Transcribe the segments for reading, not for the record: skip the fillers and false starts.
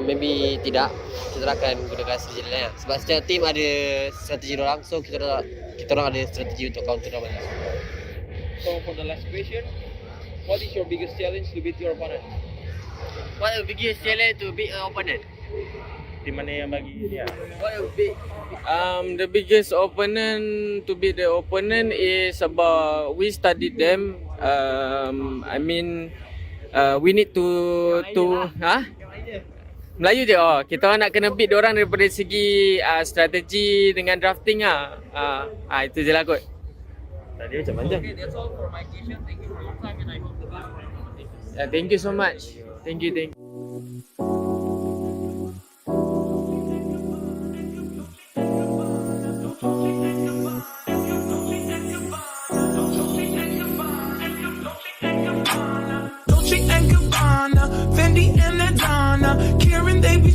Maybe tidak. Kita akan gunakan strategi lain. Sebab setiap tim ada strategi orang, so kita orang ada strategi untuk counter orang. So for the last question, what is your biggest challenge to beat your opponent? What the biggest challenge to beat an opponent? Tim mana yang bagi dia? What the big The biggest opponent to beat the opponent is about we studied them. We need to Melayu je. Kita orang nak kena beat diorang daripada segi strategi dengan drafting itu je lah kot. Tadi macam panjang. Okay, that's all for my question. Thank you for your time and I hope the best for your competition. Thank you so much. Thank you.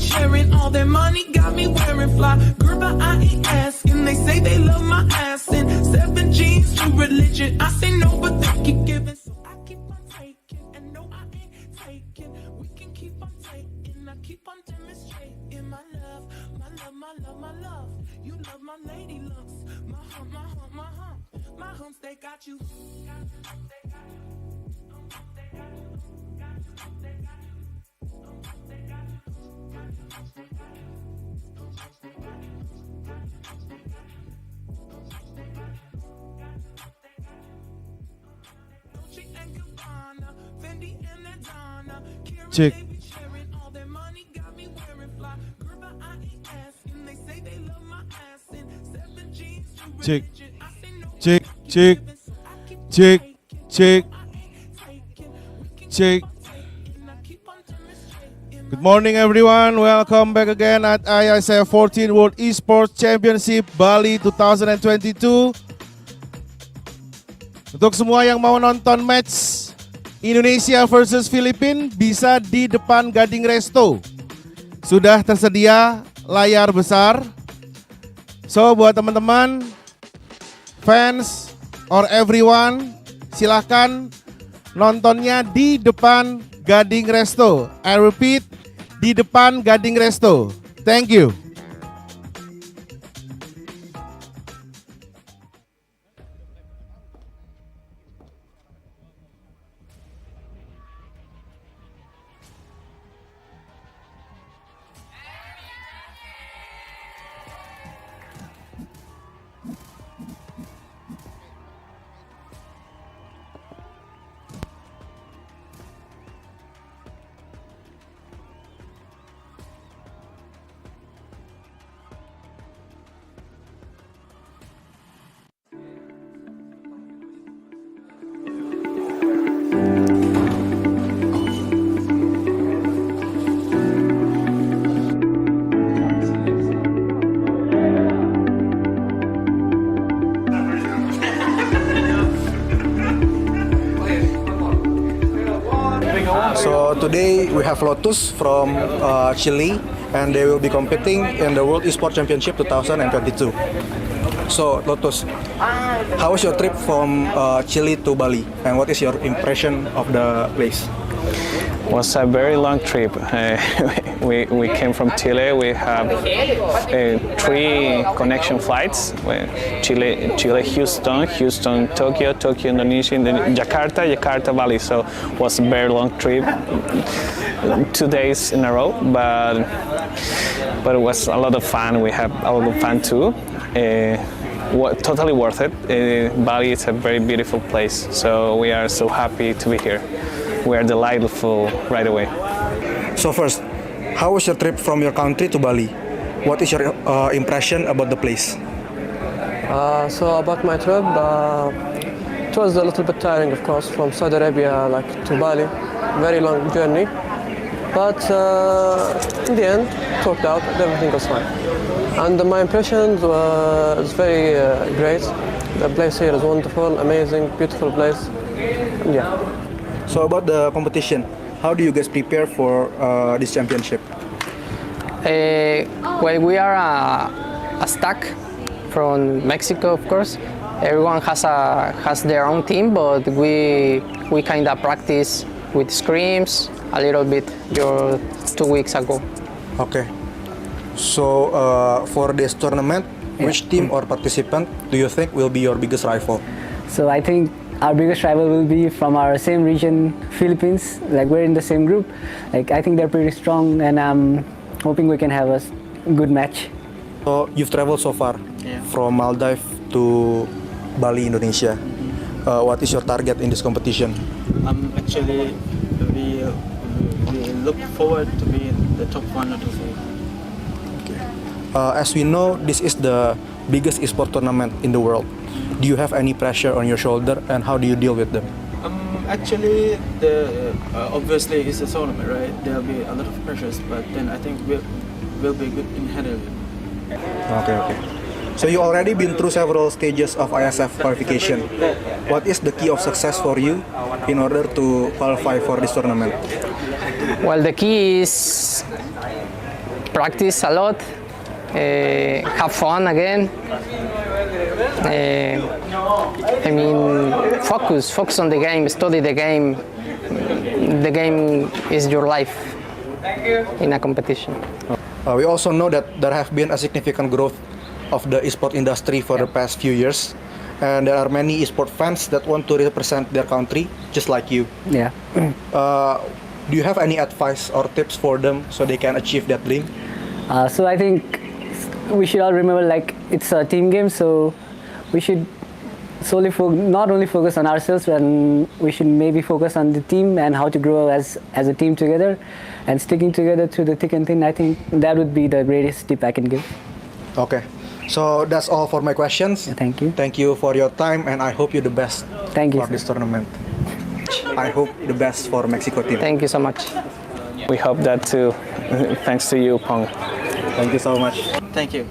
Sharing all their money got me wearing fly Gerber Iesf and they say they love my ass and 7 G's to religion I say no but they keep giving so I keep on taking and no I ain't taking we can keep on taking I keep on demonstrating my love you love my lady looks my humps they got you Check. Check. Good morning everyone, welcome back again at Iesf 14 World Esports Championship Bali 2022. Untuk semua yang mau nonton match Indonesia versus Filipina bisa di depan Gading Resto. Sudah tersedia layar besar. So buat teman-teman fans or everyone, silahkan nontonnya di depan Gading Resto. I repeat, di depan Gading Resto. Thank you. So today we have Lotus from Chile and they will be competing in the World Esports Championship 2022. So Lotus, how was your trip from Chile to Bali and what is your impression of the place? Was a very long trip. We came from Chile. We have 3 connection flights: Chile, Houston, Tokyo, Indonesia, and then Jakarta, Bali. So it was a very long trip, 2 days in a row, but it was a lot of fun. We had a lot of fun too. Totally worth it. Bali is a very beautiful place, so we are so happy to be here. We are delightful right away. So first, how was your trip from your country to Bali? What is your impression about the place? So about my trip, it was a little bit tiring, of course, from Saudi Arabia to Bali. Very long journey, but in the end, it worked out. Everything was fine, and my impressions was very great. The place here is wonderful, amazing, beautiful place. Yeah. So about the competition, how do you guys prepare for this championship? Well, we are a stack from Mexico, of course. Everyone has their own team, but we kind of practice with scrims a little bit 2 weeks ago. Okay. So for this tournament, which team or participant do you think will be your biggest rival? So I think our biggest rival will be from our same region, Philippines. Like we're in the same group. Like I think they're pretty strong, and I'm hoping we can have a good match. So you've traveled so far from Maldives to Bali, Indonesia. What is your target in this competition? Actually, we look forward to be in the top 1 or 2. As we know, this is the biggest esport tournament in the world. Do you have any pressure on your shoulder, and how do you deal with them? Actually, obviously it's a tournament, right? There'll be a lot of pressures, but then I think we'll be good in handling it. Okay. So you already been through several stages of Iesf qualification. What is the key of success for you in order to qualify for this tournament? Well, the key is practice a lot, have fun again. I mean, focus on the game, study the game. The game is your life in a competition. We also know that there have been a significant growth of the esport industry for the past few years, and there are many esport fans that want to represent their country just like you. Yeah. Do you have any advice or tips for them so they can achieve that dream? So I think we should all remember, like, it's a team game, so we should solely not only focus on ourselves, and we should maybe focus on the team and how to grow as a team together, and sticking together through the thick and thin. I think that would be the greatest tip I can give. Okay, so that's all for my questions. Thank you. Thank you for your time, and I hope you the best Thank you, for this tournament. I hope the best for Mexico team. Thank you so much. We hope that too. Thanks to you, Pong. Thank you so much. Thank you.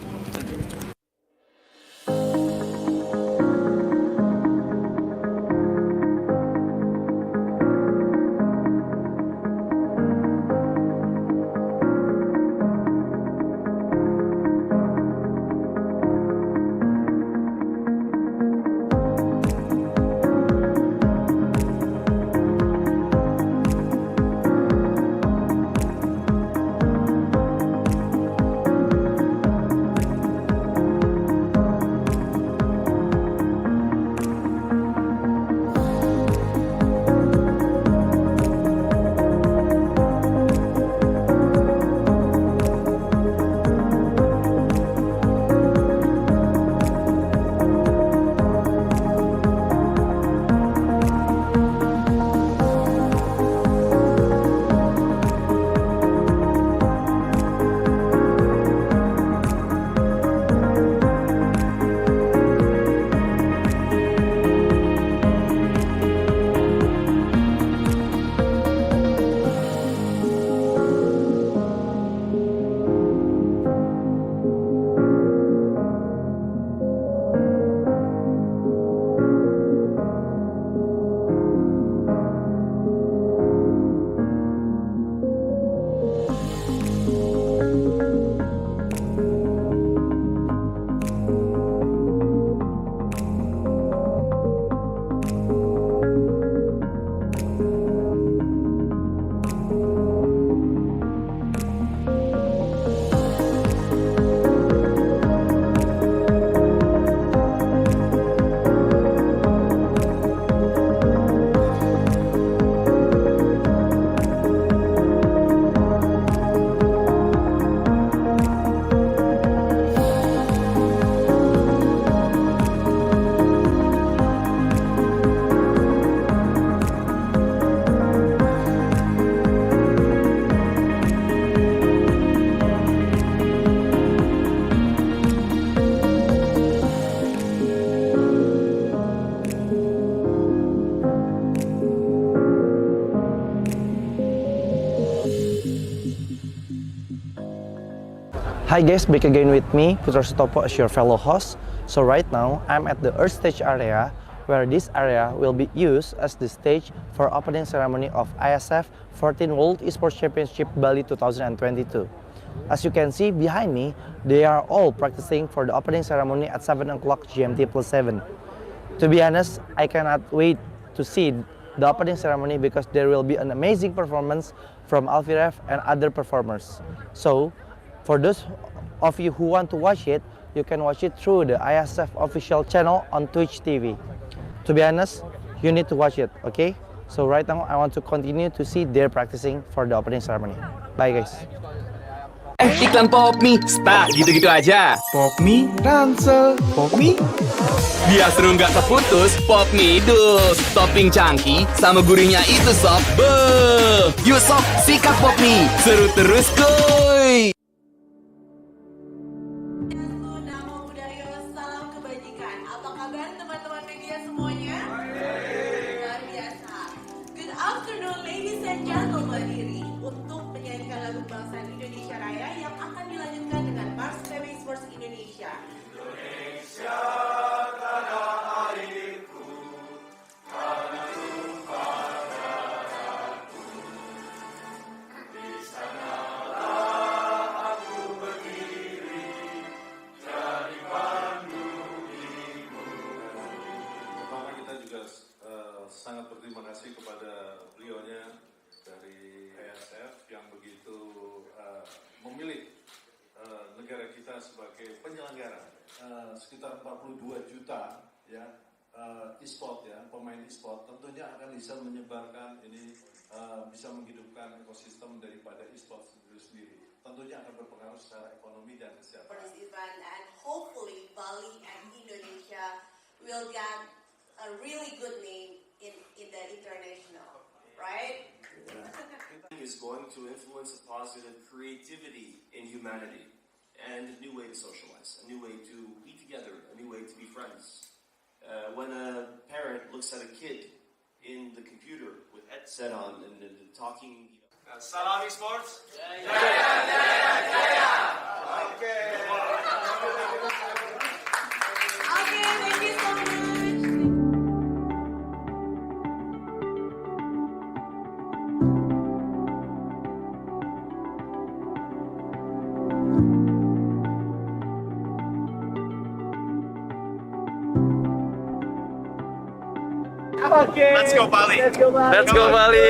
Hi guys, back again with me, Putra Sutopo as your fellow host. So right now, I'm at the Earth Stage area, where this area will be used as the stage for opening ceremony of Iesf 14 World Esports Championship Bali 2022. As you can see behind me, they are all practicing for the opening ceremony at 7 o'clock GMT+7. To be honest, I cannot wait to see the opening ceremony because there will be an amazing performance from Alfiref and other performers. So, for those of you who want to watch it, you can watch it through the Iesf official channel on Twitch TV. To be honest, you need to watch it, okay? So right now, I want to continue to see their practicing for the opening ceremony. Bye guys. Iklan Popmi, stuck gitu-gitu aja. Popmi, ransel, Popmi. Biar seru nggak keputus, Popmi dus. Topping cangki sama gurihnya itu sob. Beuh. Yuk sob, sikat Popmi. Seru terus kuy. Salam kebajikan. Apa kabar teman-teman media semuanya? Luar biasa. Good afternoon ladies and gentlemen. Untuk menyanyikan lagu kebangsaan Indonesia Raya yang akan dilanjutkan dengan Mlbb Sports Indonesia. Indonesia tanah airku, tanah tumpah darahku. Di sanalah aku berdiri, jadi pandu ibu. Pertama kita juga sangat berterima kasih kepada beliaunya dari Iesf yang begitu memilih negara kita sebagai penyelenggara. Sekitar 42 juta ya e-sport ya, pemain e-sport tentunya akan bisa menyebarkan ini, bisa menghidupkan ekosistem daripada e-sport itu sendiri. Tentunya akan berpengaruh secara ekonomi dan kesehatan. For this event, and hopefully Bali and Indonesia will get a really good name in the international, right? Is going to influence a positive creativity in humanity and a new way to socialize, a new way to be together, a new way to be friends. When a parent looks at a kid in the computer with headset on and talking. Salam Esports. Jaya, jaya, jaya. Okay. Okay, thank you so much. Okay. Let's go Bali. Let's go Bali.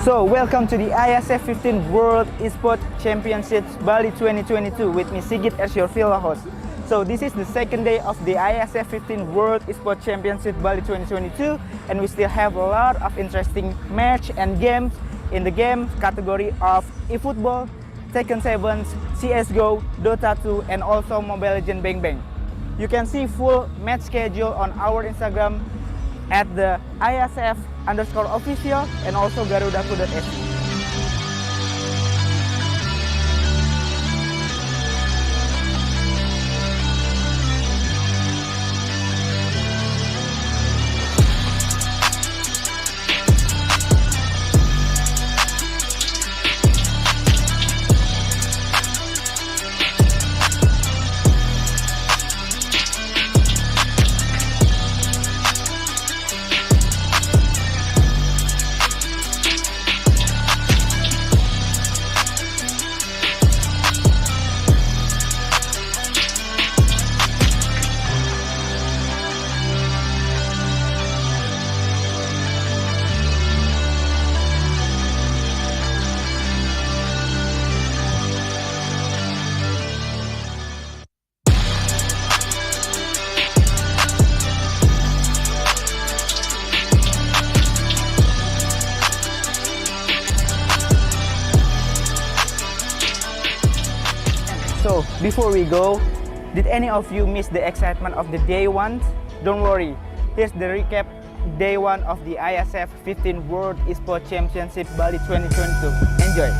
So, welcome to the Iesf 15 World Esports Championships Bali 2022 with me Sigit as your fellow host. So, this is the second day of the Iesf 15 World Esports Championship Bali 2022 and we still have a lot of interesting match and games in the game category of eFootball, Tekken 7, CSGO, Dota 2 and also Mobile Legends Bang Bang. You can see full match schedule on our Instagram at the ISF_official and also garudaku.se. So, before we go, did any of you miss the excitement of the day one? Don't worry, here's the recap day 1 of the Iesf 15 World Esports Championship Bali 2022. Enjoy!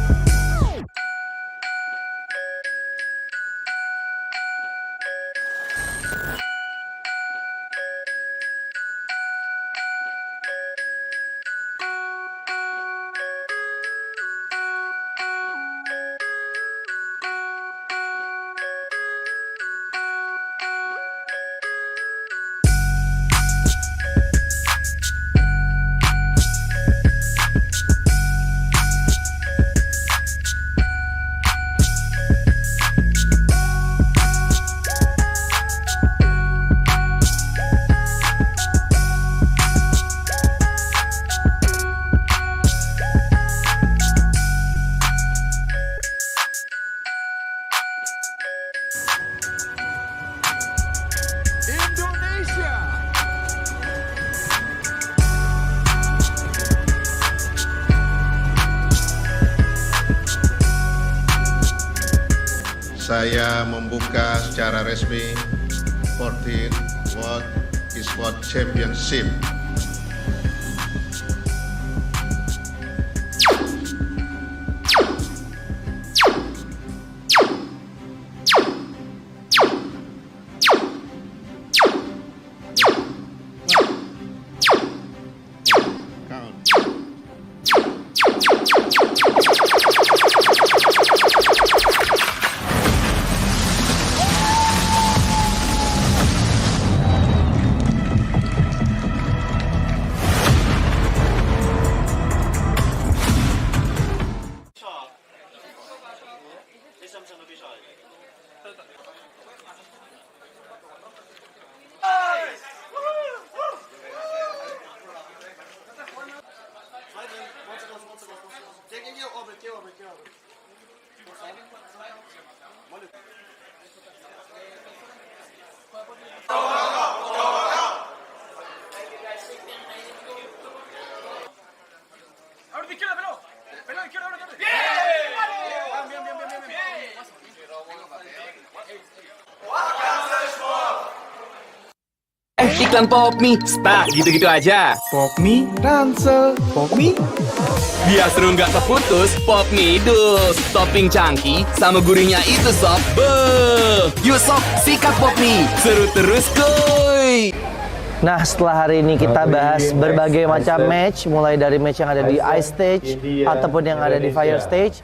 Saya membuka secara resmi 14 World Esports Championship. Iklan Popmi, stuck gitu-gitu aja. Popmi, ransel, Popmi. Biar seru nggak terputus, Popmi dus. Topping cangki sama gurihnya itu sob. Beuh. Yuk sob, sikat Popmi. Seru terus kuy. Nah, setelah hari ini kita bahas berbagai macam match, mulai dari match yang ada di Ice Stage ataupun yang ada di Fire Stage.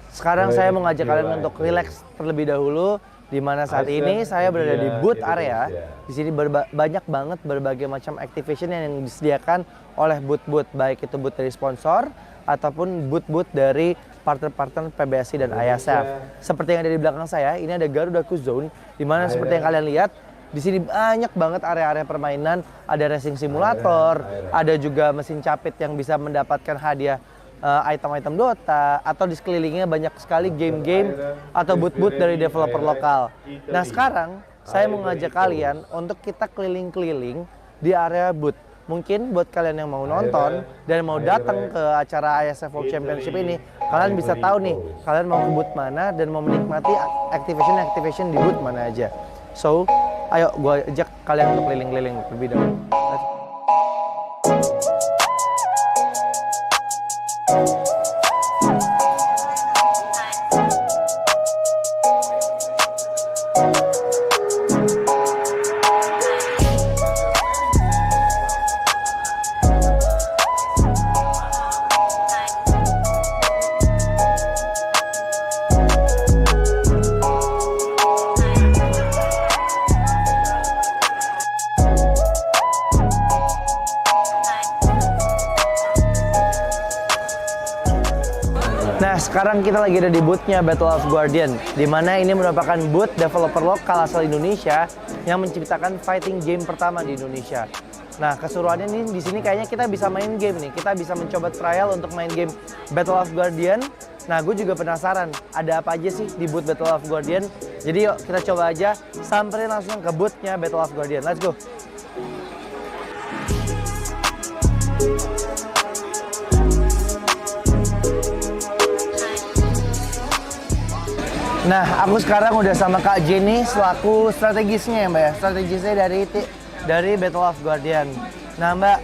Sekarang saya mau ngajak kalian untuk relax terlebih dahulu, di mana saat ini saya berada di booth area. Di sini banyak banget berbagai macam activation yang disediakan oleh booth-booth, baik itu booth dari sponsor ataupun booth-booth dari partner-partner PBSI dan Iesf. Seperti yang ada di belakang saya, ini ada Garuda Zone, di mana seperti yang kalian lihat, di sini banyak banget area-area permainan, ada racing simulator, ada juga mesin capit yang bisa mendapatkan hadiah item-item Dota, atau di sekelilingnya banyak sekali game-game atau booth-booth dari developer lokal. Nah, sekarang saya mau ngajak kalian untuk kita keliling-keliling di area booth. Mungkin buat kalian yang mau nonton dan mau datang ke acara Iesf World Championship ini, kalian bisa tahu nih, kalian mau ke booth mana dan mau menikmati activation di booth mana aja. So, ayo gue ajak kalian untuk keliling-keliling lebih dahulu. Nah, sekarang kita lagi ada di booth-nya Battle of Guardian, di mana ini merupakan booth developer lokal asal Indonesia yang menciptakan fighting game pertama di Indonesia. Nah, keseruannya nih di sini kayaknya kita bisa main game nih. Kita bisa mencoba trial untuk main game Battle of Guardian. Nah, gue juga penasaran ada apa aja sih di booth Battle of Guardian. Jadi yuk kita coba aja samperin langsung ke booth-nya Battle of Guardian. Let's go. Nah, aku sekarang udah sama Kak Jenny selaku strategisnya ya Mbak ya. Strategisnya dari Battle of Guardian. Nah Mbak,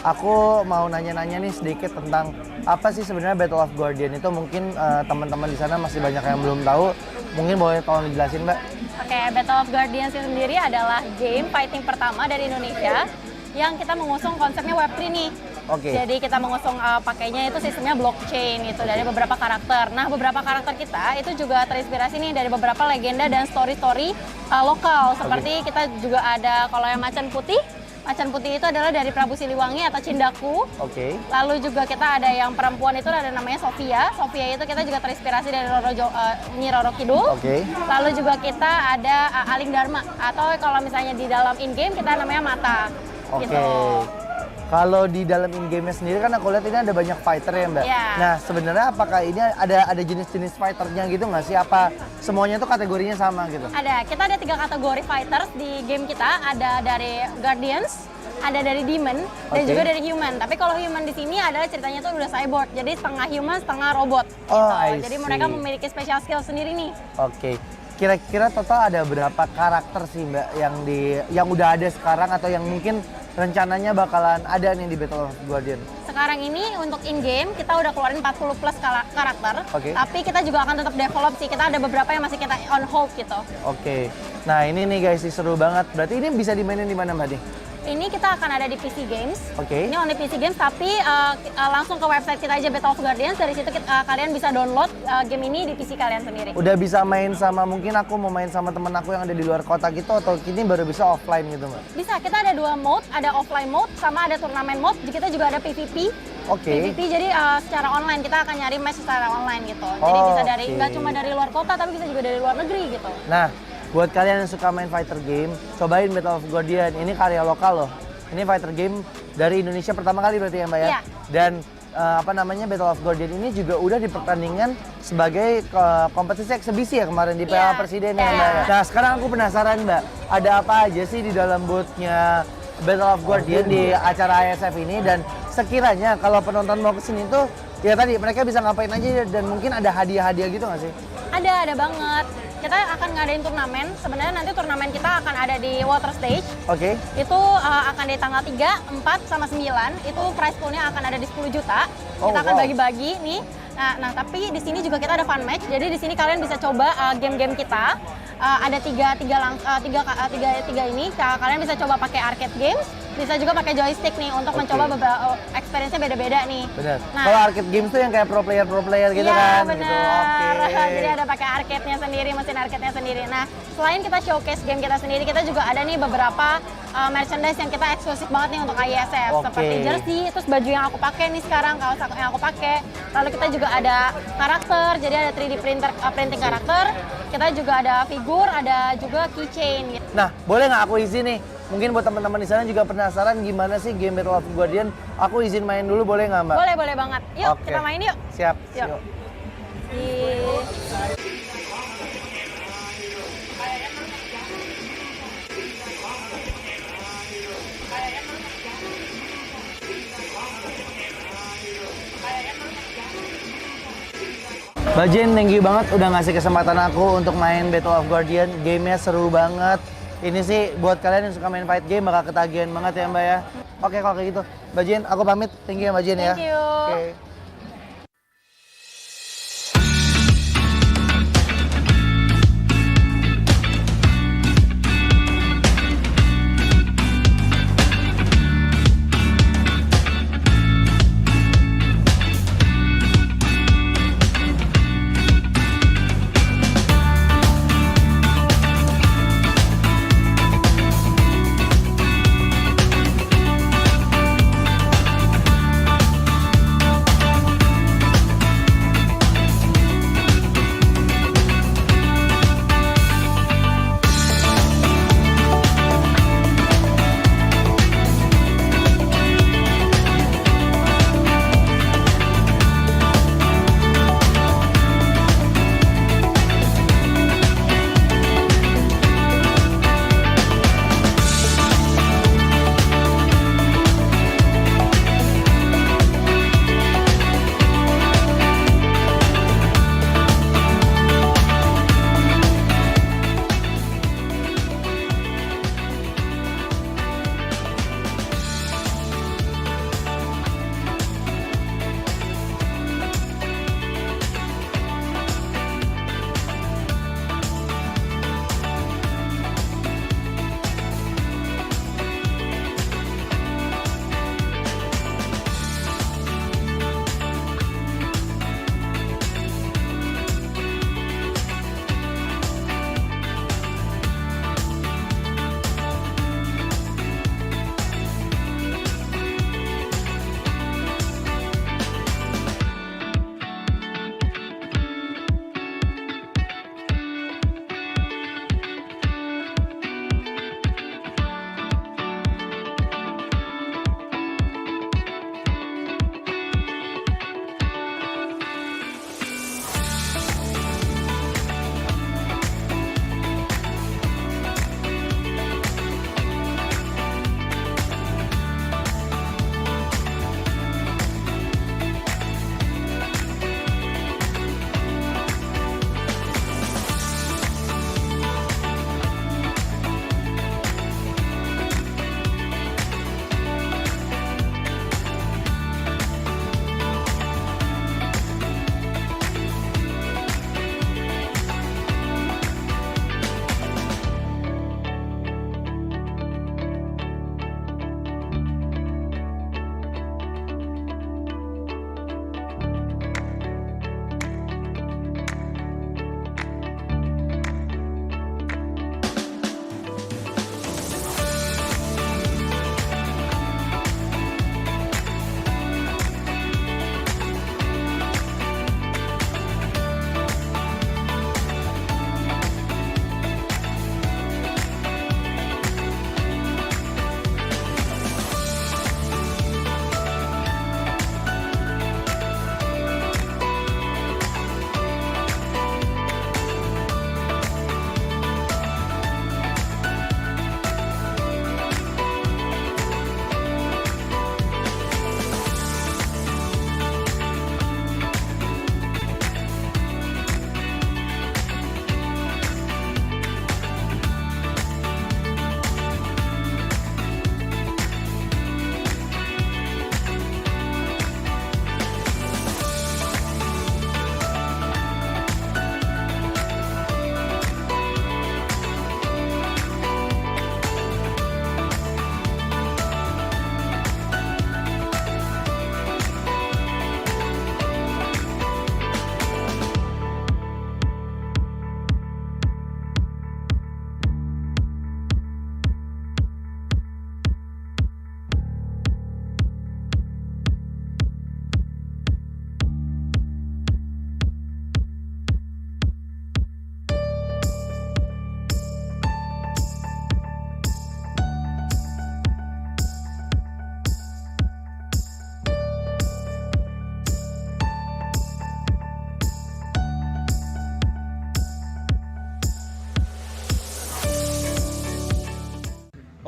aku mau nanya-nanya nih sedikit tentang apa sih sebenarnya Battle of Guardian itu. Mungkin teman-teman di sana masih banyak yang belum tahu. Mungkin boleh tolong dijelasin, Mbak? Oke, Battle of Guardians itu sendiri adalah game fighting pertama dari Indonesia yang kita mengusung konsepnya Web3 nih. Oke. Jadi kita mengusung pakainya itu sistemnya blockchain gitu dari beberapa karakter. Nah, beberapa karakter kita itu juga terinspirasi nih dari beberapa legenda dan story-story lokal. Seperti kita juga ada kalau yang macan putih. Macan putih itu adalah dari Prabu Siliwangi atau Cindaku. Oke. Lalu juga kita ada yang perempuan itu ada namanya Sofia. Sofia itu kita juga terinspirasi dari Nyi Roro Kidul. Oke. Lalu juga kita ada Aling Dharma atau kalau misalnya di dalam in-game kita namanya Mata. Oke. Gitu. Kalau di dalam in-game-nya sendiri kan aku lihat ini ada banyak fighter ya, Mbak. Iya. Nah, sebenarnya apakah ini ada jenis-jenis fighternya gitu nggak sih? Apa semuanya tuh kategorinya sama gitu? Ada, kita ada 3 kategori fighters di game kita. Ada dari Guardians, ada dari Demon, dan Oke. juga dari Human. Tapi kalau Human di sini adalah ceritanya tuh udah cyborg, jadi setengah human, setengah robot. Oh, gitu. I Jadi see. mereka memiliki special skill sendiri nih. Oke. Kira-kira total ada berapa karakter sih, Mbak, yang udah ada sekarang atau yang mungkin rencananya bakalan ada nih di Battle of Guardian? Sekarang ini untuk in-game kita udah keluarin 40 plus karakter, Oke. tapi kita juga akan tetap develop sih. Kita ada beberapa yang masih kita on hold gitu. Oke. Nah, ini nih guys, seru banget. Berarti ini bisa dimainin di mana, Mbak nih? Ini kita akan ada di PC Games. Oke. Ini only PC Games, tapi langsung ke website kita aja Battle of Guardians. Dari situ kalian bisa download game ini di PC kalian sendiri. Udah bisa main sama, mungkin aku mau main sama temen aku yang ada di luar kota gitu, atau ini baru bisa offline gitu, Mbak? Bisa, kita ada 2 mode, ada offline mode sama ada turnamen mode. Kita juga ada PvP. Oke. PvP jadi secara online, kita akan nyari match secara online gitu. Jadi bisa dari nggak cuma dari luar kota, tapi bisa juga dari luar negeri gitu. Nah, buat kalian yang suka main fighter game, cobain Battle of Guardian. Ini karya lokal loh. Ini fighter game dari Indonesia pertama kali berarti ya, Mbak ya? Iya. Dan Battle of Guardian ini juga udah dipertandingkan sebagai kompetisi eksibisi ya kemarin di Piala Presiden ya, Mbak. Nah, sekarang aku penasaran, Mbak, ada apa aja sih di dalam booth-nya Battle of Guardian di acara Iesf ini, dan sekiranya kalau penonton mau kesini tuh ya tadi mereka bisa ngapain aja, dan mungkin ada hadiah-hadiah gitu nggak sih? Ada banget. Kita akan ngadain turnamen. Sebenarnya nanti turnamen kita akan ada di water stage. Oke. Itu akan di tanggal 3, 4, sama 9. Itu prize pool-nya akan ada di 10 juta. Oh, Kita akan wow. bagi-bagi nih. Nah, tapi di sini juga kita ada fun match. Jadi di sini kalian bisa coba game-game kita. Ada tiga ini. Kalian bisa coba pakai arcade games, bisa juga pakai joystick nih untuk mencoba beberapa experience-nya beda-beda nih. Benar. Nah, Kalau arcade games tuh yang kayak pro player gitu iya, kan? benar. Gitu. Oke. Jadi ada pakai arcade-nya sendiri, mesin arcade-nya sendiri. Nah, selain kita showcase game kita sendiri, kita juga ada nih beberapa merchandise yang kita eksklusif banget nih untuk Iesf. Oke. Seperti jersey, terus baju yang aku pakai nih sekarang, kaos yang aku pakai. Lalu kita juga ada karakter, jadi ada 3D printing karakter. Kita juga ada figur, ada juga keychain gitu. Nah, boleh nggak aku izin nih? Mungkin buat teman-teman di sana juga penasaran gimana sih game Battle of Guardian. Aku izin main dulu, boleh nggak, Mbak? Boleh banget. Yuk, Oke. kita main yuk. Siap. Yuk. Mbak Jen, thank you banget udah ngasih kesempatan aku untuk main Battle of Guardian. Gamenya seru banget. Ini sih buat kalian yang suka main fight game bakal ketagihan banget ya, Mbak ya. Oke, kalau kayak gitu. Mbak Jen, aku pamit. Thank you ya, Mbak Jen ya. Thank you. Oke.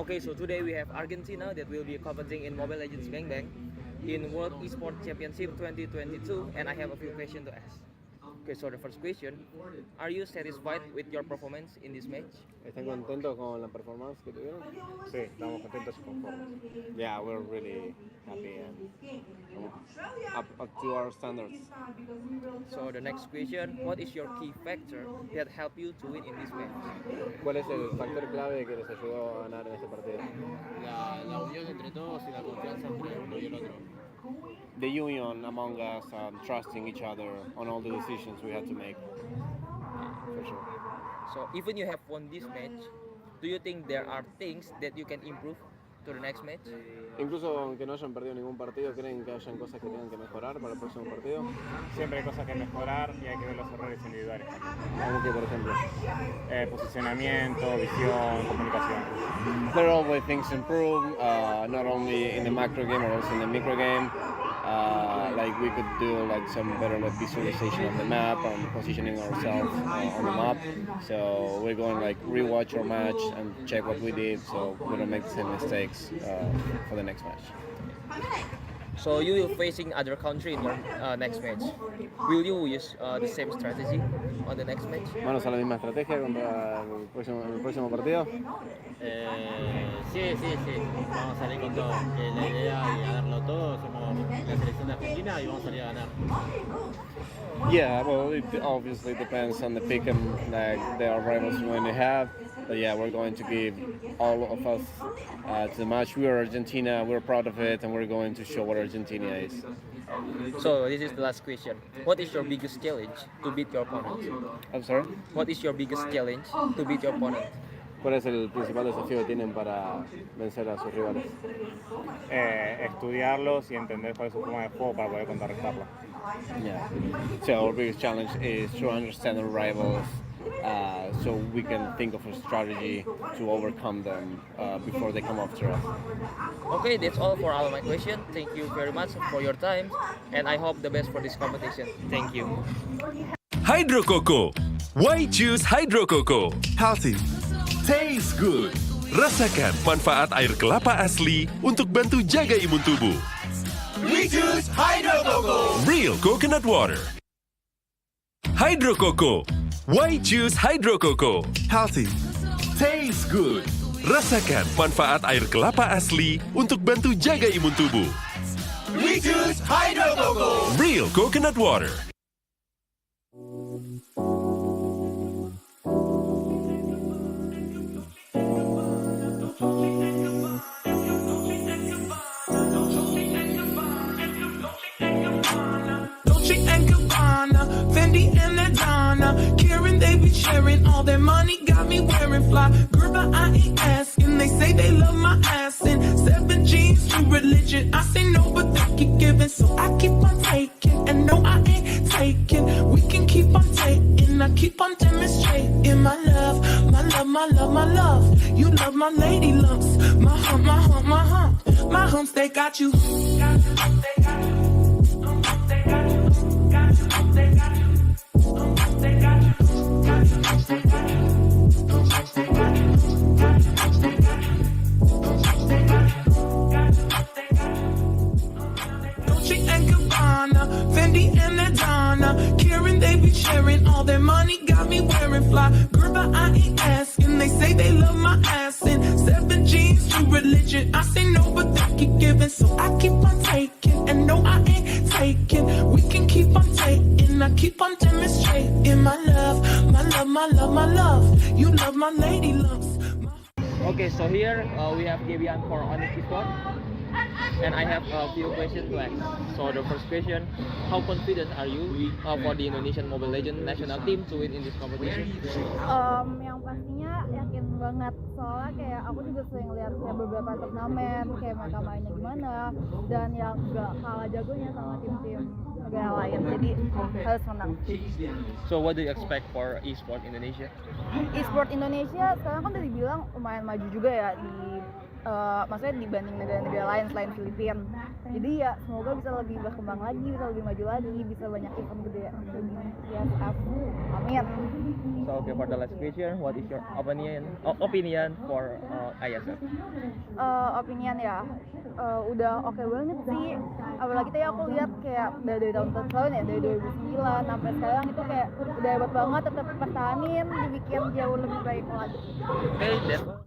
Okay, so today we have Argentina that will be competing in Mobile Legends Bang Bang in World Esports Championship 2022, and I have a few questions to ask. Okay, so the first question, are you satisfied with your performance in this match? ¿Están contentos con la performance que tuvieron? Sí, estamos contentos y conformes. Yeah, we're really happy and up to our standards. So the next question, what is your key factor that helped you to win in this match? ¿Cuál es el factor clave que les ayudó a ganar en este partido? La unión entre todos y la confianza entre uno y el otro. The union among us and trusting each other on all the decisions we had to make. For sure. So even you have won this match, do you think there are things that you can improve to the next match? Incluso aunque no hayan perdido ningún partido, ¿creen que hayan cosas que tengan que mejorar para el próximo partido? Siempre hay cosas que mejorar y hay que ver los errores individuales. ¿Cómo que, por ejemplo? Posicionamiento, visión, comunicación. There are always things to improve, not only in the macro game but also in the micro game. Like we could do like some better like visualization of the map and positioning ourselves on the map. So we're going like rewatch our match and check what we did so we don't make the same mistakes for the next match. So you will facing other country in your next match. Will you use the same strategy on the next match? ¿Vamos a la misma estrategia contra el próximo partido? Sí. Vamos a salir con todo. La idea es ganarlo todo. Somos la selección de Argentina y vamos a salir a ganar. Yeah, well, it obviously depends on the pick and the rivals we're going to have. But yeah, we're going to give all of us to the match. We are Argentina, we're proud of it, and we're going to show what Argentina is. So this is the last question. What is your biggest challenge to beat your opponent? I'm sorry? What is your biggest challenge to beat your opponent? ¿Cuál es el principal desafío que tienen para vencer a sus rivales? Estudiarlos y entender cuál es su forma de juego para poder contrarrestarlo. Yeah. So our biggest challenge is to understand our rivals, so we can think of a strategy to overcome them before they come after us. Okay, that's all for all my questions. Thank you very much for your time, and I hope the best for this competition. Thank you. Hydro Coco. Why choose Hydro Coco? Healthy. Tastes good. Rasakan manfaat air kelapa asli untuk bantu jaga imun tubuh. We choose Hydro Coco. Real coconut water. Hydro Coco. Why choose Hydro Coco? Healthy. Tastes good. Rasakan manfaat air kelapa asli untuk bantu jaga imun tubuh. We choose Hydro Coco. Real coconut water. Fendi and Adana, Karen, they be sharing all their money, got me wearing fly. Girl, but I ain't asking. They say they love my ass and 7 jeans to religion. I say no, but they keep giving, so I keep on taking. And no, I ain't taking. We can keep on taking. I keep on demonstrating my love, my love, my love, my love. You love my lady lumps, my hump, my hump, my hump. My humps, they got you. Fendi and Adana, Karen, they be sharing all their money, got me wearing fly. Girl, but I ain't asking. They say they love my ass and 7 jeans to religion. I say no, but they keep giving, so I keep on taking. And no, I ain't taking. We can keep on taking. I keep on demonstrating my love, my love, my love, my love. You love my lady lumps. Okay, so here we have Gabian for Honest Sport. And I have a few questions to ask. So the first question, how confident are you for the Indonesian Mobile Legends national team to win in this competition? Yang pastinya yakin banget, soalnya kayak aku juga sering lihat kayak beberapa turnamen kayak mereka mainnya gimana dan yang gak kalah jagonya sama tim-tim negara lain, jadi harus menang. So what do you expect for e-sport Indonesia? E-sport Indonesia sekarang kan udah dibilang lumayan maju juga ya maksudnya dibanding negara-negara lain selain Filipina. Jadi ya semoga bisa lebih berkembang lagi, bisa lebih maju lagi, bisa banyak event gede di Iesf. Amin. Amin. So okay, for the last question, what is your opinion for Iesf? Opinion ya, udah oke banget sih. Apalagi tadi aku lihat kayak dari tahun ya, dari 2009 sampai sekarang itu kayak udah hebat banget, tetap pertahanin, dibikin jauh lebih baik lagi. Okay, that's all.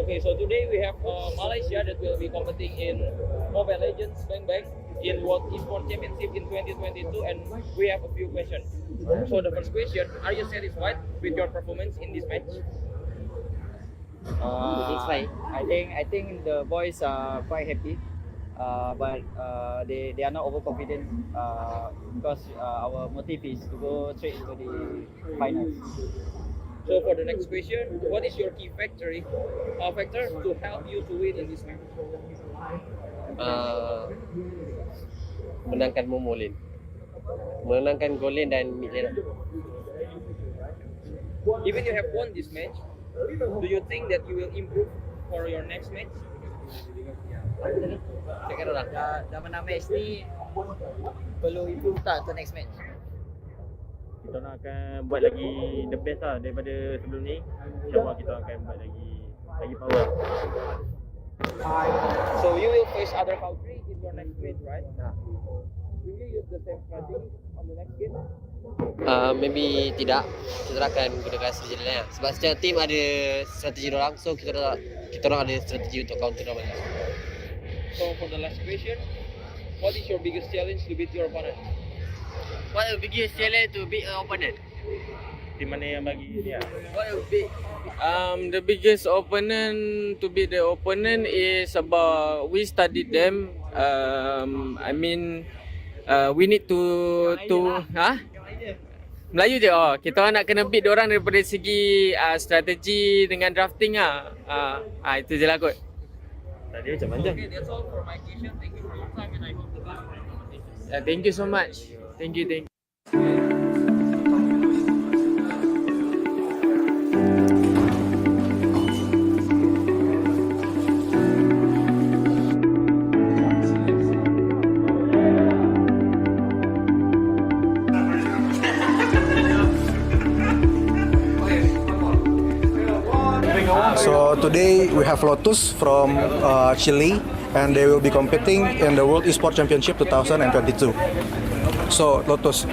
Okay, so today we have Malaysia that will be competing in Mobile Legends Bang in World Esports Championship in 2022, and we have a few questions. So the first question: are you satisfied with your performance in this match? I think the boys are quite happy, but they are not overconfident because our motive is to go straight into the finals. So for the next question, what is your key factor to help you to win in this match? Menangkan Momolin, menangkan Golin dan mid lane. Even you have won this match, do you think that you will improve for your next match? Cakap orang. Dah menang match ni, perlu improve tak untuk next match? Kita nak akan buat lagi the best lah daripada sebelum ni. InsyaAllah kita akan buat lagi power. So you will face other country in your next match, right? Will you use the same strategy on the next game? Maybe tidak. Kita akan gunakan strategi lain. Sebab setiap team ada strategi orang, so kita orang ada strategi untuk counter mereka. So for the last question, what is your biggest challenge to beat your opponent? What the biggest challenge to beat an opponent? Team mana yang bagi dia? What would be? The biggest opponent to beat the opponent is about we studied them. I mean, we need to Melayu je. Kita nak kena beat diorang daripada segi strategi dengan drafting itu je lah kot. Tadi macam mana? Okay, that's all for my question. Thank you for your time and I hope to see you. Thank you so much. Thank you. So today we have Lotus from Chile, and they will be competing in the World Esports Championship 2022. So Lotus,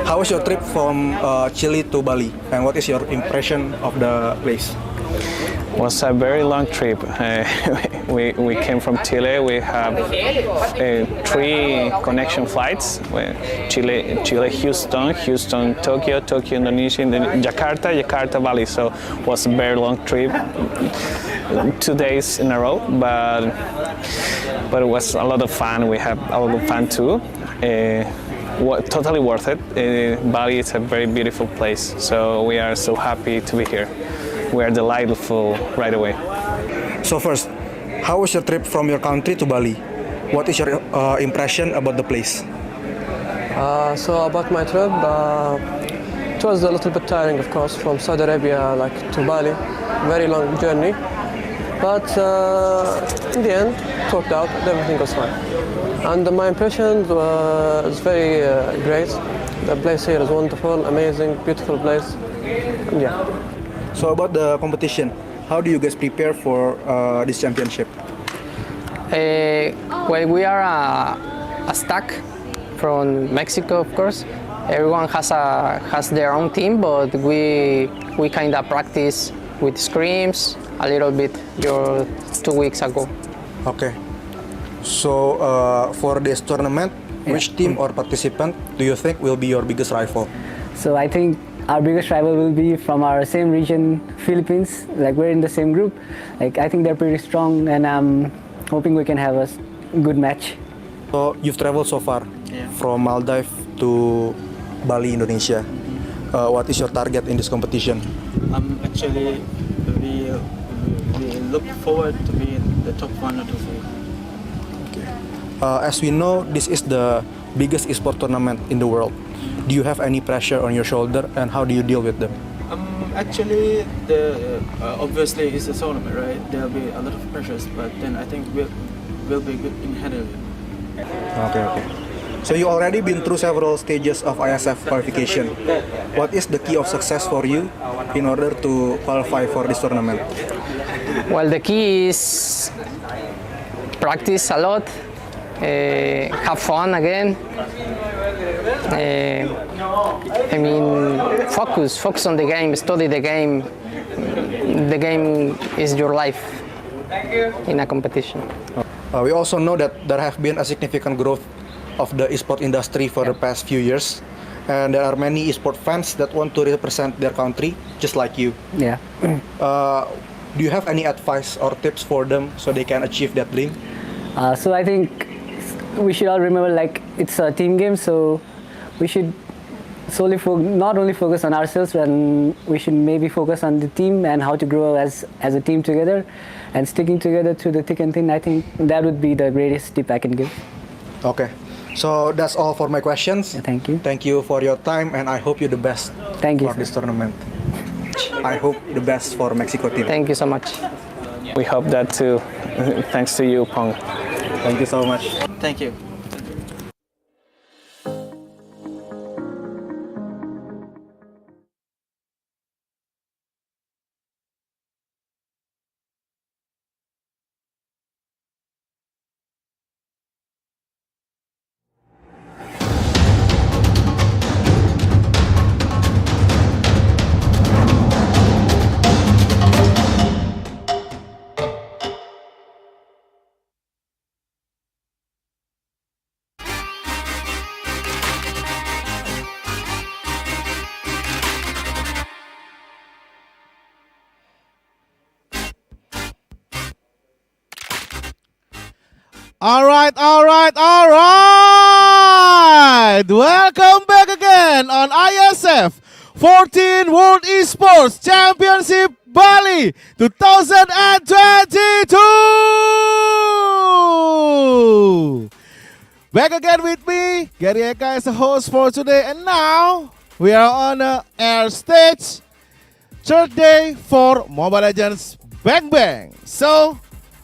how was your trip from Chile to Bali, and what is your impression of the place? It was a very long trip. We came from Chile. We have 3 connection flights: Chile, Houston, Tokyo, Indonesia, and then Jakarta, Bali. So it was a very long trip, 2 days in a row, but it was a lot of fun. We had a lot of fun too. Totally worth it. Bali is a very beautiful place, so we are so happy to be here. We are delightful right away. So first, how was your trip from your country to Bali? What is your impression about the place? So about my trip, it was a little bit tiring, of course, from Saudi Arabia to Bali. Very long journey, but in the end, it worked out. Everything was fine. And my impression was very great. The place here is wonderful, amazing, beautiful place. And yeah. So about the competition, how do you guys prepare for this championship? Well, we are a stack from Mexico, of course. Everyone has their own team, but we kind of practice with scrims a little bit 2 weeks ago. Okay. So for this tournament, which team or participant do you think will be your biggest rival? So I think our biggest rival will be from our same region, Philippines. Like we're in the same group. Like I think they're pretty strong, and I'm hoping we can have a good match. So you've traveled so far from Maldives to Bali, Indonesia. What is your target in this competition? Actually, we look forward to be in the top 1 or 2. Okay. As we know, this is the biggest esport tournament in the world. Do you have any pressure on your shoulder, and how do you deal with them? Actually, obviously it's a tournament, right? There'll be a lot of pressures, but then I think we'll be good in handling it. Okay. So you already been through several stages of Iesf qualification. What is the key of success for you in order to qualify for this tournament? Well, the key is practice a lot, have fun again. I mean, focus on the game, study the game. The game is your life in a competition. We also know that there have been a significant growth of the esport industry for the past few years, and there are many esport fans that want to represent their country just like you. Yeah. Do you have any advice or tips for them so they can achieve that dream? So I think we should all remember, like, it's a team game, so we should solely not only focus on ourselves, and we should maybe focus on the team and how to grow as a team together, and sticking together through the thick and thin. I think that would be the greatest tip I can give. Okay. So that's all for my questions. Thank you. Thank you for your time, and I hope you the best for this tournament. I hope the best for Mexico team. Thank you so much. We hope that too. Thanks to you, Pong. Thank you so much. Thank you. All right. Welcome back again on Iesf 14 World Esports Championship Bali 2022. Back again with me, Gary Eka, as a host for today, and now we are on the air stage, third day for Mobile Legends Bang Bang. So,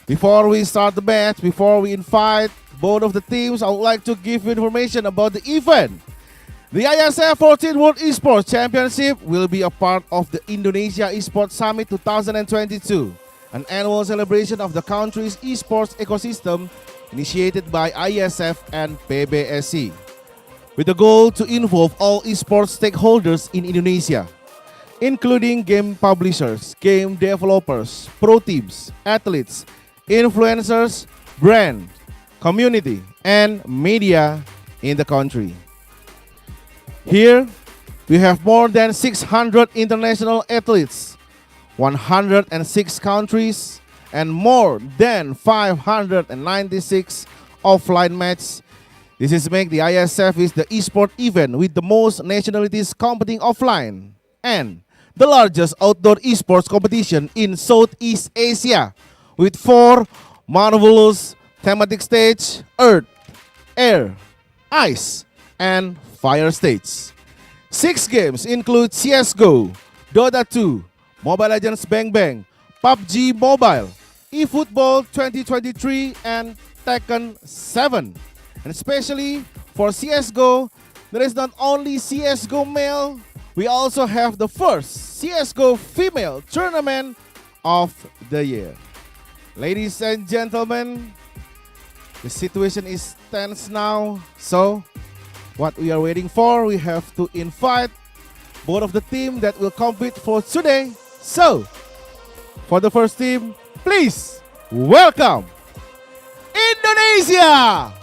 before we start the match, before we invite both of the teams, I would like to give you information about the event. The Iesf 14 World Esports Championship will be a part of the Indonesia Esports Summit 2022, an annual celebration of the country's esports ecosystem initiated by Iesf and PBSI, with the goal to involve all esports stakeholders in Indonesia, including game publishers, game developers, pro teams, athletes, influencers, brand, community, and media in the country. Here, we have more than 600 international athletes, 106 countries, and more than 596 offline matches. This is make the Iesf is the esport event with the most nationalities competing offline and the largest outdoor esports competition in Southeast Asia, with 4 marvelous thematic stage: Earth, Air, Ice, and Fire stage. 6 games include CSGO, Dota 2, Mobile Legends Bang Bang, PUBG Mobile, eFootball 2023, and Tekken 7. And especially for CSGO, there is not only CSGO male, we also have the first CSGO female tournament of the year. Ladies and gentlemen, the situation is tense now, so what we are waiting for, we have to invite both of the team that will compete for today. So, for the first team, please welcome Indonesia!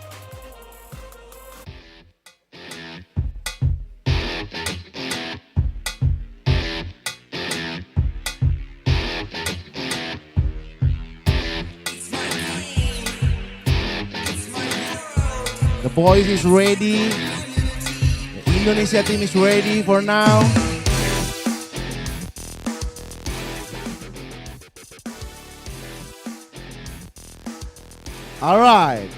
The boys is ready. The Indonesia team is ready for now. All right.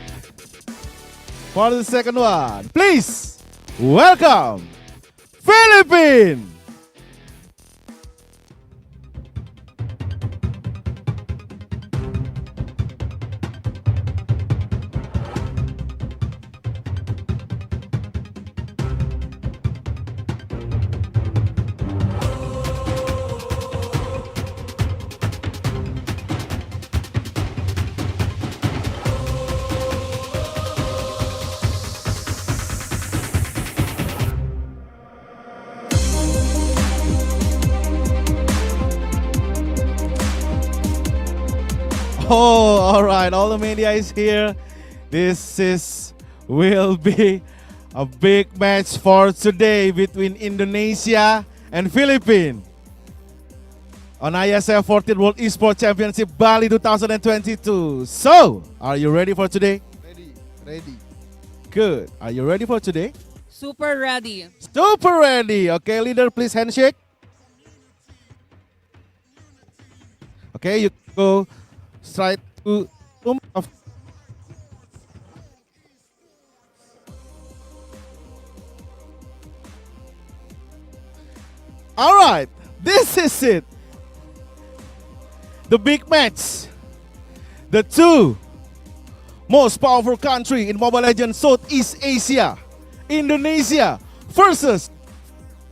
For the second one, please welcome Philippines. Oh, all right. All the media is here. Will be a big match for today between Indonesia and Philippines on Iesf 14 World Esports Championship Bali 2022. So, are you ready for today? Ready. Good. Are you ready for today? Super ready. Super ready. Okay, leader, please handshake. Okay, you go straight to all right, this is it. The big match. The two most powerful country in Mobile Legends Southeast Asia, Indonesia versus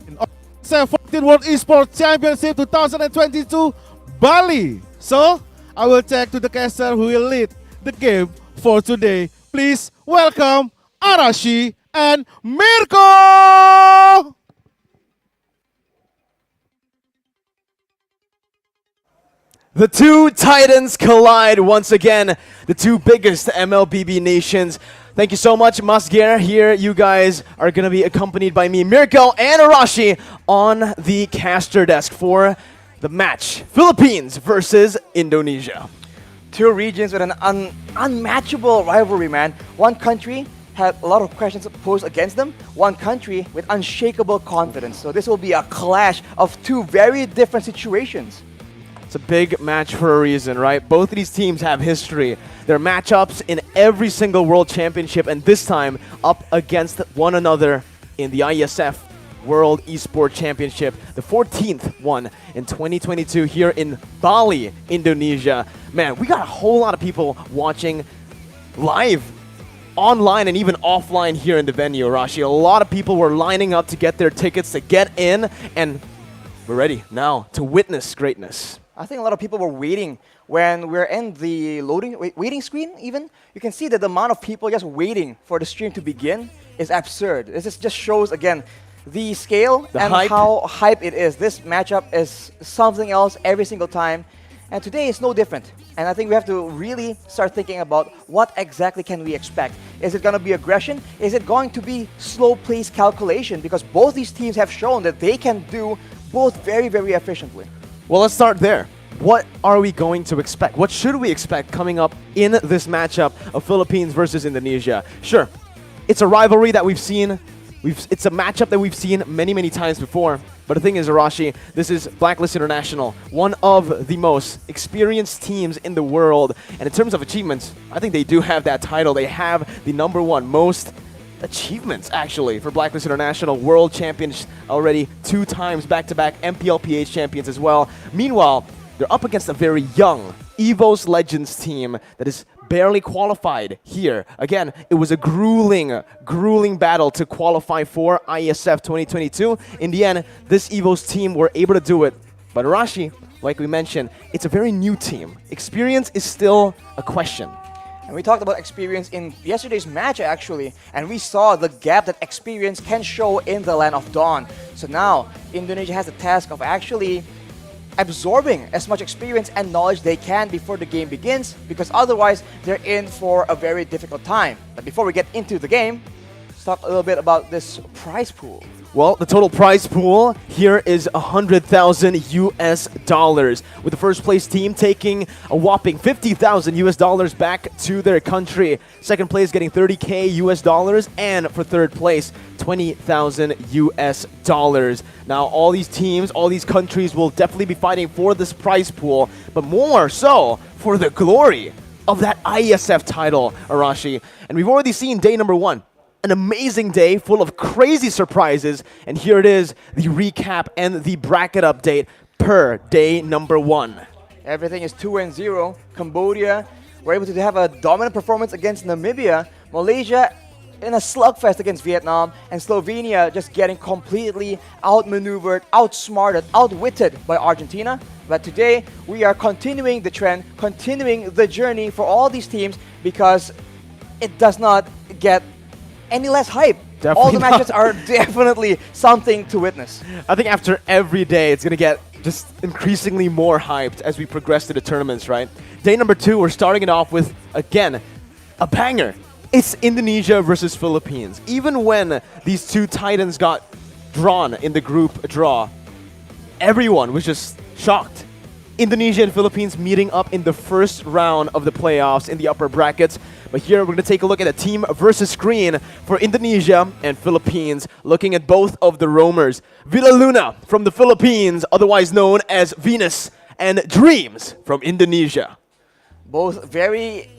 Iesf 14 World Esports Championship 2022 Bali. So, I will take to the caster who will lead the game for today. Please welcome Arashi and Mirko! The two titans collide once again, the two biggest Mlbb nations. Thank you so much, Masger. Here, you guys are going to be accompanied by me, Mirko, and Arashi on the caster desk for the match. Philippines versus Indonesia. Two regions with an unmatchable rivalry, man. One country had a lot of questions posed against them. One country with unshakable confidence. So this will be a clash of two very different situations. It's a big match for a reason, right? Both of these teams have history. They're matchups in every single World Championship, and this time up against one another in the Iesf World Esports Championship, the 14th one in 2022 here in Bali, Indonesia. Man, we got a whole lot of people watching live, online, and even offline here in the venue, Rashi. A lot of people were lining up to get their tickets to get in, and we're ready now to witness greatness. I think a lot of people were waiting when we're in the waiting screen even. You can see that the amount of people just waiting for the stream to begin is absurd. This just shows, again, the scale and hype. how hype it is. This matchup is something else every single time. And today is no different. And I think we have to really start thinking about what exactly can we expect. Is it going to be aggression? Is it going to be slow-paced calculation? Because both these teams have shown that they can do both very, very efficiently. Well, let's start there. What are we going to expect? What should we expect coming up in this matchup of Philippines versus Indonesia? Sure, it's a rivalry that we've seen. It's a matchup that we've seen many, many times before. But the thing is, Arashi, this is Blacklist International, one of the most experienced teams in the world. And in terms of achievements, I think they do have that title. They have the #1 most achievements, actually, for Blacklist International. World champions already 2 times back-to-back, MPLPH champions as well. Meanwhile, they're up against a very young EVOS Legends team that is barely qualified here. Again, it was a grueling battle to qualify for Iesf 2022. In the end, this EVOS team were able to do it. But Arashi, like we mentioned, it's a very new team. Experience is still a question. And we talked about experience in yesterday's match actually, and we saw the gap that experience can show in the Land of Dawn. So now Indonesia has the task of actually absorbing as much experience and knowledge they can before the game begins, because otherwise they're in for a very difficult time. But before we get into the game, let's talk a little bit about this prize pool. Well, the total prize pool here is $100,000 US, with the first place team taking a whopping $50,000 US back to their country. Second place getting $30K US, and for third place, $20,000 US. Now, all these teams, all these countries will definitely be fighting for this prize pool, but more so for the glory of that Iesf title, Arashi. And we've already seen day number 1. An amazing day full of crazy surprises, and here it is, the recap and the bracket update per day number 1. Everything is 2-0. Cambodia were able to have a dominant performance against Namibia. Malaysia in a slugfest against Vietnam, and Slovenia just getting completely outmaneuvered, outsmarted, outwitted by Argentina. But today we are continuing the trend, continuing the journey for all these teams, because it does not get any less hype. Definitely all the not. matches are definitely something to witness. I think after every day, it's going to get just increasingly more hyped as we progress to the tournaments, right? Day number 2, we're starting it off with, again, a banger. It's Indonesia versus Philippines. Even when these two titans got drawn in the group draw, everyone was just shocked. Indonesia and Philippines meeting up in the first round of the playoffs in the upper brackets. But here we're going to take a look at a team versus screen for Indonesia and Philippines, looking at both of the roamers. Villa Luna from the Philippines, otherwise known as Venus, and Dreams from Indonesia. Both very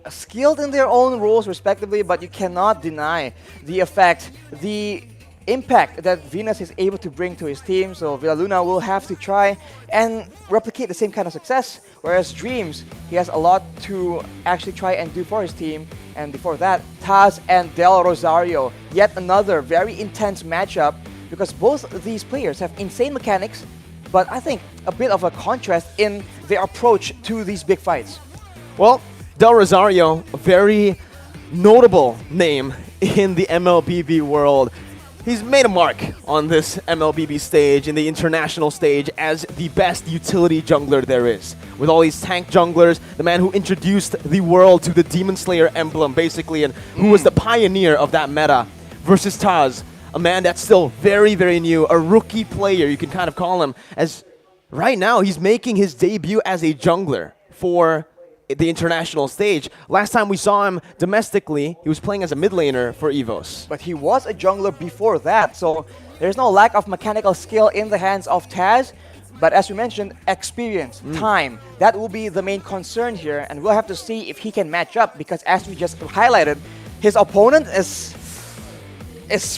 skilled in their own roles respectively, but you cannot deny the effect, the impact that Venus is able to bring to his team. So Villa Luna will have to try and replicate the same kind of success, whereas Dreams, he has a lot to actually try and do for his team. And before that, Taz and Del Rosario, yet another very intense matchup, because both of these players have insane mechanics, but I think a bit of a contrast in their approach to these big fights. Well, Del Rosario, a very notable name in the Mlbb world. He's made a mark on this Mlbb stage, in the international stage, as the best utility jungler there is. With all these tank junglers, the man who introduced the world to the Demon Slayer emblem, basically, and who was the pioneer of that meta, versus Taz, a man that's still very, very new, a rookie player, you can kind of call him, as right now he's making his debut as a jungler for the international stage. Last time we saw him domestically, he was playing as a mid laner for EVOS. But he was a jungler before that, so there's no lack of mechanical skill in the hands of Taz. But as you mentioned, experience, time, that will be the main concern here, and we'll have to see if he can match up, because as we just highlighted, his opponent is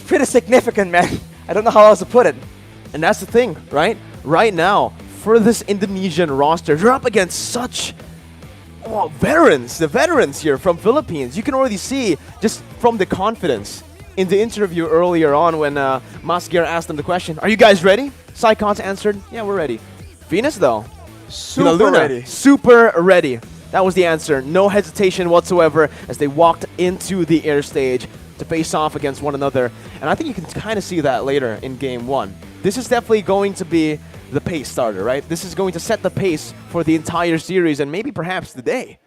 pretty significant, man. I don't know how else to put it. And that's the thing, right? Right now, for this Indonesian roster, you're up against such veterans, the veterans here from Philippines. You can already see just from the confidence in the interview earlier on when Masgier asked them the question, "Are you guys ready?" Psychons answered, "Yeah, we're ready." Venus though, super ready. Super ready. That was the answer. No hesitation whatsoever as they walked into the air stage to face off against one another. And I think you can kind of see that later in game 1. This is definitely going to be the pace starter, right? This is going to set the pace for the entire series and maybe perhaps the day.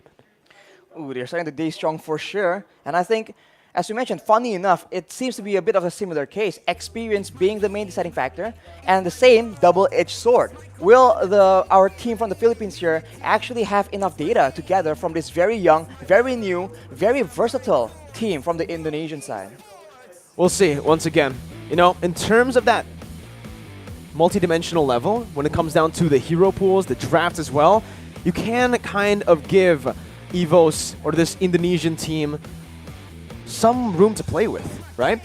Ooh, they're starting the day strong for sure. And I think, as you mentioned, funny enough, it seems to be a bit of a similar case. Experience being the main deciding factor, and the same double-edged sword. Will our team from the Philippines here actually have enough data to gather from this very young, very new, very versatile team from the Indonesian side? We'll see, once again. You know, in terms of that multi-dimensional level, when it comes down to the hero pools, the drafts as well, you can kind of give EVOS or this Indonesian team some room to play with, right?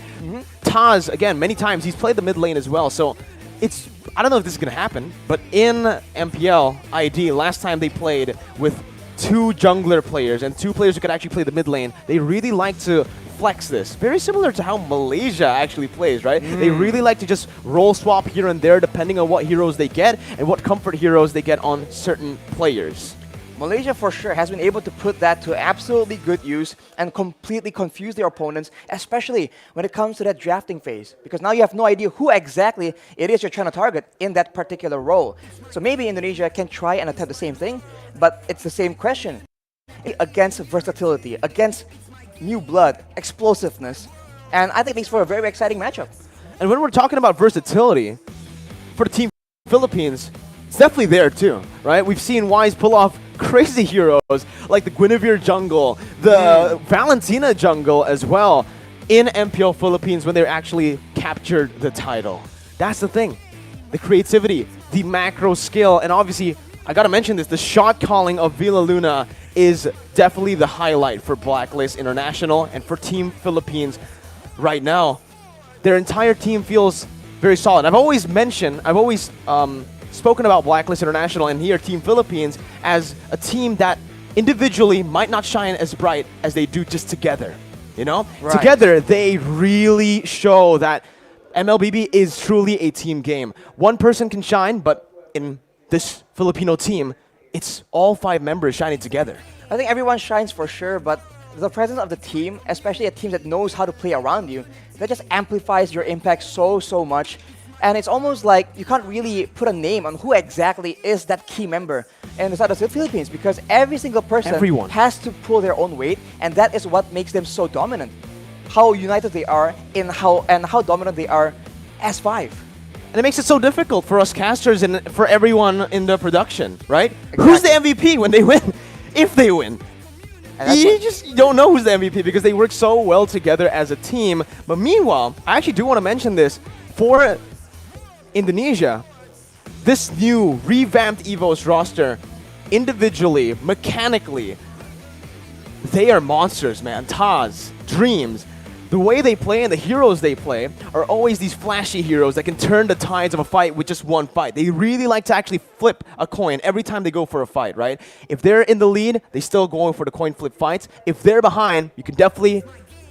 Taz, again, many times he's played the mid lane as well, so it's, I don't know if this is going to happen, but in MPL ID, last time they played with 2 jungler players and 2 players who could actually play the mid lane, they really like to flex this. Very similar to how Malaysia actually plays, right? They really like to just roll swap here and there depending on what heroes they get and what comfort heroes they get on certain players. Malaysia for sure has been able to put that to absolutely good use and completely confuse their opponents, especially when it comes to that drafting phase. Because now you have no idea who exactly it is you're trying to target in that particular role. So maybe Indonesia can try and attempt the same thing, but it's the same question. Against versatility, against new blood, explosiveness, and I think it makes for a very exciting matchup. And when we're talking about versatility, for the Team Philippines, it's definitely there too, right? We've seen Wise pull off crazy heroes like the Guinevere jungle, the Valentina jungle as well in MPL Philippines when they actually captured the title. That's the thing. The creativity, the macro skill, and obviously, I gotta mention this, the shot calling of Villa Luna is definitely the highlight for Blacklist International and for Team Philippines right now. Their entire team feels very solid. I've always spoken about Blacklist International and here Team Philippines as a team that individually might not shine as bright as they do just together. You know? Right. Together, they really show that Mlbb is truly a team game. One person can shine, but in this Filipino team, it's all 5 members shining together. I think everyone shines for sure, but the presence of the team, especially a team that knows how to play around you, that just amplifies your impact so much. And it's almost like you can't really put a name on who exactly is that key member in the side of the Philippines, because every single person has to pull their own weight, and that is what makes them so dominant. How united they are and how dominant they are as 5. And it makes it so difficult for us casters and for everyone in the production, right? Exactly. Who's the MVP when they win? If they win. You just don't know who's the MVP because they work so well together as a team. But meanwhile, I actually do want to mention this. For Indonesia, this new revamped EVOS roster, individually, mechanically, they are monsters, man. Taz, Dreams, the way they play and the heroes they play are always these flashy heroes that can turn the tides of a fight with just one fight. They really like to actually flip a coin every time they go for a fight, right? If they're in the lead, they still going for the coin flip fights. If they're behind, you can definitely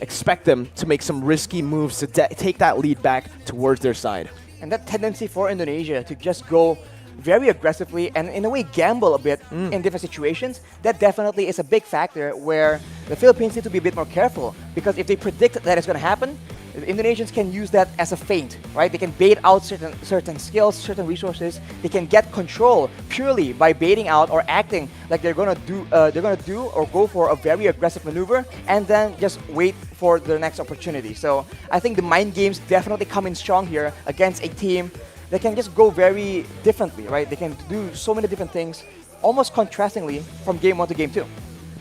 expect them to make some risky moves to take that lead back towards their side. And that tendency for Indonesia to just go very aggressively and in a way gamble a bit in different situations, that definitely is a big factor where the Philippines need to be a bit more careful, because if they predict that it's going to happen, the Indonesians can use that as a feint, right? They can bait out certain skills, certain resources. They can get control purely by baiting out or acting like they're gonna do or go for a very aggressive maneuver and then just wait for the next opportunity. So I think the mind games definitely come in strong here against a team that can just go very differently, right? They can do so many different things, almost contrastingly from game 1 to game 2.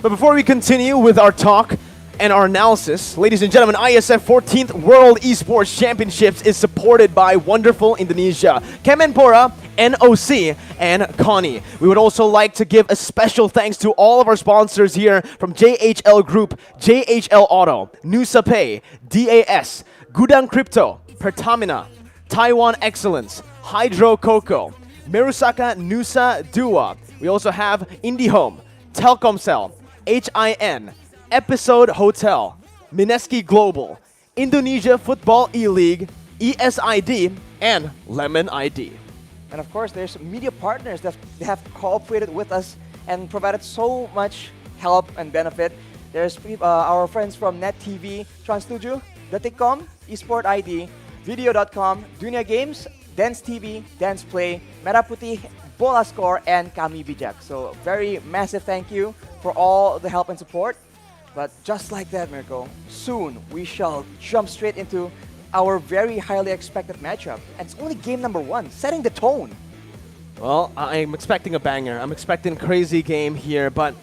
But before we continue with our talk and our analysis, ladies and gentlemen, Iesf 14th World Esports Championships is supported by wonderful Indonesia, Kemenpora, NOC, and Connie. We would also like to give a special thanks to all of our sponsors here from JHL Group, JHL Auto, Nusa Pay, DAS, Gudang Crypto, Pertamina, Taiwan Excellence, Hydro Coco, Merusaka Nusa Dua. We also have IndiHome, Telkomsel, HIN, Episode Hotel, Mineski Global, Indonesia Football E-League, ESID, and Lemon ID. And of course, there's media partners that have cooperated with us and provided so much help and benefit. There's our friends from Net TV, TransTujuh, Detikcom, Esport ID, Video.com, Dunia Games, Dance TV, Dance Play, Merah Putih, Bola Score, and Kami Bijak. So very massive thank you for all the help and support. But just like that, Mirko, soon we shall jump straight into our very highly expected matchup. And it's only game number 1, setting the tone. Well, I'm expecting a banger. I'm expecting a crazy game here, but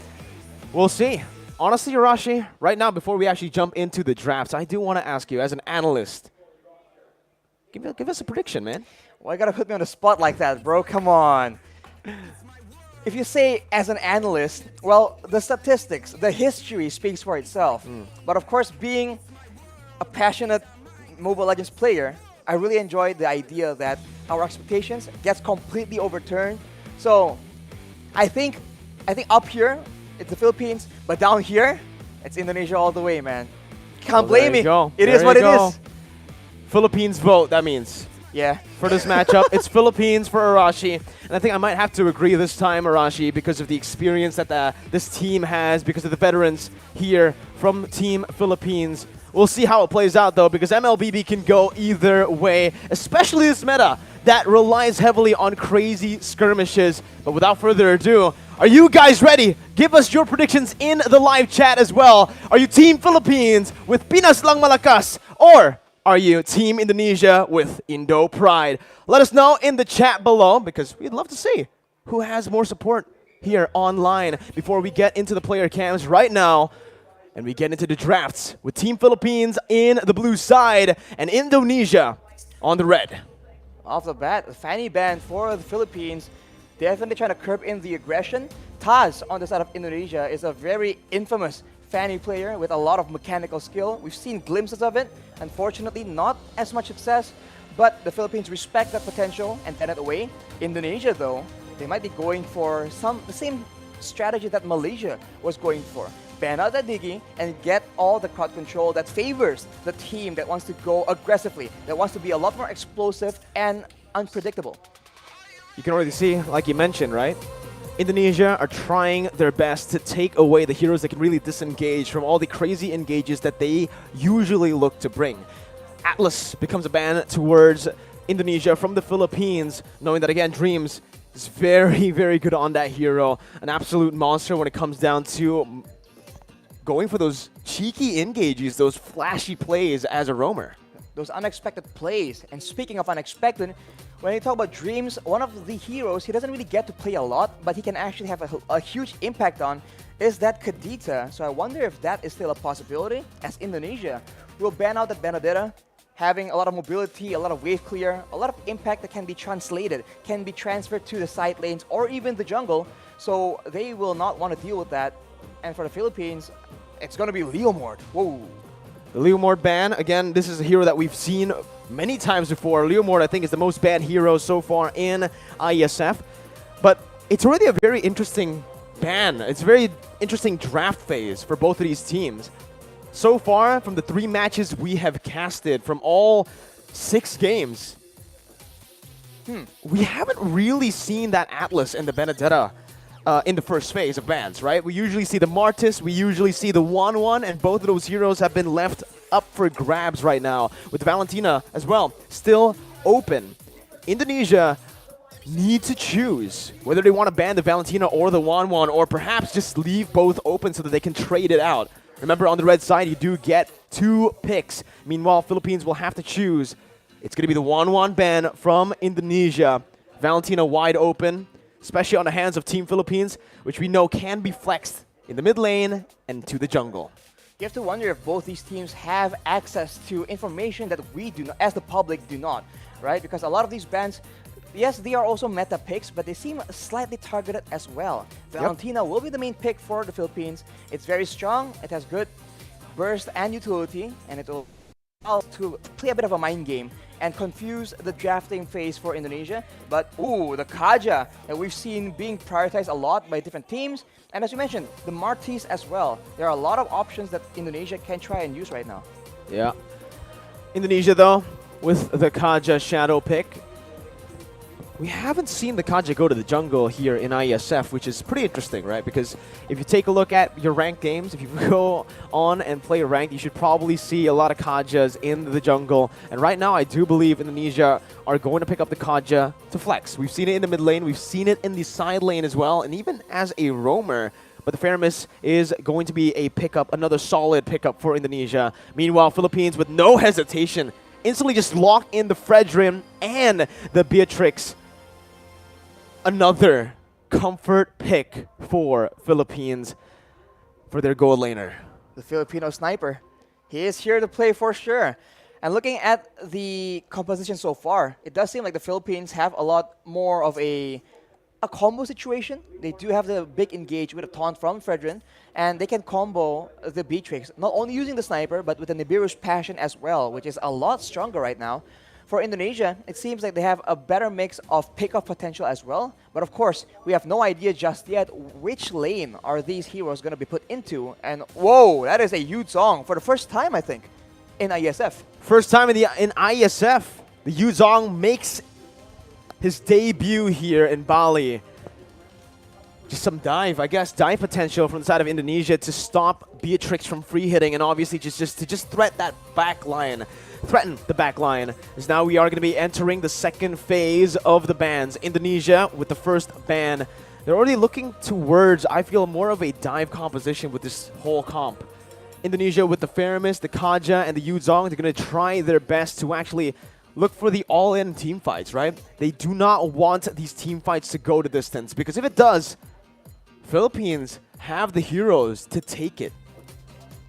we'll see. Honestly, Arashi, right now, before we actually jump into the drafts, I do want to ask you, as an analyst, give us a prediction, man. Well, you gotta put me on the spot like that, bro. Come on. If you say as an analyst, well, the statistics, the history speaks for itself. But of course, being a passionate Mobile Legends player, I really enjoy the idea that our expectations gets completely overturned. So I think up here, it's the Philippines, but down here, it's Indonesia all the way, man. Can't blame me. It is what it is. Philippines vote, that means Yeah, for this matchup, it's Philippines for Arashi. And I think I might have to agree this time, Arashi, because of the experience that this team has, because of the veterans here from Team Philippines. We'll see how it plays out, though, because Mlbb can go either way, especially this meta that relies heavily on crazy skirmishes. But without further ado, are you guys ready? Give us your predictions in the live chat as well. Are you Team Philippines with Pinas Lang Malakas, or are you Team Indonesia with Indo Pride? Let us know in the chat below, because we'd love to see who has more support here online before we get into the player cams right now. And we get into the drafts with Team Philippines in the blue side and Indonesia on the red. Off the bat, a fanny ban for the Philippines. Definitely trying to curb in the aggression. Taz on the side of Indonesia is a very infamous fanny player with a lot of mechanical skill. We've seen glimpses of it. Unfortunately, not as much success, but the Philippines respect that potential and ban it away. Indonesia, though, they might be going for the same strategy that Malaysia was going for. Ban out that Diggy and get all the crowd control that favors the team that wants to go aggressively, that wants to be a lot more explosive and unpredictable. You can already see, like you mentioned, right? Indonesia are trying their best to take away the heroes that can really disengage from all the crazy engages that they usually look to bring. Atlas becomes a ban towards Indonesia from the Philippines, knowing that, again, Dreams is very, very good on that hero. An absolute monster when it comes down to going for those cheeky engages, those flashy plays as a roamer. Those unexpected plays. And speaking of unexpected, when you talk about Dreams, one of the heroes he doesn't really get to play a lot, but he can actually have a huge impact on, is that Kadita. So I wonder if that is still a possibility, as Indonesia will ban out that Benedetta, having a lot of mobility, a lot of wave clear, a lot of impact that can be translated, can be transferred to the side lanes or even the jungle. So they will not want to deal with that. And for the Philippines, it's going to be Leomord. Whoa. The Leomord ban, again, this is a hero that we've seen many times before. Leomord, I think, is the most banned hero so far in Iesf. But it's already a very interesting ban. It's a very interesting draft phase for both of these teams. So far, from the 3 matches we have casted from all 6 games, we haven't really seen that Atlas and the Benedetta in the first phase of bans, right? We usually see the Martis, we usually see the 1-1, and both of those heroes have been left up for grabs right now, with Valentina as well still open. Indonesia need to choose whether they want to ban the Valentina or the 1-1, or perhaps just leave both open so that they can trade it out. Remember, on the red side, you do get 2 picks. Meanwhile, Philippines will have to choose. It's going to be the 1-1 ban from Indonesia. Valentina wide open, especially on the hands of Team Philippines, which we know can be flexed in the mid lane and to the jungle. You have to wonder if both these teams have access to information that we do not, as the public do not, right? Because a lot of these bans, yes, they are also meta picks, but they seem slightly targeted as well. Valentina will be the main pick for the Philippines. It's very strong, it has good burst and utility, and it will allow to play a bit of a mind game and confuse the drafting phase for Indonesia. But, ooh, the Kaja that we've seen being prioritized a lot by different teams. And as you mentioned, the Martis as well. There are a lot of options that Indonesia can try and use right now. Yeah. Indonesia, though, with the Kaja shadow pick. We haven't seen the Kaja go to the jungle here in Iesf, which is pretty interesting, right? Because if you take a look at your ranked games, if you go on and play ranked, you should probably see a lot of Kajas in the jungle. And right now, I do believe Indonesia are going to pick up the Kaja to flex. We've seen it in the mid lane, we've seen it in the side lane as well, and even as a roamer. But the Faramis is going to be a pickup, another solid pickup for Indonesia. Meanwhile, Philippines, with no hesitation, instantly just lock in the Fredrin and the Beatrix. Another comfort pick for Philippines for their gold laner. The Filipino sniper. He is here to play for sure. And looking at the composition so far, it does seem like the Philippines have a lot more of a combo situation. They do have the big engage with a taunt from Fredrin, and they can combo the Beatrix, not only using the sniper, but with the Nibiru's passion as well, which is a lot stronger right now. For Indonesia, it seems like they have a better mix of pick-off potential as well. But of course, we have no idea just yet which lane are these heroes going to be put into. And whoa, that is a huge song for the first time, I think, in Iesf. First time in Iesf. The Yuzong makes his debut here in Bali. Just some dive, I guess, dive potential from the side of Indonesia to stop Beatrix from free hitting, and obviously just threaten that back line. Threaten the back line. As now we are going to be entering the second phase of the bans. Indonesia with the first ban. They're already looking towards, I feel, more of a dive composition with this whole comp. Indonesia with the Faramis, the Kaja, and the Yuzong, they're going to try their best to actually look for the all-in team fights, right? They do not want these team fights to go the distance, because if it does, Philippines have the heroes to take it.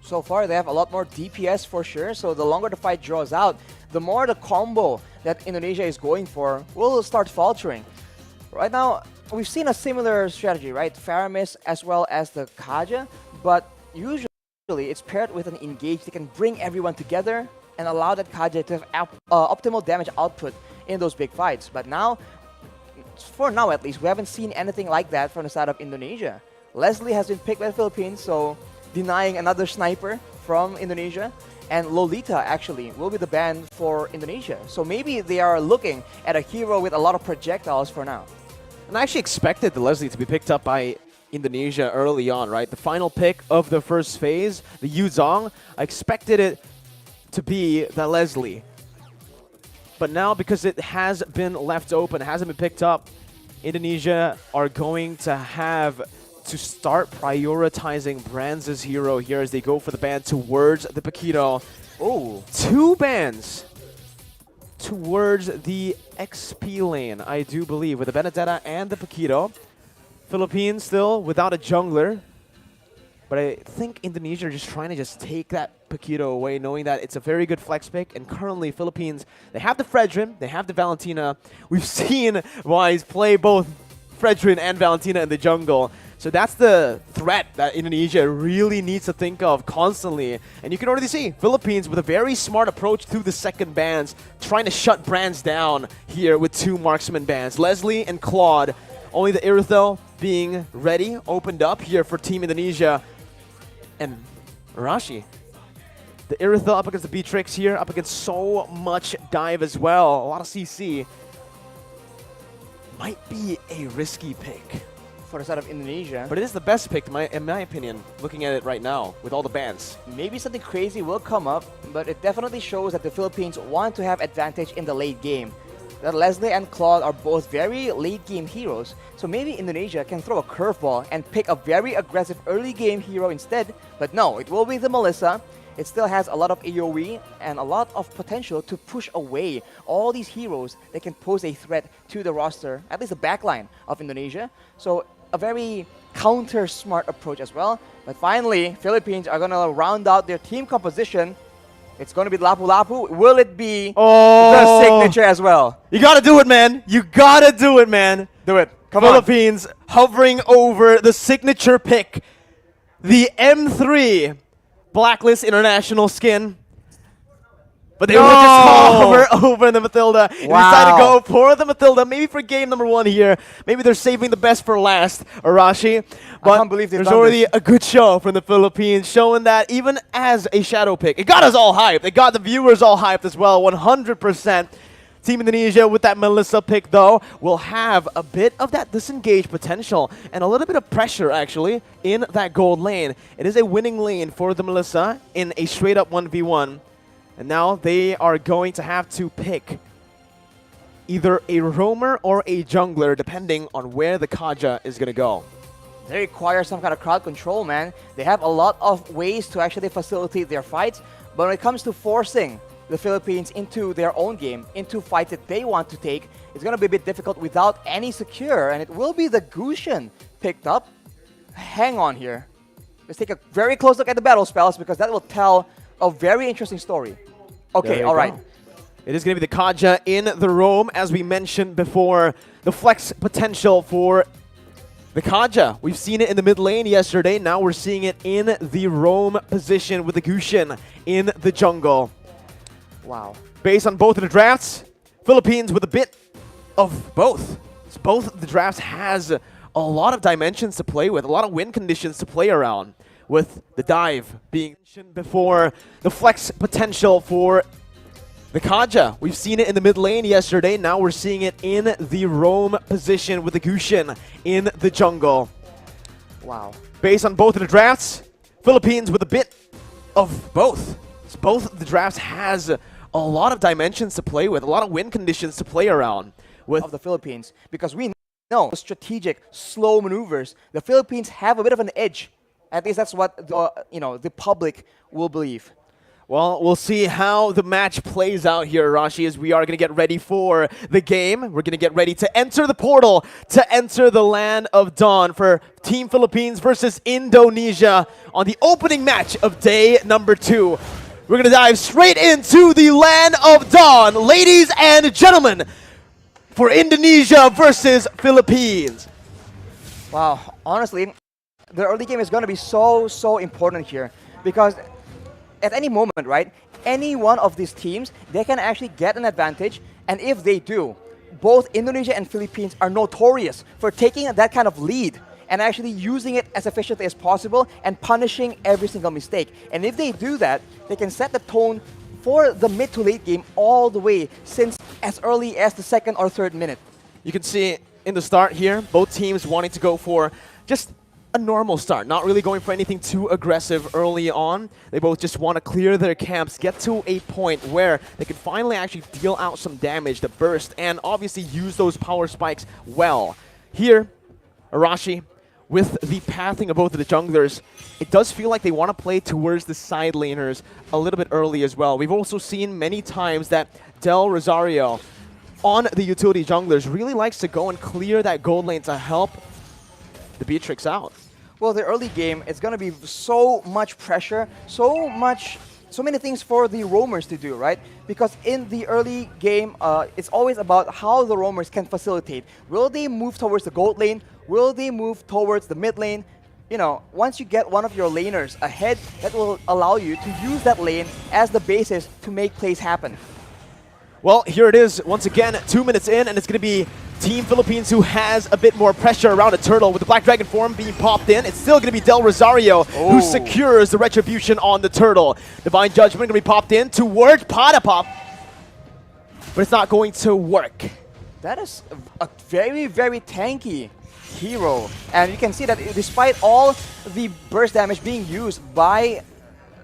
So far, they have a lot more DPS for sure, so the longer the fight draws out, the more the combo that Indonesia is going for will start faltering. Right now, we've seen a similar strategy, right? Faramis as well as the Kaja, but usually it's paired with an engage that can bring everyone together and allow that Kaja to have optimal damage output in those big fights. But now, for now at least, we haven't seen anything like that from the side of Indonesia. Leslie has been picked by the Philippines, so denying another sniper from Indonesia. And Lolita actually will be the ban for Indonesia. So maybe they are looking at a hero with a lot of projectiles for now. And I actually expected the Leslie to be picked up by Indonesia early on, right? The final pick of the first phase, the Yuzong, I expected it to be the Leslie. But now, because it has been left open, hasn't been picked up, Indonesia are going to have to start prioritizing Brands' hero here as they go for the ban towards the Paquito. Oh, 2 bans towards the XP lane, I do believe, with the Benedetta and the Paquito. Philippines still without a jungler. But I think Indonesia are just trying to just take that Paquito away, knowing that it's a very good flex pick. And currently, Philippines, they have the Fredrin, they have the Valentina. We've seen Wise play both Fredrin and Valentina in the jungle. So that's the threat that Indonesia really needs to think of constantly. And you can already see Philippines with a very smart approach through the second bans, trying to shut Brands down here with 2 marksman bans. Leslie and Claude, only the Irithel being ready, opened up here for Team Indonesia. And Arashi, the Irithel up against the Beatrix here, up against so much dive as well. A lot of CC. Might be a risky pick for the side of Indonesia. But it is the best pick, in my opinion, looking at it right now, with all the bans. Maybe something crazy will come up, but it definitely shows that the Philippines want to have advantage in the late game. That Leslie and Claude are both very late game heroes, so maybe Indonesia can throw a curveball and pick a very aggressive early game hero instead. But no, it will be the Melissa. It still has a lot of AoE and a lot of potential to push away all these heroes that can pose a threat to the roster, at least the backline of Indonesia. So a very counter-smart approach as well. But finally, Philippines are going to round out their team composition. It's going to be Lapu Lapu. Will it be the signature as well? You got to do it, man. You got to do it, man. Do it. Come Philippines hovering over the signature pick. The M3 Blacklist International skin. But they will just hover over the Matilda. They decided to go for the Matilda, maybe for game number 1 here. Maybe they're saving the best for last, Arashi. But I can't believe there's already a good show from the Philippines, showing that even as a shadow pick, it got us all hyped. It got the viewers all hyped as well, 100%. Team Indonesia with that Melissa pick, though, will have a bit of that disengage potential and a little bit of pressure, actually, in that gold lane. It is a winning lane for the Melissa in a straight-up 1v1. And now they are going to have to pick either a roamer or a jungler, depending on where the Kaja is going to go. They require some kind of crowd control, man. They have a lot of ways to actually facilitate their fights, but when it comes to forcing the Philippines into their own game, into fights that they want to take, it's going to be a bit difficult without any secure, and it will be the Gusion picked up. Hang on here. Let's take a very close look at the battle spells, because that will tell a very interesting story. Okay, all right. It is going to be the Kaja in the roam, as we mentioned before. The flex potential for the Kaja. We've seen it in the mid lane yesterday. Now we're seeing it in the roam position with the Gusion in the jungle. Wow. Based on both of the drafts, Philippines with a bit of both. Both of the drafts has a lot of dimensions to play with, a lot of win conditions to play around, with the dive being mentioned before, the flex potential for The Kaja, we've seen it in the mid lane yesterday. Now we're seeing it in the roam position with the Gushin in the jungle. Wow. Based on both of the drafts, Philippines with a bit of both. So both of the drafts has a lot of dimensions to play with, a lot of win conditions to play around with. Of the Philippines, because we know strategic, slow maneuvers, the Philippines have a bit of an edge. At least that's what the public will believe. Well, we'll see how the match plays out here, Arashi, as we are going to get ready for the game. We're going to get ready to enter the portal, to enter the land of dawn for Team Philippines versus Indonesia on the opening match of day number 2. We're going to dive straight into the land of dawn, ladies and gentlemen, for Indonesia versus Philippines. Wow, honestly, the early game is going to be so important here, because at any moment, right, any one of these teams, they can actually get an advantage, and if they do, both Indonesia and Philippines are notorious for taking that kind of lead and actually using it as efficiently as possible and punishing every single mistake. And if they do that, they can set the tone for the mid to late game all the way since as early as the 2nd or 3rd minute. You can see in the start here, both teams wanting to go for just a normal start, not really going for anything too aggressive early on. They both just want to clear their camps, get to a point where they can finally actually deal out some damage, the burst, and obviously use those power spikes well. Here, Arashi, with the pathing of both of the junglers, it does feel like they want to play towards the side laners a little bit early as well. We've also seen many times that Del Rosario on the utility junglers really likes to go and clear that gold lane to help the Beatrix out. Well, the early game, it's going to be so much pressure, so many things for the roamers to do, right? Because in the early game, it's always about how the roamers can facilitate. Will they move towards the gold lane? Will they move towards the mid lane? You know, once you get one of your laners ahead, that will allow you to use that lane as the basis to make plays happen. Well, here it is once again, 2 minutes in, and it's going to be Team Philippines who has a bit more pressure around a turtle with the Black Dragon form being popped in. It's still going to be Del Rosario who secures the retribution on the turtle. Divine Judgment going to be popped in towards Patapop, but it's not going to work. That is a very tanky hero, and you can see that despite all the burst damage being used by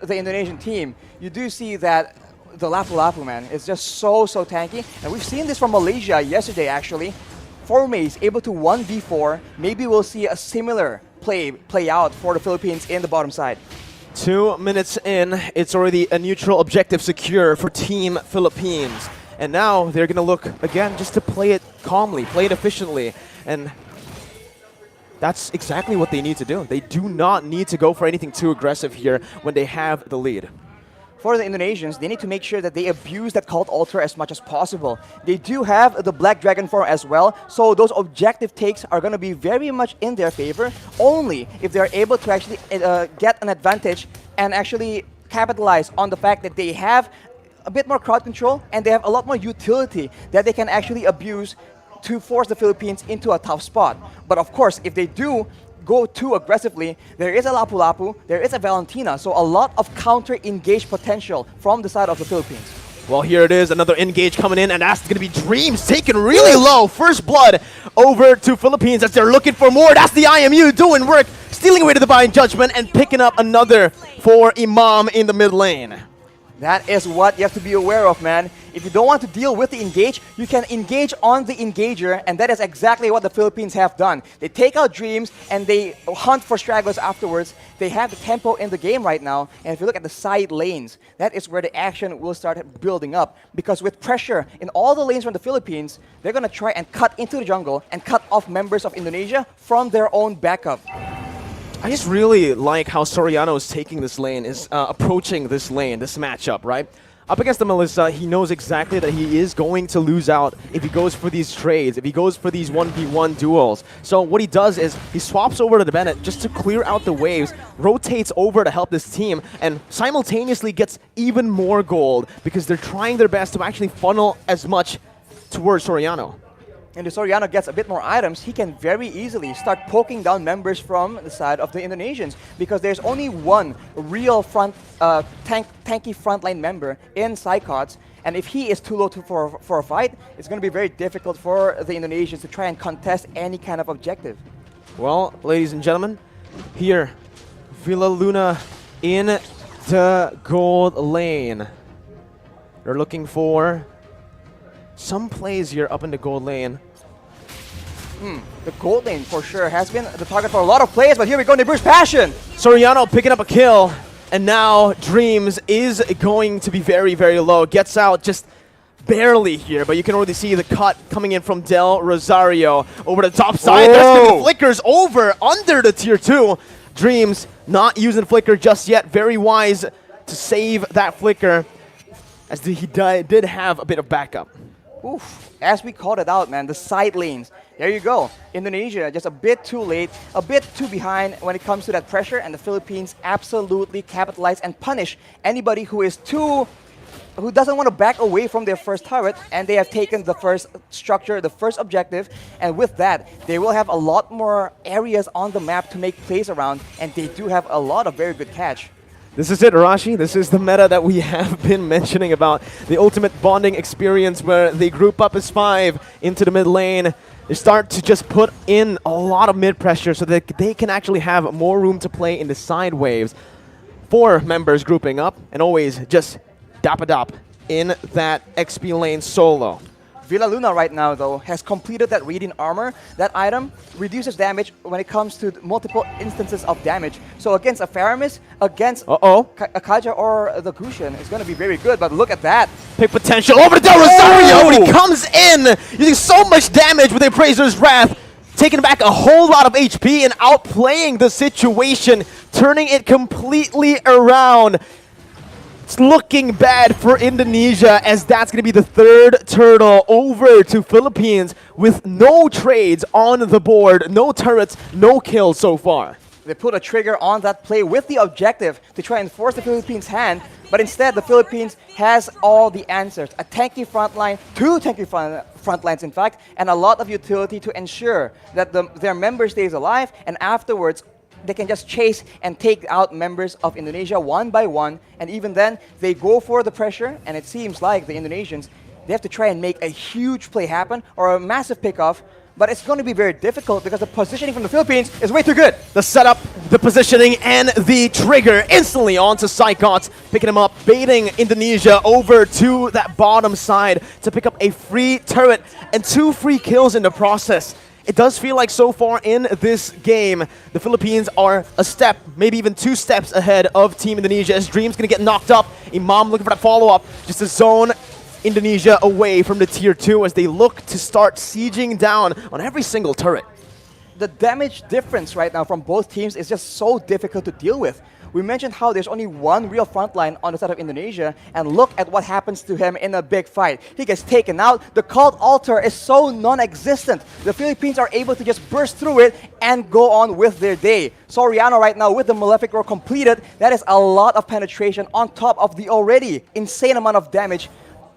the Indonesian team, you do see that the Lapu-Lapu, man, is just so tanky. And we've seen this from Malaysia yesterday, actually. Formace able to 1v4. Maybe we'll see a similar play out for the Philippines in the bottom side. 2 minutes in, it's already a neutral objective secure for Team Philippines. And now they're going to look, again, just to play it calmly, play it efficiently. And that's exactly what they need to do. They do not need to go for anything too aggressive here when they have the lead. For the Indonesians, they need to make sure that they abuse that Cult Altar as much as possible. They do have the Black Dragon form as well, so those objective takes are going to be very much in their favor, only if they're able to actually get an advantage and actually capitalize on the fact that they have a bit more crowd control and they have a lot more utility that they can actually abuse to force the Philippines into a tough spot. But of course, if they do go too aggressively, there is a Lapu-Lapu, there is a Valentina, so a lot of counter-engage potential from the side of the Philippines. Well, here it is, another engage coming in, and that's going to be Dreams taken really low. First blood over to Philippines as they're looking for more. That's the IMU doing work, stealing away to the Divine Judgment and picking up another for Imam in the mid lane. That is what you have to be aware of, man. If you don't want to deal with the engage, you can engage on the engager, and that is exactly what the Philippines have done. They take out Dreams, and they hunt for stragglers afterwards. They have the tempo in the game right now, and if you look at the side lanes, that is where the action will start building up. Because with pressure in all the lanes from the Philippines, they're going to try and cut into the jungle and cut off members of Indonesia from their own backup. I just really like how Soriano is taking this lane, is approaching this lane, this matchup, right? Up against the Melissa, he knows exactly that he is going to lose out if he goes for these trades, if he goes for these 1v1 duels. So what he does is he swaps over to the Bennett just to clear out the waves, rotates over to help this team, and simultaneously gets even more gold because they're trying their best to actually funnel as much towards Soriano. and if Soriano gets a bit more items, he can very easily start poking down members from the side of the Indonesians, because there's only one real tanky frontline member in Psychots, and if he is too low for a fight, it's going to be very difficult for the Indonesians to try and contest any kind of objective. Well, ladies and gentlemen, here, Villa Luna in the gold lane. They're looking for some plays here up in the gold lane. The gold lane for sure has been the target for a lot of players, but here we go, Nibiru's Passion. Soriano picking up a kill, and now Dreams is going to be very, very low. Gets out just barely here, but you can already see the cut coming in from Del Rosario over the top side. There's going to be flickers over under the tier 2. Dreams not using flicker just yet. Very wise to save that flicker, as he did have a bit of backup. Oof, as we called it out, man, the side lanes. There you go. Indonesia just a bit too late, a bit too behind when it comes to that pressure, and the Philippines absolutely capitalize and punish anybody who doesn't want to back away from their first turret, and they have taken the first structure, the first objective, and with that, they will have a lot more areas on the map to make plays around, and they do have a lot of very good catch. This is it, Arashi. This is the meta that we have been mentioning about. The ultimate bonding experience where they group up as 5 into the mid lane. They start to just put in a lot of mid pressure so that they can actually have more room to play in the side waves. 4 members grouping up, and always just dap-a-dap in that XP lane solo. Villa Luna right now, though, has completed that Radiant Armor. That item reduces damage when it comes to multiple instances of damage. So against a Faramis, against a Kaja or the Gusion, it's going to be very good, but look at that. Big potential over to Del Rosario, and he comes in using so much damage with Appraiser's Wrath, taking back a whole lot of HP and outplaying the situation, turning it completely around. It's looking bad for Indonesia, as that's going to be the 3rd turtle over to Philippines with no trades on the board, no turrets, no kills so far. They put a trigger on that play with the objective to try and force the Philippines' hand, but instead the Philippines has all the answers. A tanky front line, 2 tanky front lines in fact, and a lot of utility to ensure that their member stays alive, and afterwards they can just chase and take out members of Indonesia one by one, and even then, they go for the pressure, and it seems like the Indonesians, they have to try and make a huge play happen, or a massive pickoff, but it's going to be very difficult because the positioning from the Philippines is way too good. The setup, the positioning, and the trigger instantly onto Psychots, picking him up, baiting Indonesia over to that bottom side to pick up a free turret and 2 free kills in the process. It does feel like so far in this game, the Philippines are a step, maybe even 2 steps ahead of Team Indonesia, as Dream's going to get knocked up. Imam looking for that follow-up, just to zone Indonesia away from the tier 2 as they look to start sieging down on every single turret. The damage difference right now from both teams is just so difficult to deal with. We mentioned how there's only one real frontline on the side of Indonesia, and look at what happens to him in a big fight. He gets taken out. The cult altar is so non-existent. The Philippines are able to just burst through it and go on with their day. Soriano right now with the Malefic Roar completed. That is a lot of penetration on top of the already insane amount of damage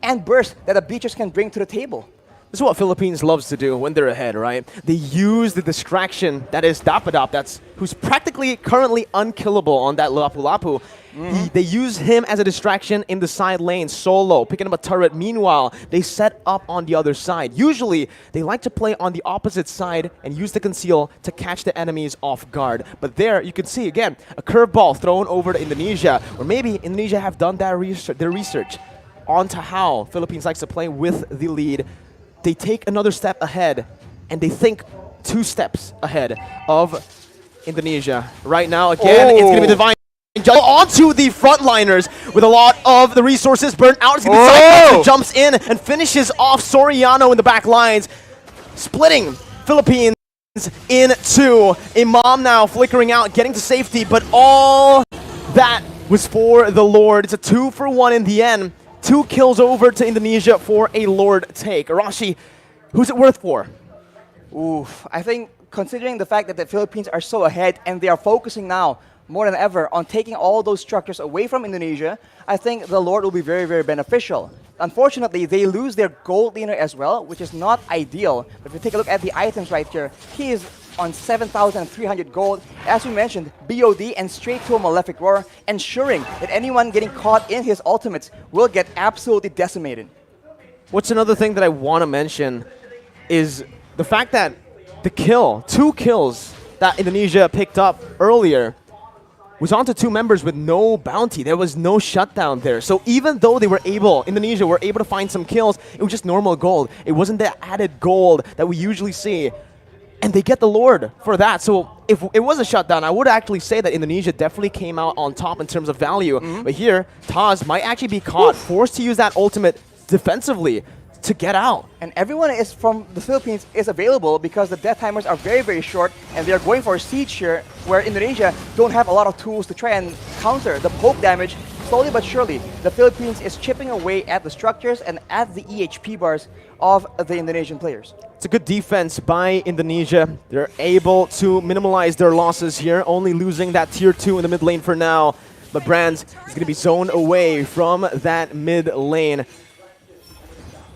and burst that the Beaches can bring to the table. This is what Philippines loves to do when they're ahead, right? They use the distraction that is Dapadap, who's practically currently unkillable on that Lapu-Lapu. They use him as a distraction in the side lane, solo, picking up a turret. Meanwhile, they set up on the other side. Usually, they like to play on the opposite side and use the conceal to catch the enemies off guard. But there, you can see, again, a curveball thrown over to Indonesia, or maybe Indonesia have done their research onto how Philippines likes to play with the lead. They take another step ahead, and they think 2 steps ahead of Indonesia. Right now, again, it's going to be Divine Judge onto the frontliners with a lot of the resources burnt out. It's going to be Cyclops who jumps in and finishes off Soriano in the back lines, splitting Philippines in 2. Imam now flickering out, getting to safety, but all that was for the Lord. It's a 2-for-1 in the end. 2 kills over to Indonesia for a Lord take. Arashi, who's it worth for? Oof, I think considering the fact that the Philippines are so ahead and they are focusing now more than ever on taking all those structures away from Indonesia, I think the Lord will be very, very beneficial. Unfortunately, they lose their gold laner as well, which is not ideal. But if you take a look at the items right here, he is on 7,300 gold. As we mentioned, BOD and straight to a Malefic Roar, ensuring that anyone getting caught in his ultimates will get absolutely decimated. What's another thing that I want to mention is the fact that the kill, 2 kills that Indonesia picked up earlier, was onto 2 members with no bounty. There was no shutdown there. So even though Indonesia were able to find some kills, it was just normal gold. It wasn't the added gold that we usually see. And they get the Lord for that. So if it was a shutdown, I would actually say that Indonesia definitely came out on top in terms of value. But here, Taz might actually be caught, forced to use that ultimate defensively to get out. And everyone is from the Philippines is available because the death timers are very, very short, and they're going for a siege here where Indonesia don't have a lot of tools to try and counter the poke damage. Slowly but surely, the Philippines is chipping away at the structures and at the EHP bars of the Indonesian players. It's a good defense by Indonesia. They're able to minimize their losses here, only losing that tier 2 in the mid lane for now. But Brands is going to be zoned away from that mid lane.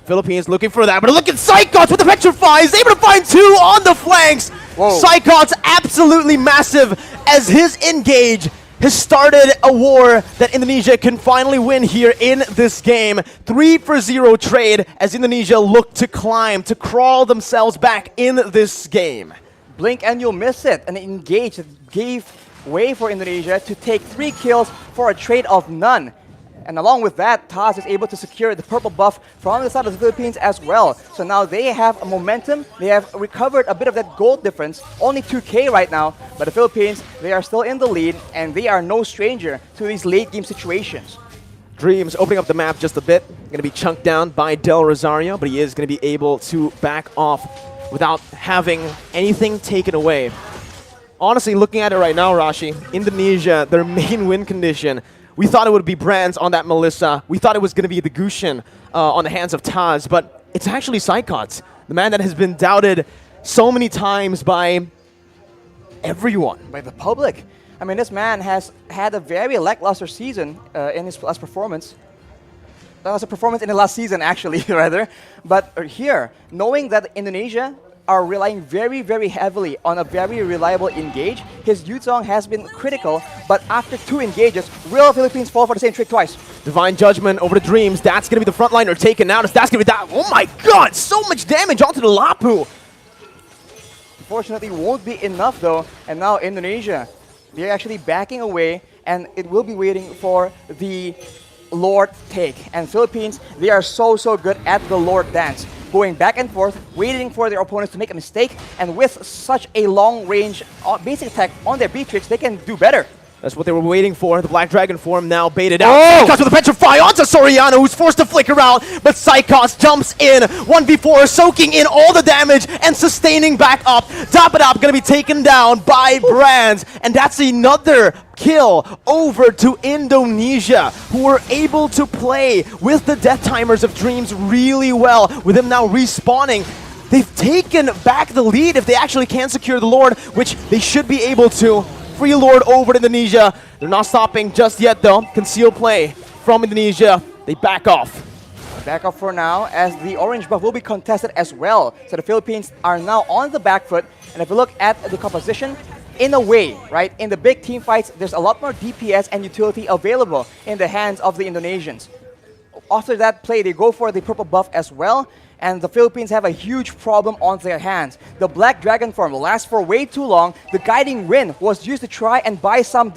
Philippines looking for that, but look at Psychots with the Petrify. He's able to find 2 on the flanks. Psychots absolutely massive as his engage has started a war that Indonesia can finally win here in this game. 3-for-0 trade as Indonesia look to climb, to crawl themselves back in this game. Blink and you'll miss it. An engage that gave way for Indonesia to take 3 kills for a trade of none. And along with that, Taz is able to secure the purple buff from the side of the Philippines as well. So now they have a momentum. They have recovered a bit of that gold difference. Only 2K right now. But the Philippines, they are still in the lead. And they are no stranger to these late game situations. Dreams opening up the map just a bit. Going to be chunked down by Del Rosario. But he is going to be able to back off without having anything taken away. Honestly, looking at it right now, Rashi, Indonesia, their main win condition, we thought it would be Brands on that Melissa. We thought it was going to be the Gushin on the hands of Taz, but it's actually Psychots, the man that has been doubted so many times by everyone. By the public. I mean, this man has had a very lackluster season in his last performance. That was a performance in the last season, actually, rather. But here, knowing that Indonesia are relying very, very heavily on a very reliable engage. His Yuzong has been critical, but after 2 engages, will Philippines fall for the same trick twice? Divine Judgment over the Dreams. That's going to be the frontliner taken out. That's going to be that. Oh my god, so much damage onto the Lapu. Unfortunately, won't be enough though. And now Indonesia, they're actually backing away, and it will be waiting for the Lord take. And Philippines, they are so good at the Lord dance. Going back and forth, waiting for their opponents to make a mistake, and with such a long-range basic attack on their Beatrix, they can do better. That's what they were waiting for. The Black Dragon form now baited out. Psychots with the Petrify onto Soriano, who's forced to flicker out, but Psychots jumps in. 1v4, soaking in all the damage and sustaining back up. Dapadap gonna be taken down by Brands, and that's another kill over to Indonesia, who were able to play with the death timers of Dreams really well, with him now respawning. They've taken back the lead if they actually can secure the Lord, which they should be able to. Free Lord over to Indonesia. They're not stopping just yet though. Concealed play from Indonesia. They back off. Back off for now, as the orange buff will be contested as well. So the Philippines are now on the back foot. And if you look at the composition, in a way, right, in the big team fights, there's a lot more DPS and utility available in the hands of the Indonesians. After that play, they go for the purple buff as well. And the Philippines have a huge problem on their hands. The Black Dragon form lasts for way too long. The Guiding Wind was used to try and buy some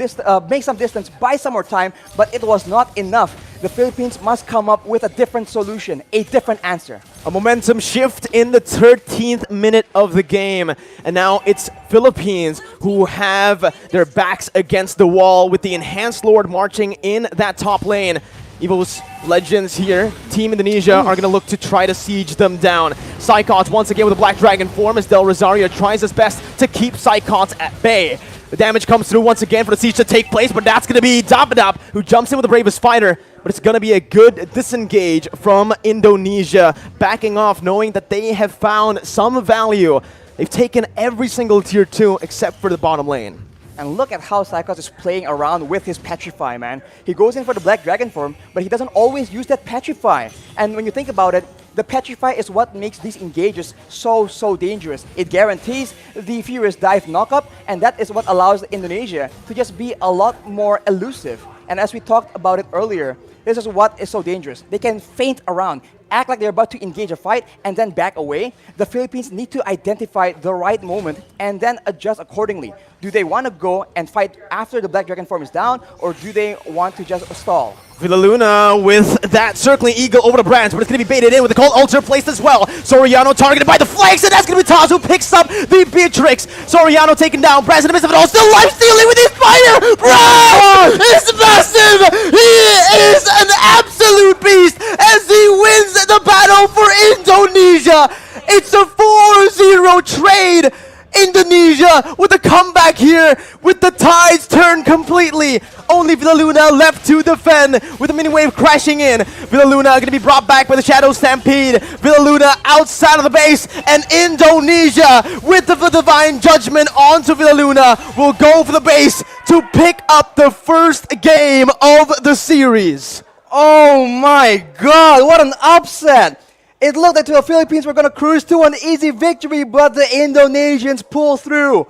make some distance, buy some more time, but it was not enough. The Philippines must come up with a different solution, a different answer. A momentum shift in the 13th minute of the game. And now it's Philippines who have their backs against the wall with the Enhanced Lord marching in that top lane. Evo's Legends here, Team Indonesia are going to look to try to siege them down. Psychots once again with a Black Dragon form as Del Rosario tries his best to keep Psychots at bay. The damage comes through once again for the siege to take place, but that's going to be Dapadap who jumps in with the Bravest Fighter. But it's going to be a good disengage from Indonesia, backing off knowing that they have found some value. They've taken every single tier 2 except for the bottom lane. And look at how Psychos is playing around with his Petrify, man. He goes in for the Black Dragon form, but he doesn't always use that Petrify. And when you think about it, the Petrify is what makes these engages so dangerous. It guarantees the Furious Dive knockup, and that is what allows Indonesia to just be a lot more elusive. And as we talked about it earlier, this is what is so dangerous. They can feint around, act like they're about to engage a fight, and then back away. The Philippines need to identify the right moment and then adjust accordingly. Do they want to go and fight after the Black Dragon form is down, or do they want to just stall? Villaluna with that circling eagle over the branch, but it's going to be baited in with the cold altar placed as well. Soriano targeted by the flanks, and that's going to be Taz who picks up the Beatrix. Soriano taken down, Brands in the midst of it all, still life stealing with his fire. Brands is massive. He is an absolute beast as he wins the battle for Indonesia. It's a 4-0 trade. Indonesia with a comeback here with the tides turned completely. Only Villaluna left to defend with the mini wave crashing in. Villaluna going to be brought back by the Shadow Stampede. Villaluna outside of the base, and Indonesia with the Divine Judgment onto Villaluna will go for the base to pick up the first game of the series. Oh my god, what an upset! It looked like the Philippines were going to cruise to an easy victory, but the Indonesians pull through.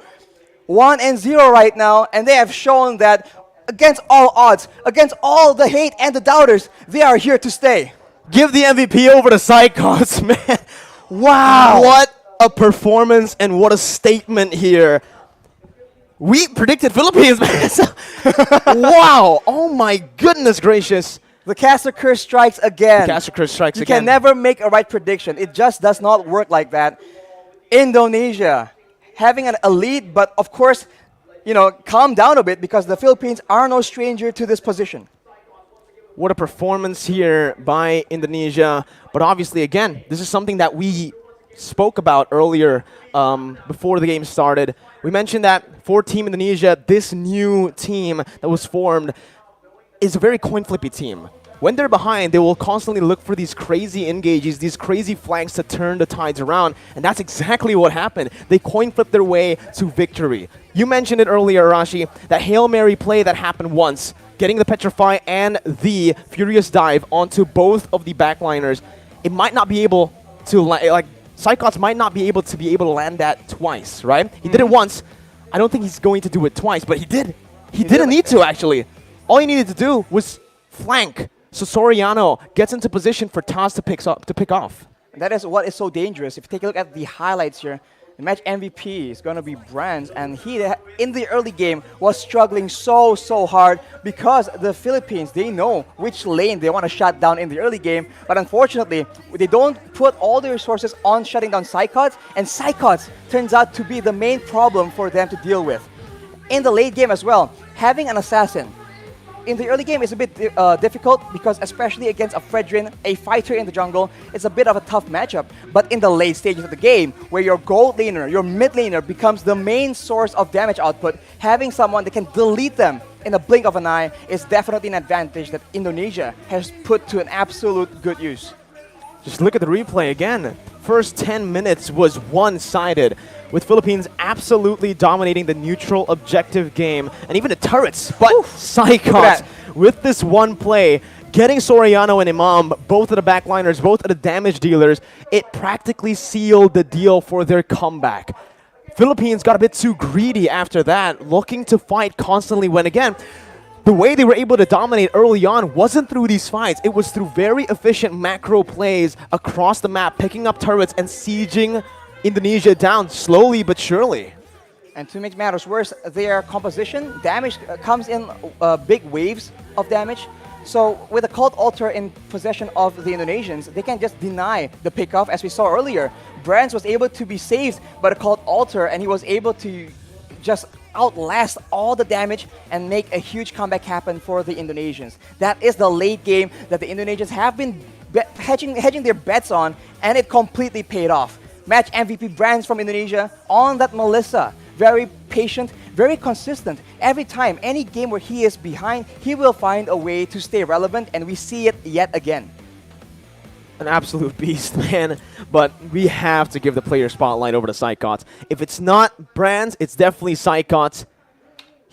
1-0 right now, and they have shown that against all odds, against all the hate and the doubters, they are here to stay. Give the MVP over to Psychos, man. Wow. What a performance and what a statement here. We predicted Philippines, man. Wow. Oh my goodness gracious. The caster curse strikes again. The caster curse strikes again. You again. can never make a right prediction. It just does not work like that. Indonesia having a lead, but of course, you know, calm down a bit because the Philippines are no stranger to this position. What a performance here by Indonesia. But obviously, again, this is something that we spoke about earlier before the game started. We mentioned that for Team Indonesia, this new team that was formed is a very coin-flippy team. When they're behind, they will constantly look for these crazy engages, these crazy flanks to turn the tides around, and that's exactly what happened. They coin-flipped their way to victory. You mentioned it earlier, Arashi, that Hail Mary play that happened once, getting the Petrify and the Furious Dive onto both of the backliners. It might not be able to, like, Psychots might not be able to land that twice, right? He did it once. I don't think he's going to do it twice, but he did. He didn't need to, actually. All he needed to do was flank. So Soriano gets into position for Taz to pick off. That is what is so dangerous. If you take a look at the highlights here, the match MVP is going to be Brands, and he, in the early game, was struggling so hard because the Philippines, they know which lane they want to shut down in the early game, but unfortunately, they don't put all the resources on shutting down Psychots, and Psychots turns out to be the main problem for them to deal with. In the late game as well, having an assassin in the early game is a bit difficult because especially against a Fredrin, a fighter in the jungle, it's a bit of a tough matchup. But in the late stages of the game, where your gold laner, your mid laner becomes the main source of damage output, having someone that can delete them in a blink of an eye is definitely an advantage that Indonesia has put to an absolute good use. Just look at the replay again. First 10 minutes was one-sided, with Philippines absolutely dominating the neutral objective game and even the turrets. But Psychots, with this one play, getting Soriano and Imam, both of the backliners, both of the damage dealers, it practically sealed the deal for their comeback. Philippines got a bit too greedy after that, looking to fight constantly when, again, the way they were able to dominate early on wasn't through these fights. It was through very efficient macro plays across the map, picking up turrets and sieging Indonesia down slowly but surely. And to make matters worse, their composition, damage comes in big waves of damage. So with a Cult Altar in possession of the Indonesians, they can just deny the pickoff as we saw earlier. Brands was able to be saved by the Cult Altar, and he was able to just outlast all the damage and make a huge comeback happen for the Indonesians. That is the late game that the Indonesians have been hedging their bets on, and it completely paid off. Match MVP Brands from Indonesia on that Melissa. Very patient, very consistent. Every time, any game where he is behind, he will find a way to stay relevant, and we see it yet again. An absolute beast, man. But we have to give the player spotlight over to Psychots. If it's not Brands, it's definitely Psychots.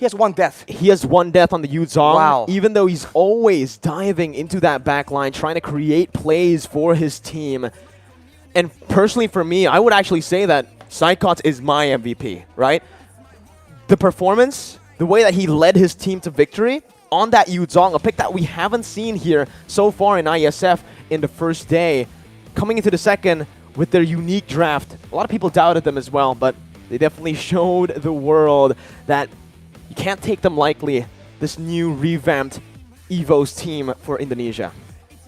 He has 1 death. He has 1 death on the Yuzong. Wow. Even though he's always diving into that back line, trying to create plays for his team. And personally for me, I would actually say that Sycots is my MVP, right? The performance, the way that he led his team to victory on that Yuzong, a pick that we haven't seen here so far in Iesf in the first day. Coming into the second with their unique draft. A lot of people doubted them as well, but they definitely showed the world that you can't take them lightly, this new revamped EVOS team for Indonesia.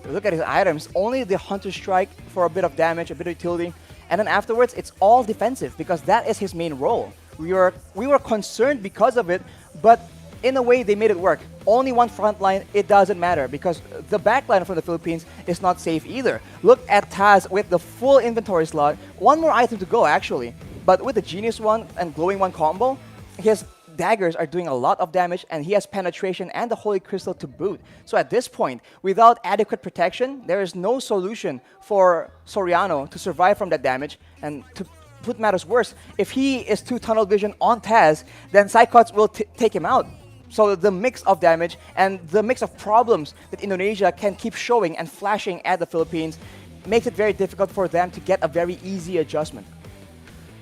Look at his items. Only the Hunter Strike for a bit of damage, a bit of utility. And then afterwards, it's all defensive because that is his main role. We were concerned because of it, but in a way, they made it work. Only 1 front line, it doesn't matter because the back line from the Philippines is not safe either. Look at Taz with the full inventory slot. 1 more item to go, actually. But with the Genius 1 and Glowing 1 combo, his daggers are doing a lot of damage and he has penetration and the Holy Crystal to boot. So at this point, without adequate protection, there is no solution for Soriano to survive from that damage. And to put matters worse, if he is 2 tunnel vision on Taz, then Sycots will take him out. So the mix of damage and the mix of problems that Indonesia can keep showing and flashing at the Philippines makes it very difficult for them to get a very easy adjustment.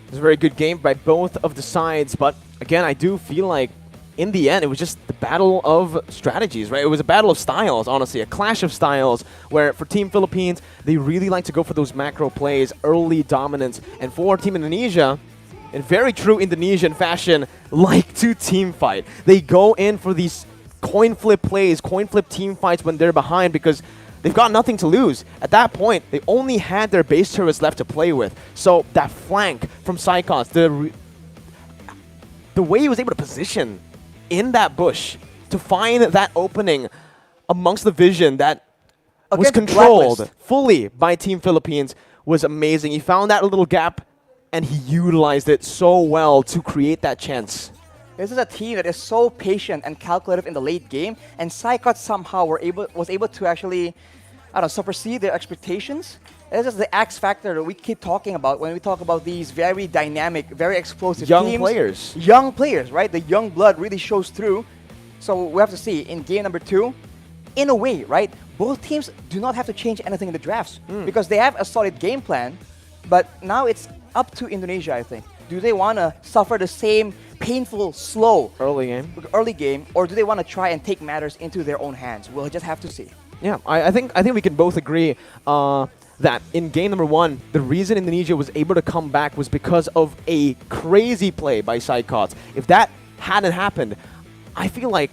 It was a very good game by both of the sides, but again, I do feel like in the end, it was just the battle of strategies, right? It was a battle of styles, honestly, a clash of styles, where for Team Philippines, they really like to go for those macro plays, early dominance, and for Team Indonesia, in very true Indonesian fashion, like to team fight. They go in for these coin flip plays, coin flip team fights when they're behind because they've got nothing to lose. At that point, they only had their base turrets left to play with. So that flank from Sycots, the way he was able to position in that bush to find that opening amongst the vision that was controlled fully by Team Philippines was amazing. He found that little gap and he utilized it so well to create that chance. This is a team that is so patient and calculative in the late game, and Sycots somehow was able to actually, supersede their expectations. This is the X factor that we keep talking about when we talk about these very dynamic, very explosive young teams. players. Young players, right? The young blood really shows through. So we have to see in game number 2, in a way, right? Both teams do not have to change anything in the drafts because they have a solid game plan, but now it's up to Indonesia, I think. Do they want to suffer the same painful, slow early game, or do they want to try and take matters into their own hands? We'll just have to see. Yeah, I think we can both agree that in game number 1, the reason Indonesia was able to come back was because of a crazy play by Sycots. If that hadn't happened, I feel like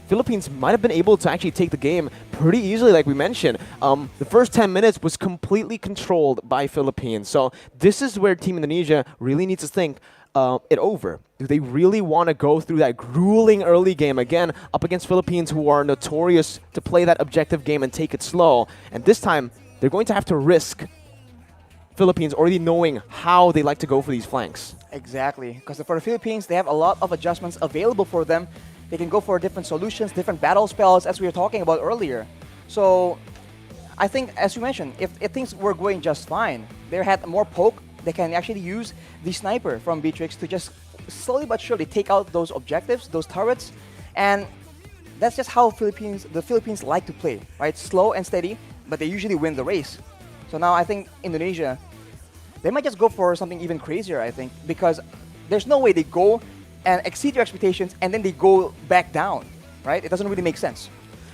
Philippines might have been able to actually take the game pretty easily, like we mentioned. The first 10 minutes was completely controlled by Philippines. So this is where Team Indonesia really needs to think it over. Do they really want to go through that grueling early game again up against Philippines, who are notorious to play that objective game and take it slow? And this time, they're going to have to risk Philippines already knowing how they like to go for these flanks. Exactly, because for the Philippines, they have a lot of adjustments available for them. They can go for different solutions, different battle spells, as we were talking about earlier. So I think, as you mentioned, if things were going just fine, they had more poke, they can actually use the sniper from Beatrix to just slowly but surely take out those objectives, those turrets, and that's just how the Philippines like to play, right? Slow and steady, but they usually win the race. So now I think Indonesia, they might just go for something even crazier, I think, because there's no way they go and exceed your expectations and then they go back down, right? It doesn't really make sense.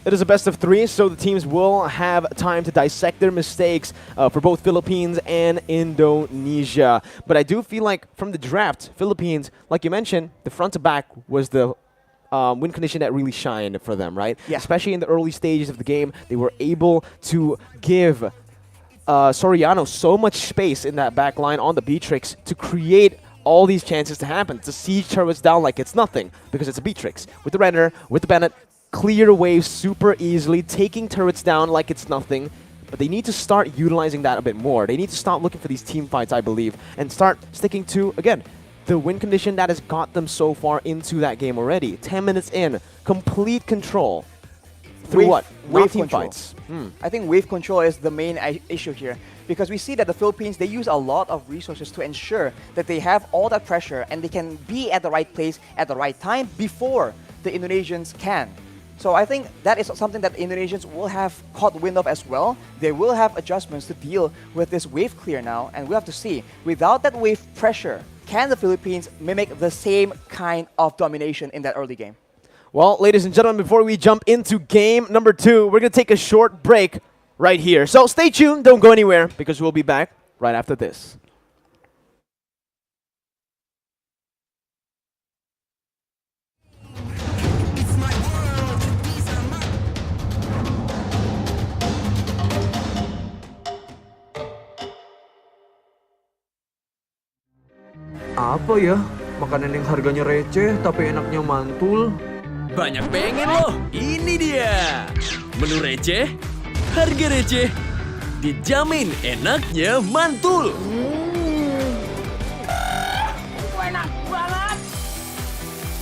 It is a best of 3, so the teams will have time to dissect their mistakes for both Philippines and Indonesia. But I do feel like from the draft, Philippines, like you mentioned, the front to back was the win condition that really shined for them, right? Yeah. Especially in the early stages of the game, they were able to give Soriano so much space in that back line on the Beatrix to create all these chances to happen, to siege turrets down like it's nothing, because it's a Beatrix. With the Renner, with the Bennett, clear waves super easily, taking turrets down like it's nothing. But they need to start utilizing that a bit more. They need to start looking for these team fights, I believe, and start sticking to, again, the win condition that has got them so far into that game already. 10 minutes in, complete control. Through what? Wave team control. fights. I think wave control is the main issue here. because we see that the Philippines, they use a lot of resources to ensure that they have all that pressure and they can be at the right place at the right time before the Indonesians can. So I think that is something that Indonesians will have caught wind of as well. They will have adjustments to deal with this wave clear now, and we'll have to see, without that wave pressure, can the Philippines mimic the same kind of domination in that early game? Well, ladies and gentlemen, before we jump into game number 2, we're going to take a short break right here. So stay tuned, don't go anywhere, because we'll be back right after this. Apa ya? Makanan yang harganya receh tapi enaknya mantul. Banyak pengen loh, ini dia. Menu receh, harga receh, dijamin enaknya mantul. Enak banget.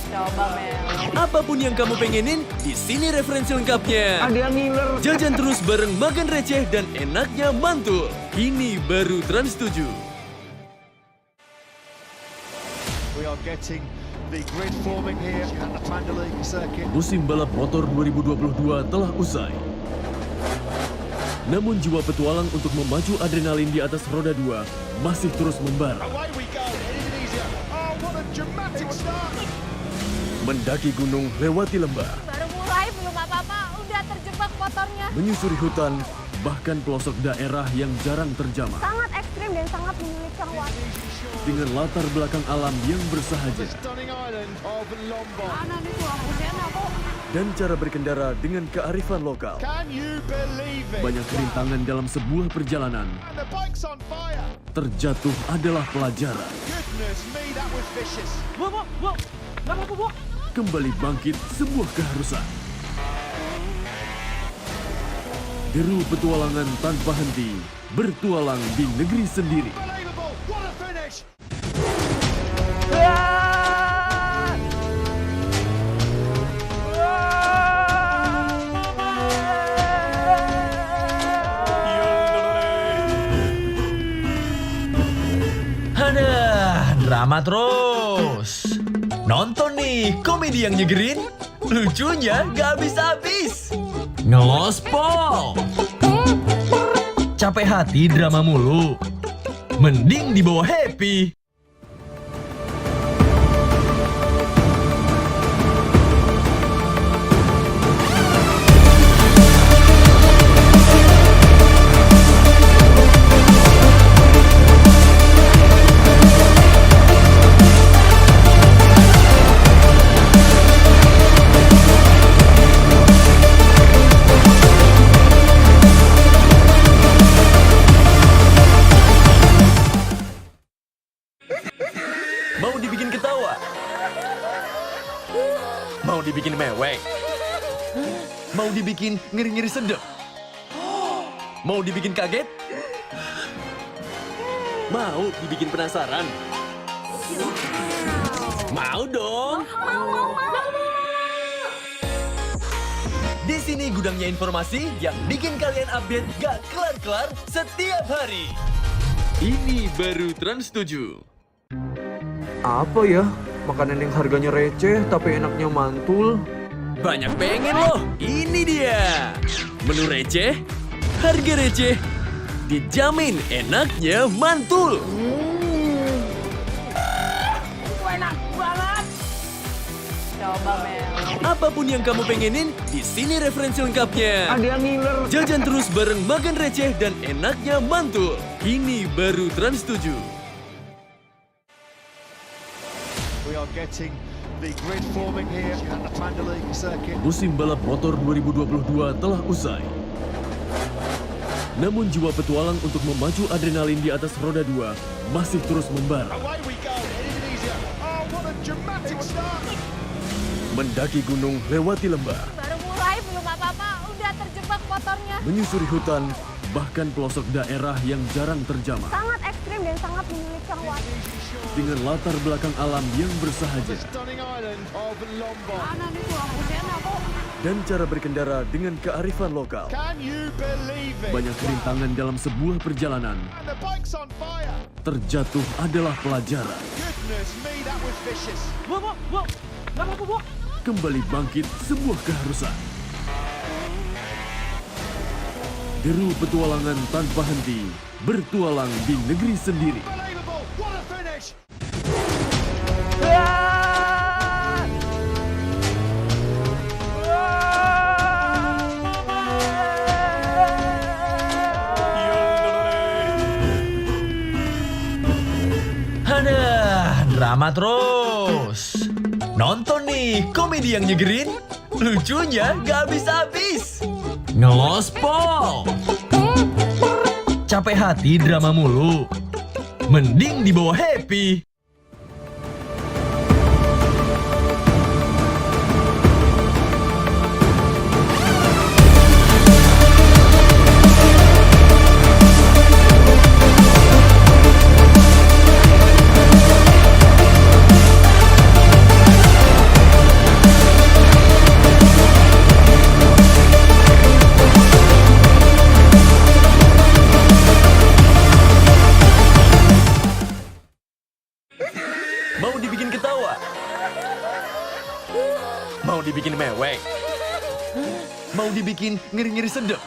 Coba men. Apapun yang kamu pengenin, di sini referensi lengkapnya. Ada yang ngiler. Jajan terus bareng makan receh dan enaknya mantul. Ini baru Trans 7. We are getting the grid forming here at the Mandalay circuit. Musim balap motor 2022 telah usai. Namun jiwa petualang untuk memacu adrenalin di atas roda 2 masih terus membara. Away we go in Indonesia. Oh, what a dramatic start. Mendaki gunung lewati lembah. Baru mulai belum apa-apa, udah terjebak motornya. Menyusuri hutan, bahkan pelosok daerah yang jarang terjamah. Sangat ekstrim dan sangat menyulitkan waktu. Dengan latar belakang alam yang bersahaja. Mana nih tuang busena kok? Dan cara berkendara dengan kearifan lokal. Can you believe it? Banyak rintangan dalam sebuah perjalanan. And the bike's on fire. Terjatuh adalah pelajaran. Goodness me, that was vicious. Kembali bangkit sebuah keharusan. Deru petualangan tanpa henti. Bertualang di negeri sendiri. Unbelievable. What a finish. Aduh, drama terus. Nonton nih, komedi yang nyegerin. Lucunya gak habis-habis. Ngelospol. Capek hati drama mulu. Mending dibawa happy. Mau dibikin ketawa? Mau dibikin mewek? Mau dibikin ngeri-ngeri sedep? Mau dibikin kaget? Mau dibikin penasaran? Mau dong! Di sini gudangnya informasi yang bikin kalian update gak kelar-kelar setiap hari. Ini baru Trans 7. Apa ya? Makanan yang harganya receh tapi enaknya mantul. Banyak pengen loh, ini dia. Menu receh, harga receh, dijamin enaknya mantul. Enak banget. Coba men. Apapun yang kamu pengenin, di sini referensi lengkapnya. Ada yang ngiler. Jajan terus bareng makan receh dan enaknya mantul. Ini baru Trans 7. We are getting the grid forming here at the Mandalay circuit. Musim balap motor 2022 telah usai. Namun jiwa petualang untuk memacu adrenalin di atas roda 2 masih terus membara. Away we go in Indonesia. Oh, what a dramatic start. Mendaki gunung lewati lembah. Baru mulai belum apa-apa, udah terjebak motornya. Menyusuri hutan, bahkan pelosok daerah yang jarang terjamah. Sangat ekstrim dan sangat menyulitkan waktu. Dengan latar belakang alam yang bersahaja. Dan cara berkendara dengan kearifan lokal. Banyak rintangan dalam sebuah perjalanan. Terjatuh adalah pelajaran. Kembali bangkit sebuah keharusan. Deru petualangan tanpa henti, bertualang di negeri sendiri. Aduh, drama terus. Nonton nih, komedi yang nyegerin. Lucunya gak habis-habis. Ngelospol. Capek hati drama mulu. Mending dibawa happy. Mau dibikin ketawa? Mau dibikin mewek? Mau dibikin ngeri-ngeri sedep?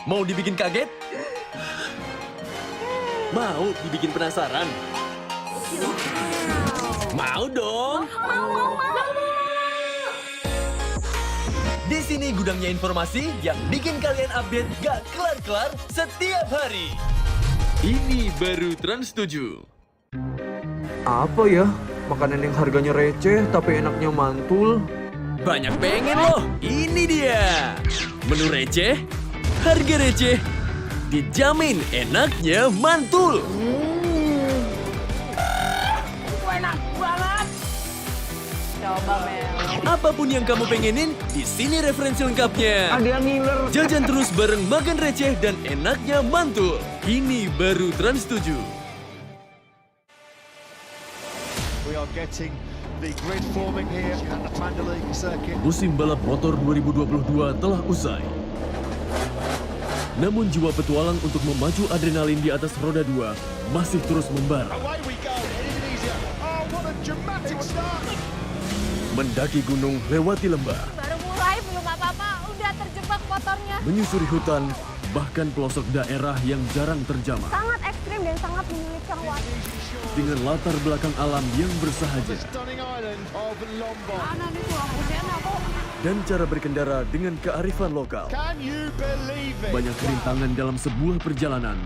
Mau dibikin kaget? Mau dibikin penasaran? Mau dong! Di sini gudangnya informasi yang bikin kalian update gak kelar-kelar setiap hari. Ini baru Trans 7. Apa ya? Makanan yang harganya receh tapi enaknya mantul. Banyak pengen loh, ini dia. Menu receh, harga receh, dijamin enaknya mantul. Enak banget. Coba Mel. Apapun yang kamu pengenin, di sini referensi lengkapnya. Ada yang ngiler. Jajan terus bareng makan receh dan enaknya mantul. Ini baru Trans 7. We are getting the grid forming here at the Mandalika circuit. Musim balap motor 2022 telah usai. Namun jiwa petualang untuk memacu adrenalin di atas roda 2 masih terus membara. Away we go in Indonesia. Oh, what a dramatic start. Mendaki gunung lewati lembah. Baru mulai belum apa-apa, udah terjebak motornya. Menyusuri hutan, bahkan pelosok daerah yang jarang terjamah. Sangat ekstrim dan sangat menyulitkan waktu. Dengan latar belakang alam yang bersahaja. Dan cara berkendara dengan kearifan lokal. Banyak rintangan dalam sebuah perjalanan.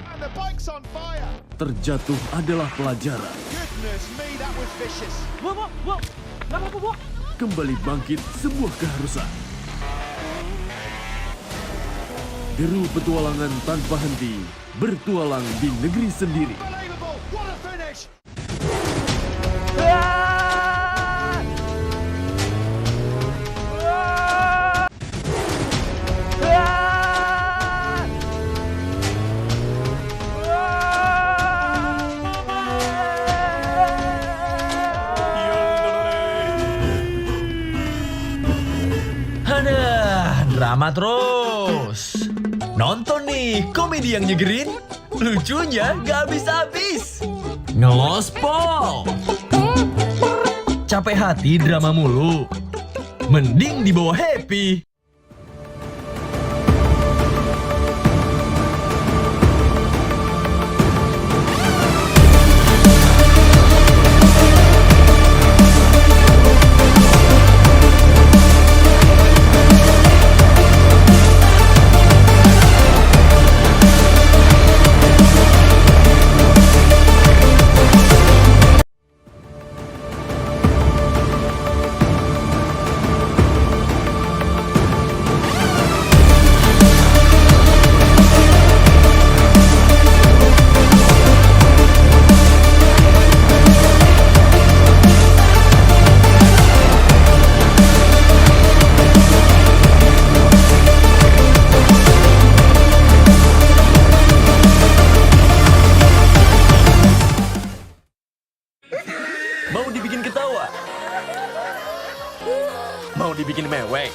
Terjatuh adalah pelajaran. Kembali bangkit sebuah keharusan. Deru petualangan tanpa henti, bertualang di negeri sendiri. Aduh, drama terus. Nonton nih, komedi yang nyegerin. Lucunya gak habis-habis. Ngelospol. Capek hati drama mulu. Mending dibawa happy. dibikin ketawa? Mau dibikin mewek?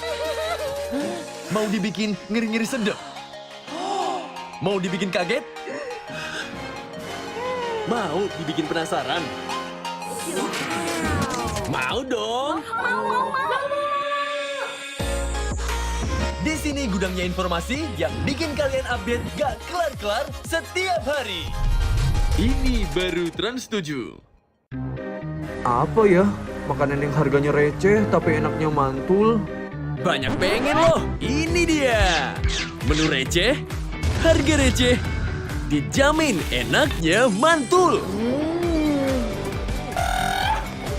Mau dibikin ngeri-ngeri sedep? Mau dibikin kaget? Mau dibikin penasaran? Mau dong? Di sini gudangnya informasi yang bikin kalian update gak kelar-kelar setiap hari. Ini baru Trans 7. Apa ya? Makanan yang harganya receh tapi enaknya mantul. Banyak pengen loh, ini dia. Menu receh, harga receh, dijamin enaknya mantul.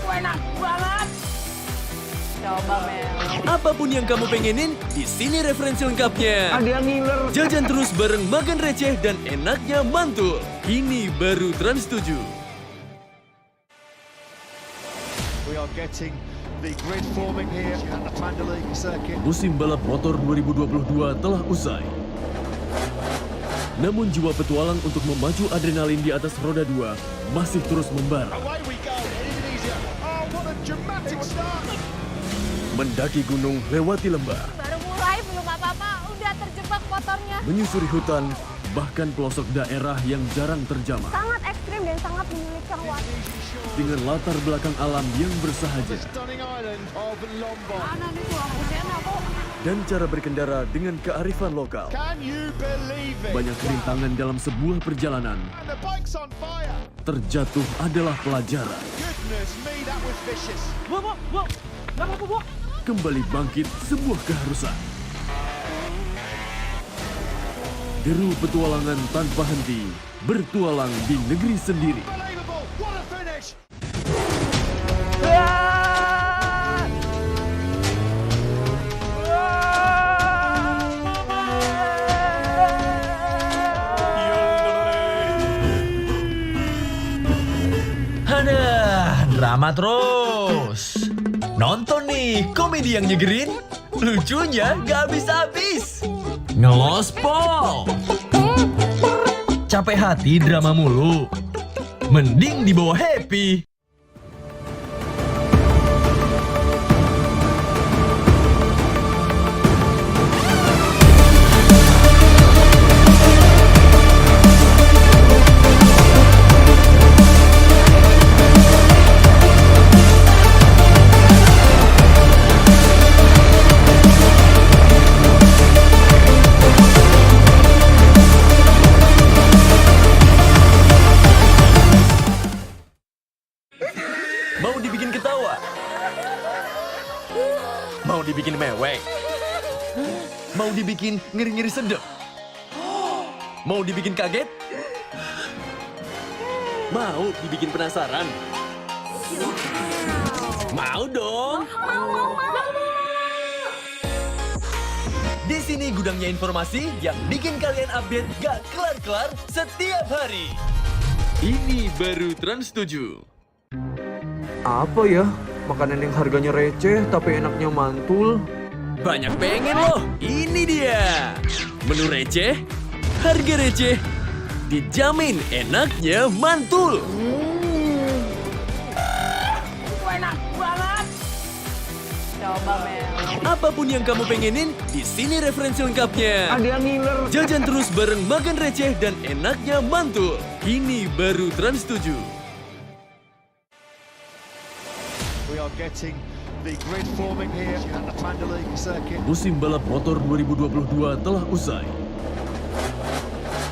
Enak banget. Coba men. Apapun yang kamu pengenin, di sini referensi lengkapnya. Ada yang ngiler. Jajan terus bareng makan receh dan enaknya mantul. Ini baru Trans 7. We are getting the grid forming here at the Mandalay circuit. Musim balap motor 2022 telah usai. Namun jiwa petualang untuk memacu adrenalin di atas roda 2 masih terus membara. Away we go in Indonesia. Oh, what a dramatic start. Mendaki gunung lewati lembah, Baru mulai belum apa-apa udah terjebak motornya. menyusuri hutan, bahkan pelosok daerah yang jarang terjamah. Sangat ekstrim dan sangat menyulitkan waktu. Dengan latar belakang alam yang bersahaja Stunning island of Mlbb. Mana nih tuh aku enak kok. dan cara berkendara dengan kearifan lokal. Can you believe it? Banyak rintangan dalam sebuah perjalanan. And the bike's on fire. Terjatuh adalah pelajaran. Goodness me, that was vicious. Kembali bangkit sebuah keharusan. Deru petualangan tanpa henti, bertualang di negeri sendiri. Unbelievable. What a finish. Aduh, drama terus. Nonton nih, komedi yang nyegerin. Lucunya gak habis-habis. Ngelospol. Capek hati drama mulu. Mending dibawa happy. Mau dibikin ketawa? Mau dibikin mewek? Mau dibikin ngeri-ngeri sedep? Mau dibikin kaget? Mau dibikin penasaran? Mau dong? Di sini gudangnya informasi yang bikin kalian update gak kelar-kelar setiap hari. Ini baru Trans 7. Apa ya? Makanan yang harganya receh tapi enaknya mantul. Banyak pengen loh, ini dia. Menu receh, harga receh, dijamin enaknya mantul. Enak banget. Coba men. Apapun yang kamu pengenin, di sini referensi lengkapnya. Ada yang ngiler. Jajan terus bareng makan receh dan enaknya mantul. Ini baru Trans 7. We are getting the grid forming here at the Mandalay circuit. Musim balap motor 2022 telah usai.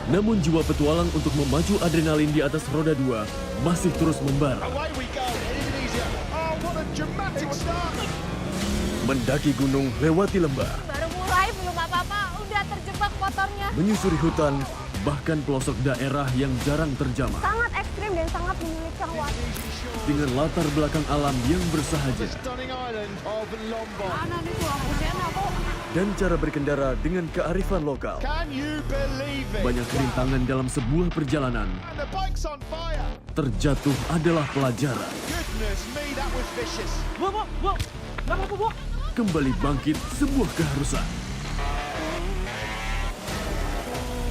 Namun jiwa petualang untuk memacu adrenalin di atas roda 2 masih terus membara. Away we go in Indonesia. Oh, what a dramatic start. Mendaki gunung lewati lembah, Baru mulai belum apa-apa udah terjebak motornya. menyusuri hutan, bahkan pelosok daerah yang jarang terjamah. Sangat ekstrim dan sangat menyulitkan waktu. Dengan latar belakang alam yang bersahaja Stunning island of Mlbb. Mana nih tuh aku enak kok. dan cara berkendara dengan kearifan lokal. Can you believe it? Banyak rintangan dalam sebuah perjalanan. And the bike's on fire. Terjatuh adalah pelajaran. Goodness me, that was vicious. Kembali bangkit sebuah keharusan.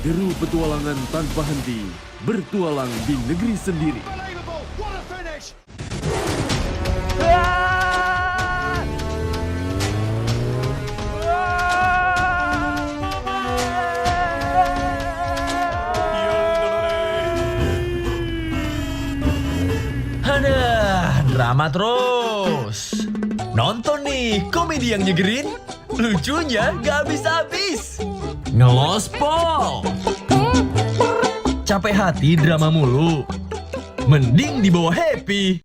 Deru petualangan tanpa henti, bertualang di negeri sendiri. Unbelievable. What a finish. Aduh, drama terus. Nonton nih, komedi yang nyegerin, lucunya gak habis-habis. Ngelospol. Capek hati drama mulu, mending dibawa happy.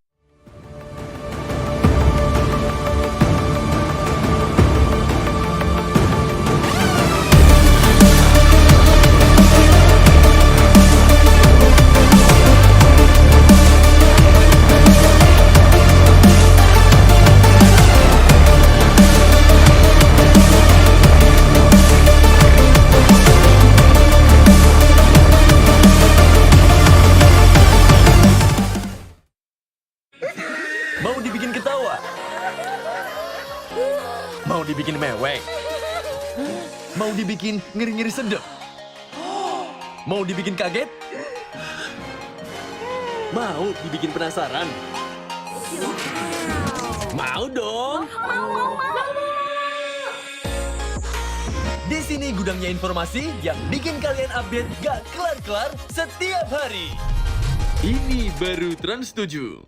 Mau dibikin ketawa? Mau dibikin mewek? Mau dibikin ngeri-ngeri sedep? Mau dibikin kaget? Mau dibikin penasaran? Mau dong! Di sini gudangnya informasi yang bikin kalian update gak kelar-kelar setiap hari. Ini baru Trans 7.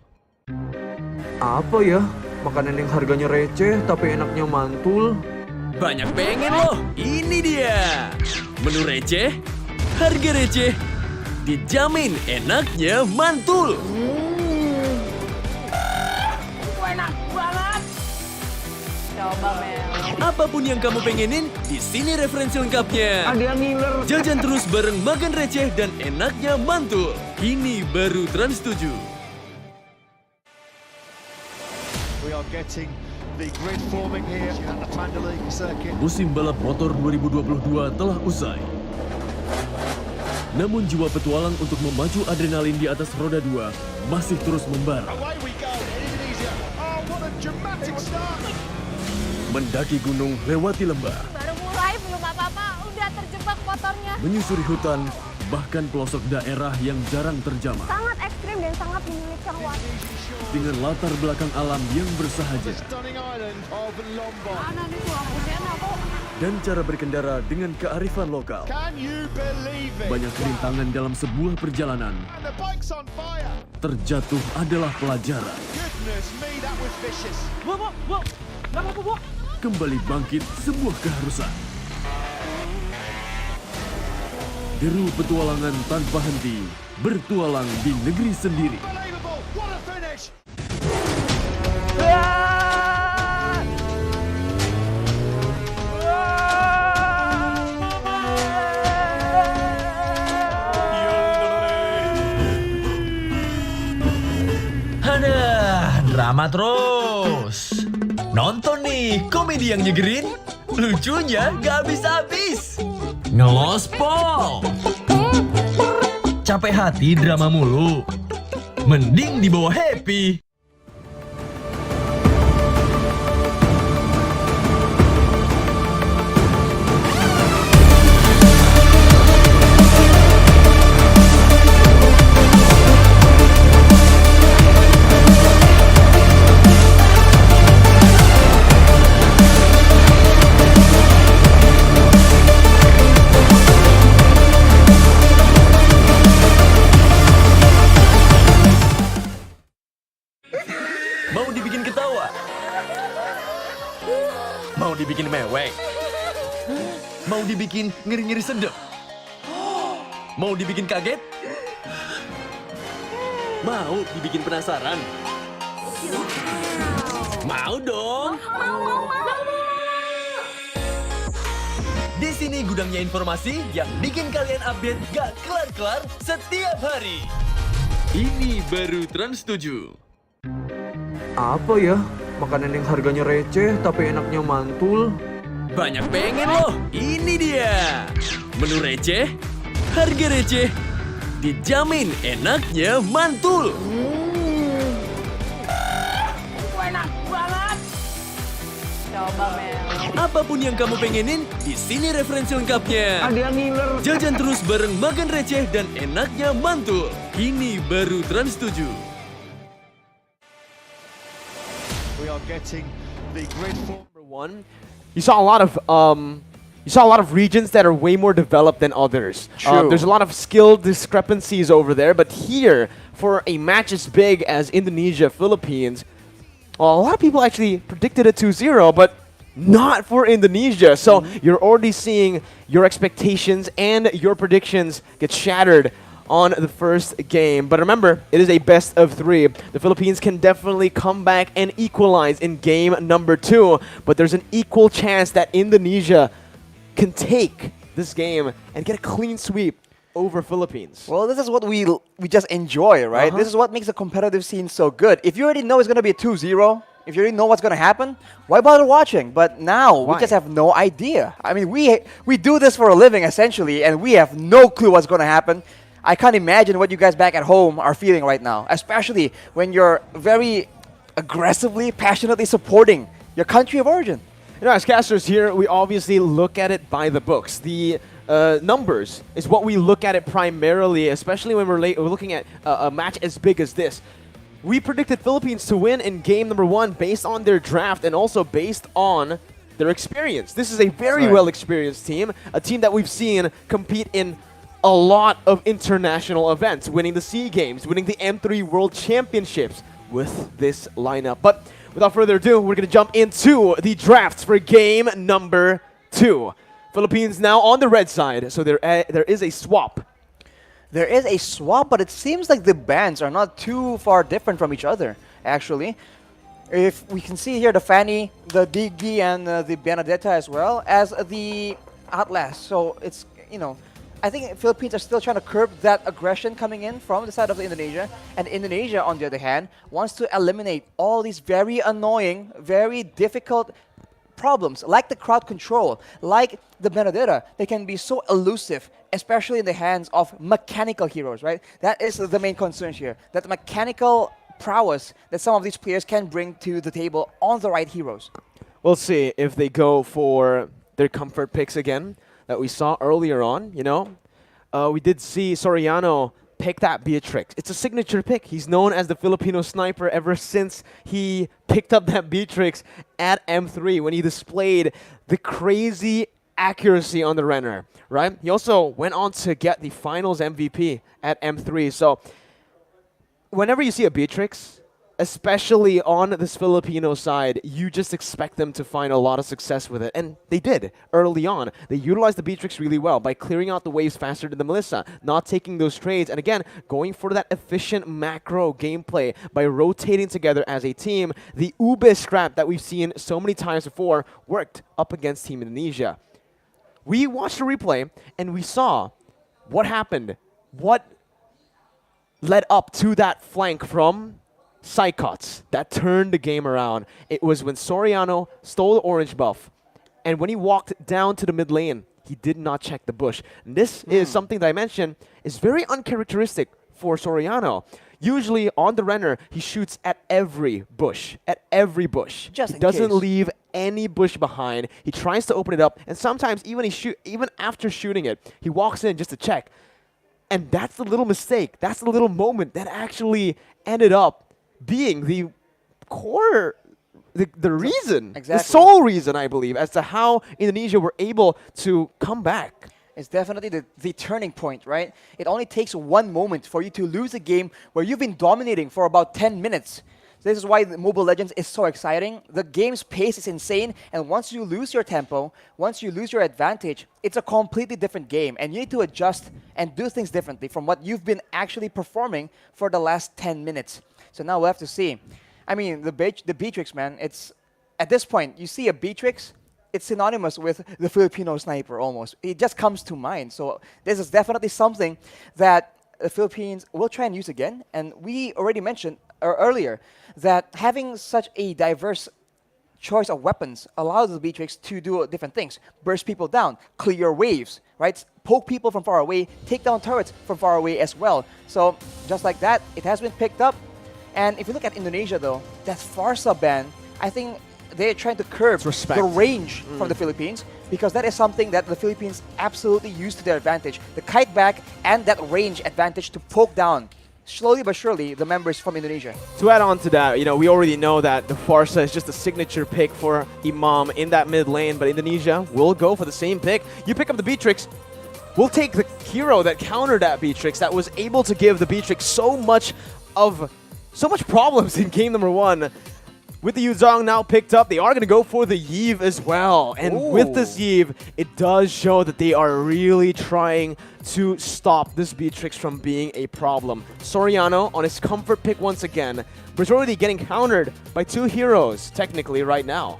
Apa ya? Makanan yang harganya receh tapi enaknya mantul. Banyak pengen loh, ini dia. Menu receh, harga receh, dijamin enaknya mantul. Enak banget. Coba Mel. Apapun yang kamu pengenin, di sini referensi lengkapnya. Ada yang ngiler. Jajan terus bareng makan receh dan enaknya mantul. Ini baru Trans 7. We are getting the grid forming here at the Mandalika circuit. Musim balap motor 2022 telah usai. Namun jiwa petualang untuk memacu adrenalin di atas roda 2 masih terus membara. Away we go in Indonesia. Oh, what a dramatic start. Mendaki gunung lewati lembah, Baru mulai belum apa-apa, udah terjebak motornya. menyusuri hutan, bahkan pelosok daerah yang jarang terjamah. Sangat ekstrim dan sangat menyulitkan waktu. Dengan latar belakang alam yang bersahaja Stunning island of Lombok. Mana nih tuh aku Sena kok? dan cara berkendara dengan kearifan lokal. Can you believe it? Banyak rintangan dalam sebuah perjalanan. And the bike's on fire. Terjatuh adalah pelajaran. Goodness me, that was vicious. Kembali bangkit sebuah keharusan. Deru petualangan tanpa henti, bertualang di negeri sendiri. Unbelievable. What a finish. Aduh, drama terus. Nonton nih, komedi yang nyegerin, lucunya gak habis-habis. Ngelospol. Capek hati drama mulu, mending dibawa happy. Mau dibikin ketawa? Mau dibikin mewek? Mau dibikin ngeri-ngeri sedep? Mau dibikin kaget? Mau dibikin penasaran? Mau dong! Di sini gudangnya informasi yang bikin kalian update gak kelar-kelar setiap hari. Ini baru Trans 7. Apa ya? Makanan yang harganya receh tapi enaknya mantul. Banyak pengen loh, ini dia. Menu receh, harga receh, dijamin enaknya mantul. Enak banget. Coba Mel. Apapun yang kamu pengenin, di sini referensi lengkapnya. Ada yang ngiler. Jajan terus bareng makan receh dan enaknya mantul. Ini baru Trans 7. We are getting the grid form. Number one, you saw a lot of you saw a lot of regions that are way more developed than others. True. There's a lot of skill discrepancies over there, but here, for a match as big as Indonesia, Philippines, well, a lot of people actually predicted a 2-0, but not for Indonesia. So you're already seeing your expectations and your predictions get shattered on the first game. But remember, it is a best of 3. The Philippines can definitely come back and equalize in game number 2, but there's an equal chance that Indonesia can take this game and get a clean sweep over Philippines. Well, this is what we just enjoy, right? This is what makes the competitive scene so good. If you already know it's going to be a 2-0, if you already know what's going to happen, why bother watching? But now, we just have no idea. I mean, we do this for a living, essentially, and we have no clue what's going to happen. I can't imagine what you guys back at home are feeling right now, especially when you're very aggressively, passionately supporting your country of origin. You know, as casters here, we obviously look at it by the books. The numbers is what we look at it primarily, especially when we're looking at a match as big as this. We predicted Philippines to win in game number 1 based on their draft and also based on their experience. This is a very well-experienced team, a team that we've seen compete in a lot of international events, winning the SEA Games, winning the M3 World Championships with this lineup. But without further ado, we're going to jump into the drafts for game number 2. Philippines now on the red side, so there is a swap. There is a swap, but it seems like the bands are not too far different from each other, actually. If we can see here the Fanny, the Digi, and the Benedetta as well as the Atlas. So it's, you know, I think Philippines are still trying to curb that aggression coming in from the side of Indonesia. And Indonesia, on the other hand, wants to eliminate all these very annoying, very difficult problems, like the crowd control, like the Benedetta. They can be so elusive, especially in the hands of mechanical heroes, right? That is the main concern here, that mechanical prowess that some of these players can bring to the table on the right heroes. We'll see if they go for their comfort picks again that we saw earlier on, you know. We did see Soriano pick that Beatrix. It's a signature pick. He's known as the Filipino sniper ever since he picked up that Beatrix at M3 when he displayed the crazy accuracy on the Renner, right? He also went on to get the finals MVP at M3. So whenever you see a Beatrix, especially on this Filipino side, you just expect them to find a lot of success with it. And they did early on. They utilized the Beatrix really well by clearing out the waves faster than the Melissa, not taking those trades, and again, going for that efficient macro gameplay by rotating together as a team. The Ube scrap that we've seen so many times before worked up against Team Indonesia. We watched the replay, and we saw what happened, what led up to that flank from Psychots that turned the game around. It was when Soriano stole the orange buff, and when he walked down to the mid lane, he did not check the bush. And this is something that I mentioned is very uncharacteristic for Soriano. Usually on the Renner, he shoots at every bush, Just he in doesn't case. leave any bush behind. He tries to open it up, and sometimes even after shooting it, he walks in just to check. And that's the little mistake. That's the little moment that actually ended up being the core, the reason, the sole reason, I believe, as to how Indonesia were able to come back. It's definitely the turning point, right? It only takes one moment for you to lose a game where you've been dominating for about 10 minutes. This is why the Mobile Legends is so exciting. The game's pace is insane, and once you lose your tempo, once you lose your advantage, it's a completely different game, and you need to adjust and do things differently from what you've been actually performing for the last 10 minutes. So now we'll have to see. I mean, the Beatrix, man, it's, at this point, you see a Beatrix, it's synonymous with the Filipino sniper almost. It just comes to mind. So this is definitely something that the Philippines will try and use again. And we already mentioned earlier that having such a diverse choice of weapons allows the Beatrix to do different things. Burst people down, clear waves, right? Poke people from far away, take down turrets from far away as well. So just like that, it has been picked up. And if you look at Indonesia though, that Farsa ban, I think they're trying to curb the range from the Philippines, because that is something that the Philippines absolutely use to their advantage. The kite back and that range advantage to poke down slowly but surely the members from Indonesia. To add on to that, we already know that the Farsa is just a signature pick for Imam in that mid lane, but Indonesia will go for the same pick. You pick up the Beatrix, we'll take the hero that countered that Beatrix, that was able to give the Beatrix so much problems in game number 1. With the Yuzong now picked up, they are going to go for the Iesf as well. And with this Iesf, it does show that they are really trying to stop this Beatrix from being a problem. Soriano on his comfort pick once again, but he's already getting countered by 2 heroes, technically, right now.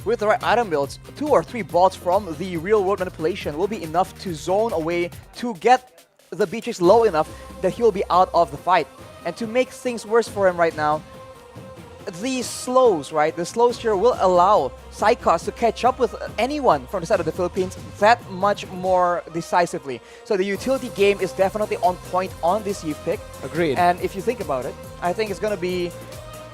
With the right item builds, 2 or 3 bolts from the real-world manipulation will be enough to zone away to get the Beatrix low enough that he will be out of the fight. And to make things worse for him right now, the slows here will allow Psychos to catch up with anyone from the side of the Philippines that much more decisively. So the utility game is definitely on point on this Iesf pick. Agreed. And if you think about it, I think it's gonna be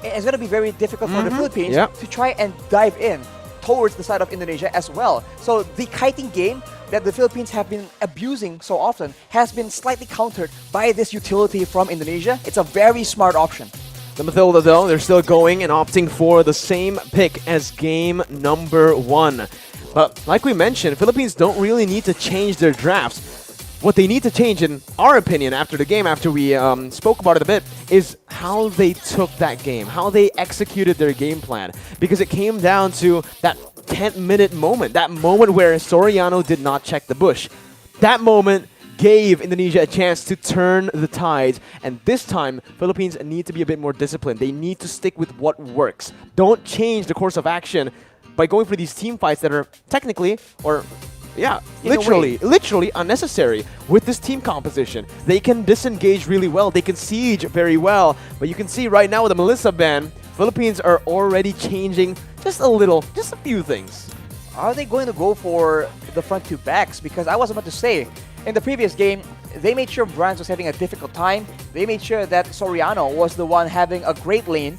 very difficult for the Philippines to try and dive in towards the side of Indonesia as well. So the kiting game that the Philippines have been abusing so often has been slightly countered by this utility from Indonesia. It's a very smart option. The Mathilda, though, they're still going and opting for the same pick as game number 1. But like we mentioned, Philippines don't really need to change their drafts. What they need to change, in our opinion, after the game, after we spoke about it a bit, is how they took that game, how they executed their game plan. Because it came down to that 10-minute moment, that moment where Soriano did not check the bush. That moment gave Indonesia a chance to turn the tides, and this time Philippines need to be a bit more disciplined. They need to stick with what works. Don't change the course of action by going for these team fights that are technically, or literally unnecessary with this team composition. They can disengage really well, they can siege very well, but you can see right now with the Melissa ban, Philippines are already changing just a few things. Are they going to go for the front 2 backs? Because I was about to say, in the previous game, they made sure Brands was having a difficult time. They made sure that Soriano was the one having a great lane.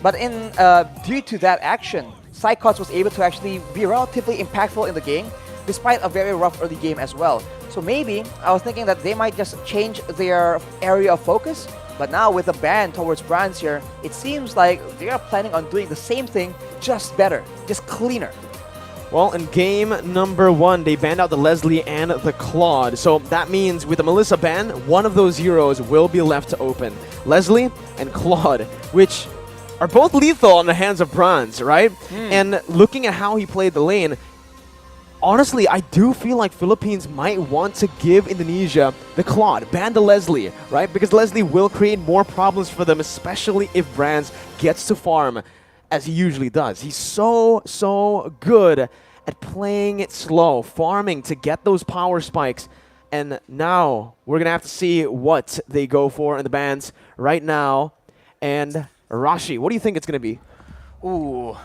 But due to that action, Psychos was able to actually be relatively impactful in the game, despite a very rough early game as well. So maybe, I was thinking that they might just change their area of focus. But now with the ban towards Brands here, it seems like they are planning on doing the same thing, just better, just cleaner. Well, in game number 1, they banned out the Leslie and the Claude. So that means with the Melissa ban, one of those heroes will be left to open. Leslie and Claude, which are both lethal in the hands of Bronze, right? And looking at how he played the lane, honestly, I do feel like Philippines might want to give Indonesia the Claude, ban the Leslie, right? Because Leslie will create more problems for them, especially if Brands gets to farm as he usually does. He's so good at playing it slow, farming to get those power spikes. And now we're going to have to see what they go for in the bans right now. And Rashi, what do you think it's going to be? Ooh,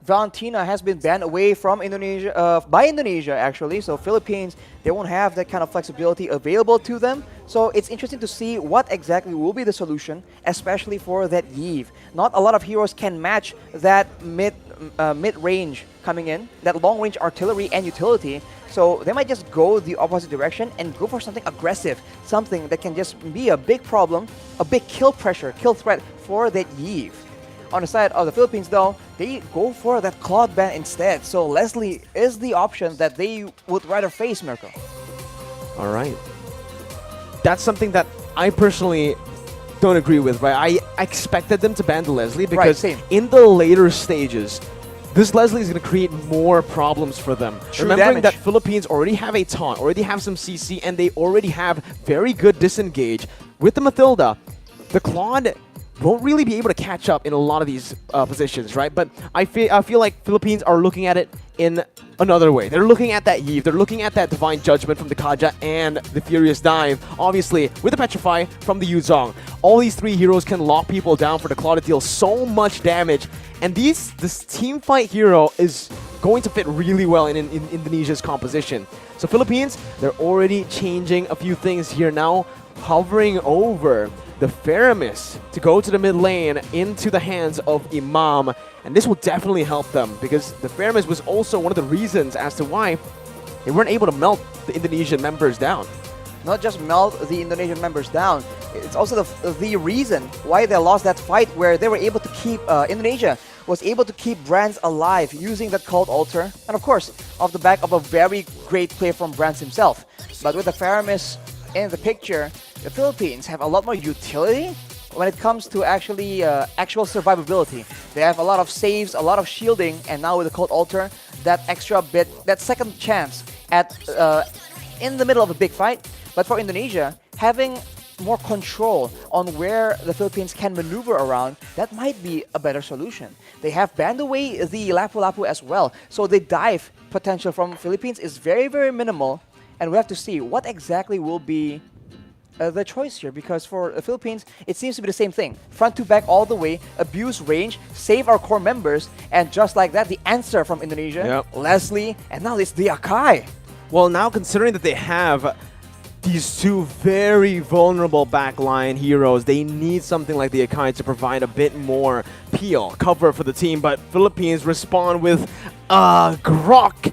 Valentina has been banned away from Indonesia, by Indonesia actually. So Philippines, they won't have that kind of flexibility available to them. So it's interesting to see what exactly will be the solution, especially for that Iesf. Not a lot of heroes can match that mid-range coming in, that long-range artillery and utility. So they might just go the opposite direction and go for something aggressive, something that can just be a big problem, a big kill threat for that Iesf. On the side of the Philippines, though, they go for that Claude ban instead. So Leslie is the option that they would rather face, Mirko. All right. That's something that I personally don't agree with, right? I expected them to ban the Leslie because in the later stages, this Leslie is going to create more problems for them. Remembering that Philippines already have a taunt, already have some CC, and they already have very good disengage. With the Mathilda, the Claude won't really be able to catch up in a lot of these positions, right? But I feel like Philippines are looking at it in another way. They're looking at that Iesf, they're looking at that Divine Judgment from the Kaja and the Furious Dive, obviously with the Petrify from the Yuzong. All these 3 heroes can lock people down for the Claw to deal so much damage, and this team fight hero is going to fit really well in Indonesia's composition. So Philippines, they're already changing a few things here now, hovering over the Faramis to go to the mid lane into the hands of Imam, and this will definitely help them because the Faramis was also one of the reasons as to why they weren't able to melt the Indonesian members down. not just melt the Indonesian members down, it's also the reason why they lost that fight, where they were able to keep, Indonesia was able to keep Brands alive using that Cold Altar, and of course, off the back of a very great play from Brands himself. But with the Faramis in the picture, the Philippines have a lot more utility when it comes to actual survivability. They have a lot of saves, a lot of shielding, and now with the Cold Altar, that extra bit, that second chance at in the middle of a big fight. But for Indonesia, having more control on where the Philippines can maneuver around, that might be a better solution. They have banned away the Lapu-Lapu as well, so the dive potential from Philippines is very, very minimal, and we have to see what exactly will be the choice here, because for the Philippines, it seems to be the same thing. Front to back all the way, abuse range, save our core members, and just like that, the answer from Indonesia, Leslie, and now it's the Akai. Well, now considering that they have these two very vulnerable backline heroes, they need something like the Akai to provide a bit more peel, cover for the team, but Philippines respond with Grok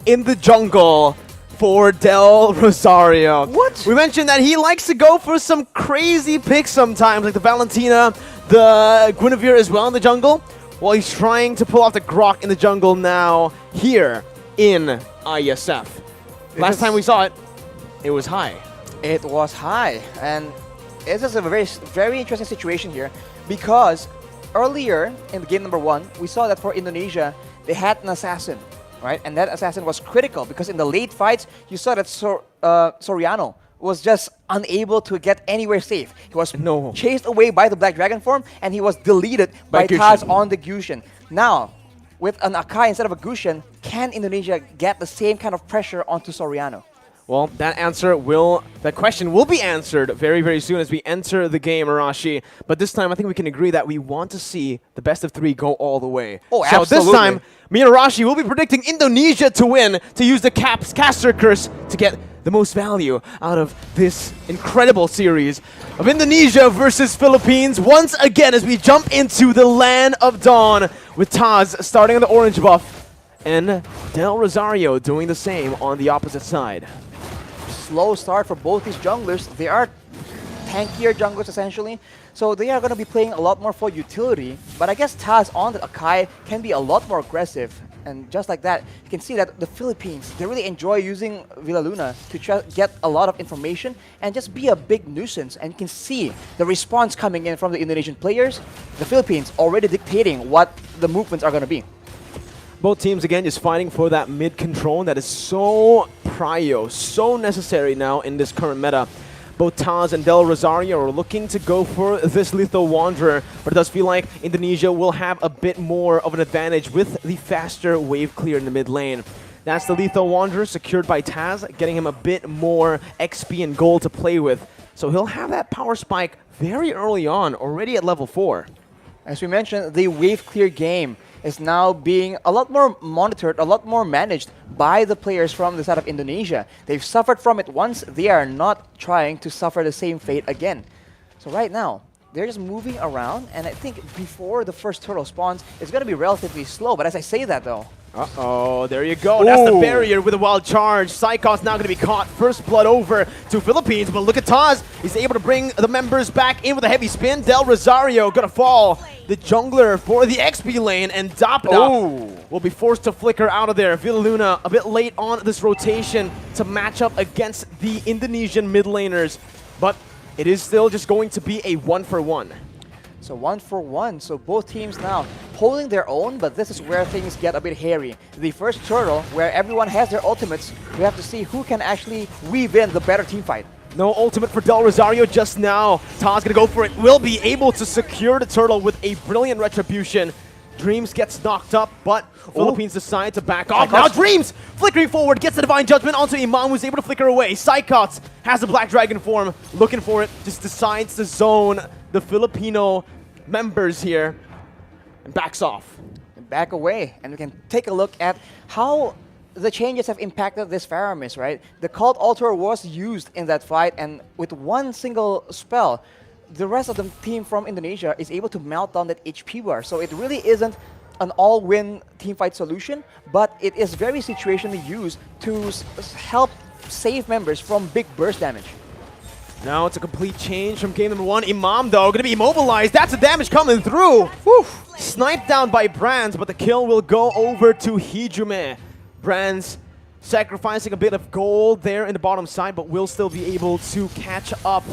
in the jungle for Del Rosario. What? We mentioned that he likes to go for some crazy picks sometimes, like the Valentina, the Guinevere as well in the jungle. Well, he's trying to pull off the Grok in the jungle now here in Iesf. Last time we saw it, it was high. It was high, and it's just a very interesting situation here, because earlier in the game number 1, we saw that for Indonesia, they had an assassin, right? And that assassin was critical, because in the late fights, you saw that Soriano was just unable to get anywhere safe. He was chased away by the Black Dragon form, and he was deleted by Taz on the Gusion. Now, with an Akai instead of a Gusion, can Indonesia get the same kind of pressure onto Soriano? Well, that question will be answered very, very soon as we enter the game, Arashi. But this time, I think we can agree that we want to see the best of 3 go all the way. Oh, so absolutely. this time, me and Arashi will be predicting Indonesia to win, to use the caster curse to get the most value out of this incredible series of Indonesia versus Philippines. Once again, as we jump into the Land of Dawn with Taz starting on the orange buff and Del Rosario doing the same on the opposite side. Slow start for both these junglers. They are tankier junglers essentially, so they are going to be playing a lot more for utility, but I guess Taz on the Akai can be a lot more aggressive, and just like that, you can see that the Philippines, they really enjoy using Villaluna to get a lot of information and just be a big nuisance, and you can see the response coming in from the Indonesian players. The Philippines already dictating what the movements are going to be. Both teams, again, just fighting for that mid control that is so prio, so necessary now in this current meta. Both Taz and Del Rosario are looking to go for this Lethal Wanderer, but it does feel like Indonesia will have a bit more of an advantage with the faster wave clear in the mid lane. That's the Lethal Wanderer secured by Taz, getting him a bit more XP and gold to play with. So he'll have that power spike very early on, already at level 4. As we mentioned, the wave clear game is now being a lot more monitored, a lot more managed by the players from the side of Indonesia. They've suffered from it once, they are not trying to suffer the same fate again. So right now, they're just moving around, and I think before the first turtle spawns, it's going to be relatively slow, but as I say that though, uh-oh, there you go. That's the barrier with a wild charge. Psychos now going to be caught. First blood over to Philippines, but look at Taz. He's able to bring the members back in with a heavy spin. Del Rosario going to fall. The jungler for the XP lane, and Dapda will be forced to flicker out of there. Villaluna a bit late on this rotation to match up against the Indonesian mid laners, but it is still just going to be a 1-for-1. So 1-for-1, so both teams now holding their own, but this is where things get a bit hairy. The first turtle, where everyone has their ultimates, we have to see who can actually weave in the better team fight. No ultimate for Del Rosario just now. Taz gonna go for it. Will be able to secure the turtle with a brilliant retribution. Dreams gets knocked up, but Philippines decide to back off. Now Dreams flickering forward, gets the Divine Judgment onto Imam, who's able to flicker away. Psychots has the Black Dragon form, looking for it, just decides to zone the Filipino members here and backs off. Back away, and we can take a look at how the changes have impacted this Faramis, right? The Cult Altar was used in that fight, and with one single spell, the rest of the team from Indonesia is able to melt down that HP bar. So it really isn't an all-win teamfight solution, but it is very situationally used to help save members from big burst damage. Now it's a complete change from game number 1. Imam, though, going to be immobilized. That's the damage coming through. Whew. Sniped down by Brands, but the kill will go over to Hijume. Brands sacrificing a bit of gold there in the bottom side, but will still be able to catch up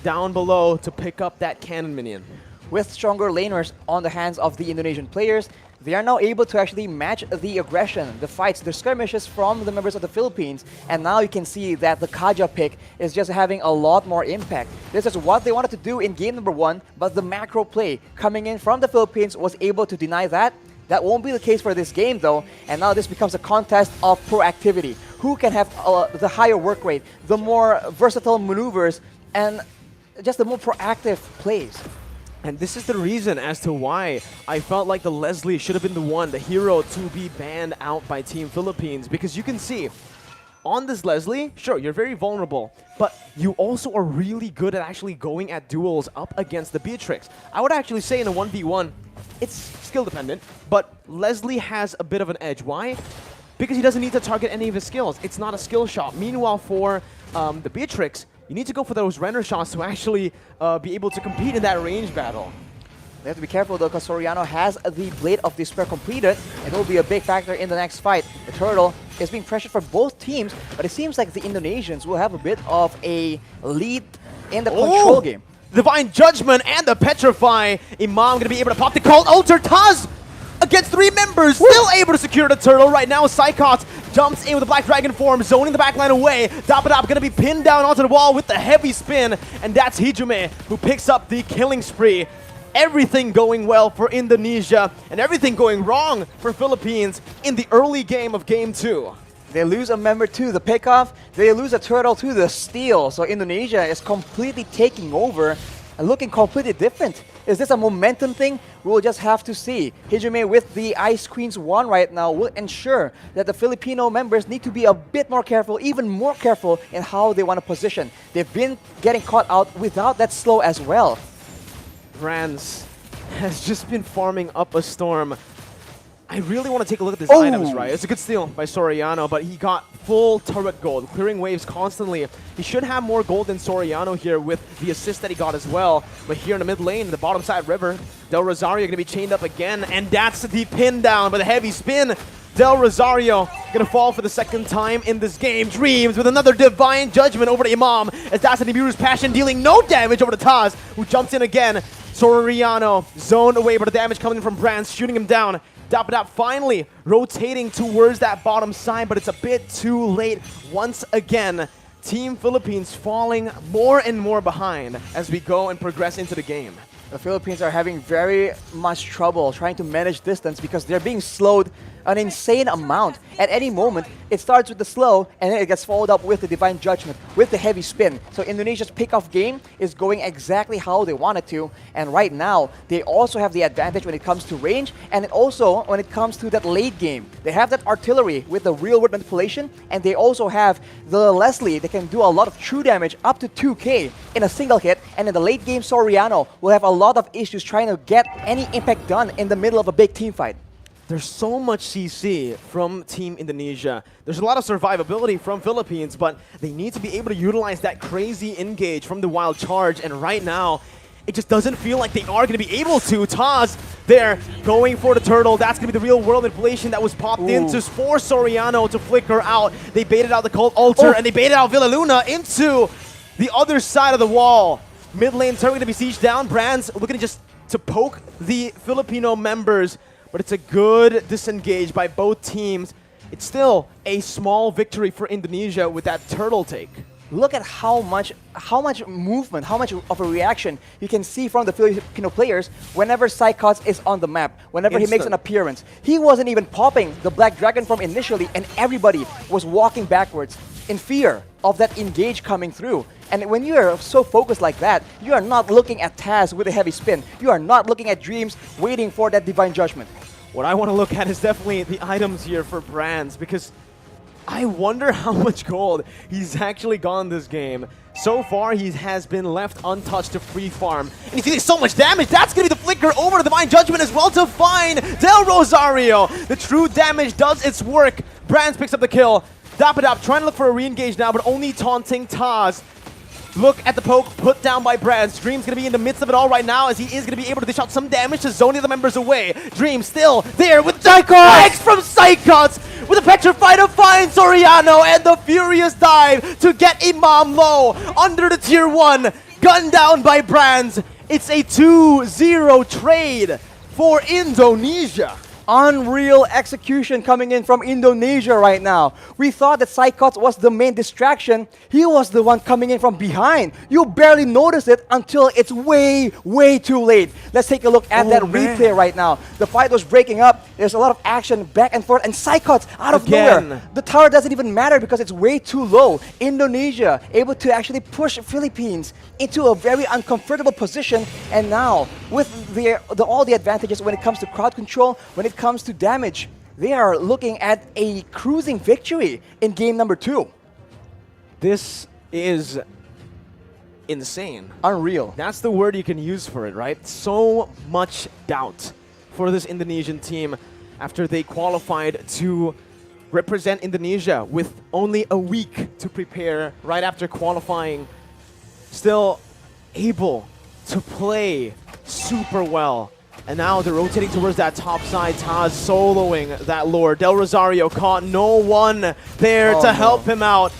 down below to pick up that cannon minion. With stronger laners on the hands of the Indonesian players, they are now able to actually match the aggression, the fights, the skirmishes from the members of the Philippines. And now you can see that the Kaja pick is just having a lot more impact. This is what they wanted to do in game number 1, but the macro play coming in from the Philippines was able to deny that. That won't be the case for this game though, and now this becomes a contest of proactivity. Who can have the higher work rate, the more versatile maneuvers, and just the more proactive plays. And this is the reason as to why I felt like the Leslie should have been the one, the hero, to be banned out by Team Philippines. Because you can see, on this Leslie, sure, you're very vulnerable, but you also are really good at actually going at duels up against the Beatrix. I would actually say in a 1v1, it's skill dependent, but Leslie has a bit of an edge. Why? Because he doesn't need to target any of his skills. It's not a skill shot. Meanwhile, for the Beatrix, you need to go for those render shots to actually be able to compete in that range battle. They have to be careful though, because Soriano has the Blade of Despair completed, and it will be a big factor in the next fight. The Turtle is being pressured for both teams, but it seems like the Indonesians will have a bit of a lead in the control game. Divine Judgment and the Petrify. Imam gonna be able to pop the Cold Altar. Taz against 3 members, still able to secure the Turtle. Right now, Psychot jumps in with the Black Dragon form, zoning the backline away. Dapadap gonna be pinned down onto the wall with the heavy spin, and that's Hijume who picks up the killing spree. Everything going well for Indonesia, and everything going wrong for Philippines in the early game of Game 2. They lose a member to the pickoff, they lose a turtle to the steal, so Indonesia is completely taking over and looking completely different. Is this a momentum thing? We'll just have to see. Hijume with the Ice Queen's wand right now will ensure that the Filipino members need to be a bit more careful, even more careful in how they want to position. They've been getting caught out without that slow as well. Brands has just been farming up a storm. I really want to take a look at these items, right? It's a good steal by Soriano, but he got full turret gold, clearing waves constantly. He should have more gold than Soriano here with the assist that he got as well. But here in the mid lane, the bottom side river, Del Rosario going to be chained up again, and that's the pin down by the heavy spin. Del Rosario going to fall for the second time in this game. Dreams with another Divine Judgment over to Imam, as that's an Nibiru's Passion dealing no damage over to Taz, who jumps in again. Soriano zoned away, but the damage coming from Brands, shooting him down. Dapadap finally rotating towards that bottom side, but it's a bit too late once again. Team Philippines falling more and more behind as we go and progress into the game. The Philippines are having very much trouble trying to manage distance because they're being slowed an insane amount. At any moment, it starts with the slow and then it gets followed up with the Divine Judgment, with the heavy spin. So Indonesia's pick-off game is going exactly how they want it to. And right now, they also have the advantage when it comes to range and also when it comes to that late game. They have that artillery with the real-world manipulation, and they also have the Leslie that can do a lot of true damage up to 2k in a single hit. And in the late game, Soriano will have a lot of issues trying to get any impact done in the middle of a big team fight. There's so much CC from Team Indonesia. There's a lot of survivability from Philippines, but they need to be able to utilize that crazy engage from the Wild Charge, and right now, it just doesn't feel like they are going to be able to. Taz there going for the turtle. That's going to be the real world manipulation that was popped into for Soriano to flicker out. They baited out the Cult Altar, and they baited out Villa Luna into the other side of the wall. Mid lane turret going to be sieged down. Brands looking just to poke the Filipino members, but it's a good disengage by both teams. It's still a small victory for Indonesia with that turtle take. Look at how much movement, how much of a reaction you can see from the Filipino players whenever Psychots is on the map, whenever he makes an appearance. He wasn't even popping the Black Dragon form initially, and everybody was walking backwards in fear of that engage coming through. And when you are so focused like that, you are not looking at Taz with a heavy spin. You are not looking at Dreams waiting for that Divine Judgment. What I want to look at is definitely the items here for Brands, because I wonder how much gold he's actually gone this game. So far, he has been left untouched to free farm. And he's getting so much damage. That's going to be the flicker over to Divine Judgment as well to find Del Rosario. The true damage does its work. Brands picks up the kill. Dapadap trying to look for a re-engage now, but only taunting Taz. Look at the poke put down by Brands. Dream's gonna be in the midst of it all right now, as he is gonna be able to dish out some damage to zone the other members away. Dream still there with Psychots from Psychots with a Petrify to find Soriano, and the furious dive to get Imam low under the tier 1. Gunned down by Brands. It's a 2-0 trade for Indonesia. Unreal execution coming in from Indonesia right now. We thought that Psychots was the main distraction. He was the one coming in from behind. You barely notice it until it's way, way too late. Let's take a look at that replay right now. The fight was breaking up. There's a lot of action back and forth, and Psychots out of nowhere. The tower doesn't even matter because it's way too low. Indonesia able to actually push Philippines into a very uncomfortable position, and now with all the advantages when it comes to crowd control, when it comes to damage, they are looking at a cruising victory in game number 2. This is insane. Unreal. That's the word you can use for it, right? So much doubt for this Indonesian team after they qualified to represent Indonesia with only a week to prepare right after qualifying. Still able to play super well. And now they're rotating towards that top side. Taz soloing that lore. Del Rosario caught no one there to help him out.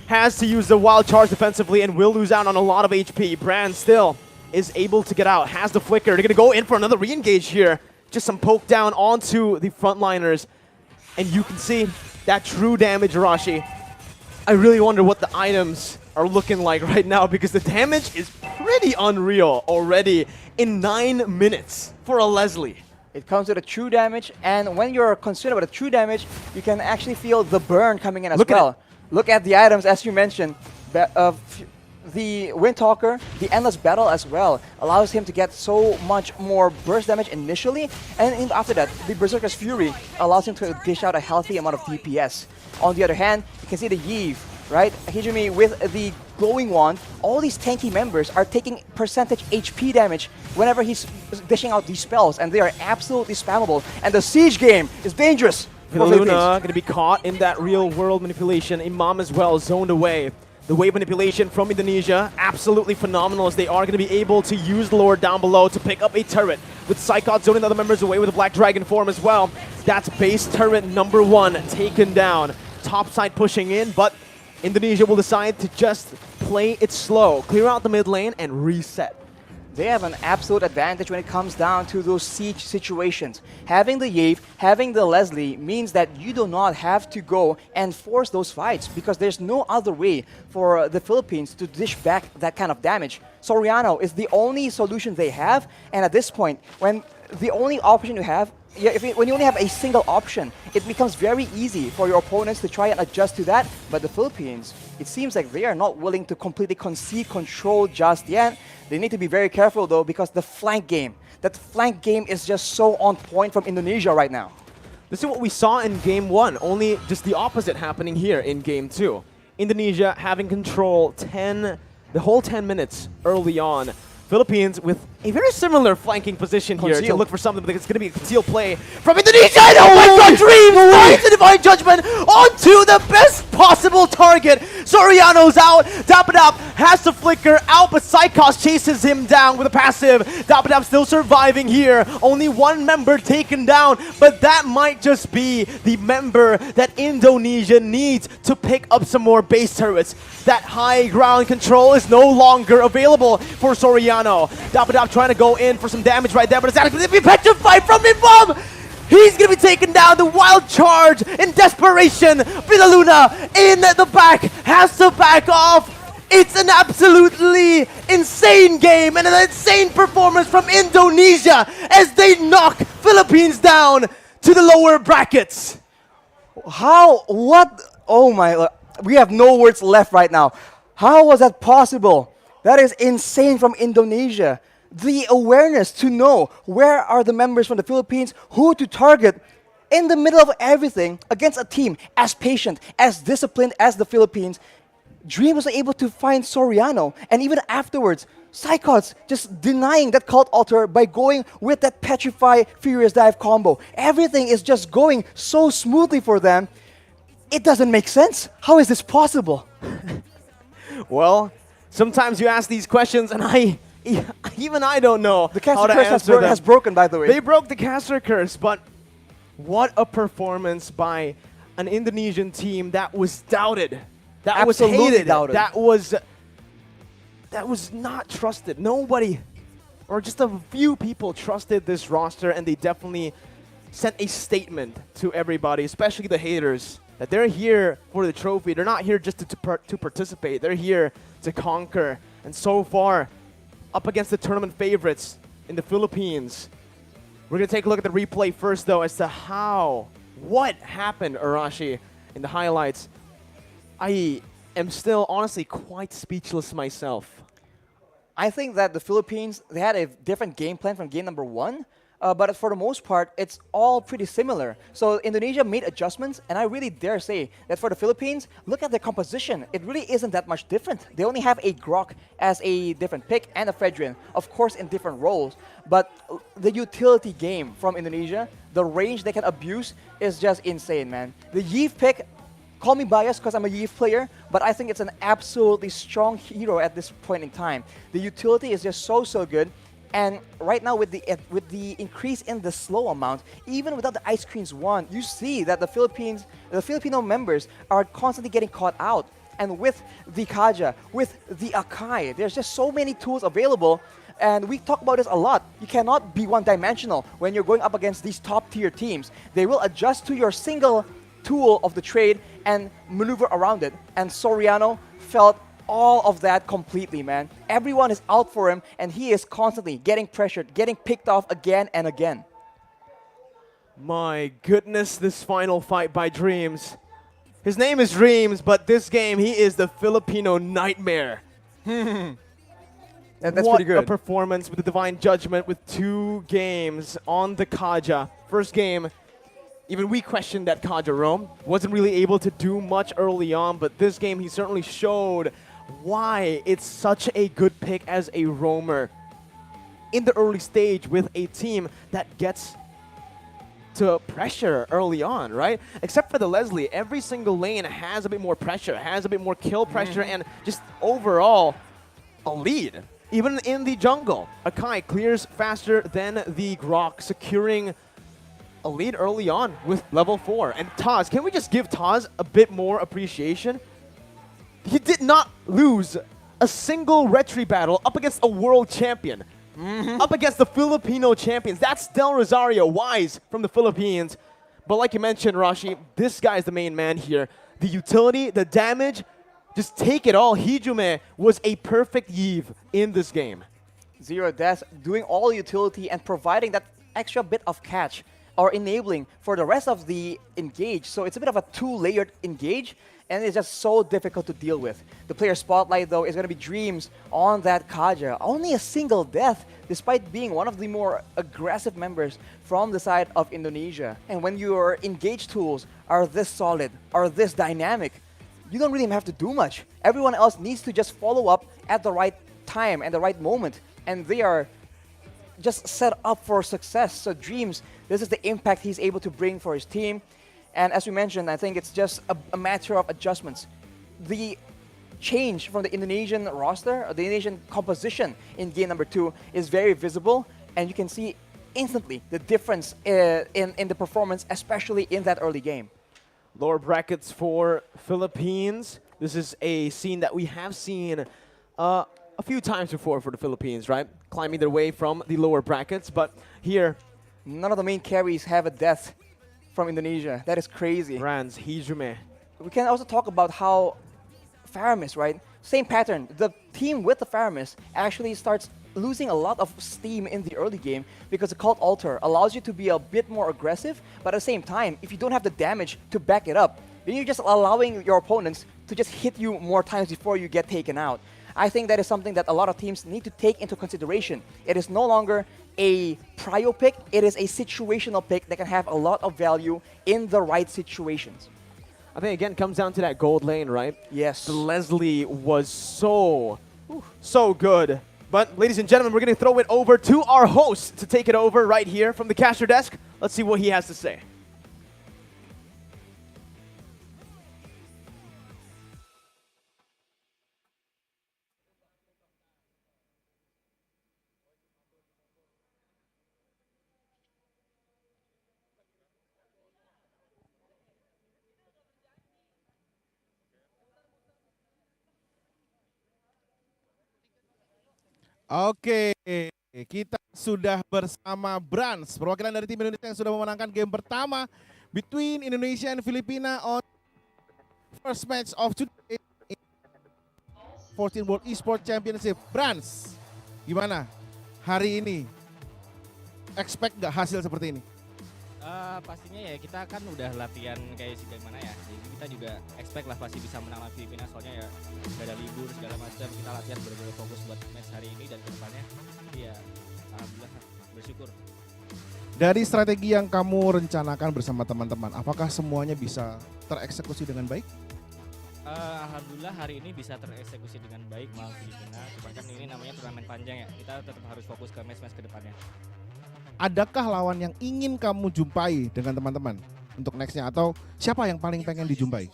Has to use the wild charge defensively and will lose out on a lot of HP. Brand still is able to get out. Has the flicker. They're going to go in for another re-engage here. Just some poke down onto the frontliners. And you can see that true damage, Rashi. I really wonder what the items are looking like right now, because the damage is pretty unreal already in 9 minutes for a Leslie. It comes with a true damage, and when you're concerned about the true damage, you can actually feel the burn coming in as well. Look at the items, as you mentioned. The Windtalker, the Endless Battle as well, allows him to get so much more burst damage initially, and after that, the Berserker's Fury allows him to dish out a healthy amount of DPS. On the other hand, you can see the Iesf, right? Hijumi with the glowing wand. All these tanky members are taking percentage HP damage whenever he's dishing out these spells, and they are absolutely spammable. And the siege game is dangerous. Luna going to be caught in that real world manipulation. Imam as well zoned away. The wave manipulation from Indonesia, absolutely phenomenal, as they are going to be able to use the lore down below to pick up a turret. With Psychot zoning the other members away with a Black Dragon form as well. That's base turret number 1 taken down. Top side pushing in, but Indonesia will decide to just play it slow, clear out the mid lane, and reset. They have an absolute advantage when it comes down to those siege situations. Having the Iesf, having the Leslie means that you do not have to go and force those fights, because there's no other way for the Philippines to dish back that kind of damage. Soriano is the only solution they have, and at this point, when the only option you have, when you only have a single option, it becomes very easy for your opponents to try and adjust to that. But the Philippines, it seems like they are not willing to completely concede control just yet. They need to be very careful though, because the flank game, that flank game is just so on point from Indonesia right now. This is what we saw in game 1, only just the opposite happening here in game 2. Indonesia having control the whole 10 minutes early on. Philippines with a very similar flanking position here to look for something, but it's going to be a concealed play from Indonesia. And oh my god, Dream finds the Divine Judgment onto the best possible target. Soriano's out. Dapadap has to flicker out, but Psychos chases him down with a passive. Dapadap still surviving here. Only one member taken down, but that might just be the member that Indonesia needs to pick up some more base turrets. That high ground control is no longer available for Soriano. Dapadap trying to go in for some damage right there, but it's actually going to be petrified from Mlbb. He's going to be taken down. The wild charge in desperation. Villaluna in the back has to back off. It's an absolutely insane game and an insane performance from Indonesia as they knock Philippines down to the lower brackets. How? What? Oh my, we have no words left right now. How was that possible? That is insane from Indonesia. The awareness to know where are the members from the Philippines, who to target in the middle of everything against a team as patient, as disciplined as the Philippines. Dream was able to find Soriano, and even afterwards, Psychots just denying that cult altar by going with that Petrify Furious Dive combo. Everything is just going so smoothly for them. It doesn't make sense. How is this possible? Well, sometimes you ask these questions and even I don't know The how caster to curse answer them. has broken, by the way. They broke the caster curse, but what a performance by an Indonesian team that was doubted, that Absolutely was hated, doubted. that was not trusted. Nobody, or just a few people trusted this roster, and they definitely sent a statement to everybody, especially the haters, that they're here for the trophy. They're not here just to participate. They're here to conquer. And so far, up against the tournament favorites in the Philippines. We're going to take a look at the replay first, though, as to what happened, Arashi, in the highlights. I am still, honestly, quite speechless myself. I think that the Philippines, they had a different game plan from game number 1. But for the most part, it's all pretty similar. So Indonesia made adjustments, and I really dare say that for the Philippines, look at their composition. It really isn't that much different. They only have a Grok as a different pick and a Fredrin, of course in different roles. But the utility game from Indonesia, the range they can abuse is just insane, man. The Iesf pick, call me biased because I'm a Iesf player, but I think it's an absolutely strong hero at this point in time. The utility is just so good. And right now, with the increase in the slow amount, even without the Ice Queen's wand, you see that the Filipino members are constantly getting caught out. And with the Kaja, with the Akai, there's just so many tools available. And we talk about this a lot. You cannot be one-dimensional when you're going up against these top-tier teams. They will adjust to your single tool of the trade and maneuver around it. And Soriano felt all of that completely, man. Everyone is out for him, and he is constantly getting pressured, getting picked off again and again. My goodness, this final fight by Dreams. His name is Dreams, but this game, he is the Filipino nightmare. That's what pretty good. A performance with the Divine Judgment with 2 games on the Kaja. First game, even we questioned that Kaja roam. Wasn't really able to do much early on, but this game he certainly showed why it's such a good pick as a roamer in the early stage with a team that gets to pressure early on, right? Except for the Leslie, every single lane has a bit more pressure, has a bit more kill pressure, and just overall a lead. Even in the jungle, Akai clears faster than the Grok, securing a lead early on with level 4. And Taz, can we just give Taz a bit more appreciation? He did not lose a single retry battle up against a world champion. Up against the Filipino champions. That's Del Rosario, Wise from the Philippines. But like you mentioned, Rashi, this guy is the main man here. The utility, the damage, just take it all. Hijume was a perfect Eve in this game. Zero deaths, doing all utility and providing that extra bit of catch or enabling for the rest of the engage. So it's a bit of a 2-layered engage, and it's just so difficult to deal with. The player spotlight, though, is going to be Dreams on that Kaja. Only a single death, despite being one of the more aggressive members from the side of Indonesia. And when your engage tools are this solid, are this dynamic, you don't really have to do much. Everyone else needs to just follow up at the right time and the right moment, and they are just set up for success. So Dreams, this is the impact he's able to bring for his team. And as we mentioned, I think it's just a matter of adjustments. The change from the Indonesian roster, or the Indonesian composition in game number 2 is very visible, and you can see instantly the difference in the performance, especially in that early game. Lower brackets for Philippines. This is a scene that we have seen a few times before for the Philippines, right? Climbing their way from the lower brackets, but here, none of the main carries have a death from Indonesia. That is crazy. Rans, Hijume. We can also talk about how Faramis, right? Same pattern. The team with the Faramis actually starts losing a lot of steam in the early game because the Cult Altar allows you to be a bit more aggressive, but at the same time, if you don't have the damage to back it up, then you're just allowing your opponents to just hit you more times before you get taken out. I think that is something that a lot of teams need to take into consideration. It is no longer a prio pick, it is a situational pick that can have a lot of value in the right situations. I think again it comes down to that gold lane, right? Yes. The Leslie was so good. But ladies and gentlemen, we're going to throw it over to our host to take it over right here from the caster desk. Let's see what he has to say. Oke, kita sudah bersama Brans, perwakilan dari tim Indonesia yang sudah memenangkan game pertama between Indonesia and Filipina on first match of today 14 World Esports Championship. Brans, gimana hari ini? Expect gak hasil seperti ini? Pastinya ya kita kan udah latihan kayak segala ya, jadi kita juga expect lah pasti bisa menang lawan Filipina, soalnya ya gak ada libur segala macam, kita latihan benar-benar fokus buat match hari ini dan kedepannya. Jadi ya alhamdulillah bersyukur. Dari strategi yang kamu rencanakan bersama teman-teman, apakah semuanya bisa tereksekusi dengan baik? Alhamdulillah hari ini bisa tereksekusi dengan baik melawan Filipina, cuman kan ini namanya turnamen panjang ya, kita tetap harus fokus ke match-match kedepannya. Adakah lawan yang ingin kamu jumpai dengan teman-teman untuk nextnya, atau siapa yang paling pengen dijumpai?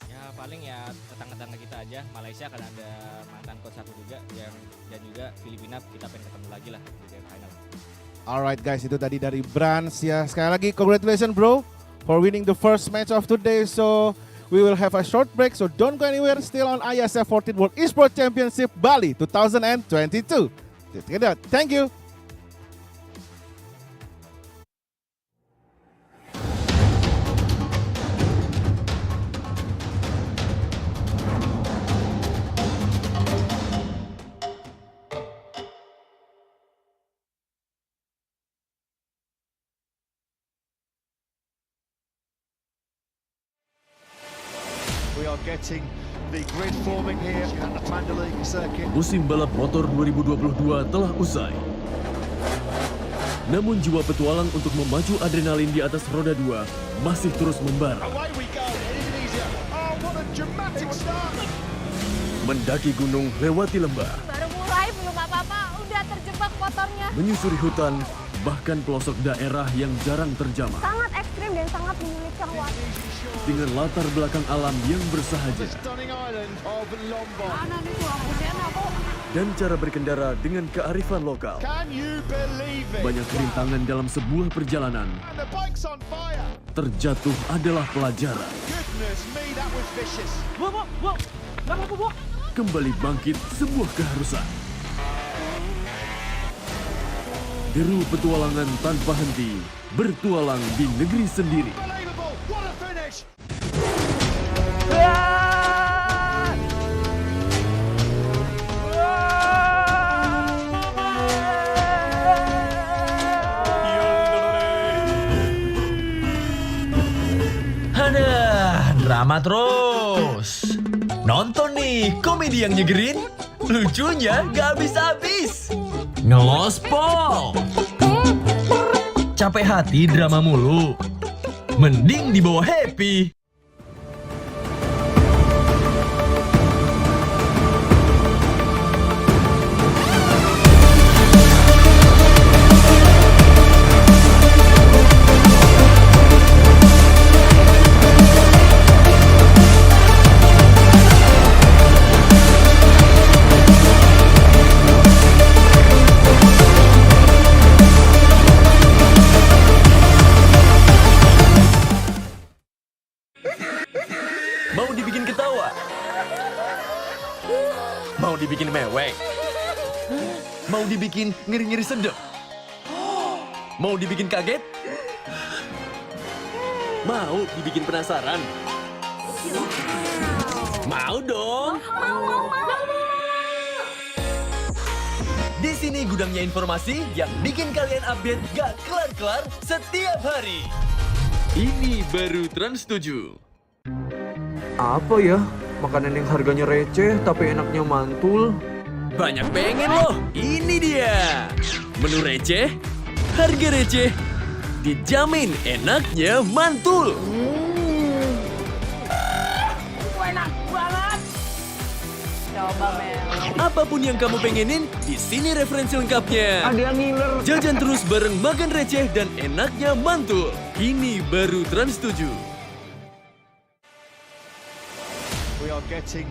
Ya paling ya tetangga-tetangga kita aja, Malaysia kan ada mantan coach satu juga dan juga Filipina kita pengen ketemu lagi lah di grand final. Alright guys, itu tadi dari Brans ya. Sekali lagi congratulations bro for winning the first match of today. So we will have a short break, so don't go anywhere. Still on Iesf 14 World Esports Championship Bali 2022. Thank you. We are getting the grid forming here at the Mandalay circuit. Musim balap motor 2022 telah usai. Namun jiwa petualang untuk memacu adrenalin di atas roda 2 masih terus membara. Away we go in Indonesia. Oh, what a dramatic start. Mendaki gunung, lewati lembah, Baru mulai belum apa-apa, udah terjebak motornya. menyusuri hutan, bahkan pelosok daerah yang jarang terjamah. Sangat ekstrim dan sangat menyulitkan waktu. Dengan latar belakang alam yang bersahaja Stunning island of Lombok. Mana nih tuh lampunya aku? dan cara berkendara dengan kearifan lokal. Can you believe it? Banyak rintangan dalam sebuah perjalanan. And the bike's on fire. Terjatuh adalah pelajaran. Goodness me, that was vicious. Kembali bangkit sebuah keharusan. Deru petualangan tanpa henti, bertualang di negeri sendiri. Unbelievable. What a finish. Aduh, drama terus. Nonton nih, komedi yang nyegerin, lucunya gak habis-habis. Ngelospol. Capek hati drama mulu. Mending dibawa happy. Mau dibikin ketawa? Mau dibikin mewek? Mau dibikin ngeri-ngeri sedep? Mau dibikin kaget? Mau dibikin penasaran? Mau dong? Di sini gudangnya informasi yang bikin kalian update gak kelar-kelar setiap hari. Ini baru Trans 7. Apa ya? Makanan yang harganya receh tapi enaknya mantul. Banyak pengen loh, ini dia. Menu receh, harga receh, dijamin enaknya mantul. Enak banget. Coba Mel. Apapun yang kamu pengenin, di sini referensi lengkapnya. Ada yang ngiler. Jajan terus bareng makan receh dan enaknya mantul. Ini baru Trans 7. We are getting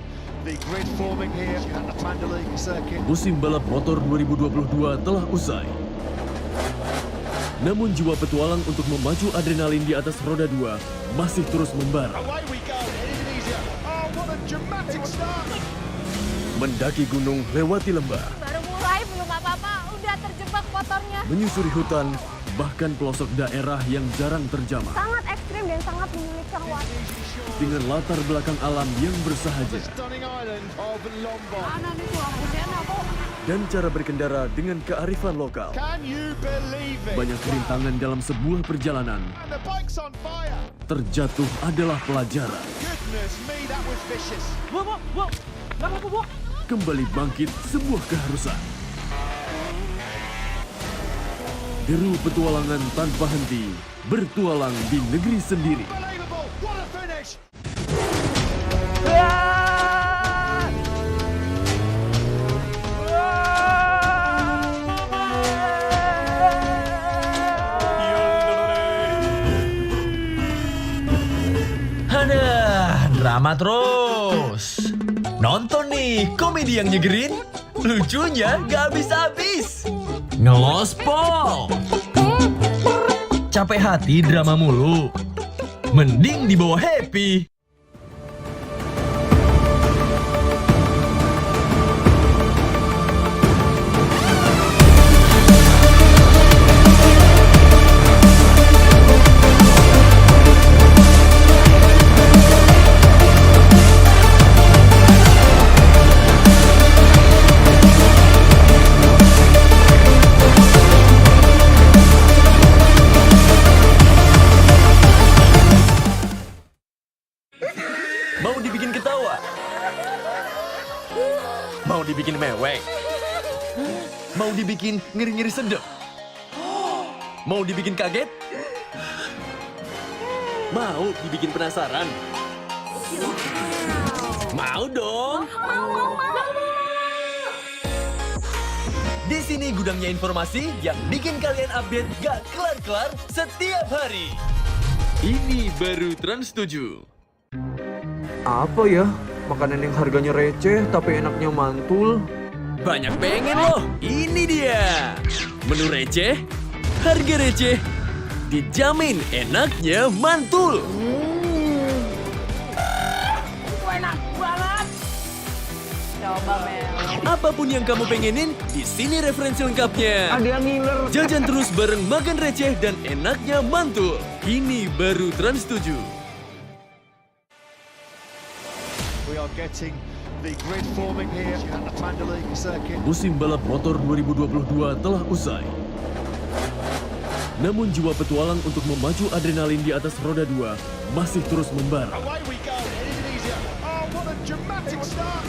the grid forming here at the Mandalay circuit. Musim balap motor 2022 telah usai. Namun jiwa petualang untuk memacu adrenalin di atas roda 2 masih terus membara. Away we go in Indonesia. Oh, what a dramatic start. Mendaki gunung, lewati lembah, Baru mulai udah terjebak motornya. Menyusuri hutan, bahkan pelosok daerah yang jarang terjamah. Sangat ekstrim dan sangat menyulitkan waktu. Dengan latar belakang alam yang bersahaja. Dan cara berkendara dengan kearifan lokal. Banyak rintangan dalam sebuah perjalanan. Terjatuh adalah pelajaran. Kembali bangkit sebuah keharusan. Deru petualangan tanpa henti, bertualang di negeri sendiri. Aduh, drama terus. Nonton nih komedi yang nyegerin, lucunya gak habis-habis. Ngelospol. Capek hati drama mulu, mending dibawa happy. Mau dibikin ketawa? Mau dibikin mewek? Mau dibikin ngeri-ngeri sedep? Mau dibikin kaget? Mau dibikin penasaran? Mau dong! Di sini gudangnya informasi yang bikin kalian update gak kelar-kelar setiap hari. Ini baru Trans 7. Apa ya? Makanan yang harganya receh tapi enaknya mantul. Banyak pengen loh, ini dia. Menu receh, harga receh, dijamin enaknya mantul. Enak banget. Coba Mel. Apapun yang kamu pengenin, di sini referensi lengkapnya. Ada yang ngiler. Jajan terus bareng makan receh dan enaknya mantul. Ini baru Trans 7. We are getting the grid forming here at the Mandalika circuit. Musim balap motor 2022 telah usai. Namun jiwa petualang untuk memacu adrenalin di atas roda 2 masih terus membara. Away we go in Indonesia. Oh, what a dramatic start.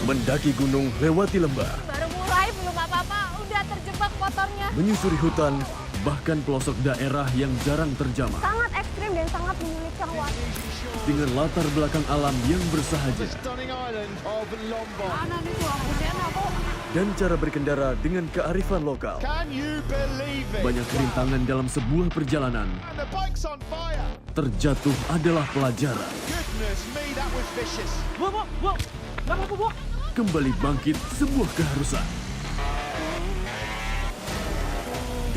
Mendaki gunung lewati lembah. Baru mulai belum apa-apa, udah terjebak motornya. Menyusuri hutan, bahkan pelosok daerah yang jarang terjamah. Sangat ekstrim dan sangat menyulitkan waktu. Dengan latar belakang alam yang bersahaja. Stunning island of Mlbb. Dan cara berkendara dengan kearifan lokal. Can you believe it? Banyak rintangan dalam sebuah perjalanan. And the bike's on fire. Terjatuh adalah pelajaran. Goodness me, that was vicious. Kembali bangkit sebuah keharusan.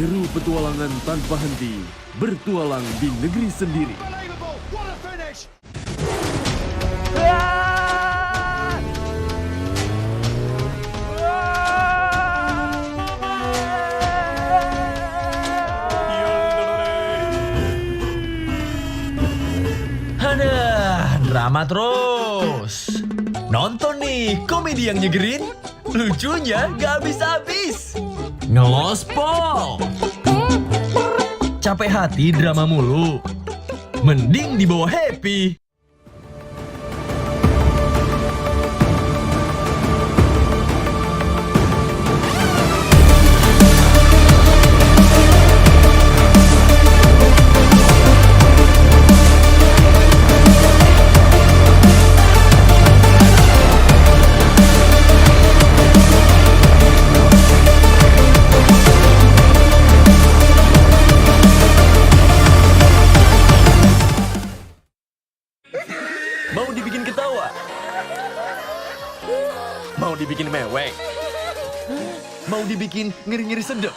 Deru petualangan tanpa henti, bertualang di negeri sendiri. Unbelievable. What a finish. Aduh, drama terus. Nonton nih komedi yang nyegerin, lucunya gak habis-habis. Ngelospol. Capek hati drama mulu, mending dibawa happy. Mau dibikin ketawa? Mau dibikin mewek? Mau dibikin ngeri-ngeri sedep?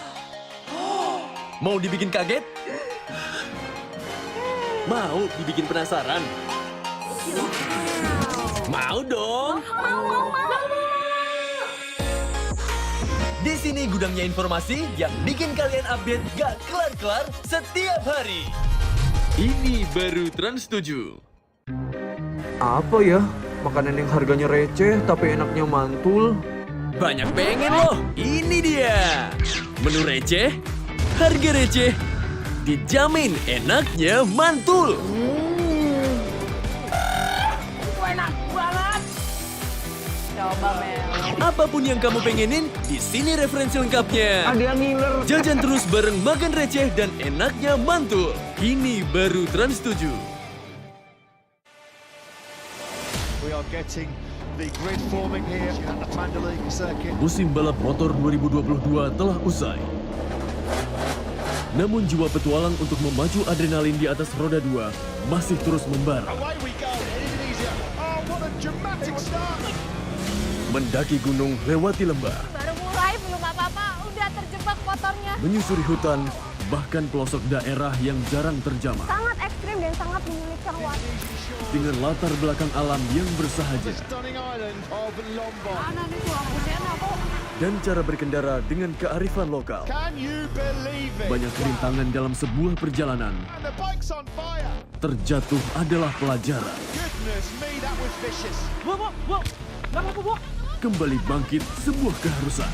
Mau dibikin kaget? Mau dibikin penasaran? Mau dong! Di sini gudangnya informasi yang bikin kalian update gak kelar-kelar setiap hari. Ini baru Trans 7. Apa ya? Makanan yang harganya receh tapi enaknya mantul. Banyak pengen loh, ini dia. Menu receh, harga receh, dijamin enaknya mantul. Enak banget. Coba Mel. Apapun yang kamu pengenin, di sini referensi lengkapnya. Ada yang ngiler. Jajan terus bareng makan receh dan enaknya mantul. Ini baru Trans 7. We are getting the grid forming here at the Mandalay circuit. Musim balap motor 2022 telah usai. Namun jiwa petualang untuk memacu adrenalin di atas roda 2 masih terus membara. Away we go in Indonesia. Oh, what a dramatic start. Mendaki gunung, lewati lembah, Baru mulai belum apa-apa, udah terjebak motornya. menyusuri hutan, bahkan pelosok daerah yang jarang terjamah. Sangat ekstrim dan sangat menyulitkan waktu. Dengan latar belakang alam yang bersahaja Stunning island of Mlbb. Mana nih tuh aku kok. dan cara berkendara dengan kearifan lokal. Can you believe it? Banyak rintangan dalam sebuah perjalanan. And the bike's on fire. Terjatuh adalah pelajaran. Goodness me, that was vicious. Kembali bangkit sebuah keharusan.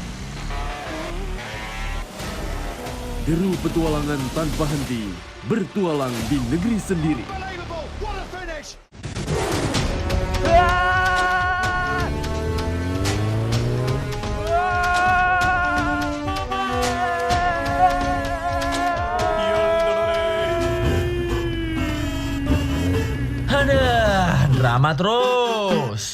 Deru petualangan tanpa henti, bertualang di negeri sendiri. Unbelievable. What a finish. Aduh, drama terus.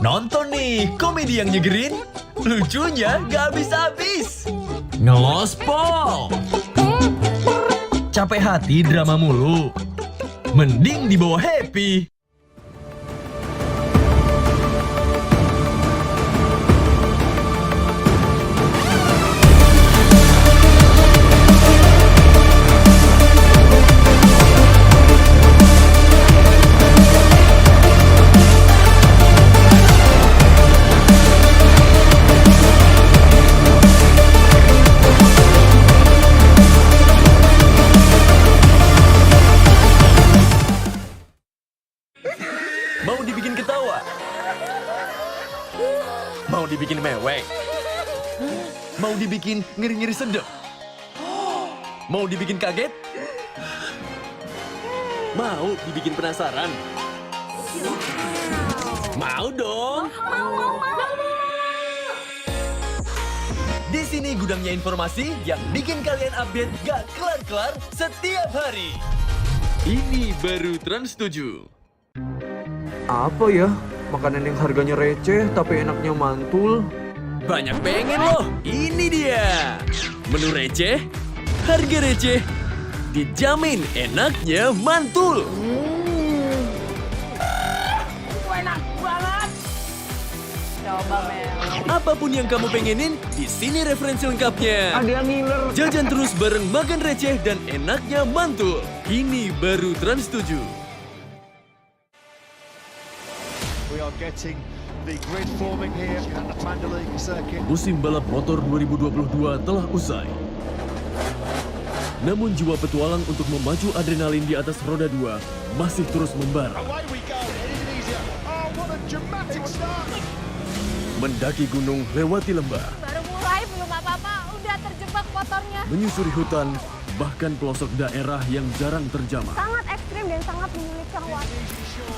Nonton nih komedi yang nyegerin, lucunya gak habis-habis. Ngelospol. Capek hati drama mulu, mending dibawa happy. Mau dibikin ketawa? Mau dibikin mewek? Mau dibikin ngeri-ngeri sedep? Mau dibikin kaget? Mau dibikin penasaran? Mau dong! Di sini gudangnya informasi yang bikin kalian update gak kelar-kelar setiap hari. Ini baru Trans 7. Apa ya? Makanan yang harganya receh tapi enaknya mantul. Banyak pengen loh, ini dia. Menu receh, harga receh, dijamin enaknya mantul. Enak banget. Coba Mel. Apapun yang kamu pengenin, di sini referensi lengkapnya. Ada yang ngiler. Jajan terus bareng makan receh dan enaknya mantul. Ini baru Trans 7. We are getting the grid forming here at the Mandalay circuit. Musim balap motor 2022 telah usai. Namun jiwa petualang untuk memacu adrenalin di atas roda 2 masih terus membara. Away we go in Indonesia. Oh, what a dramatic start. Mendaki gunung, lewati lembah, Baru mulai belum apa-apa, udah terjebak motornya. menyusuri hutan, bahkan pelosok daerah yang jarang terjamah. Sangat ekstrim dan sangat menyulitkan waktu.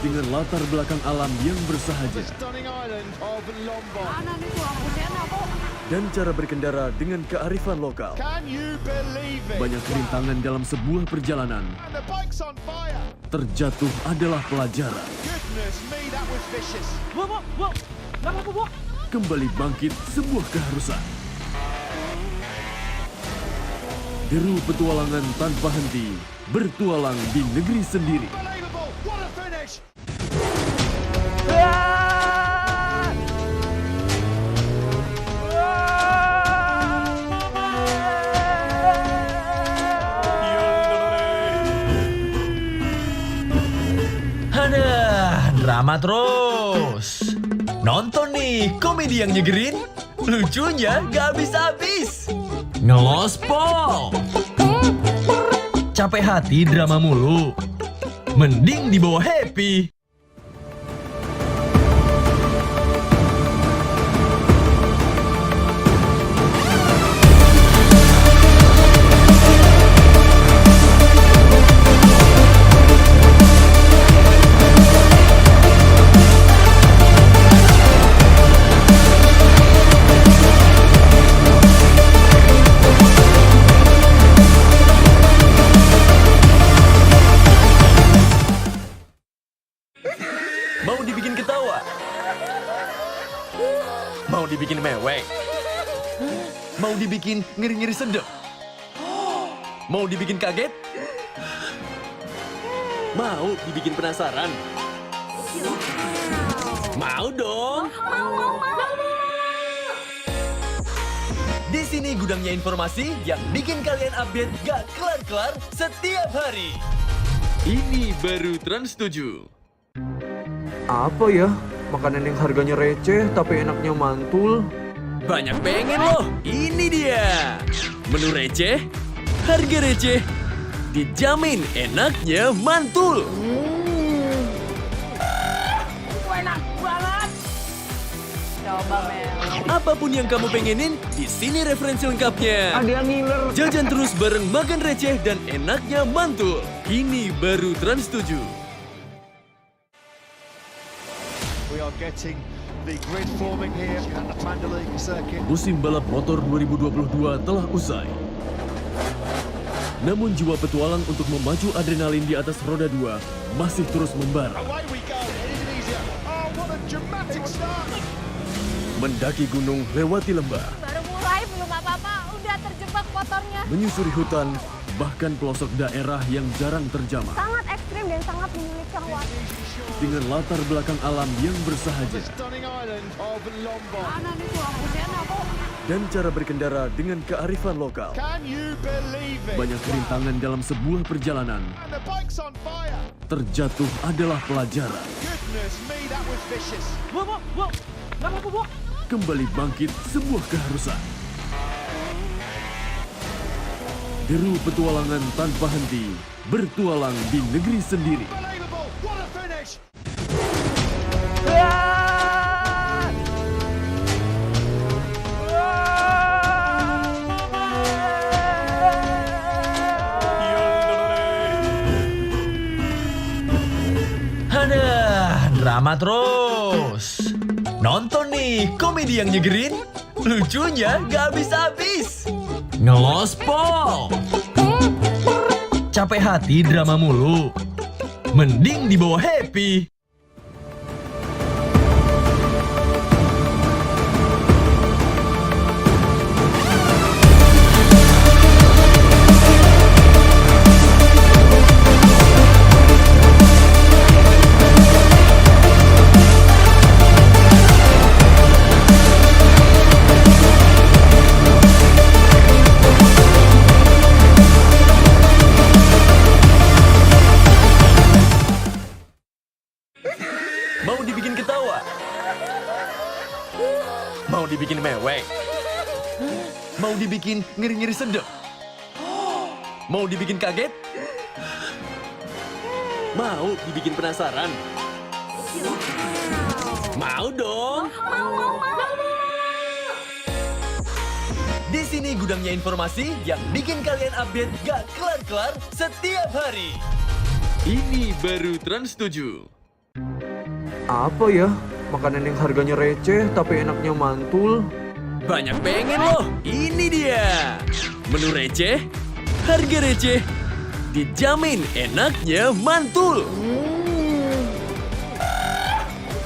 Dengan latar belakang alam yang bersahaja Stunning island of Mlbb. Mana nih tuh aku dan cara berkendara dengan kearifan lokal. Can you believe it? Banyak rintangan dalam sebuah perjalanan. And the bike's on fire. Terjatuh adalah pelajaran. Goodness me, that was vicious. Kembali bangkit sebuah keharusan. Deru petualangan tanpa henti, bertualang di negeri sendiri. Unbelievable. What a finish. Aduh, drama terus. Nonton nih komedi yang nyegerin, Lucunya gak habis-habis. Ngelospol. Capek hati drama mulu. Mending dibawa happy. Mau dibikin ketawa? Mau dibikin mewek? Mau dibikin ngiri-ngiri sedep? Mau dibikin kaget? Mau dibikin penasaran? Mau dong! Di sini gudangnya informasi yang bikin kalian update gak kelar-kelar setiap hari. Ini baru Trans 7. Apa ya? Makanan yang harganya receh tapi enaknya mantul. Banyak pengen loh, ini dia. Menu receh, harga receh, dijamin enaknya mantul. Enak banget. Coba Mel. Apapun yang kamu pengenin, di sini referensi lengkapnya. Ada yang ngiler. Jajan terus bareng makan receh dan enaknya mantul. Ini baru Trans 7. We are getting the grid forming here at the Mandalay circuit. Musim balap motor 2022 telah usai. Namun jiwa petualang untuk memacu adrenalin di atas roda 2 masih terus membara. Away we go, Indonesia. Oh, what a dramatic start. Mendaki gunung, lewati lembah, Baru mulai belum apa-apa, udah terjebak motornya. menyusuri hutan, bahkan pelosok daerah yang jarang terjamah. Sangat ekstrim dan sangat menyulitkan waktu. Dengan latar belakang alam yang bersahaja Stunning island of Lombok. Mana nih tuh lampunya kok? dan cara berkendara dengan kearifan lokal. Can you believe it? Banyak rintangan dalam sebuah perjalanan. And the bike's on fire. Terjatuh adalah pelajaran. Goodness me, that was vicious. Kembali bangkit sebuah keharusan. Deru petualangan tanpa henti, bertualang di negeri sendiri. Unbelievable. What a finish. Aduh, drama terus. Nonton nih komedi yang nyegerin, lucunya gak habis-habis. Ngelospol. Capek hati drama mulu. Mending dibawa happy. Mau dibikin ketawa? Mau dibikin mewek? Mau dibikin ngiri-ngiri sedep? Mau dibikin kaget? Mau dibikin penasaran? Mau dong! Di sini gudangnya informasi yang bikin kalian update gak kelar-kelar setiap hari. Ini baru Trans 7. Apa ya? Makanan yang harganya receh tapi enaknya mantul. Banyak pengen loh, ini dia. Menu receh, harga receh, dijamin enaknya mantul.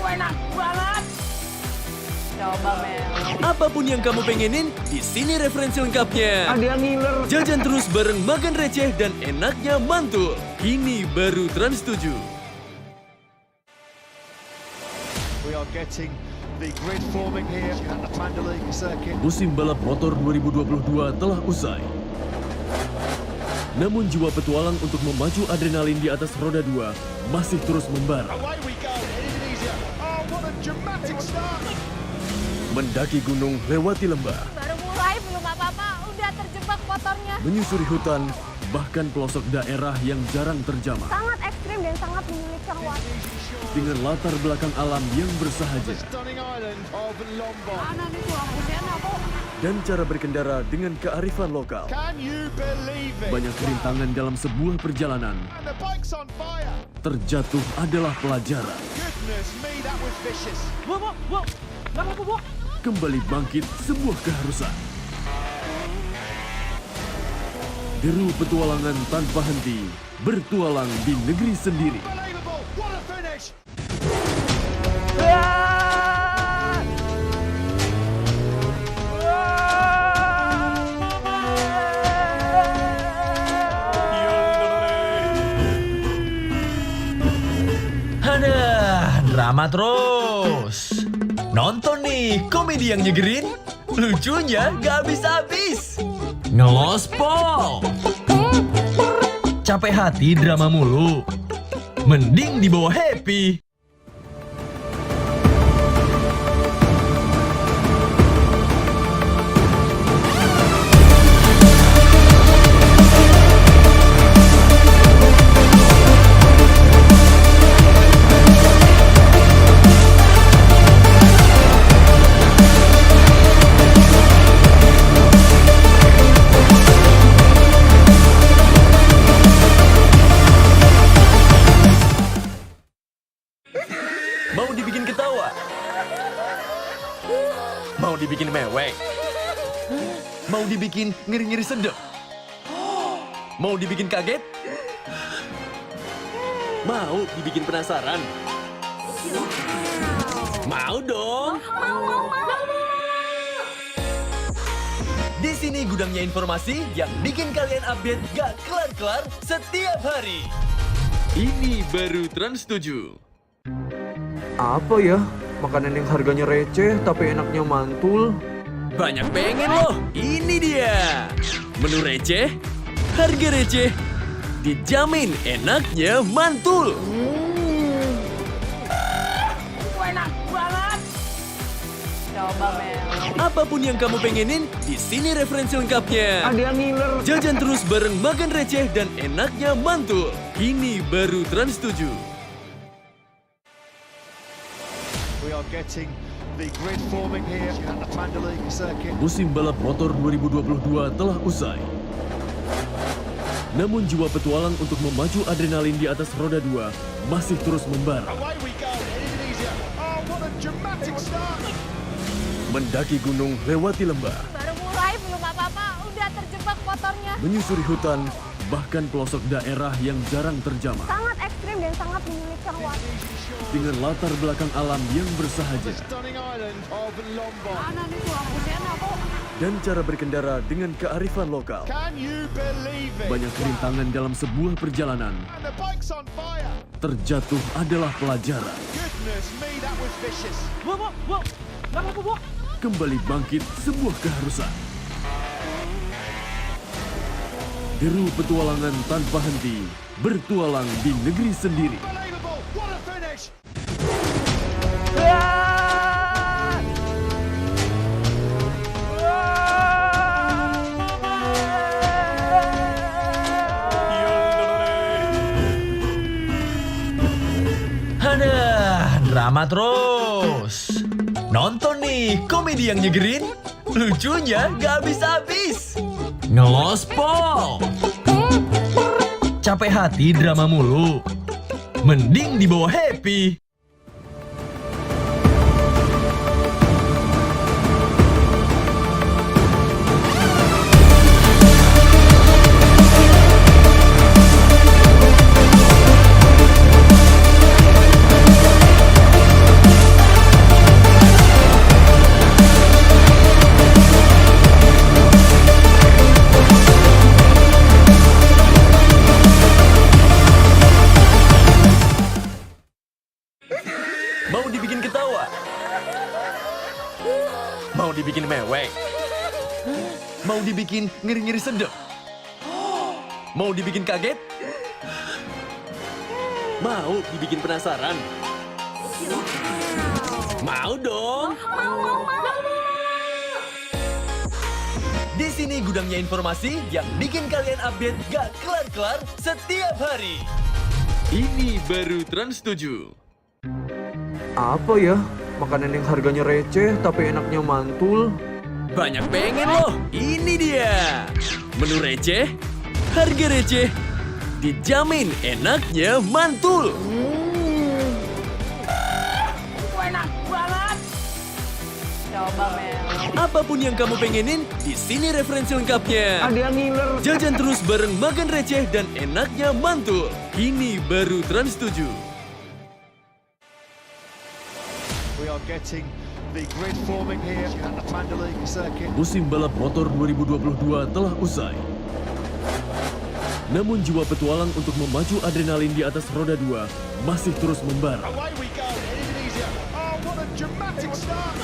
Enak banget. Coba Mel. Apapun yang kamu pengenin, di sini referensi lengkapnya. Ada yang ngiler. Jajan terus bareng makan receh dan enaknya mantul. Ini baru Trans 7. We are getting the grid forming here at the Mandalay circuit. Musim balap motor 2022 telah usai. Namun jiwa petualang untuk memacu adrenalin di atas roda 2 masih terus membara. Away we go, Indonesia. Oh, what a dramatic start. Mendaki gunung lewati lembah, Baru mulai belum apa-apa, udah terjebak motornya. menyusuri hutan, bahkan pelosok daerah yang jarang terjamah. Sangat ekstrim dan sangat menyulitkan waktu. Dengan latar belakang alam yang bersahaja Mana nih tuh lampunya aku? dan cara berkendara dengan kearifan lokal. Banyak rintangan dalam sebuah perjalanan. Terjatuh adalah pelajaran. Kembali bangkit sebuah keharusan. Deru petualangan tanpa henti, bertualang di negeri sendiri. Aduh, drama terus. Nonton nih komedi yang nyegerin, lucunya gak habis-habis. Ngelospol. Capek hati drama mulu, mending dibawa happy. Mau dibikin ketawa? Mau dibikin mewek? Mau dibikin ngeri-ngeri sedep? Mau dibikin kaget? Mau dibikin penasaran? Mau dong! Di sini gudangnya informasi yang bikin kalian update gak kelar-kelar setiap hari. Ini baru Trans 7. Apa ya? Makanan yang harganya receh tapi enaknya mantul. Banyak pengen loh, ini dia. Menu receh, harga receh, dijamin enaknya mantul. Enak banget. Coba Mel. Apapun yang kamu pengenin, di sini referensi lengkapnya. Ada yang ngiler. Jajan terus bareng makan receh dan enaknya mantul. Ini baru Trans 7. We are getting the grid forming here at the Mandalay circuit. Musim balap motor 2022 telah usai. Namun jiwa petualang untuk memacu adrenalin di atas roda 2 masih terus membara. Away we go in Indonesia. Oh, what a dramatic start. Mendaki gunung lewati lembah, Baru mulai belum apa-apa, udah terjebak motornya. menyusuri hutan, bahkan pelosok daerah yang jarang terjamah. Sangat ekstrim dan sangat menyulitkan waktu. Dengan latar belakang alam yang bersahaja Mana nih tuh lampunya aku? dan cara berkendara dengan kearifan lokal. Banyak rintangan dalam sebuah perjalanan. Terjatuh adalah pelajaran. Kembali bangkit sebuah keharusan. Deru petualangan tanpa henti, bertualang di negeri sendiri. Aduh, drama terus. Nonton nih komedi yang nyegerin, lucunya gak habis-habis. Ngelospol. Capek hati drama mulu, mending dibawa happy. Mau dibikin ketawa? Mau dibikin mewek? Mau dibikin ngeri-ngeri sedep? Mau dibikin kaget? Mau dibikin penasaran? Mau dong? Di sini gudangnya informasi yang bikin kalian update gak kelar-kelar setiap hari. Ini baru Trans 7. Apa ya? Makanan yang harganya receh tapi enaknya mantul. Banyak pengen loh, ini dia. Menu receh, harga receh, dijamin enaknya mantul. Enak banget. Coba Mel. Apapun yang kamu pengenin, di sini referensi lengkapnya. Ada yang ngiler. Jajan terus bareng makan receh dan enaknya mantul. Ini baru Trans 7. We are getting the grid forming here at the Mandalay circuit. Musim balap motor 2022 telah usai. Namun jiwa petualang untuk memacu adrenalin di atas roda 2 masih terus membara. Away we go in Indonesia. Oh, what a dramatic start.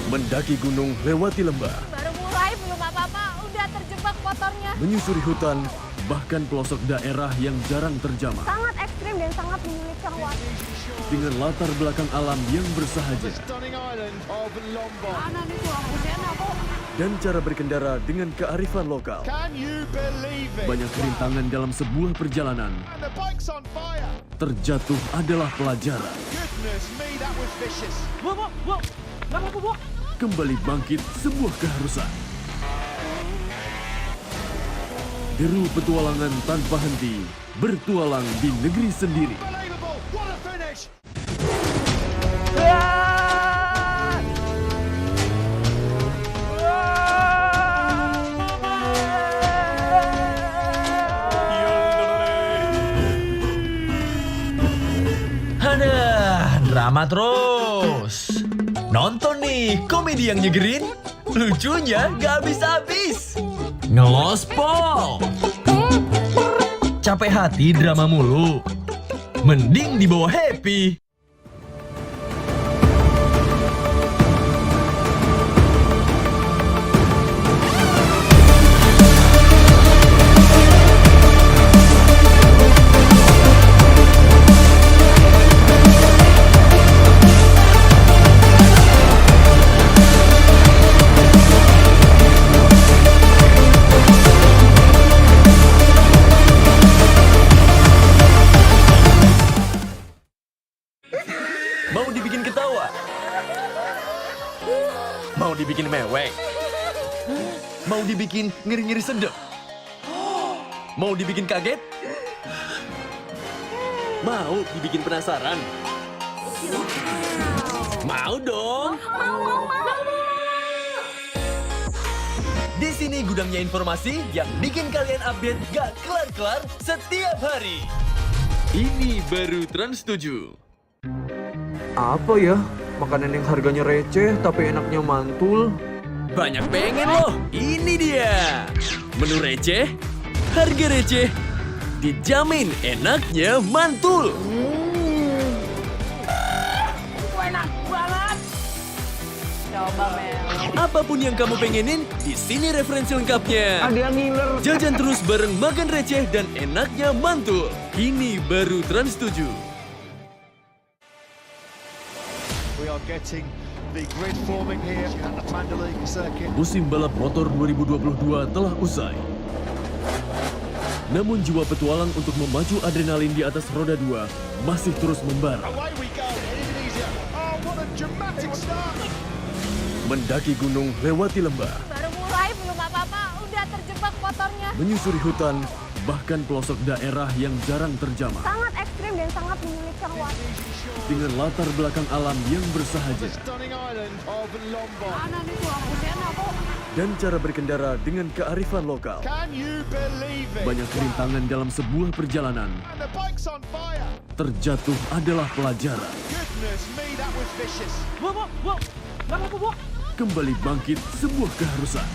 Mendaki gunung lewati lembah, Baru mulai belum apa-apa, udah terjebak motornya. menyusuri hutan, bahkan pelosok daerah yang jarang terjamah. Sangat ekstrim dan sangat menyulitkan waktu. Dengan latar belakang alam yang bersahaja Stunning island of Lombok. Mana nih tuh Husena kok? dan cara berkendara dengan kearifan lokal. Can you believe it? Banyak rintangan dalam sebuah perjalanan. And the bike's on fire. Terjatuh adalah pelajaran. Goodness me, that was vicious. Kembali bangkit sebuah keharusan. Deru petualangan tanpa henti, bertualang di negeri sendiri. Unbelievable. What a finish. Aduh, drama terus. Nonton nih, komedi yang nyegerin. Lucunya gak habis-habis. Ngelospol. Capek hati drama mulu. Mending dibawa happy. Mau dibikin ketawa? Mau dibikin mewek? Mau dibikin ngiri-ngiri sedep? Mau dibikin kaget? Mau dibikin penasaran? Mau dong? Di sini gudangnya informasi yang bikin kalian update gak kelar-kelar setiap hari. Ini baru Trans 7. Apa ya? Makanan yang harganya receh tapi enaknya mantul. Banyak pengen loh, ini dia. Menu receh, harga receh, dijamin enaknya mantul. Enak banget. Coba Mel. Apapun yang kamu pengenin, di sini referensi lengkapnya. Ada yang ngiler. Jajan terus bareng makan receh dan enaknya mantul. Ini baru Trans 7. We are getting the grid forming here at the Mandalay circuit. Musim balap motor 2022 telah usai. Namun jiwa petualang untuk memacu adrenalin di atas roda 2 masih terus membara. Away we go in Indonesia. Oh, what a dramatic start. Mendaki gunung lewati lembah, Baru mulai belum apa-apa, udah terjebak motornya. menyusuri hutan, bahkan pelosok daerah yang jarang terjamah. Sangat ekstrim dan sangat menyulitkan waktu. Dengan latar belakang alam yang bersahaja Stunning island of Lombok. Mana nih tuh Husena kok? dan cara berkendara dengan kearifan lokal. Can you believe it? Banyak rintangan dalam sebuah perjalanan. And the bike's on fire. Terjatuh adalah pelajaran. Goodness me, that was vicious. Kembali bangkit sebuah keharusan.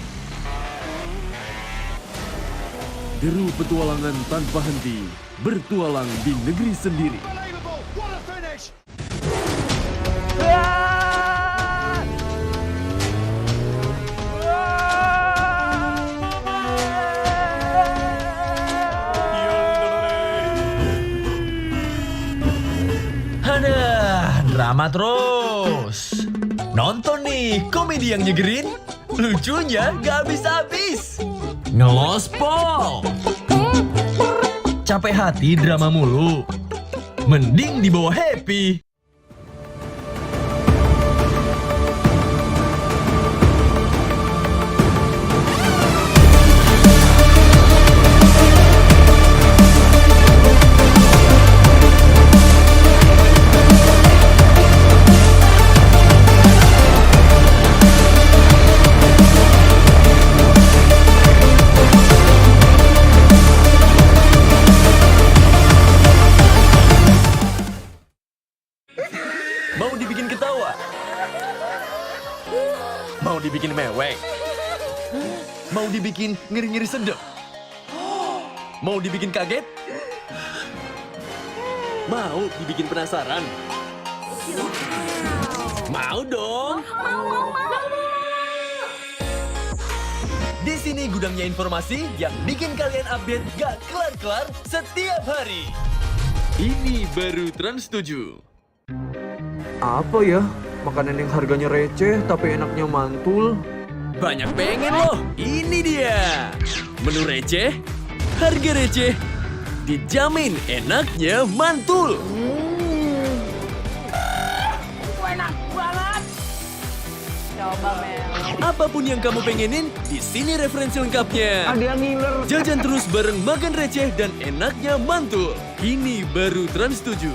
Deru petualangan tanpa henti, bertualang di negeri sendiri. Unbelievable. What a finish. Aduh, drama terus. terus. Nonton nih komedi yang nyegerin, lucunya gak habis-habis. Ngelospol. Capek hati drama mulu, mending dibawa happy. Mau dibikin ketawa? Mau dibikin mewek? Mau dibikin ngiri-ngiri sedep? Mau dibikin kaget? Mau dibikin penasaran? Mau dong! Di sini gudangnya informasi yang bikin kalian update gak kelar-kelar setiap hari. Ini baru Trans 7. Apa ya? Makanan yang harganya receh tapi enaknya mantul. Banyak pengen loh, ini dia. Menu receh, harga receh, dijamin enaknya mantul. Enak banget. Coba Mel. Apapun yang kamu pengenin, di sini referensi lengkapnya. Ada yang ngiler. Jajan terus bareng makan receh dan enaknya mantul. Ini baru Trans 7.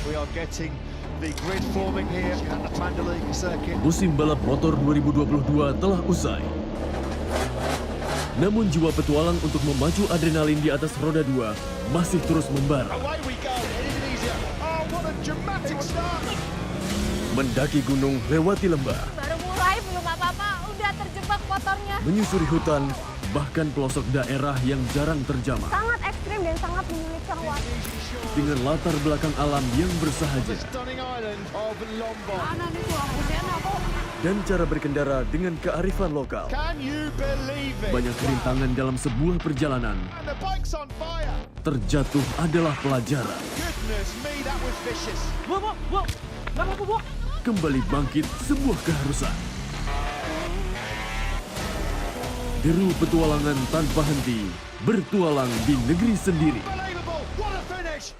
We are getting the grid forming here at the Mandalika circuit. Musim balap motor 2022 telah usai. Namun jiwa petualang untuk memacu adrenalin di atas roda 2 masih terus membara. Away we go in Indonesia. Oh, what a dramatic start. Mendaki gunung lewati lembah, Baru mulai belum apa-apa, udah terjebak motornya. menyusuri hutan, bahkan pelosok daerah yang jarang terjamah. Sangat ekstrim dan sangat menyulitkan waktu. Dengan latar belakang alam yang bersahaja Stunning island of Mlbb. Mana nih tuh aku kok. dan cara berkendara dengan kearifan lokal. Can you believe it? Banyak rintangan dalam sebuah perjalanan. And the bike's on fire. Terjatuh adalah pelajaran. Goodness me, that was vicious. Kembali bangkit sebuah keharusan. Deru petualangan tanpa henti, bertualang di negeri sendiri. Unbelievable. What a finish.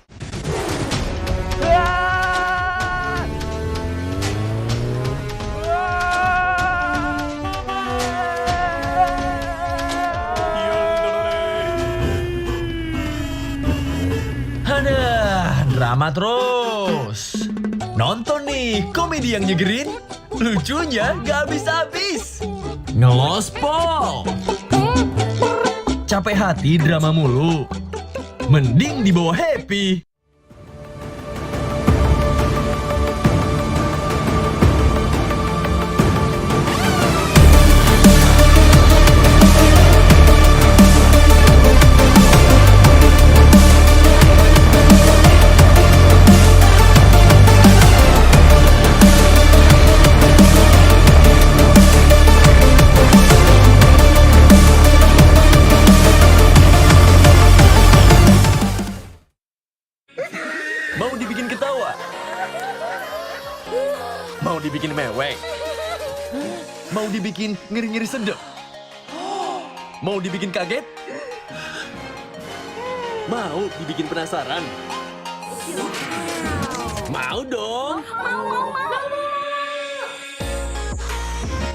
Aduh, drama terus. Nonton nih komedi yang nyegerin, lucunya gak habis-habis. Ngelospol. Capek hati drama mulu, mending dibawa happy. Mau dibikin ketawa? Mau dibikin mewek? Mau dibikin ngiri-ngiri sedep? Mau dibikin kaget? Mau dibikin penasaran? Mau dong!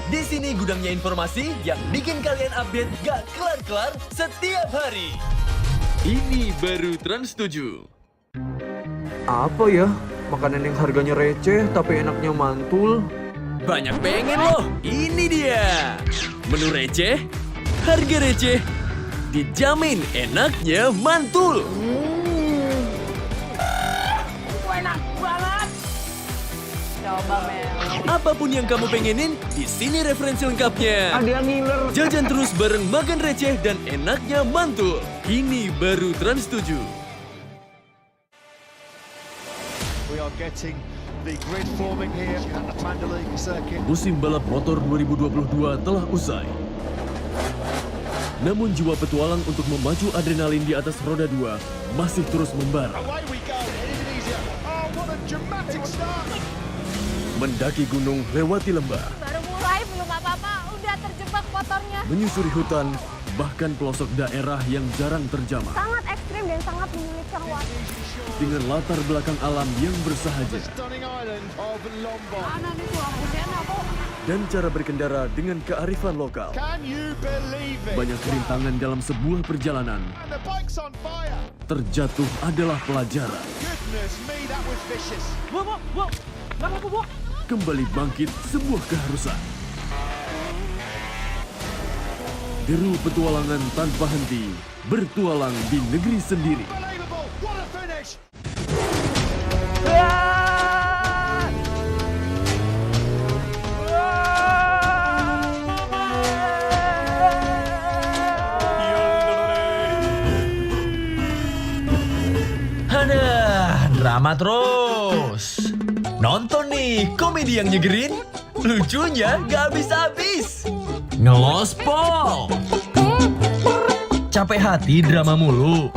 Di sini gudangnya informasi yang bikin kalian update gak kelar-kelar setiap hari. Ini baru Trans 7. Apa ya? Makanan yang harganya receh tapi enaknya mantul. Banyak pengen loh, ini dia. Menu receh, harga receh, dijamin enaknya mantul. Enak banget. Coba Mel. Apapun yang kamu pengenin, di sini referensi lengkapnya. Ada yang ngiler. Jajan terus bareng makan receh dan enaknya mantul. Ini baru Trans 7. We are getting the grid forming here at the Mandalika circuit. Musim balap motor 2022 telah usai. Namun jiwa petualang untuk memacu adrenalin di atas roda 2 masih terus membara. Away we go in Indonesia. Oh, what a Mendaki gunung lewati lembah, Baru mulai belum apa-apa, udah terjebak motornya. menyusuri hutan, bahkan pelosok daerah yang jarang terjamah. Sangat ekstrim dan sangat menyulitkan waktu. Dengan latar belakang alam yang bersahaja Mana nih tuh Busena kok? dan cara berkendara dengan kearifan lokal. Banyak kerintangan dalam sebuah perjalanan. Terjatuh adalah pelajaran. Kembali bangkit sebuah keharusan. Deru petualangan tanpa henti, bertualang di negeri sendiri. Aduh, drama terus. Nonton nih komedi yang nyegerin, lucunya gak habis-habis. Ngelospol. Capek hati drama mulu,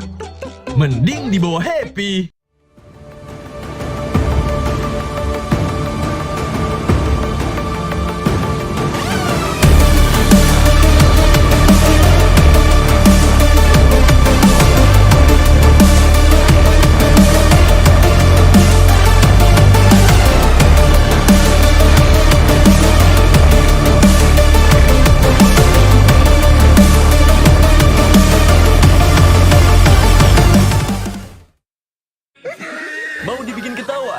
mending dibawa happy. Mau dibikin ketawa?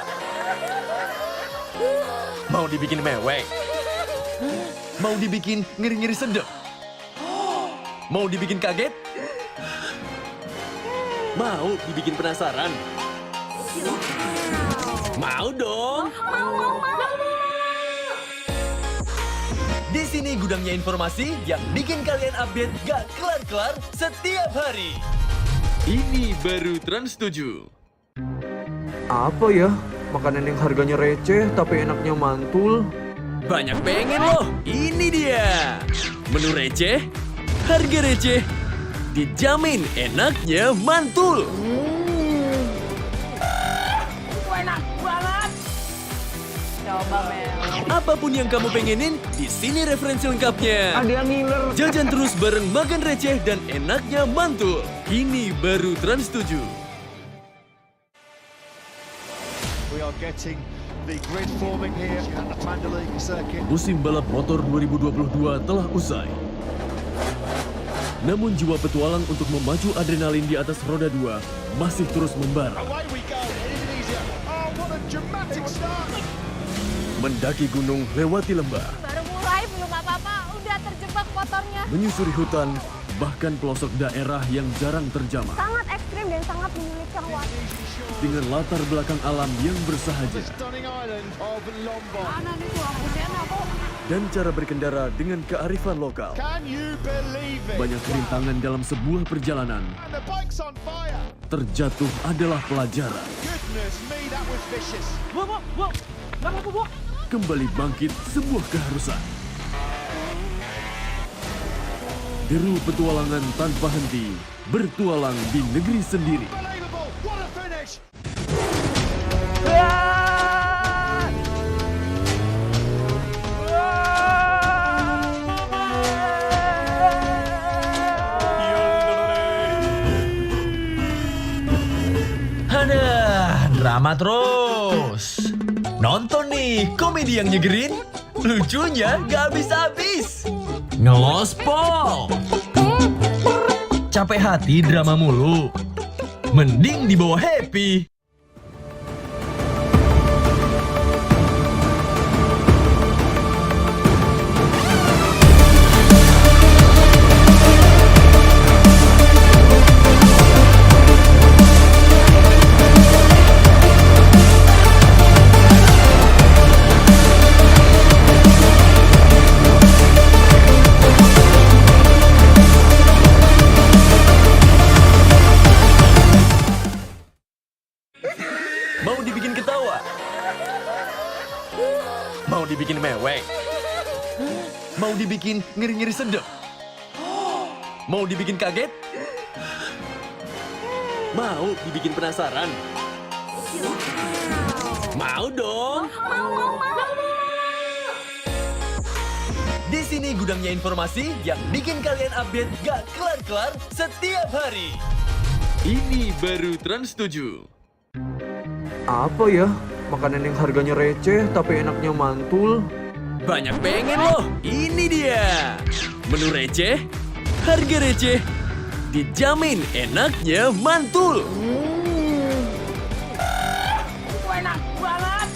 Mau dibikin mewek? Mau dibikin ngeri-ngeri sedep? Mau dibikin kaget? Mau dibikin penasaran? Mau dong! Di sini gudangnya informasi yang bikin kalian update gak kelar-kelar setiap hari. Ini baru Trans 7. Apa ya? Makanan yang harganya receh tapi enaknya mantul. Banyak pengen loh, ini dia. Menu receh, harga receh, dijamin enaknya mantul. Enak banget. Coba Mel. Apapun yang kamu pengenin, di sini referensi lengkapnya. Ada yang ngiler. Jajan terus bareng makan receh dan enaknya mantul. Ini baru Trans 7. We are getting the grid forming here at the Mandalay circuit. Musim balap motor 2022 telah usai. Namun jiwa petualang untuk memacu adrenalin di atas roda 2 masih terus membara. Away we go in Indonesia. Oh, what a dramatic start. Mendaki gunung lewati lembah, Baru mulai belum apa-apa, udah terjebak motornya. menyusuri hutan, bahkan pelosok daerah yang jarang terjamah. Sangat ekstrim dan sangat menyulitkan waktu. Dengan latar belakang alam yang bersahaja Stunning island of Mlbb. Mana nih tuh Busena kok? dan cara berkendara dengan kearifan lokal. Can you believe it? Banyak kerintangan dalam sebuah perjalanan. And the bike's on fire. Terjatuh adalah pelajaran. Goodness me, that was vicious. Kembali bangkit sebuah keharusan. Deru petualangan tanpa henti, bertualang di negeri sendiri. Unbelievable. What a finish. Aduh, drama terus. Nonton nih komedi yang nyegerin, lucunya gak habis-habis. Ngelospol. Capek hati drama mulu, mending dibawa happy. Mau dibikin ketawa? Mau dibikin mewek? Mau dibikin ngeri-ngeri sedep? Mau dibikin kaget? Mau dibikin penasaran? Mau dong! Di sini gudangnya informasi yang bikin kalian update gak kelar-kelar setiap hari. Ini baru Trans 7. Apa ya? Makanan yang harganya receh tapi enaknya mantul. Banyak pengen loh, ini dia. Menu receh, harga receh, dijamin enaknya mantul. Enak banget.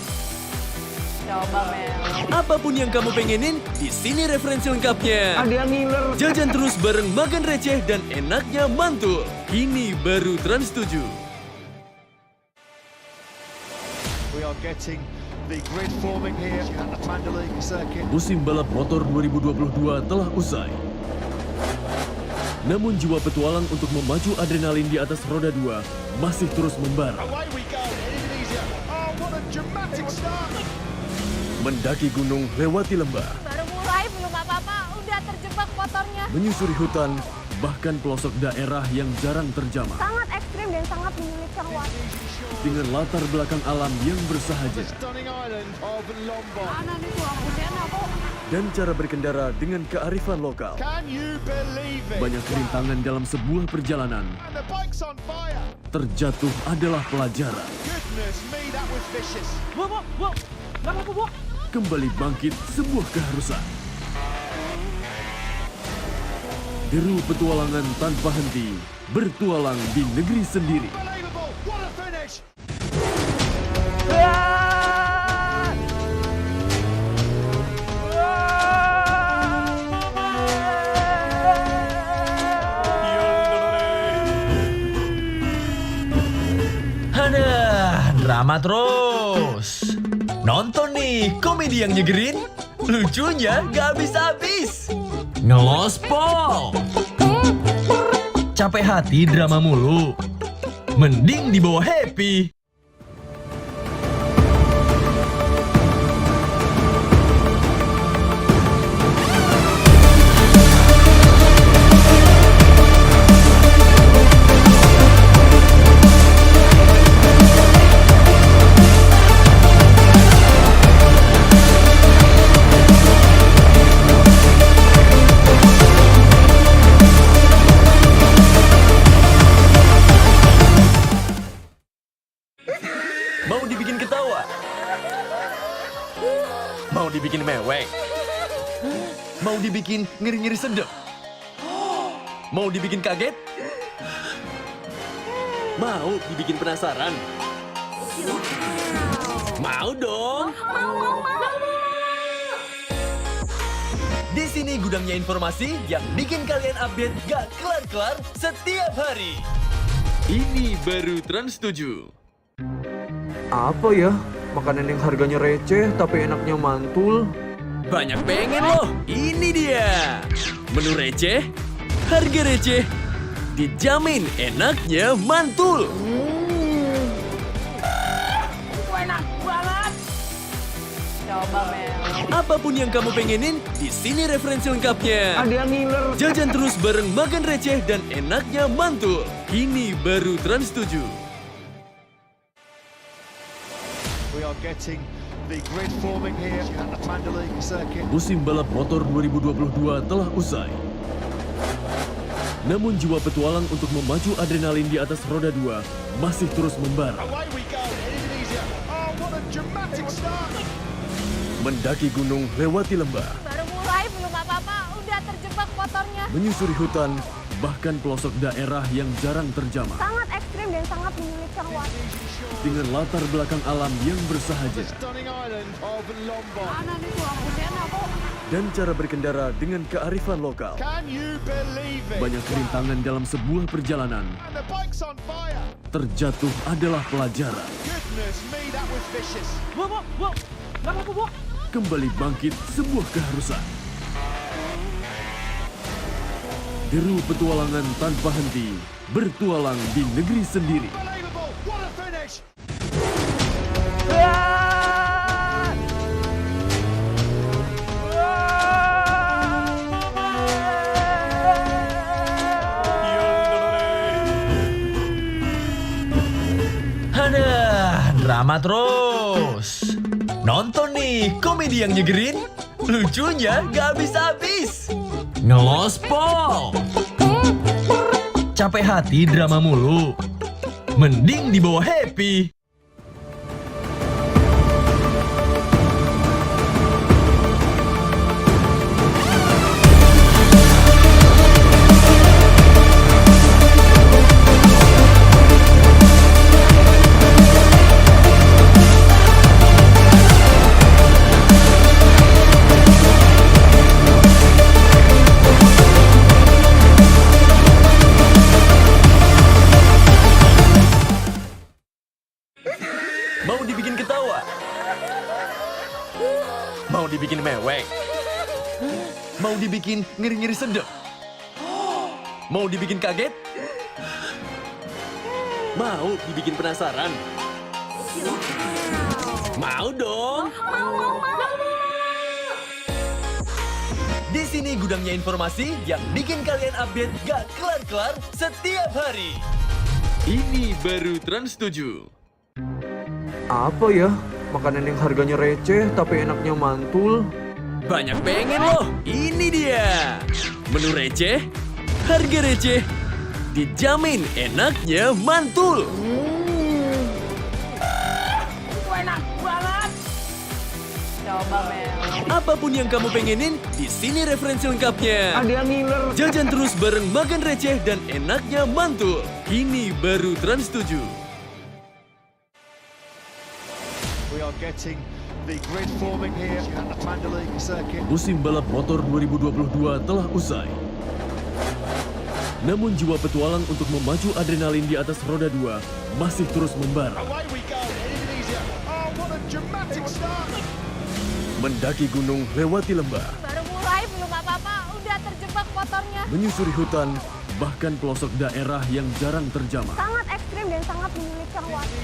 Coba Mel. Apapun yang kamu pengenin, di sini referensi lengkapnya. Ada yang ngiler. Jajan terus bareng makan receh dan enaknya mantul. Ini baru Trans 7. We are getting the grid forming here at the Mandalika circuit. Musim balap motor 2022 telah usai. Namun jiwa petualang untuk memacu adrenalin di atas roda 2 masih terus membara. Away we go, Indonesia. Oh, what a dramatic start. Mendaki gunung lewati lembah, Baru mulai belum apa-apa, udah terjebak motornya. menyusuri hutan, bahkan pelosok daerah yang jarang terjamah. Sangat ekstrim dan sangat menyulitkan waktu. Dengan latar belakang alam yang bersahaja Stunning island of Lombok. Mana nih tuh Husena kok? dan cara berkendara dengan kearifan lokal. Can you believe it? Banyak rintangan dalam sebuah perjalanan. And the bike's on fire. Terjatuh adalah pelajaran. Goodness me, that was vicious. Kembali bangkit sebuah keharusan. Deru petualangan tanpa henti, bertualang di negeri sendiri. Unbelievable. What a finish. Aduh, drama terus. Nonton nih, komedi yang nyegerin. Lucunya gak habis-habis. Ngelospol. Capek hati drama mulu. Mending dibawa happy. Mau dibikin ketawa? Mau dibikin mewek? Mau dibikin ngeri-ngeri sedep? Mau dibikin kaget? Mau dibikin penasaran? Mau dong! Di sini gudangnya informasi yang bikin kalian update gak kelar-kelar setiap hari. Ini baru Trans 7. Apa ya? Makanan yang harganya receh tapi enaknya mantul. Banyak pengen loh, ini dia. Menu receh, harga receh, dijamin enaknya mantul. Enak banget. Coba Mel. Apapun yang kamu pengenin, di sini referensi lengkapnya. Ada yang ngiler. Jajan terus bareng makan receh dan enaknya mantul. Ini baru Trans 7. We are getting the grid forming here at the Mandalika circuit. Musim balap motor 2022 telah usai. Namun jiwa petualang untuk memacu adrenalin di atas roda 2 masih terus membara. Away we go, Indonesia. Oh, what a dramatic start. Mendaki gunung lewati lembah, Baru mulai belum apa-apa, udah terjebak motornya. menyusuri hutan, bahkan pelosok daerah yang jarang terjamah. Sangat ekstrim dan sangat menyulitkan waktu. Dengan latar belakang alam yang bersahaja Stunning island of Lombok. Mana nih tuh Husena kok? dan cara berkendara dengan kearifan lokal. Can you believe it? Banyak rintangan dalam sebuah perjalanan. And the bike's on fire. Terjatuh adalah pelajaran. Goodness me, that was vicious. Kembali bangkit sebuah keharusan. Deru petualangan tanpa henti, bertualang di negeri sendiri. Unbelievable. What a finish. Aduh, drama terus. Nonton nih, komedi yang nyegerin. Lucunya gak habis-habis. Ngelospol. Capek hati drama mulu. Mending dibawa happy. Mau dibikin ketawa? Mau dibikin mewek? Mau dibikin ngiri-ngiri sedep? Mau dibikin kaget? Mau dibikin penasaran? Mau dong? Di sini gudangnya informasi yang bikin kalian update gak kelar-kelar setiap hari. Ini baru Trans 7. Apa ya? Makanan yang harganya receh tapi enaknya mantul. Banyak pengen loh, ini dia. Menu receh, harga receh, dijamin enaknya mantul. Enak banget. Coba Mel. Apapun yang kamu pengenin, di sini referensi lengkapnya. Ada yang ngiler. Jajan terus bareng makan receh dan enaknya mantul. Ini baru Trans 7. We are getting the grid forming here at the Mandalika circuit. Musim balap motor 2022 telah usai. Namun jiwa petualang untuk memacu adrenalin di atas roda 2 masih terus membara. Away we go in Indonesia. Oh, what a dramatic start. Mendaki gunung lewati lembah, Baru mulai belum apa-apa, udah terjebak motornya. menyusuri hutan, bahkan pelosok daerah yang jarang terjamah. Sangat ekstrim dan sangat menyulitkan waktu.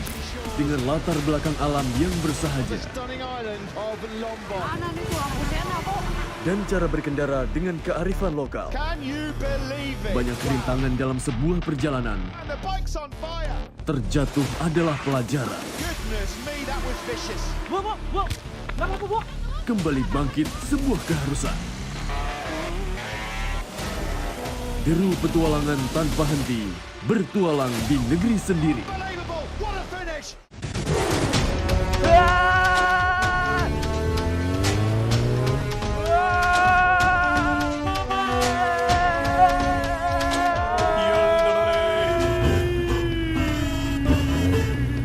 Dengan latar belakang alam yang bersahaja Stunning island of Lombok. Mana nih tuh aku kok. dan cara berkendara dengan kearifan lokal. Can you believe it? Banyak rintangan dalam sebuah perjalanan. And the bike's on fire. Terjatuh adalah pelajaran. Goodness me, that was vicious. Kembali bangkit sebuah keharusan. Deru petualangan tanpa henti, bertualang di negeri sendiri. Unbelievable. What a finish.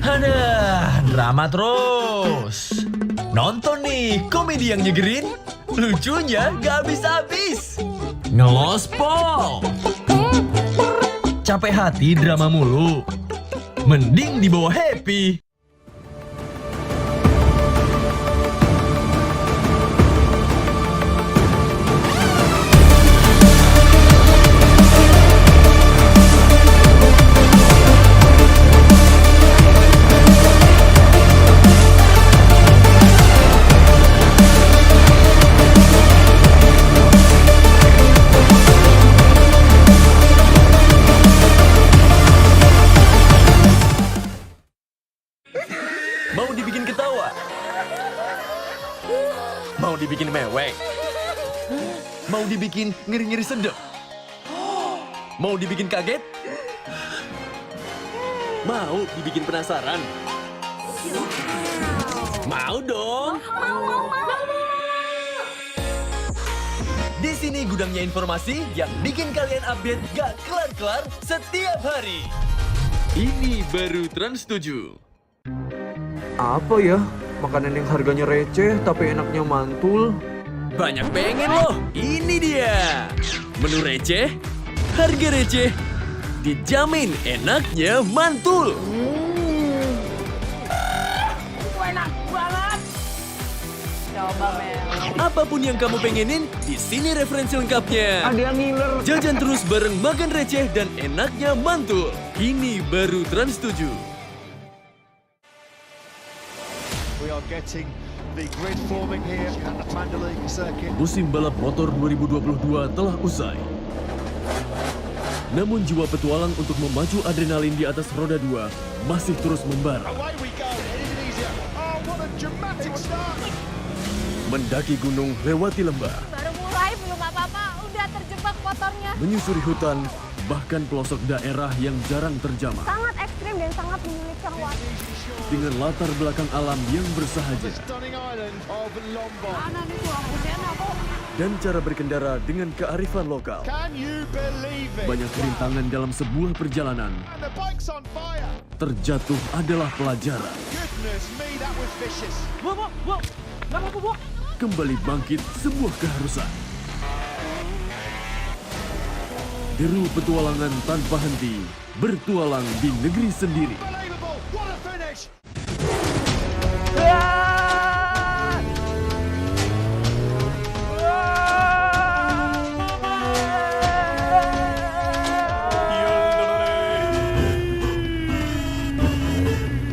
Aduh, drama terus. Nonton nih, komedi yang nyegerin. Lucunya gak habis-habis. Ngelospol. Capek hati drama mulu. Mending dibawa happy. Mau dibikin ketawa? Mau dibikin mewek? Mau dibikin ngiri-ngiri sedep? Mau dibikin kaget? Mau dibikin penasaran? Mau dong? Di sini gudangnya informasi yang bikin kalian update gak kelar-kelar setiap hari. Ini baru Trans 7. Apa ya? Makanan yang harganya receh tapi enaknya mantul. Banyak pengen loh, ini dia. Menu receh, harga receh, dijamin enaknya mantul. Enak banget. Coba Mel. Apapun yang kamu pengenin, di sini referensi lengkapnya. Ada yang ngiler. Jajan terus bareng makan receh dan enaknya mantul. Ini baru Trans 7. We are getting the grid forming here at the Mandalika circuit. Musim balap motor 2022 telah usai. Namun jiwa petualang untuk memacu adrenalin di atas roda 2 masih terus membara. Away we go in Indonesia. Oh, what a dramatic start. Mendaki gunung lewati lembah, Baru mulai belum apa-apa, udah terjebak motornya. menyusuri hutan, bahkan pelosok daerah yang jarang terjamah. Sangat ekstrim dan sangat menyulitkan waktu. Dengan latar belakang alam yang bersahaja Mana nih tuh aku? dan cara berkendara dengan kearifan lokal. Banyak rintangan dalam sebuah perjalanan. Terjatuh adalah pelajaran. Kembali bangkit sebuah keharusan. Deru petualangan tanpa henti, bertualang di negeri sendiri.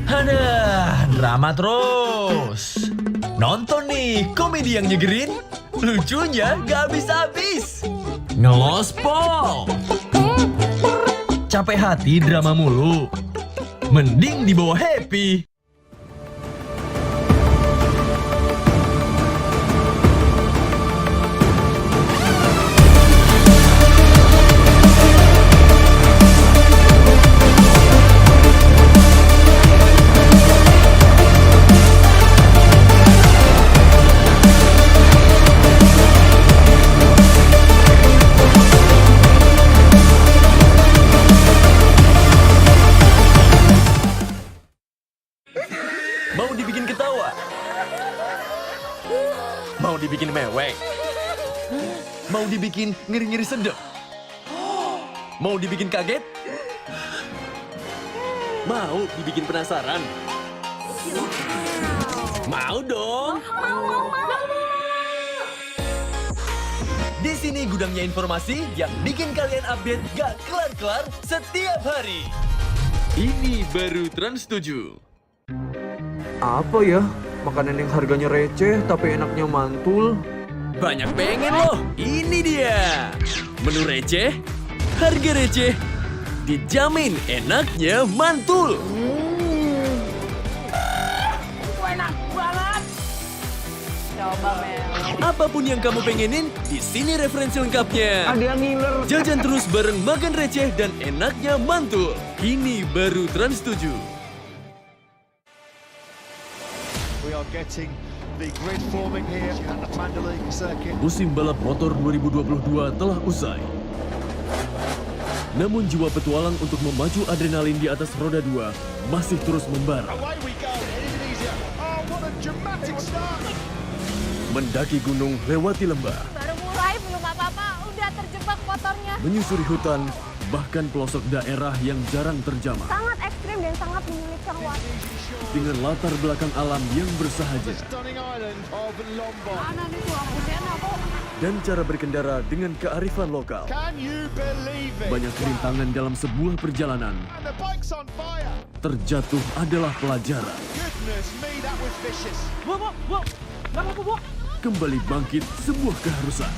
Aduh, drama terus. Nonton nih komedi yang nyegerin, lucunya gak habis-habis. Ngelospol. Capek hati drama mulu, mending dibawa happy. Mau dibikin ketawa? Mau dibikin mewek? Mau dibikin ngeri-ngeri sedep? Mau dibikin kaget? Mau dibikin penasaran? Mau dong! Di sini gudangnya informasi yang bikin kalian update gak kelar-kelar setiap hari. Ini baru Trans 7. Apa ya? Makanan yang harganya receh tapi enaknya mantul. Banyak pengen loh, ini dia. Menu receh, harga receh, dijamin enaknya mantul. Enak banget. Coba Mel. Apapun yang kamu pengenin, di sini referensi lengkapnya. Ada ngiler. Jajan terus bareng makan receh dan enaknya mantul. Ini baru Trans 7. We are getting the grid forming here at the Mandalay circuit. Musim balap motor 2022 telah usai. Namun jiwa petualang untuk memacu adrenalin di atas roda 2 masih terus membara. Away we go in Indonesia. Oh, what a dramatic start. Mendaki gunung lewati lembah, Baru mulai belum apa-apa, udah terjebak motornya. menyusuri hutan, bahkan pelosok daerah yang jarang terjamah. Sangat ekstrim dan sangat menyulitkan waktu. Dengan latar belakang alam yang bersahaja Stunning island of Mlbb. Mana nih tuh aku? dan cara berkendara dengan kearifan lokal. Can you believe it? Banyak rintangan dalam sebuah perjalanan. And the bike's on fire. Terjatuh adalah pelajaran. Goodness me, that was vicious. Kembali bangkit sebuah keharusan.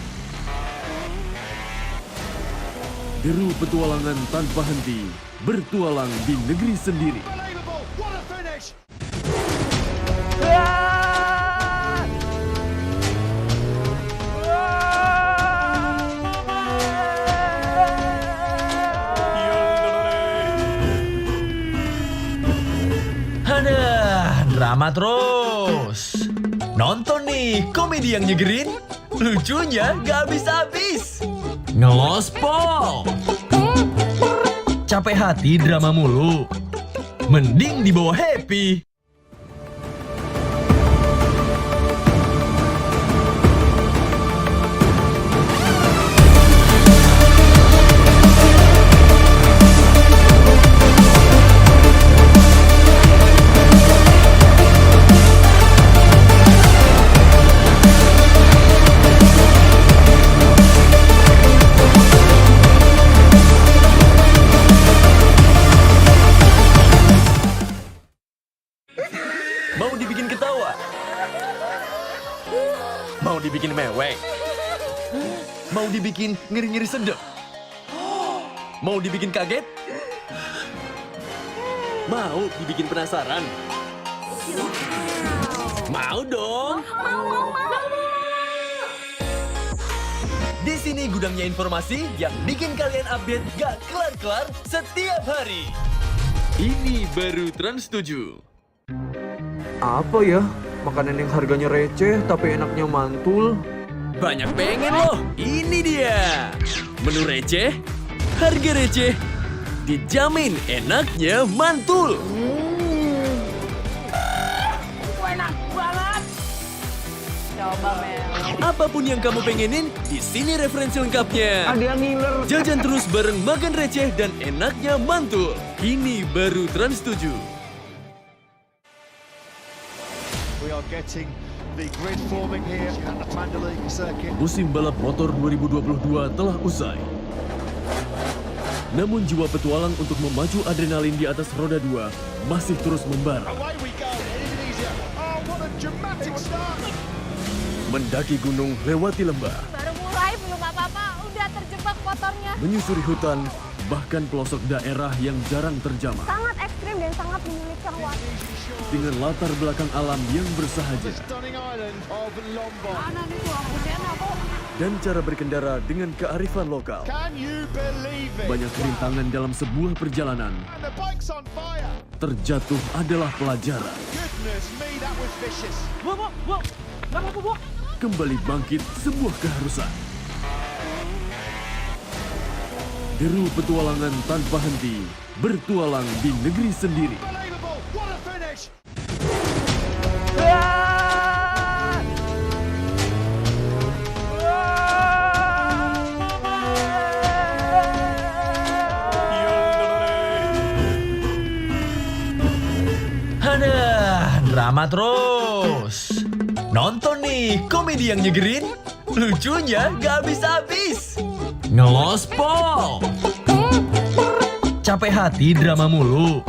Deru petualangan tanpa henti, bertualang di negeri sendiri. Unbelievable. What a finish. Aduh, drama terus. Nonton nih komedi yang nyegerin, lucunya gak habis-habis. Ngelospol. Capek hati drama mulu, mending dibawa happy. Mau dibikin ketawa? Mau dibikin mewek? Mau dibikin ngeri-ngeri sedep? Mau dibikin kaget? Mau dibikin penasaran? Mau dong? Di sini gudangnya informasi yang bikin kalian update gak kelar-kelar setiap hari. Ini baru Trans 7. Apa ya? Makanan yang harganya receh tapi enaknya mantul. Banyak pengen loh, ini dia. Menu receh, harga receh, dijamin enaknya mantul. Enak banget. Coba Mel. Apapun yang kamu pengenin, di sini referensi lengkapnya. Ada yang ngiler. Jajan terus bareng makan receh dan enaknya mantul. Ini baru Trans 7. We are getting the grid forming here at the Mandalika circuit. Musim balap motor 2022 telah usai. Namun jiwa petualang untuk memacu adrenalin di atas roda 2 masih terus membara. Away we go in Indonesia. Oh, what a dramatic start. Mendaki gunung lewati lembah, Baru mulai belum apa-apa, udah terjebak motornya. menyusuri hutan, bahkan pelosok daerah yang jarang terjamah. Sangat ekstrim dan sangat menyulitkan waktu. Dengan latar belakang alam yang bersahaja Stunning island of Lombok. Mana nih tuh aku kok. dan cara berkendara dengan kearifan lokal. Can you believe it? Banyak rintangan dalam sebuah perjalanan. And the bike's on fire. Terjatuh adalah pelajaran. Goodness me, that was vicious. Kembali bangkit sebuah keharusan. Deru petualangan tanpa henti, bertualang di negeri sendiri. Unbelievable. What a finish. Aduh, drama terus. Nonton nih, komedi yang nyegerin. Lucunya gak habis-habis. Ngelospol. Capek hati drama mulu.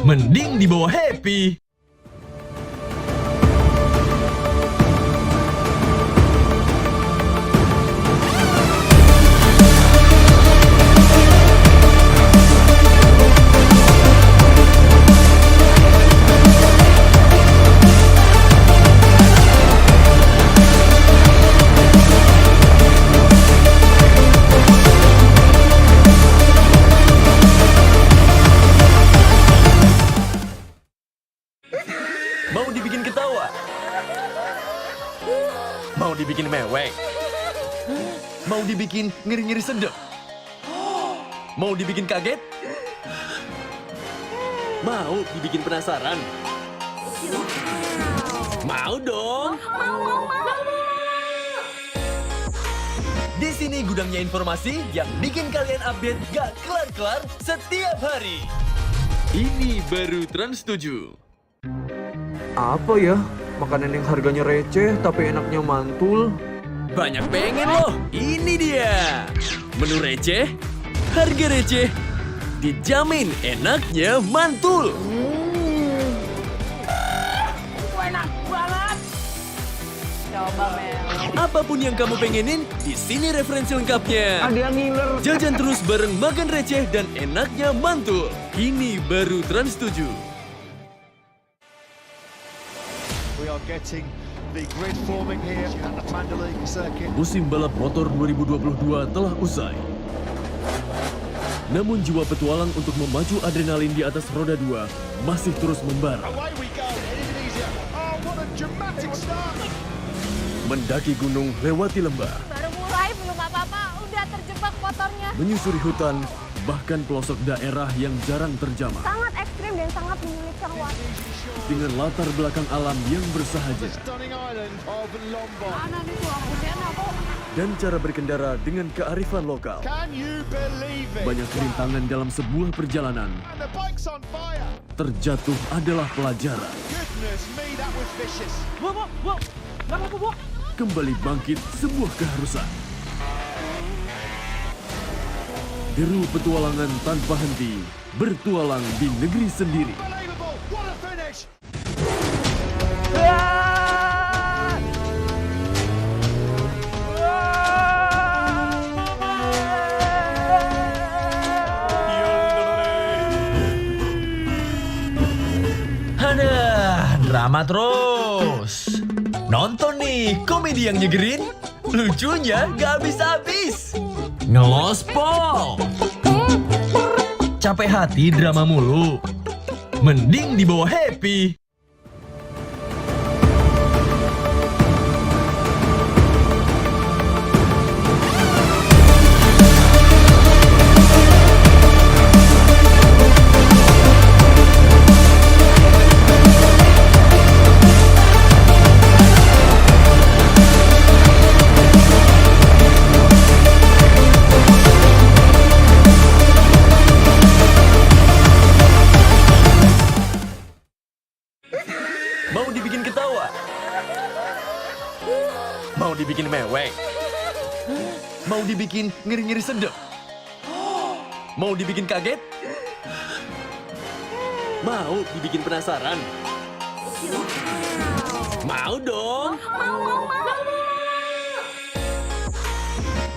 Mending dibawa happy. Mau dibikin ketawa? Mau dibikin mewek? Mau dibikin ngiri-ngiri sedep? Mau dibikin kaget? Mau dibikin penasaran? Mau dong? Di sini gudangnya informasi yang bikin kalian update gak kelar-kelar setiap hari. Ini baru Trans 7. Apa ya? Makanan yang harganya receh tapi enaknya mantul. Banyak pengen loh, ini dia. Menu receh, harga receh, dijamin enaknya mantul. Enak banget. Coba Mel. Apapun yang kamu pengenin, di sini referensi lengkapnya. Ada yang ngiler. Jajan terus bareng makan receh dan enaknya mantul. Ini baru Trans 7. We are getting the grid forming here at the Mandalika circuit. Musim balap motor 2022 telah usai. Namun jiwa petualang untuk memacu adrenalin di atas roda 2 masih terus membara. Away we go in Indonesia. Oh, what a dramatic start. Mendaki gunung lewati lembah, Baru mulai belum apa-apa, udah terjebak motornya. menyusuri hutan, bahkan pelosok daerah yang jarang terjamah. Sangat ekstrim dan sangat menyulitkan waktu. Dengan latar belakang alam yang bersahaja Stunning island of Lombok. Mana nih tuh aku kok. dan cara berkendara dengan kearifan lokal. Can you believe it? Banyak rintangan dalam sebuah perjalanan. And the bike's on fire. Terjatuh adalah pelajaran. Goodness me, that was vicious. Kembali bangkit sebuah keharusan. Deru petualangan tanpa henti, bertualang di negeri sendiri. Unbelievable. What a finish. Aduh, drama terus. terus. Nonton nih komedi yang nyegerin, lucunya gak habis-habis. Ngelospol. Capek hati drama mulu, mending dibawa happy. Mau dibikin ketawa? Mau dibikin mewek? Mau dibikin ngiri-ngiri sedep? Mau dibikin kaget? Mau dibikin penasaran? Mau dong?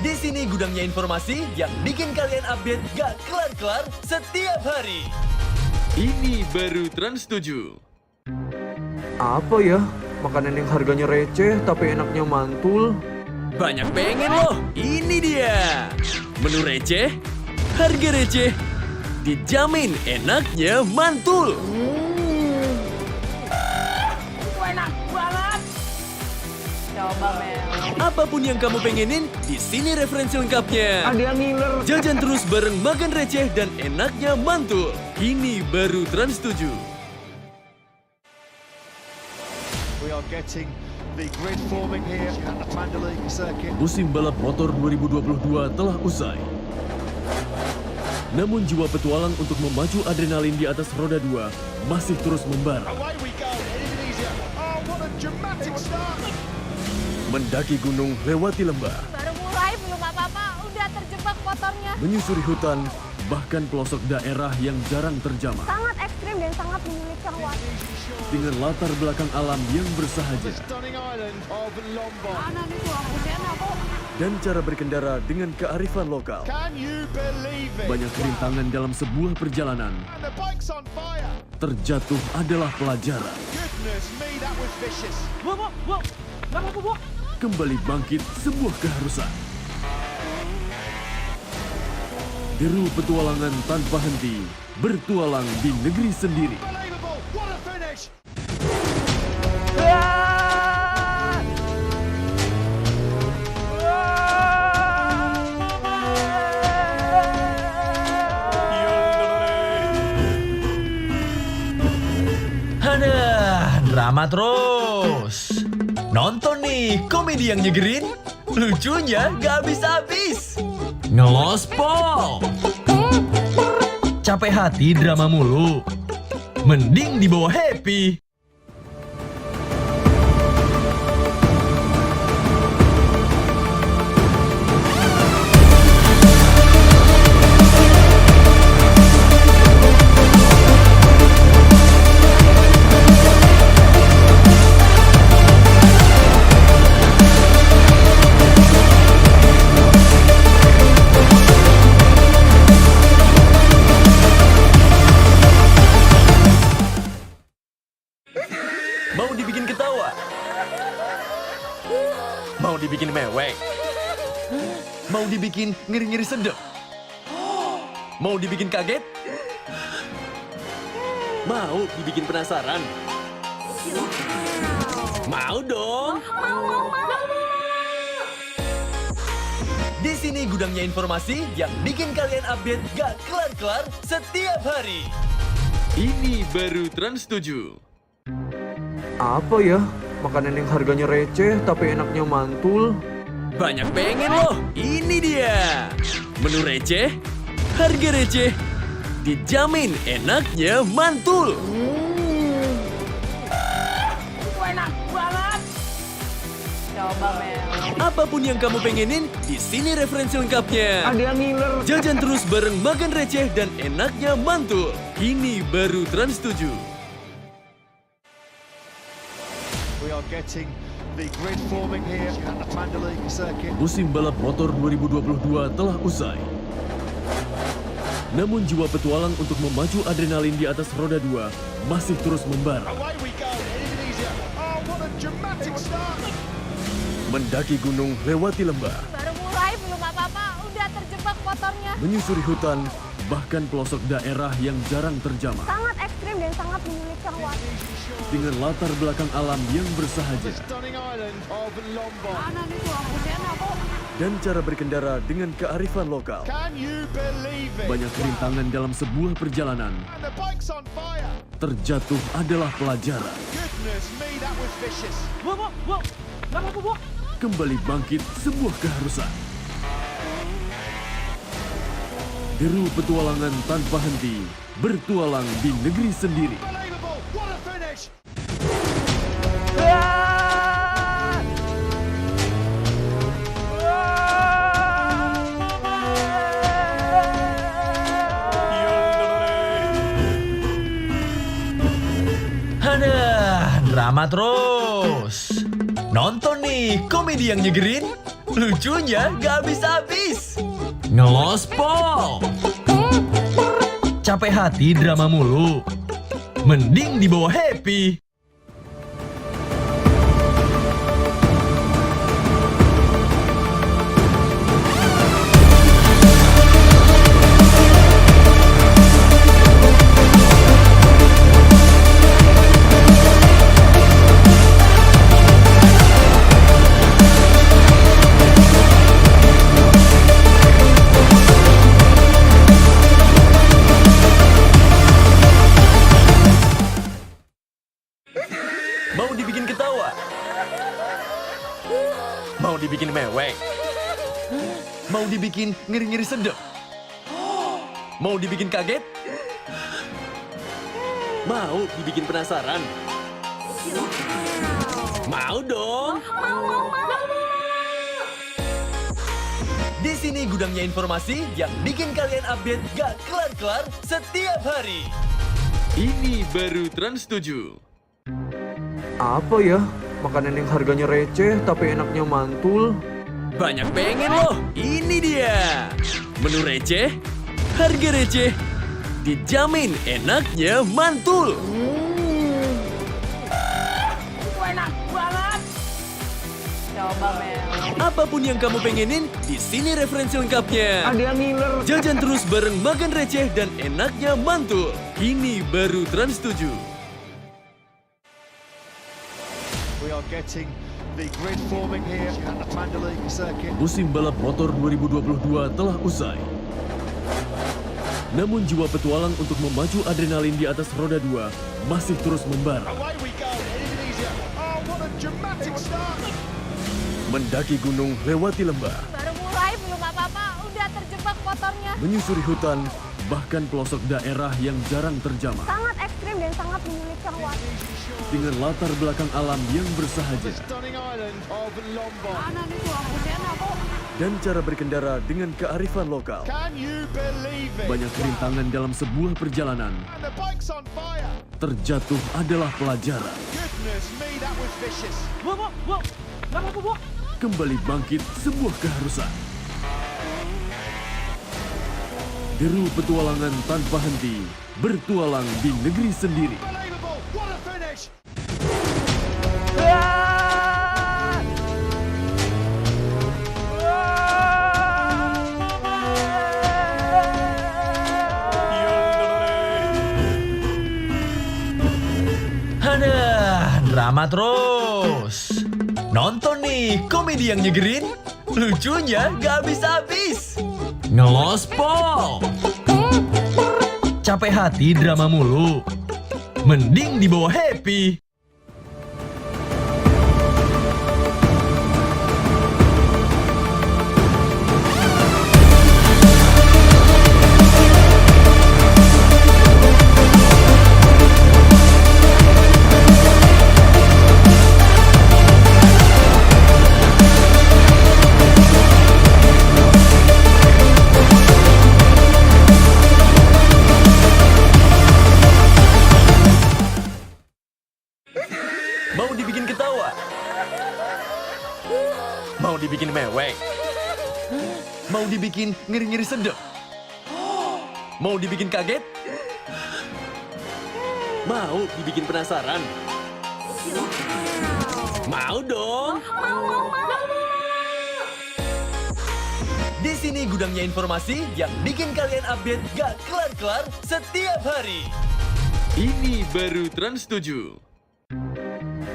Di sini gudangnya informasi yang bikin kalian update gak kelar-kelar setiap hari. Ini baru Trans 7. Apa ya? Makanan yang harganya receh tapi enaknya mantul. Banyak pengen loh, ini dia. Menu receh, harga receh, dijamin enaknya mantul. Enak banget. Coba Mel. Apapun yang kamu pengenin, di sini referensi lengkapnya. Ada yang ngiler. Jajan terus bareng makan receh dan enaknya mantul. Ini baru Trans 7. We are getting the grid forming here at the Mandalika circuit. Musim balap motor 2022 telah usai. Namun jiwa petualang untuk memacu adrenalin di atas roda 2 masih terus membara. Away we go in Indonesia. Oh, what a dramatic start. Mendaki gunung lewati lembah, Baru mulai belum apa-apa, udah terjebak motornya. menyusuri hutan, bahkan pelosok daerah yang jarang terjamah. Sangat ekstrim dan sangat menyulitkan waktu. Dengan latar belakang alam yang bersahaja Stunning island of Lombok. Mana nih tuh aku kok. dan cara berkendara dengan kearifan lokal. Can you believe it? Banyak rintangan dalam sebuah perjalanan. And the bike's on fire. Terjatuh adalah pelajaran. Goodness me, that was vicious. Kembali bangkit sebuah keharusan. Deru petualangan tanpa henti, bertualang di negeri sendiri. Unbelievable. What a finish. Aduh, drama terus. Nonton nih komedi yang nyegerin, lucunya gak habis-habis. Ngelospol. Capek hati drama mulu, mending dibawa happy. Mau dibikin ketawa? Mau dibikin mewek? Mau dibikin ngiri-ngiri sedep? Mau dibikin kaget? Mau dibikin penasaran? Mau dong? Di sini gudangnya informasi yang bikin kalian update gak kelar-kelar setiap hari. Ini baru Trans 7. Apa ya? Makanan yang harganya receh tapi enaknya mantul. Banyak pengen loh, ini dia. Menu receh, harga receh, dijamin enaknya mantul. Enak banget. Coba Mel. Apapun yang kamu pengenin, di sini referensi lengkapnya. Ada yang ngiler. Jajan terus bareng makan receh dan enaknya mantul. Ini baru Trans 7. We are getting the grid forming here at the Mandalika circuit. Musim balap motor 2022 telah usai. Namun jiwa petualang untuk memacu adrenalin di atas roda 2 masih terus membara. Away we go in Indonesia. Oh, what Mendaki gunung lewati lembah, Baru mulai belum apa-apa, udah terjebak motornya. menyusuri hutan, bahkan pelosok daerah yang jarang terjamah. Sangat ekstrim dan sangat menyulitkan waktu. Dengan latar belakang alam yang bersahaja Mana nih tuh Busena kok? dan cara berkendara dengan kearifan lokal. Banyak rintangan dalam sebuah perjalanan. Terjatuh adalah pelajaran. Kembali bangkit sebuah keharusan. Deru petualangan tanpa henti, bertualang di negeri sendiri. Aduh, drama terus. Nonton nih komedi yang nyegerin, lucunya gak habis-habis. Ngelospol. Capek hati drama mulu, mending dibawa happy. Mau dibikin ketawa? Mau dibikin mewek? Mau dibikin ngeri-ngeri sedep? Mau dibikin kaget? Mau dibikin penasaran? Mau dong! Di sini gudangnya informasi yang bikin kalian update gak kelar-kelar setiap hari. Ini baru Trans 7. Apa ya? Makanan yang harganya receh tapi enaknya mantul. Banyak pengen loh, ini dia. Menu receh, harga receh, dijamin enaknya mantul. Enak banget. Coba Mel. Apapun yang kamu pengenin, di sini referensi lengkapnya. Ada yang ngiler. Jajan terus bareng makan receh dan enaknya mantul. Ini baru Trans 7. We are getting the grid forming here at the Mandalika circuit. Musim balap motor 2022 telah usai. Namun jiwa petualang untuk memacu adrenalin di atas roda 2 masih terus membara. Away we go in Indonesia. Oh, what a dramatic start. Mendaki gunung lewati lembah, Baru mulai belum apa-apa, udah terjebak motornya. menyusuri hutan, bahkan pelosok daerah yang jarang terjamah. Sangat ekstrim dan sangat menyulitkan waktu. Dengan latar belakang alam yang bersahaja Stunning island of Mlbb. Mana nih tuh Busena kok? dan cara berkendara dengan kearifan lokal. Can you believe it? Banyak rintangan dalam sebuah perjalanan. And the bike's on fire. Terjatuh adalah pelajaran. Goodness me, that was vicious. Kembali bangkit sebuah keharusan. Deru petualangan tanpa henti, bertualang di negeri sendiri. Unbelievable. What a finish. Aduh, drama terus. Nonton nih komedi yang nyegerin, lucunya gak habis-habis. Ngelospol. Capek hati drama mulu, mending dibawa happy. Mau dibikin ketawa? Mau dibikin mewek? Mau dibikin ngeri-ngeri sedep? Mau dibikin kaget? Mau dibikin penasaran? Mau dong. Di sini gudangnya informasi yang bikin kalian update gak kelar-kelar setiap hari. Ini baru Trans 7.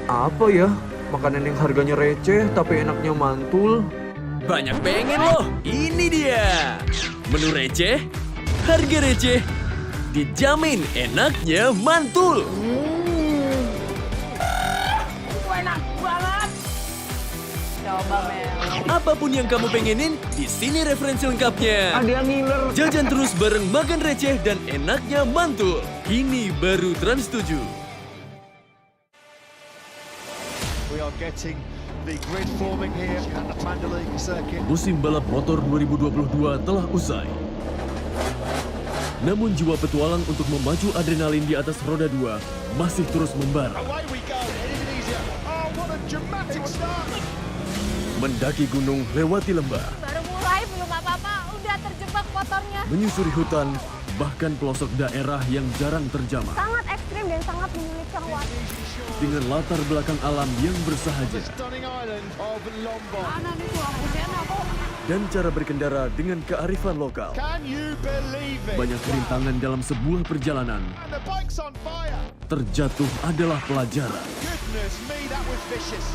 Apa ya? Makanan yang harganya receh tapi enaknya mantul. Banyak pengen loh. Ini dia. Menu receh, harga receh, dijamin enaknya mantul. Enak banget. Coba Mel. Apapun yang kamu pengenin, di sini referensi lengkapnya. Ada yang ngiler. Jajan terus bareng makan receh dan enaknya mantul. Ini baru Trans 7. We are getting the grid forming here at the Mandalika circuit. Musim balap motor 2022 telah usai. Namun jiwa petualang untuk memacu adrenalin di atas roda 2 masih terus membara. Away we go in Indonesia. Oh, what a dramatic start. Mendaki gunung lewati lembah, Baru mulai belum apa-apa, udah terjebak motornya. menyusuri hutan, bahkan pelosok daerah yang jarang terjamah. Sangat ekstrim dan sangat menyulitkan waktu. Dengan latar belakang alam yang bersahaja Stunning island of Lombok. Mana nih tuh aku kok. dan cara berkendara dengan kearifan lokal. Can you believe it? Banyak rintangan dalam sebuah perjalanan. And the bike's on fire. Terjatuh adalah pelajaran. Goodness me, that was vicious.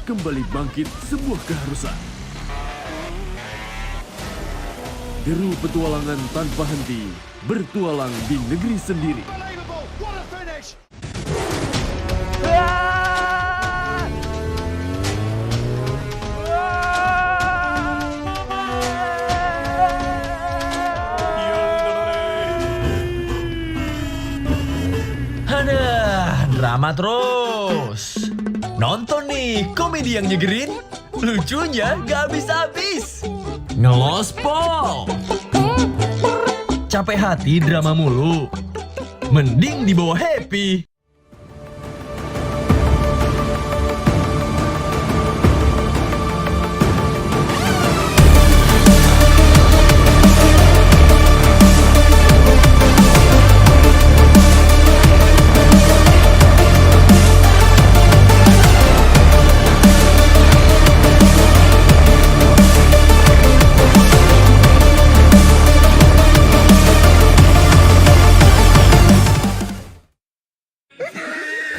Kembali bangkit sebuah keharusan. Deru petualangan tanpa henti, bertualang di negeri sendiri. Unbelievable. What a finish. Aduh, drama terus. Nonton nih, komedi yang nyegerin. Lucunya gak habis-habis. Ngelospol. Capek hati drama mulu. Mending dibawa happy.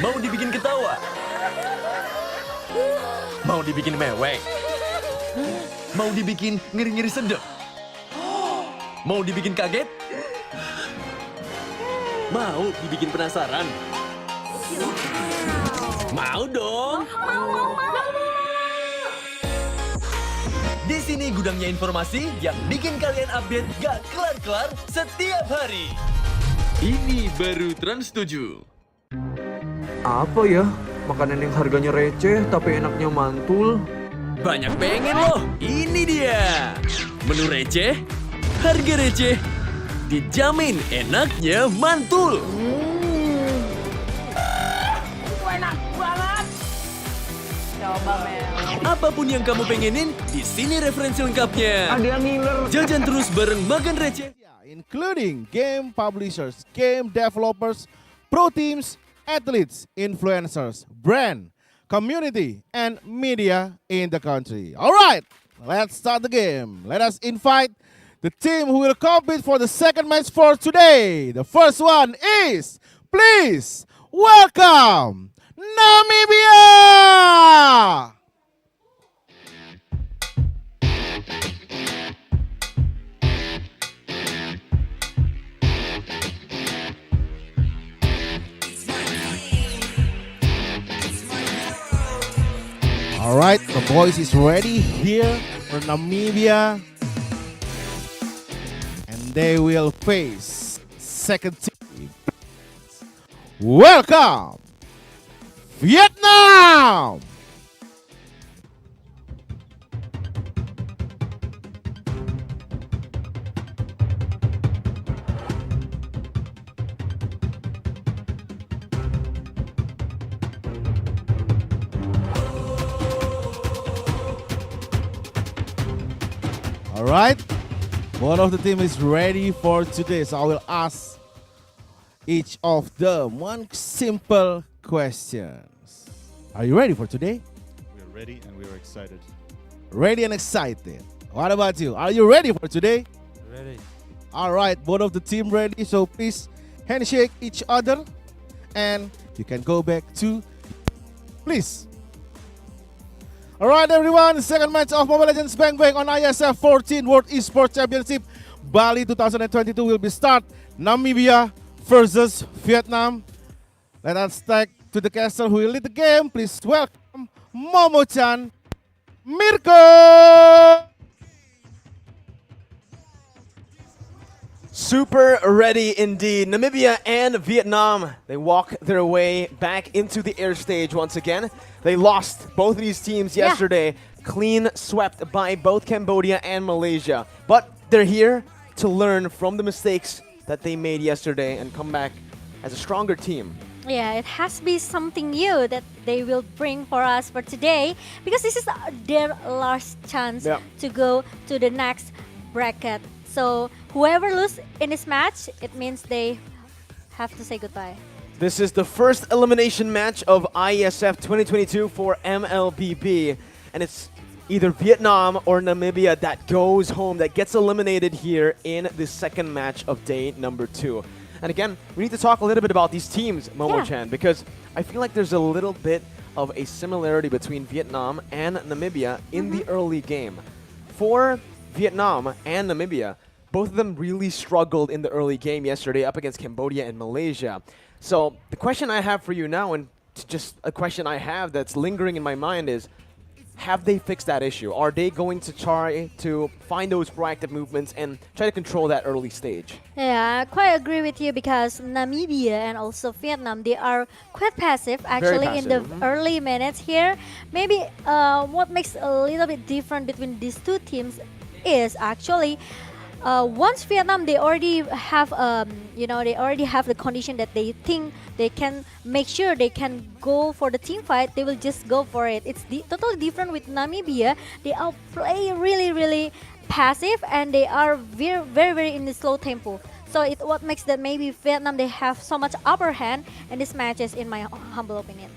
Mau dibikin ketawa? Mau dibikin mewek? Mau dibikin ngiri-ngiri sedep? Mau dibikin kaget? Mau dibikin penasaran? Mau dong! Di sini gudangnya informasi yang bikin kalian update gak kelar-kelar setiap hari. Ini baru Trans 7. Apa ya? Makanan yang harganya receh tapi enaknya mantul. Banyak pengen loh. Ini dia. Menu receh, harga receh, dijamin enaknya mantul. Enak banget. Coba Mel. Apapun yang kamu pengenin, di sini referensi lengkapnya. Ada yang ngiler. Jajan terus bareng makan receh. Including game publishers, game developers, pro teams, athletes, influencers, brand, community, and media in the country. All right, let's start the game. Let us invite the team who will compete for the second match for today. The first one is, please welcome Namibia! All right, the boys is ready here for Namibia. And they will face second team. Welcome, Vietnam! All right, one of the team is ready for today, so I will ask each of them one simple questions. Are you ready for today? We're ready and we're excited. Ready and excited. What about you? Are you ready for today? Ready. All right, both of the team ready. So please handshake each other, and you can go back to, please. All right, everyone. Second match of Mobile Legends Bang Bang on Iesf 14 World Esports Championship Bali 2022 will be start. Namibia versus Vietnam. Let us take to the caster who will lead the game. Please welcome Momo-chan, Mirko. Super ready indeed. Namibia and Vietnam, they walk their way back into the air stage once again. They lost both of these teams yesterday, clean swept by both Cambodia and Malaysia. But they're here to learn from the mistakes that they made yesterday and come back as a stronger team. Yeah, it has to be something new that they will bring for us for today, because this is their last chance to go to the next bracket. So whoever loses in this match, it means they have to say goodbye. This is the first elimination match of Iesf 2022 for Mlbb, and it's either Vietnam or Namibia that goes home, that gets eliminated here in the second match of day number 2. And again, we need to talk a little bit about these teams, Momo-chan, because I feel like there's a little bit of a similarity between Vietnam and Namibia in the early game. For Vietnam and Namibia, both of them really struggled in the early game yesterday up against Cambodia and Malaysia. So the question I have for you now, and just a question I have that's lingering in my mind, is have they fixed that issue? Are they going to try to find those proactive movements and try to control that early stage? Yeah, I quite agree with you, because Namibia and also Vietnam, they are quite passive actually in the early minutes here. Maybe what makes a little bit different between these two teams is actually once Vietnam, they already have they already have the condition that they think they can make sure they can go for the team fight, they will just go for it. It's totally different with Namibia. They are play really passive, and they are very in the slow tempo. So what makes that maybe Vietnam, they have so much upper hand in these matches, in my humble opinion.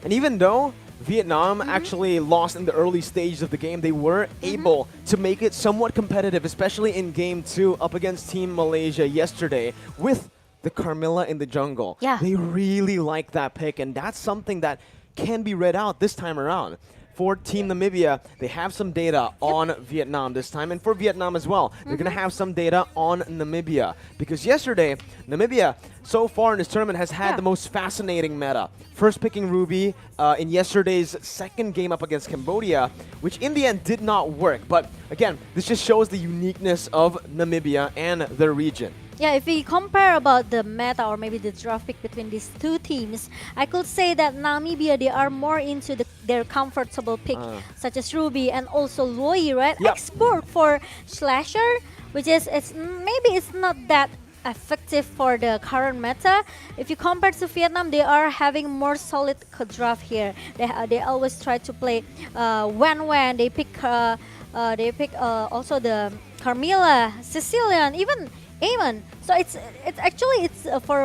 And even though Vietnam actually lost in the early stages of the game, they were able to make it somewhat competitive, especially in game 2 up against Team Malaysia yesterday with the Carmilla in the jungle. Yeah. They really like that pick, and that's something that can be read out this time around. For Team Namibia, they have some data on Vietnam this time, and for Vietnam as well, they're going to have some data on Namibia. Because yesterday, Namibia, so far in this tournament, has had the most fascinating meta. First picking Ruby in yesterday's second game up against Cambodia, which in the end did not work. But again, this just shows the uniqueness of Namibia and their region. Yeah, if we compare about the meta or maybe the draft pick between these two teams, I could say that Namibia, they are more into their comfortable pick, such as Ruby and also Loi, right? Export for Slasher, which is maybe it's not that effective for the current meta. If you compare to Vietnam, they are having more solid draft here. They always try to play when they pick also the Carmilla, Sicilian, even Aemon. So it's actually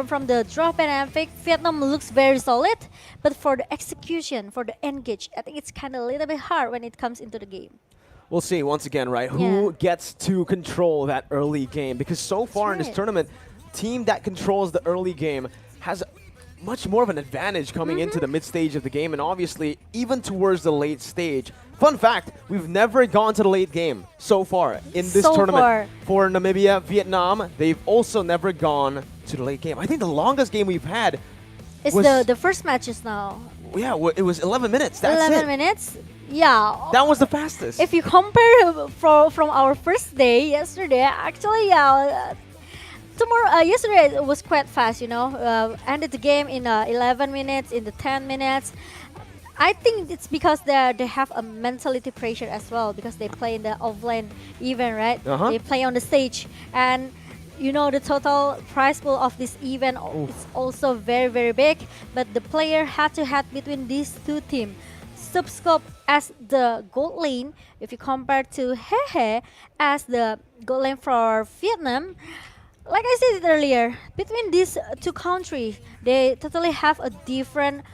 from the drop and pick, Vietnam looks very solid, but for the execution, for the engage, I think it's kind of a little bit hard when it comes into the game. We'll see once again, right? Who gets to control that early game? Because so far in this tournament, team that controls the early game has much more of an advantage coming into the mid stage of the game, and obviously even towards the late stage. Fun fact, we've never gone to the late game so far in this tournament. For Namibia, Vietnam, they've also never gone to the late game. I think the longest game we've had is was the first matches now. Yeah, it was 11 minutes. That's 11 minutes? Yeah. That was the fastest. If you compare from our first day yesterday, actually, yesterday it was quite fast, ended the game in 11 minutes, in the 10 minutes. I think it's because they have a mentality pressure as well, because they play in the offline event, right? They play on the stage, and the total prize pool of this event is also very big. But the player head-to-head between these two teams, Subscope as the gold lane, if you compare to Hehe as the gold lane for Vietnam, like I said earlier, between these two countries, they totally have a different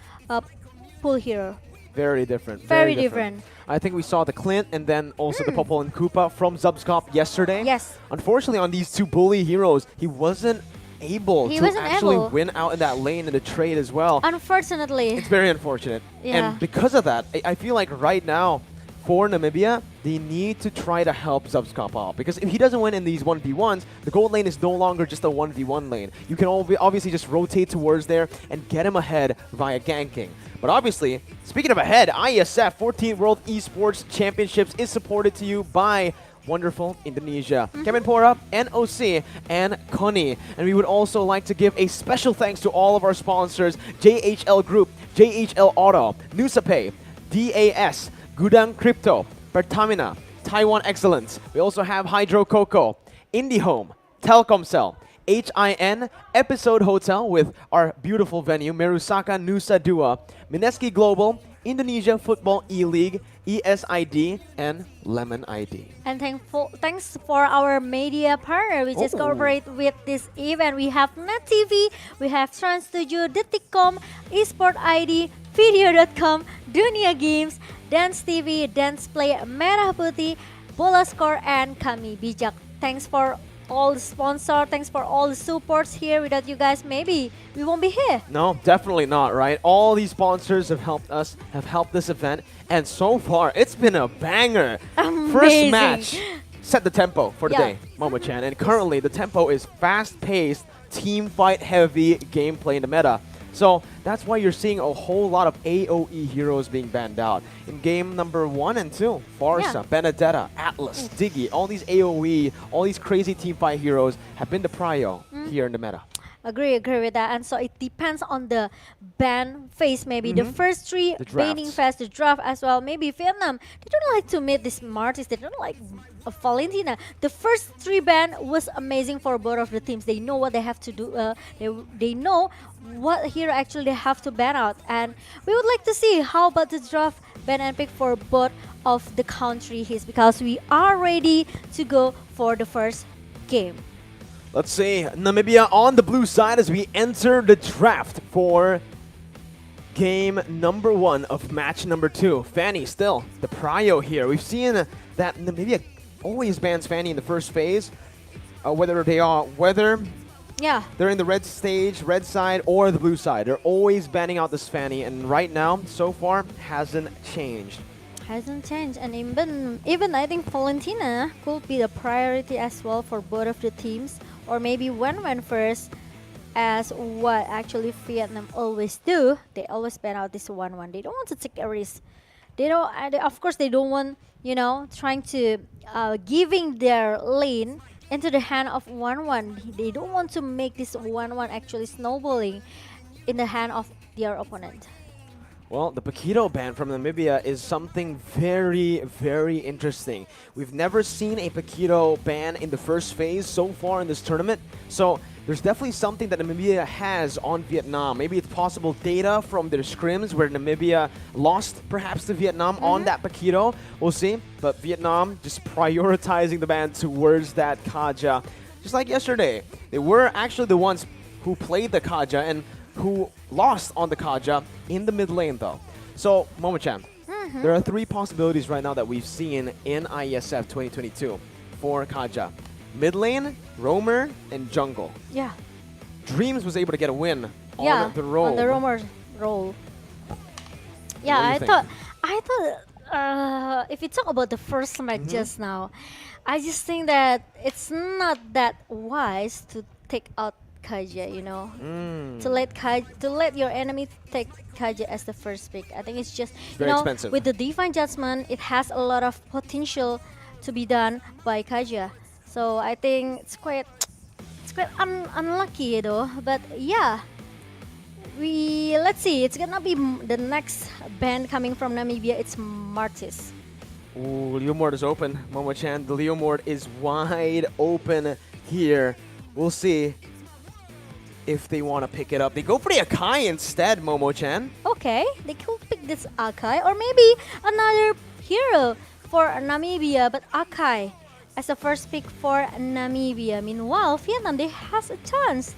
pool here. Very different. Very different. I think we saw the Clint and then also the Popol and Koopa from Zubskop yesterday. Yes. Unfortunately, on these two bully heroes, he wasn't able He to wasn't actually able. win out in that lane in the trade as well. Unfortunately. It's very unfortunate. Yeah. And because of that, I feel like right now, for Namibia, they need to try to help Zubskop out. Because if he doesn't win in these 1v1s, the gold lane is no longer just a 1v1 lane. You can obviously just rotate towards there and get him ahead via ganking. But obviously, speaking of ahead, Iesf 14th World Esports Championships is supported to you by wonderful Indonesia, Kemenpora, NOC, and Connie. And we would also like to give a special thanks to all of our sponsors, JHL Group, JHL Auto, Nusapay, DAS, Gudang Crypto, Pertamina, Taiwan Excellence. We also have Hydro Coco, IndiHome, Telkomsel, HIN, Episode Hotel with our beautiful venue, Merusaka Nusa Dua, Mineski Global, Indonesia Football E-League, ESID, and Lemon ID. And thanks for our media partner, which is cooperate with this event. We have Net TV, we have Trans7, Detikcom, Esport ID, Video.com, Dunia Games, Dance TV, Dance Play, Merah Putih, Bola Score, and Kami Bijak. Thanks for all the sponsors, thanks for all the supports here. Without you guys, maybe we won't be here. No, definitely not, right? All these sponsors have helped us, have helped this event, and so far, it's been a banger. Amazing. First match set the tempo for the Yeah. day, Momo-chan, and currently the tempo is fast-paced, team fight-heavy gameplay in the meta. So that's why you're seeing a whole lot of AoE heroes being banned out. In game number 1 and 2, Farsa, Benedetta, Atlas, Diggy, all these AoE, all these crazy team fight heroes have been the prio here in the meta. Agree with that. And so it depends on the ban phase. Maybe the first three The banning drafts. phase, the draft as well. Maybe Vietnam, they don't like to meet these Martis. They don't like Valentina. The first 3 ban was amazing for both of the teams. They know what they have to do. They know what hero actually they have to ban out. And we would like to see how about the draft ban and pick for both of the countries, because we are ready to go for the first game. Let's see, Namibia on the blue side as we enter the draft for game number 1 of match number 2. Fanny still the prio here. We've seen that Namibia always bans Fanny in the first phase, whether Yeah. they're in the red stage, red side, or the blue side. They're always banning out this Fanny, and right now, so far, hasn't changed. Hasn't changed, and even I think Valentina could be the priority as well for both of the teams, or maybe Wen first, as what actually Vietnam always do. They always ban out this 1-1. They don't want to take a risk. They don't. Of course, they don't want trying to giving their lane into the hand of 1-1. They don't want to make this 1-1 actually snowballing in the hand of their opponent. Well, the Paquito ban from Namibia is something very, very interesting. We've never seen a Paquito ban in the first phase so far in this tournament. So there's definitely something that Namibia has on Vietnam. Maybe it's possible data from their scrims where Namibia lost perhaps to Vietnam on that Paquito. We'll see. But Vietnam just prioritizing the ban towards that Kaja. Just like yesterday. They were actually the ones who played the Kaja and who lost on the Kaja in the mid lane though. So, Momo-chan, there are 3 possibilities right now that we've seen in Iesf 2022 for Kaja. Mid lane, roamer, and jungle. Yeah. Dreams was able to get a win on the roam. On the roamer role. Yeah, What do you I thought if you talk about the first match just now, I just think that it's not that wise to take out Kaja, to let your enemy take Kaja as the first pick. I think it's just very expensive. With the Divine Judgment, it has a lot of potential to be done by Kaja. So I think it's quite unlucky, But yeah, let's see. It's gonna be the next band coming from Namibia. It's Martis. Ooh, Leomord is open. Momo-chan, the Leomord is wide open here. We'll see if they want to pick it up. They go for the Akai instead, Momo-chan. Okay, they could pick this Akai or maybe another hero for Namibia, but Akai as the first pick for Namibia. Meanwhile, Vietnam, they has a chance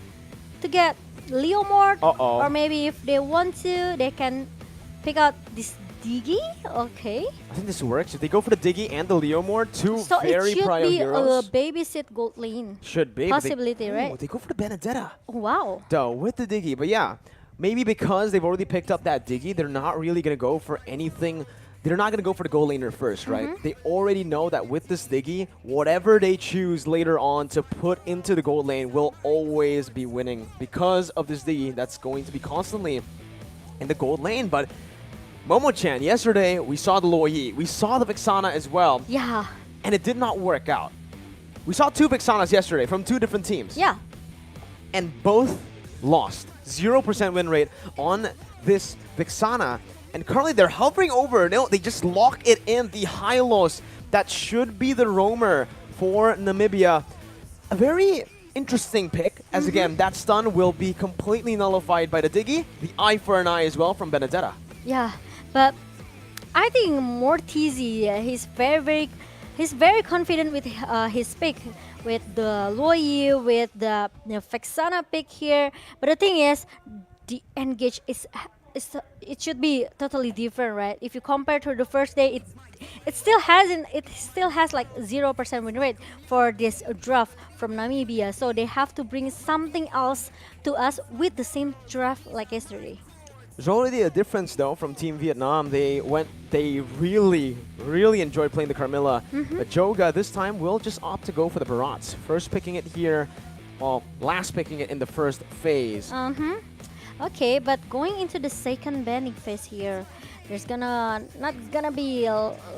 to get Leomord, or maybe if they want to, they can pick out this Diggy. Okay. I think this works. If they go for the Diggy and the Leomore, two So very it should prior be heroes. a babysit gold lane. Should be. but Possibility, they, right? Ooh, they go for the Benedetta. Wow. Though, with the Diggy. But yeah, maybe because they've already picked up that Diggy, they're not really going to go for anything. They're not going to go for the gold laner first, right? They already know that with this Diggy, whatever they choose later on to put into the gold lane will always be winning because of this Diggy that's going to be constantly in the gold lane. But Momo-chan, yesterday we saw the Luoyi, we saw the Vixana as well. Yeah. And it did not work out. We saw two Vixanas yesterday from two different teams. Yeah. And both lost. 0% win rate on this Vixana. And currently they're hovering over. No, they just lock it in. The Hylos, that should be the roamer for Namibia. A very interesting pick, as again, that stun will be completely nullified by the Diggy. The eye for an eye as well from Benedetta. Yeah, but I think Mortizi, he's very confident with his pick, with the Luoyi, with the Vexana pick here. But the thing is, the engage it should be totally different, right? If you compare to the first day, it still has like 0% win rate for this draft from Namibia. So they have to bring something else to us with the same draft like yesterday. There's already a difference though from Team Vietnam. They really enjoyed playing the Carmilla. But Joga this time will just opt to go for the Barats. First picking it here, well, last picking it in the first phase. Okay, but going into the second banning phase here, there's not gonna be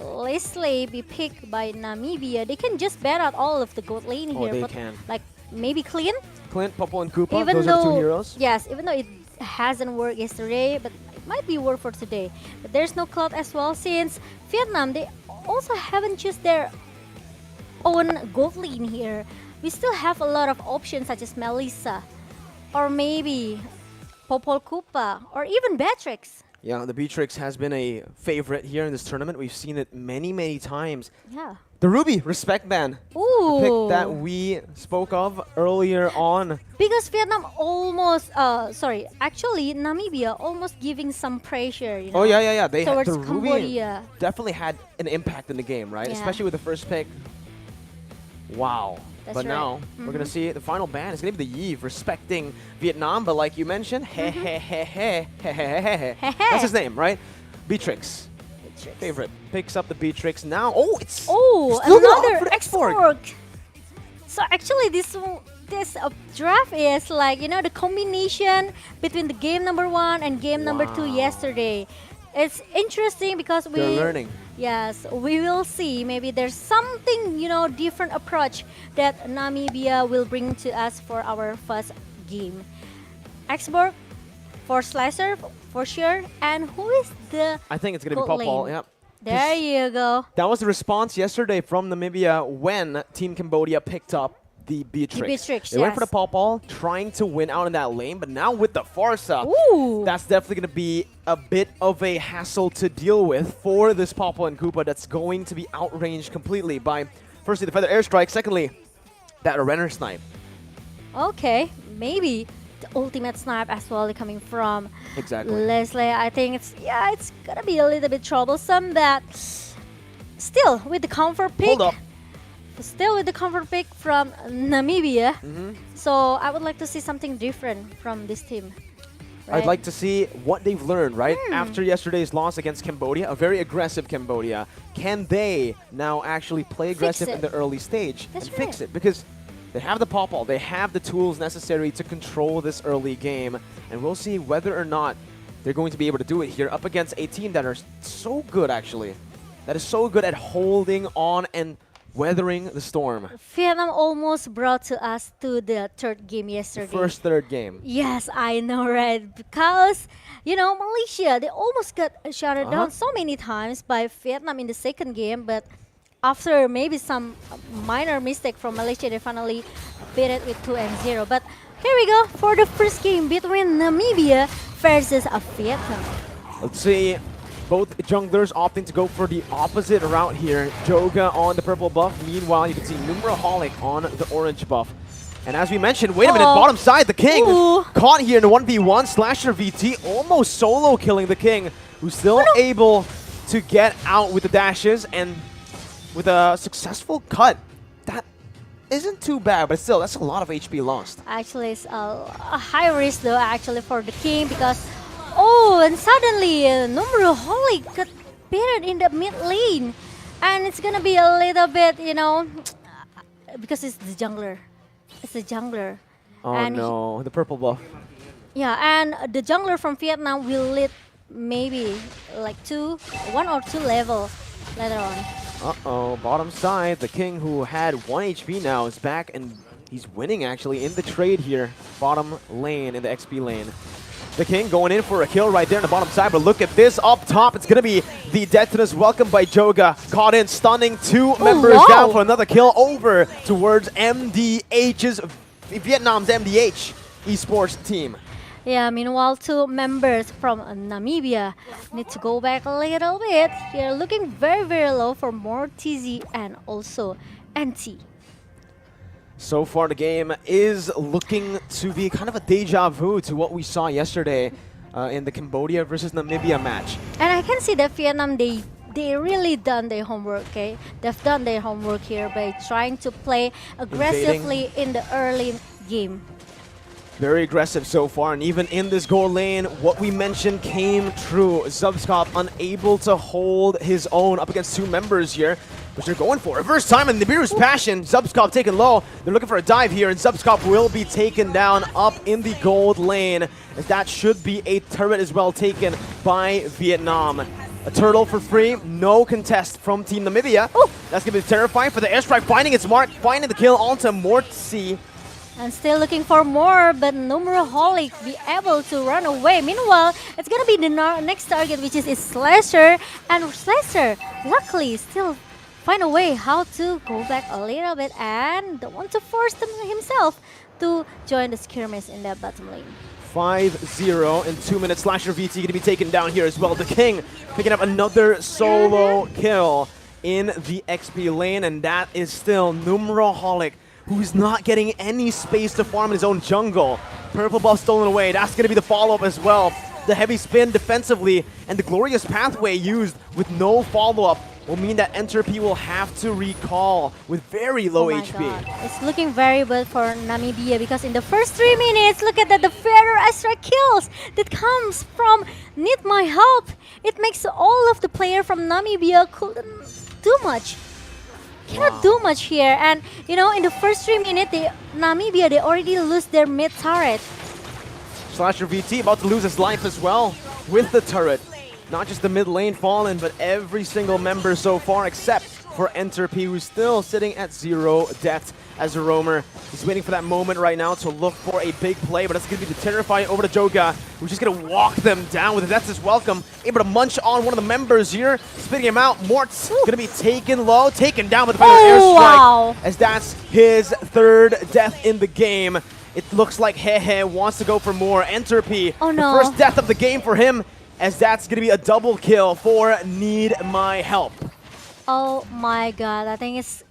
Leslie be picked by Namibia. They can just ban out all of the gold lane here. They but can. Like maybe Clint, Popo, and Koopa, even those though, are the two heroes. Yes, even though it hasn't worked yesterday, but it might be work for today. But there's no Cloud as well, since Vietnam, they also haven't chosen their own gold lane here. We still have a lot of options such as Melissa, or maybe Popol Koopa, or even Beatrix. Yeah, the Beatrix has been a favorite here in this tournament. We've seen it many times. Yeah. The Ruby respect ban. Ooh. The pick that we spoke of earlier on. Because Vietnam almost, actually Namibia almost giving some pressure, you know. Oh yeah. They towards the Ruby Cambodia. definitely had an impact in the game, right? Yeah. Especially with the first pick. Wow. That's but right. now we're gonna see the final ban is gonna be the Iesf respecting Vietnam. But like you mentioned, that's his name, right? Beatrix. Favorite picks up the Beatrix now. Oh, it's still another the export. So actually, this draft is like, you know, the combination between the game number 1 and game number 2 yesterday. It's interesting because They're learning. Yes, we will see. Maybe there's something, you know, different approach that Namibia will bring to us for our first game. Xborg for Slicer for sure. And who is the I think it's gonna be gold Popol. lane? Yep. There you go. That was the response yesterday from Namibia when Team Cambodia picked up the Beatrix. They went for the Popol, trying to win out in that lane, but now with the Farsa, that's definitely going to be a bit of a hassle to deal with for this Popol and Koopa that's going to be outranged completely by, firstly, the Feather Airstrike, secondly, that Renner Snipe. Okay, maybe the ultimate snipe as well coming from Leslie. I think it's gonna be a little bit troublesome, but still with the comfort pick. Hold up. Still with the comfort pick from Namibia. So I would like to see something different from this team. Right? I'd like to see what they've learned, right? After yesterday's loss against Cambodia, a very aggressive Cambodia. Can they now actually play aggressive in the early stage and fix it? Because they have the Popol, they have the tools necessary to control this early game. And we'll see whether or not they're going to be able to do it here up against a team that are so good, actually. That is so good at holding on and weathering the storm. Vietnam almost brought to us to the third game yesterday. Third game. Yes, I know, right? Because, you know, Malaysia, they almost got shut down so many times by Vietnam in the second game, but after maybe some minor mistake from Malaysia, they finally beat it with 2-0. But here we go for the first game between Namibia versus Vietnam. Let's see. Both junglers opting to go for the opposite route here. Joga on the purple buff. Meanwhile, you can see Numeraholic on the orange buff. And as we mentioned, wait a minute, bottom side, the King caught here in the 1v1. Slasher VT almost solo killing the King who's still able to get out with the dashes and with a successful cut. That isn't too bad, but still, that's a lot of HP lost. Actually, it's a high risk though, actually, for the king because, and suddenly Numruholic got pitted in the mid lane. And it's gonna be a little bit, because it's the jungler. It's the jungler. Oh and no, the purple buff. Yeah, and the jungler from Vietnam will lead maybe like 1 or 2 level later on. Uh-oh, bottom side, the king who had 1 HP now is back and he's winning actually in the trade here. Bottom lane in the XP lane. The king going in for a kill right there on the bottom side, but look at this up top. It's going to be the Detonus welcomed by Joga. Caught in, stunning 2 members down for another kill over towards MDH's, Vietnam's MDH esports team. Yeah, meanwhile 2 members from Namibia need to go back a little bit. They're looking very, very low for more TZ and also NT. So far, the game is looking to be kind of a deja vu to what we saw yesterday in the Cambodia versus Namibia match. And I can see that Vietnam, they really done their homework, okay? They've done their homework here by trying to play aggressively in the early game. Very aggressive so far, and even in this goal lane, what we mentioned came true. Zubskop unable to hold his own up against 2 members here, which they're going for. Reverse time and Nibiru's passion. Zubskop taken low. They're looking for a dive here, and Zubskop will be taken down up in the gold lane, as that should be a turret as well taken by Vietnam. A turtle for free, no contest from Team Namibia. That's going to be terrifying for the airstrike, finding its mark, finding the kill onto Mortsi. And still looking for more, but Numruholic be able to run away. Meanwhile, it's gonna be the next target, which is Slasher. And Slasher, luckily, still find a way how to go back a little bit and don't want to force himself to join the skirmish in that bottom lane. 5-0 in 2 minutes. Slasher VT going to be taken down here as well. The king picking up another solo kill in the XP lane, and that is still Numruholic, who's not getting any space to farm in his own jungle. Purple buff stolen away. That's going to be the follow-up as well. The heavy spin defensively and the glorious pathway used with no follow-up will mean that Entropy will have to recall with very low HP. God. It's looking very bad for Namibia because in the first 3 minutes, look at that, the Feather Astra kills that comes from Need My Help. It makes all of the player from Namibia couldn't do much. Cannot do much here, and in the first 3 minutes, Namibia, they already lose their mid turret. Slasher VT about to lose his life as well with the turret. Not just the mid lane fallen, but every single member so far except for Entropy, who's still sitting at 0 death as a roamer. He's waiting for that moment right now to look for a big play, but that's going to be the terrifying over to Joga, who's just going to walk them down with a Death's Welcome. Able to munch on one of the members here, spitting him out. Mort's going to be taken low, taken down with the airstrike, as that's his 3rd death in the game. It looks like Hehe wants to go for more. Entropy, the first death of the game for him, as that's going to be a double kill for Need My Help. Oh my god, I think it's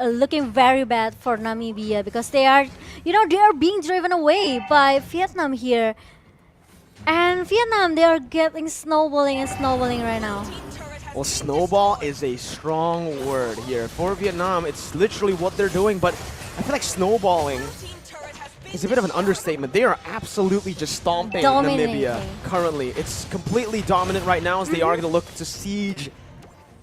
looking very bad for Namibia because they are, they are being driven away by Vietnam here. And Vietnam, they are getting snowballing right now. Well, snowball is a strong word here. For Vietnam, it's literally what they're doing, but I feel like snowballing is a bit of an understatement. They are absolutely just stomping Namibia currently. It's completely dominant right now as they are going to look to siege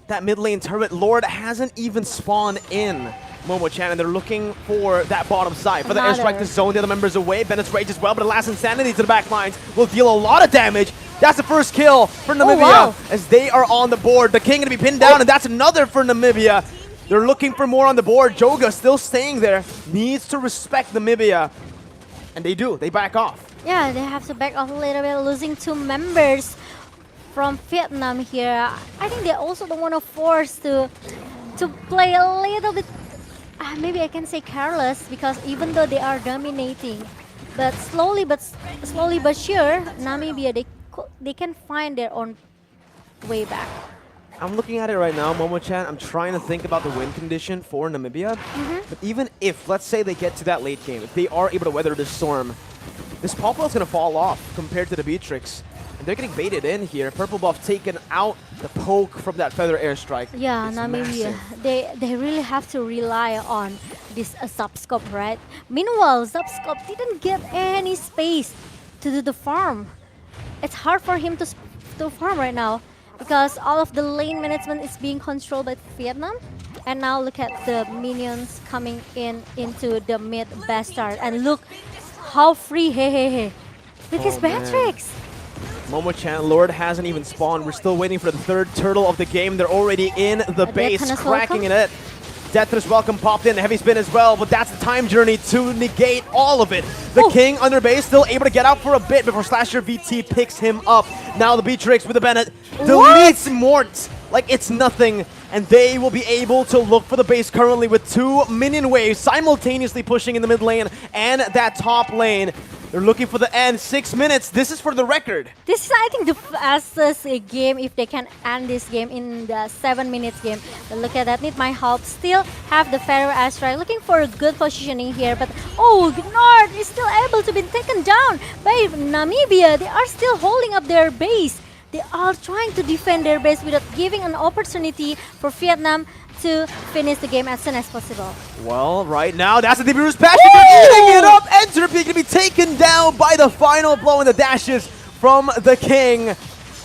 that mid lane turret. Lord hasn't even spawned in Momo-chan, and they're looking for that bottom side. For the airstrike to zone the other members away. Bennett's Rage as well, but the last Insanity to the back lines will deal a lot of damage. That's the first kill for Namibia as they are on the board. The king going to be pinned down, and that's another for Namibia. They're looking for more on the board. Joga still staying there. Needs to respect Namibia. And they do. They back off. Yeah, they have to back off a little bit, losing 2 members from Vietnam here. I think they also don't want to force to play a little bit, maybe I can say careless, because even though they are dominating, but slowly but sure, Namibia, they can find their own way back. I'm looking at it right now, Momo-chan. I'm trying to think about the win condition for Namibia. But even if, let's say they get to that late game, if they are able to weather this storm, this Popwell is going to fall off compared to the Beatrix. They're getting baited in here. Purple buff taken out the poke from that feather airstrike. Yeah, It's Namibia. massive. They really have to rely on this subscope, right? Meanwhile, subscope didn't get any space to do the farm. It's hard for him to farm right now because all of the lane management is being controlled by Vietnam. And now look at the minions coming into the mid bastard, and look how free hey. Look his Batrix. Momo-chan, Lord hasn't even spawned. We're still waiting for the third turtle of the game. They're already in the base, cracking it. Deathless Welcome popped in, heavy spin as well, but that's the time journey to negate all of it. The King under base, still able to get out for a bit before Slasher VT picks him up. Now the Beatrix with the Bennett deletes Mort like it's nothing, and they will be able to look for the base currently with 2 minion waves simultaneously pushing in the mid lane and that top lane. They're looking for the end. 6 minutes. This is for the record. This is, I think, the fastest game if they can end this game in the 7 minutes game. But look at that. Need my help. Still have the Pharaoh Astrike. Looking for a good positioning here. But Gnard is still able to be taken down by Namibia. They are still holding up their base. They are trying to defend their base without giving an opportunity for Vietnam to finish the game as soon as possible. Well, right now, that's the Bruce Passion eating it up. Entropy going to be taken down by the final blow in the dashes from the King.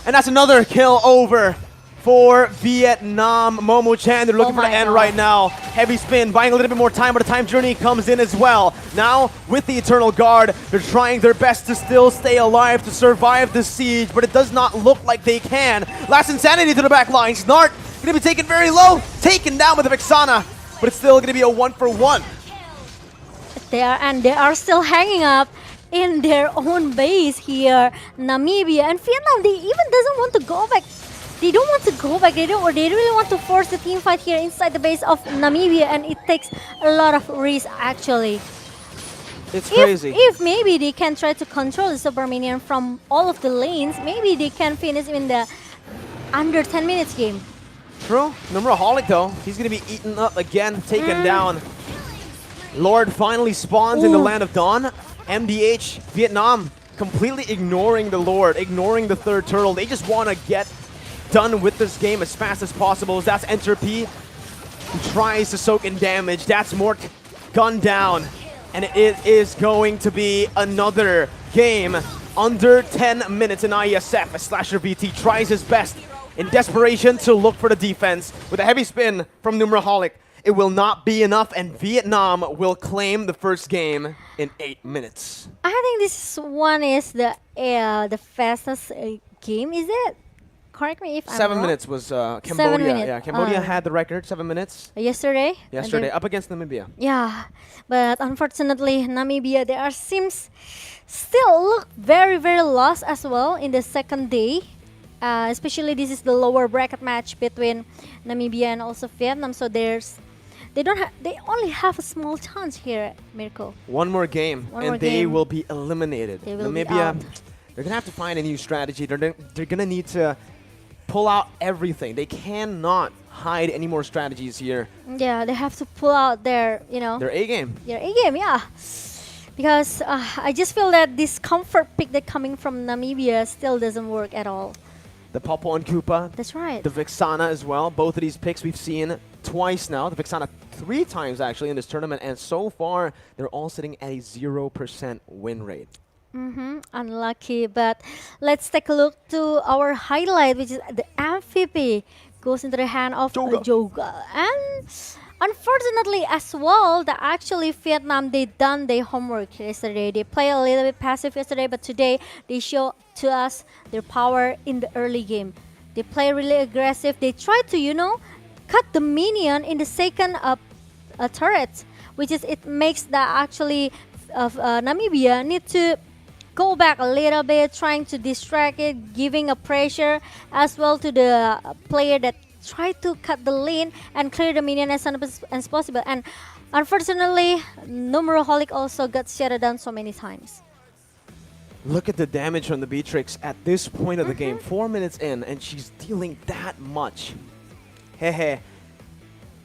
And that's another kill over for Vietnam. Momo-chan, they're looking for the end right now. Heavy spin, buying a little bit more time, but the time journey comes in as well. Now, with the Eternal Guard, they're trying their best to still stay alive, to survive the siege, but it does not look like they can. Last Insanity to the back line. Snart going to be taken very low, taken down with the Vexana, but it's still going to be a 1-for-1. They are still hanging up in their own base here. Namibia and Vietnam, they even doesn't want to go back. They don't want to go back. They really want to force the team fight here inside the base of Namibia, and it takes a lot of risk actually. It's crazy. If maybe they can try to control the Super Minion from all of the lanes, maybe they can finish in the under 10 minutes game. True. Numeraholic though, he's going to be eaten up again, taken down. Lord finally spawns in the Land of Dawn. MDH, Vietnam, completely ignoring the Lord, ignoring the third turtle. They just want to get done with this game as fast as possible. That's Entropy, who tries to soak in damage. That's Mort gunned down. And it is going to be another game under 10 minutes in Iesf as Slasher VT tries his best in desperation to look for the defense. With a heavy spin from Numeraholic, it will not be enough, and Vietnam will claim the first game in 8 minutes. I think this one is the fastest game, is it? Correct me if I'm 7 wrong. minutes was Cambodia. 7 minutes. Yeah, Cambodia had the record, 7 minutes. Yesterday? Yesterday, up against Namibia. Yeah, but unfortunately, Namibia, they seems still look very, very lost as well in the second day. Especially this is the lower bracket match between Namibia and also Vietnam. So they only have a small chance here, Mirko. One more game, they will be eliminated. Namibia, they're gonna have to find a new strategy. They're gonna need to pull out everything. They cannot hide any more strategies here. Yeah, they have to pull out their, their A game. Their A game, yeah. Because I just feel that this comfort pick that coming from Namibia still doesn't work at all. The Popo and Koopa. That's right. The Vexana as well. Both of these picks we've seen twice now. The Vexana 3 times actually in this tournament, and so far they're all sitting at a 0% win rate. Unlucky, but let's take a look to our highlight, which is the MVP goes into the hand of Joga. And unfortunately as well, Vietnam, they done their homework yesterday. They play a little bit passive yesterday, but today they show to us their power in the early game. They play really aggressive. They try to, cut the minion in the second turret, which is it makes the Namibia need to go back a little bit, trying to distract it, giving a pressure as well to the player that try to cut the lane and clear the minion as soon as possible. And unfortunately, Numeraholic also got shut down so many times. Look at the damage from the Beatrix at this point of the game. 4 minutes in, and she's dealing that much. Hehe.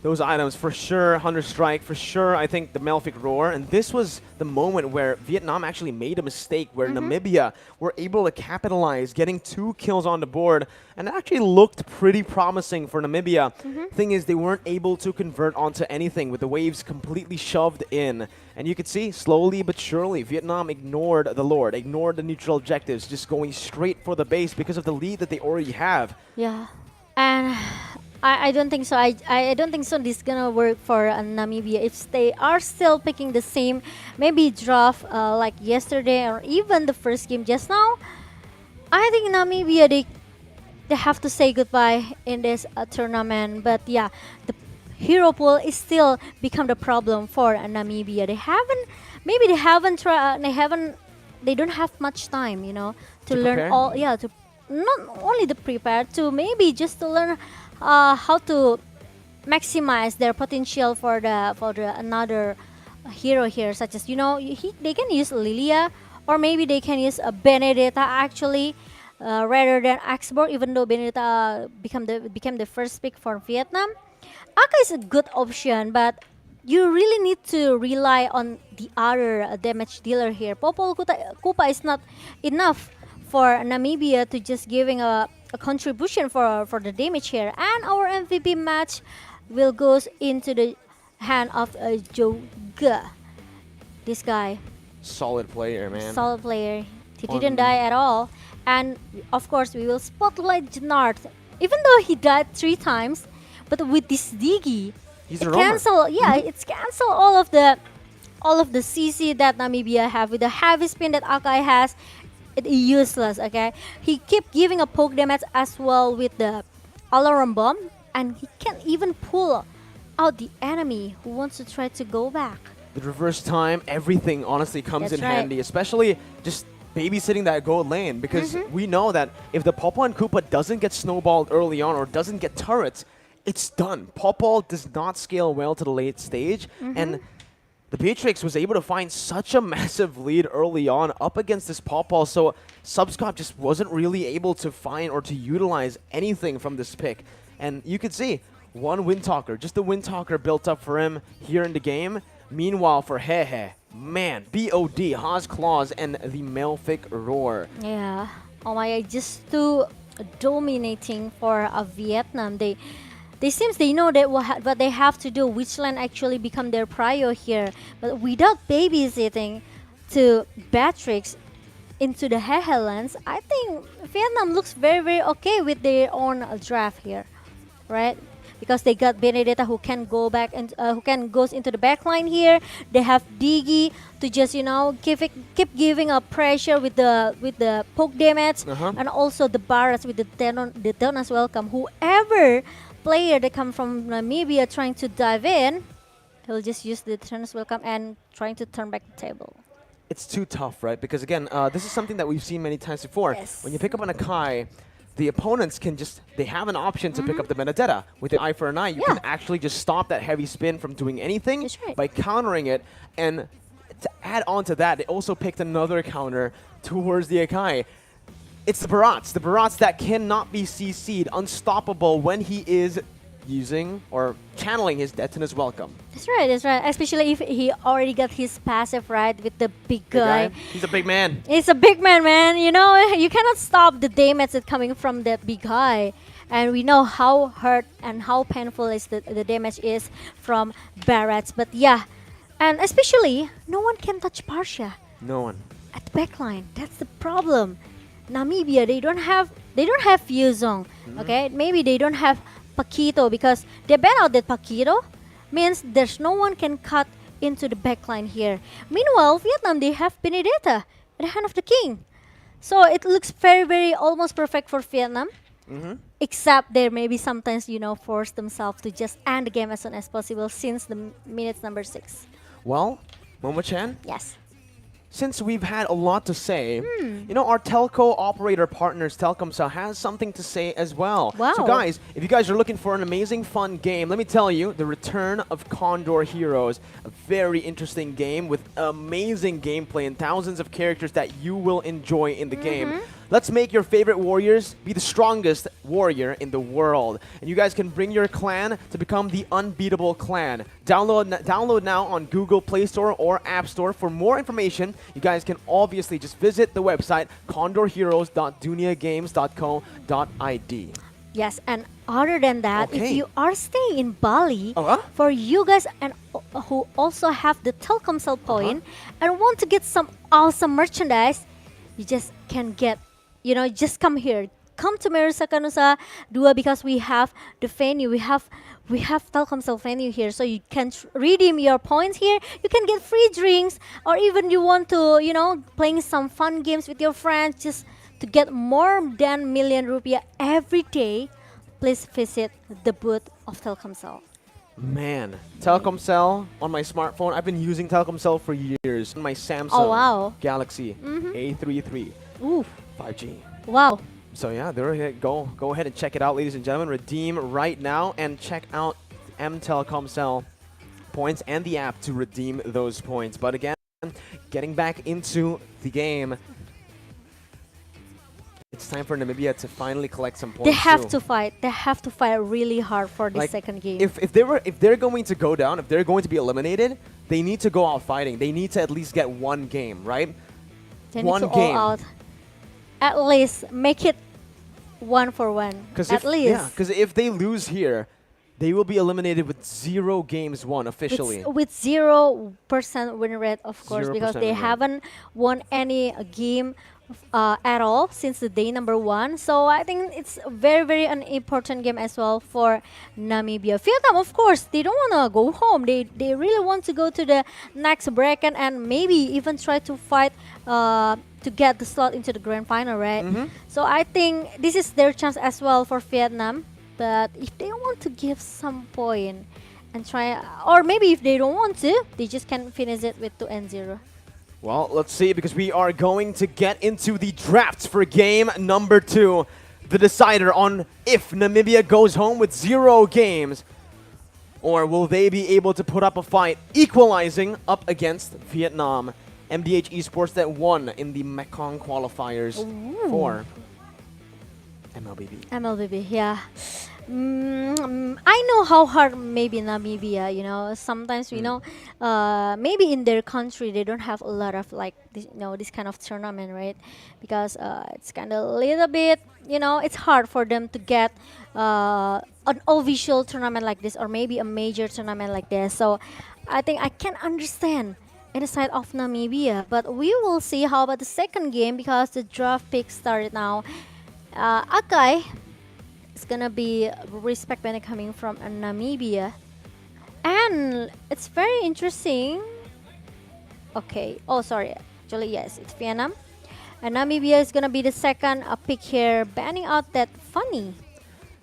those items for sure. Hunter Strike for sure. I think the Melfic Roar, and this was the moment where Vietnam actually made a mistake, where Namibia were able to capitalize, getting 2 kills on the board, and it actually looked pretty promising for Namibia. Thing is, they weren't able to convert onto anything with the waves completely shoved in, and you could see slowly but surely Vietnam ignored the Lord, ignored the neutral objectives, just going straight for the base because of the lead that they already have. Yeah, and I don't think so. I don't think so. This is gonna work for Namibia if they are still picking the same, maybe draft like yesterday or even the first game just now. I think Namibia they have to say goodbye in this tournament. But yeah, the hero pool is still become the problem for Namibia. They don't have much time, you know, to learn prepare? all. Yeah, to not only to prepare, to maybe just to learn how to maximize their potential for the another hero here, such as, you know, they can use Lilia, or maybe they can use Benedetta actually, rather than Axborg, even though Benedetta became the first pick for Vietnam. Aka is a good option, but you really need to rely on the other damage dealer here. Popol Kupa is not enough for Namibia to just giving a contribution for the damage here. And our MVP match will goes into the hand of Joga. This guy. Solid player, man. Solid player. He didn't die at all. And of course, we will spotlight Jnard. Even though he died 3 times, but with this Digi, He's it a roamer. cancel. Yeah, it's cancel all of the CC that Namibia have with the heavy spin that Akai has. It is useless. Okay, he keep giving a poke damage as well with the alarm bomb, and he can't even pull out the enemy who wants to try to go back. The reverse time, everything honestly comes That's in right. handy, especially just babysitting that gold lane, because we know that if the Popol and Koopa doesn't get snowballed early on or doesn't get turrets, it's done. Popol does not scale well to the late stage, and the Beatrix was able to find such a massive lead early on up against this Popol, so Subscop just wasn't really able to find or to utilize anything from this pick. And you could see one Windtalker, just the Windtalker built up for him here in the game. Meanwhile, for Hehe, man, BOD, Haas Claws, and the Melfic Roar. Yeah. Oh my god, just too dominating for Vietnam. They seems they know that what they have to do, which lane actually become their prior here. But without babysitting to Beatrix into the Hehe lands, I think Vietnam looks very, very okay with their own draft here, right? Because they got Benedetta who can go back and who can goes into the back line here. They have Digi to just, you know, keep giving up pressure with the poke damage, and also the Barras with the Donas welcome. Whoever player that come from Namibia trying to dive in, he'll just use the Donas welcome and trying to turn back the table. It's too tough, right? Because again, this is something that we've seen many times before. Yes. When you pick up an Akai, the opponents can just, they have an option to pick up the Benedetta. With the eye for an eye, you can actually just stop that heavy spin from doing anything by countering it. And to add on to that, they also picked another counter towards the Akai. It's the Barats that cannot be CC'd, unstoppable when he is using or channeling his Detonus Welcome. That's right, that's right. Especially if he already got his passive right with the big guy. He's a big man. He's a big man. You know, you cannot stop the damage that's coming from that big guy. And we know how hurt and how painful is the damage is from Barats. But yeah, and especially no one can touch Parsha No one. at the backline. That's the problem. Namibia, they don't have Fusong. Okay, maybe they don't have Paquito because they ban out that Paquito, means there's no one can cut into the backline here. Meanwhile, Vietnam, they have Benedetta at the hand of the king. So it looks very, very almost perfect for Vietnam. Except they maybe sometimes, you know, force themselves to just end the game as soon as possible since the minutes number 6. Well, Momo-chan? Yes. Since we've had a lot to say, you know, our telco operator partners, Telkomsel, has something to say as well. Wow. So guys, if you guys are looking for an amazing, fun game, let me tell you, the Return of Condor Heroes, a very interesting game with amazing gameplay and thousands of characters that you will enjoy in the game. Let's make your favorite warriors be the strongest warrior in the world. And you guys can bring your clan to become the unbeatable clan. Download now on Google Play Store or App Store. For more information, you guys can obviously just visit the website condorheroes.duniagames.co.id. Yes, and other than that, if you are staying in Bali, for you guys and who also have the Telkomsel point and want to get some awesome merchandise, you just can get, just come here. Come to Merusakan Nusa Dua because we have the venue. We have Telkomsel venue here, so you can redeem your points here. You can get free drinks, or even you want to, playing some fun games with your friends, just to get more than million rupiah every day. Please visit the booth of Telkomsel. Man, Telkomsel on my smartphone. I've been using Telkomsel for years. On my Samsung Galaxy A33. Ooh. 5G. Wow. So yeah, there you go. Go ahead and check it out, ladies and gentlemen. Redeem right now and check out Telkomsel points and the app to redeem those points. But again, getting back into the game, it's time for Namibia to finally collect some points. They have to fight. They have to fight really hard for the second game. If they're going to go down, if they're going to be eliminated, they need to go out fighting. They need to at least get one game, right? They need to all out. At least make it 1-1. At least. Yeah, because if they lose here, they will be eliminated with 0 games won officially. With 0% win rate, of course, because they haven't won any game at all since the day number 1. So I think it's a very, very an important game as well for Namibia. Vietnam, of course, they don't want to go home. They really want to go to the next bracket and maybe even try to fight to get the slot into the grand final, right? So I think this is their chance as well for Vietnam. But if they want to give some point and try, or maybe if they don't want to, they just can finish it with 2-0. Well, let's see, because we are going to get into the draft for game number 2. The decider on if Namibia goes home with 0 games, or will they be able to put up a fight, equalizing up against Vietnam. MDH Esports that won in the Mekong qualifiers for Mlbb, yeah. I know how hard maybe Namibia, sometimes we know maybe in their country they don't have a lot of like this, this kind of tournament, right? Because it's kind of a little bit, it's hard for them to get an official tournament like this, or maybe a major tournament like this. So I think I can understand in the side of Namibia, but we will see how about the second game, because the draft pick started now. Akai is gonna be respect when coming from Namibia, and it's very interesting. Okay, actually yes, it's Vietnam, and Namibia is gonna be the second pick here, banning out that Funny.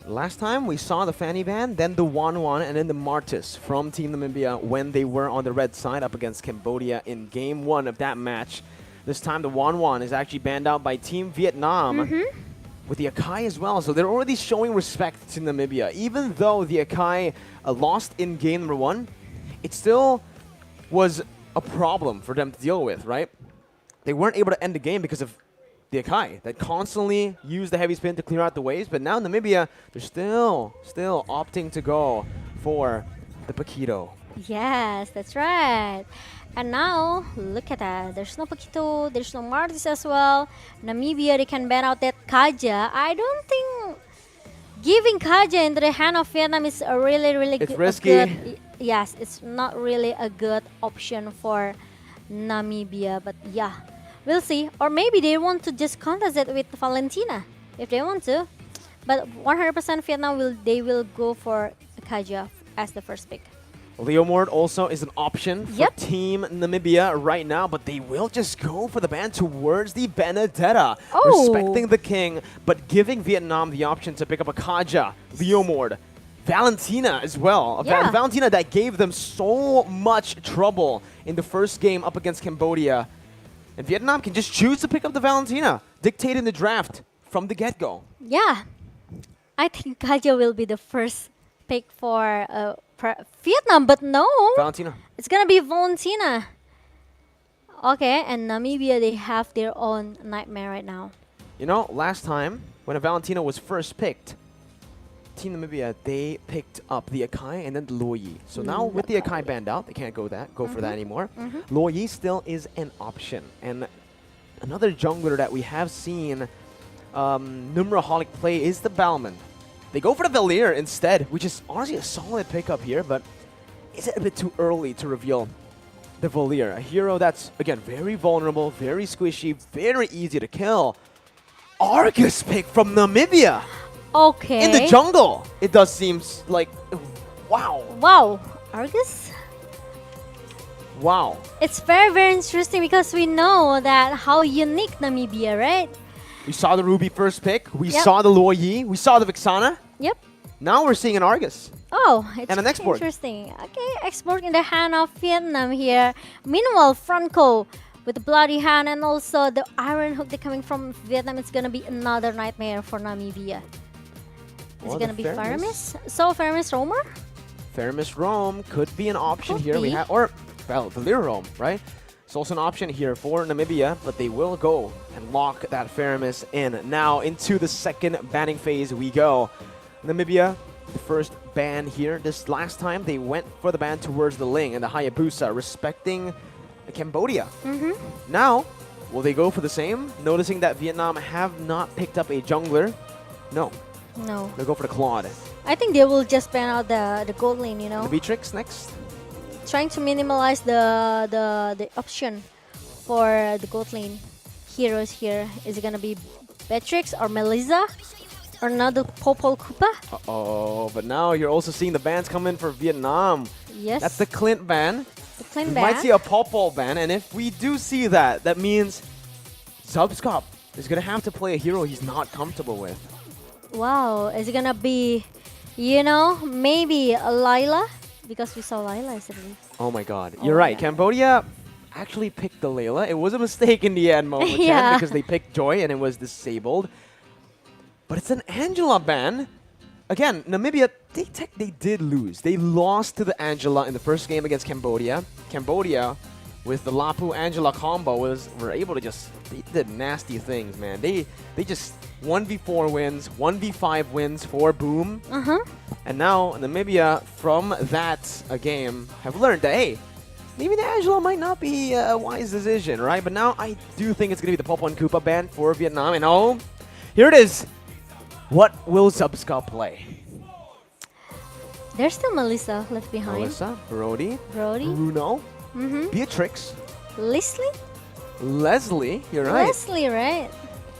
Last time we saw the Fanny ban, then the Wan and then the Martis from Team Namibia when they were on the red side up against Cambodia in game 1 of that match. This time the Wan is actually banned out by Team Vietnam. With the Akai as well, so they're already showing respect to Namibia. Even though the Akai lost in game number 1, it still was a problem for them to deal with, right? They weren't able to end the game because of the Akai that constantly used the heavy spin to clear out the waves, but now Namibia, they're still opting to go for the Paquito. Yes, that's right. And now, look at that. There's no Paquito, there's no Martis as well. Namibia, they can ban out that Kaja. I don't think giving Kaja into the hand of Vietnam is a really it's risky. Yes, it's not really a good option for Namibia. But yeah, we'll see. Or maybe they want to just contest it with Valentina, if they want to. But 100% Vietnam will go for Kaja as the first pick. Leomord also is an option for Team Namibia right now, but they will just go for the ban towards the Benedetta, respecting the king, but giving Vietnam the option to pick up a Kaja, Leomord, Valentina as well. Valentina that gave them so much trouble in the first game up against Cambodia. And Vietnam can just choose to pick up the Valentina, dictating the draft from the get-go. Yeah, I think Kaja will be the first pick for Vietnam, but no. Valentina. It's gonna be Valentina. Okay, and Namibia, they have their own nightmare right now. You know, last time when Valentino was first picked, Team Namibia, they picked up the Akai and then the Luoyi. So now with the Akai banned out, they can't go for that anymore. Luoyi still is an option. And another jungler that we have seen Numeraholic play is the Balman. They go for the Valier instead, which is honestly a solid pickup here, but is it a bit too early to reveal the Valier? A hero that's, again, very vulnerable, very squishy, very easy to kill. Argus pick from Namibia. Okay. In the jungle. It does seem like, wow. Wow, Argus? Wow. It's very, very interesting because we know that how unique Namibia, right? We saw the Ruby first pick. We saw the Luoyi. We saw the Vixana. Yep. Now we're seeing an Argus. Oh, it's and an export. Interesting. Okay, export in the hand of Vietnam here. Meanwhile, Franco with the bloody hand and also the iron hook that coming from Vietnam. It's gonna be another nightmare for Namibia. Is it gonna be Faramis? So Faramis Roamer? Faramis Roam could be an option here. We have, or well, Valir Roam, right? It's also an option here for Namibia, but they will go and lock that Faramis in. Now into the second banning phase we go. Namibia, the first ban here. This last time they went for the ban towards the Ling and the Hayabusa, respecting Cambodia. Now, will they go for the same? Noticing that Vietnam have not picked up a jungler. No. No. They'll go for the Claude. I think they will just ban out the gold lane, you know. The Beatrix next. Trying to minimize the option for the gold lane heroes here. Is it gonna be Beatrix or Melissa or another Popol Koopa? Uh-oh, but now you're also seeing the bans come in for Vietnam. Yes. That's the Clint ban. The Clint we ban. might see a Popol ban, and if we do see that, that means Zubskop is gonna have to play a hero he's not comfortable with. Wow, is it gonna be, you know, maybe a Layla? Because we saw Layla yesterday. Oh my god. You're right. Cambodia actually picked the Layla. It was a mistake in the end, Momo Yeah. because they picked Joy and it was disabled. But it's an Angela ban. Again, Namibia, they did lose. They lost to the Angela in the first game against Cambodia. Cambodia, with the Lapu-Angela combo, were able to just, they did nasty things, man. They just 1v4 wins, 1v5 wins for Boom. And now Namibia, from that game, have learned that, hey, maybe the Angela might not be a wise decision, right? But now I do think it's going to be the Popol and Koopa ban for Vietnam. And oh, here it is. What will Zubska play? There's still Melissa left behind. Melissa, Brody, Brody, Bruno, Beatrix, Leslie, you're right. Leslie, right?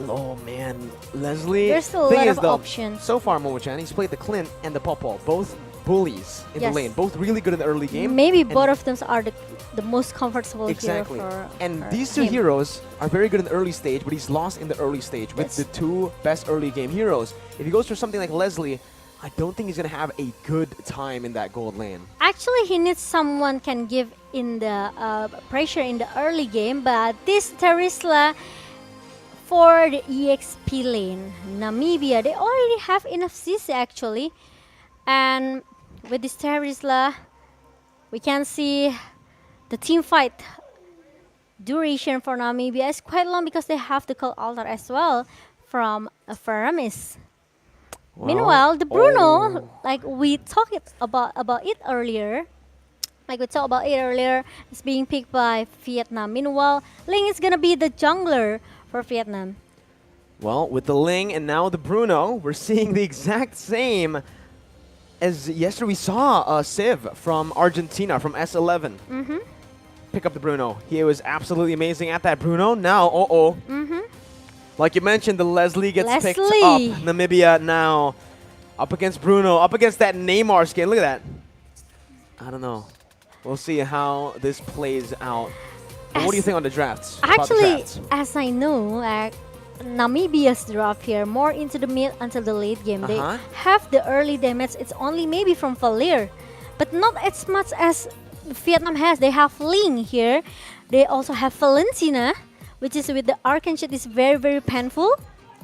Oh man, Leslie. There's still a thing lot is, of though, options. So far, Momo-chan, he's played the Clint and the Popol, both bullies in Yes. the lane, both really good in the early game. Maybe and both of them are the most comfortable exactly. hero for And for these two him. heroes are very good in the early stage, but he's lost in the early stage with the two best early game heroes. If he goes for something like Leslie, I don't think he's gonna have a good time in that gold lane. Actually, he needs someone can give in the pressure in the early game, but this Terisla for the EXP lane, Namibia, they already have enough CC actually. And with this Terisla, we can see the team fight duration for Namibia is quite long because they have to call altar as well from Faramis. Well, Meanwhile, the Bruno, like we talked about it earlier, is being picked by Vietnam. Meanwhile, Ling is gonna be the jungler for Vietnam. Well, with the Ling and now the Bruno, we're seeing the exact same as yesterday we saw Civ from Argentina, from S11. Pick up the Bruno. He was absolutely amazing at that Bruno. Now, like you mentioned, the Leslie gets picked up. Namibia now up against Bruno, up against that Neymar skin. Look at that. I don't know. We'll see how this plays out. But what do you think on the drafts? Actually, as I know, Namibia's draft here more into the mid until the late game. They have the early damage. It's only maybe from Valir, but not as much as Vietnam has. They have Ling here. They also have Valentina, which is with the Archangel is very, very painful.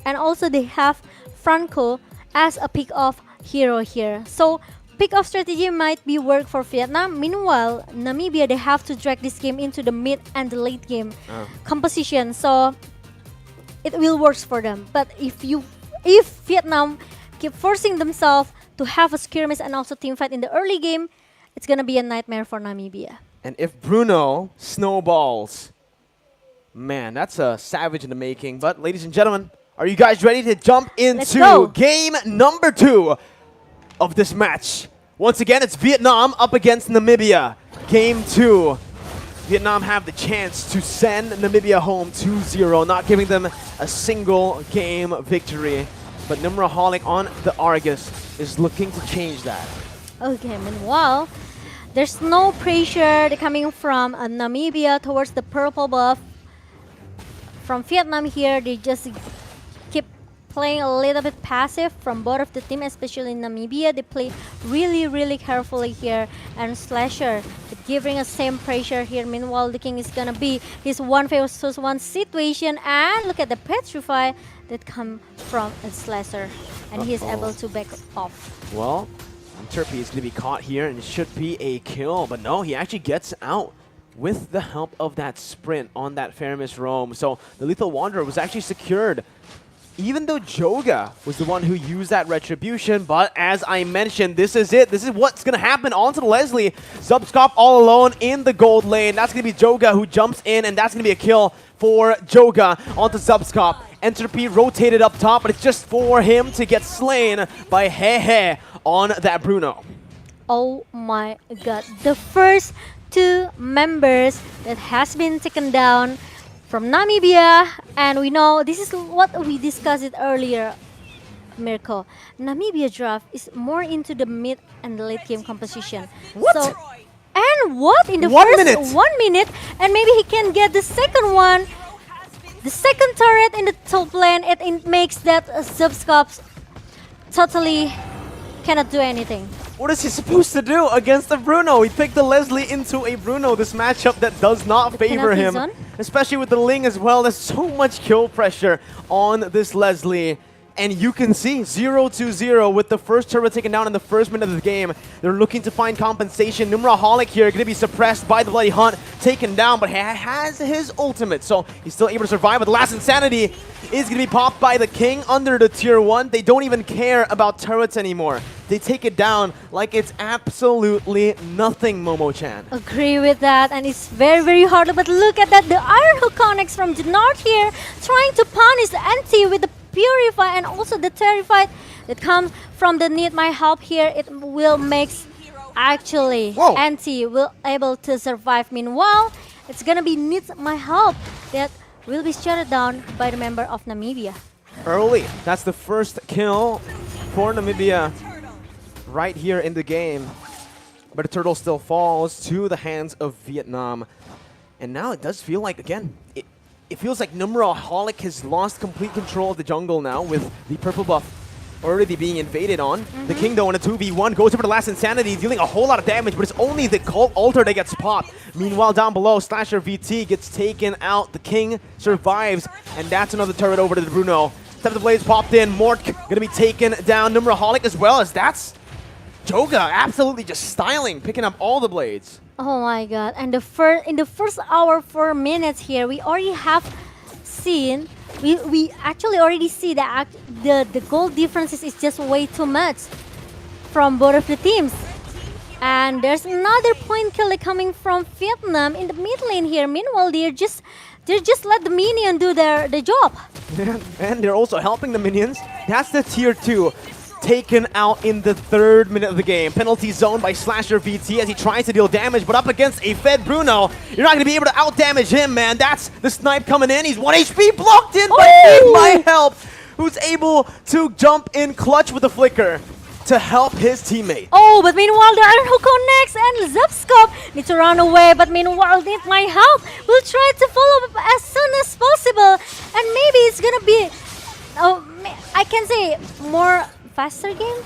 And also they have Franco as a pick-off hero here. So pick-off strategy might be work for Vietnam. Meanwhile, Namibia, they have to drag this game into the mid and the late game composition. So it will work for them. But if Vietnam keep forcing themselves to have a skirmish and also team fight in the early game, it's gonna be a nightmare for Namibia. And if Bruno snowballs, man, that's a savage in the making. But ladies and gentlemen, are you guys ready to jump into game number 2 of this match? Once again, it's Vietnam up against Namibia. Game 2. Vietnam have the chance to send Namibia home 2-0, not giving them a single game victory. But Numraholic on the Argus is looking to change that. Okay, meanwhile, there's no pressure coming from Namibia towards the purple buff. From Vietnam here, they just keep playing a little bit passive from both of the team, especially in Namibia. They play really carefully here, and Slasher giving us same pressure here. Meanwhile, the King is gonna be his 1 versus 1 situation, and look at the Petrify that come from a Slasher, and he is able to back off. Well, Turpy is going to be caught here, and it should be a kill, but no, he actually gets out with the help of that sprint on that Faramis roam. So the Lethal Wanderer was actually secured, even though Joga was the one who used that retribution. But as I mentioned, this is it. This is what's going to happen onto the Leslie. Zubscop all alone in the gold lane. That's going to be Joga who jumps in, and that's going to be a kill for Joga onto Zubscop. Entropy rotated up top, but it's just for him to get slain by Hehe on that Bruno. Oh my god. The first 2 members that has been taken down from Namibia, and we know this is what we discussed it earlier, Mirko. Namibia draft is more into the mid and late game composition. What? So, and what in the 1 first minute? 1 minute, and maybe he can get the second one. The second turret in the top lane, it makes that Zubscops totally cannot do anything. What is he supposed to do against the Bruno? He picked the Leslie into a Bruno, this matchup that does not favor him. Zone? Especially with the Ling as well. There's so much kill pressure on this Leslie. And you can see 0-0 with the first turret taken down in the first minute of the game. They're looking to find compensation. Numraholic here going to be suppressed by the Bloody Hunt, taken down, but he has his ultimate, so he's still able to survive. But the last Insanity is going to be popped by the King under the tier 1. They don't even care about turrets anymore. They take it down like it's absolutely nothing, Momo-chan. Agree with that, and it's very hard. But look at that, the Iron Hook connects from the north here, trying to punish the anti with the Purify, and also the Terrified that comes from the Need My Help here. It will make actually anti will able to survive. Meanwhile, it's gonna be Need My Help that will be shut down by the member of Namibia. Early, that's the first kill for Namibia right here in the game. But the turtle still falls to the hands of Vietnam. And now it does feel like, again, it feels like Numraholic has lost complete control of the jungle now with the purple buff already being invaded on. The King, though, in a 2v1, goes over the last Insanity, dealing a whole lot of damage, but it's only the Cult Altar that gets popped. Meanwhile, down below, Slasher VT gets taken out. The King survives, and that's another turret over to the Bruno. Step the Blades popped in. Mort gonna be taken down. Numraholic as well, as that's Joga absolutely just styling, picking up all the blades. Oh my god, and in the first hour, 4 minutes here, we already have seen, we actually already see that the goal differences is just way too much from both of the teams. And there's another point kill coming from Vietnam in the mid lane here. Meanwhile, they just let the minion do the job. And they're also helping the minions. That's the tier 2. Taken out in the 3rd minute of the game. Penalty zone by Slasher VT as he tries to deal damage, but up against a fed Bruno, you're not going to be able to out-damage him, man. That's the snipe coming in. He's 1 HP blocked in by Need My Help, who's able to jump in clutch with the flicker to help his teammate. Oh, but meanwhile, the Iron Hook connects and Zubscope needs to run away, but meanwhile, Need My Help will try to follow up as soon as possible, and maybe it's going to be, I can say, more faster game?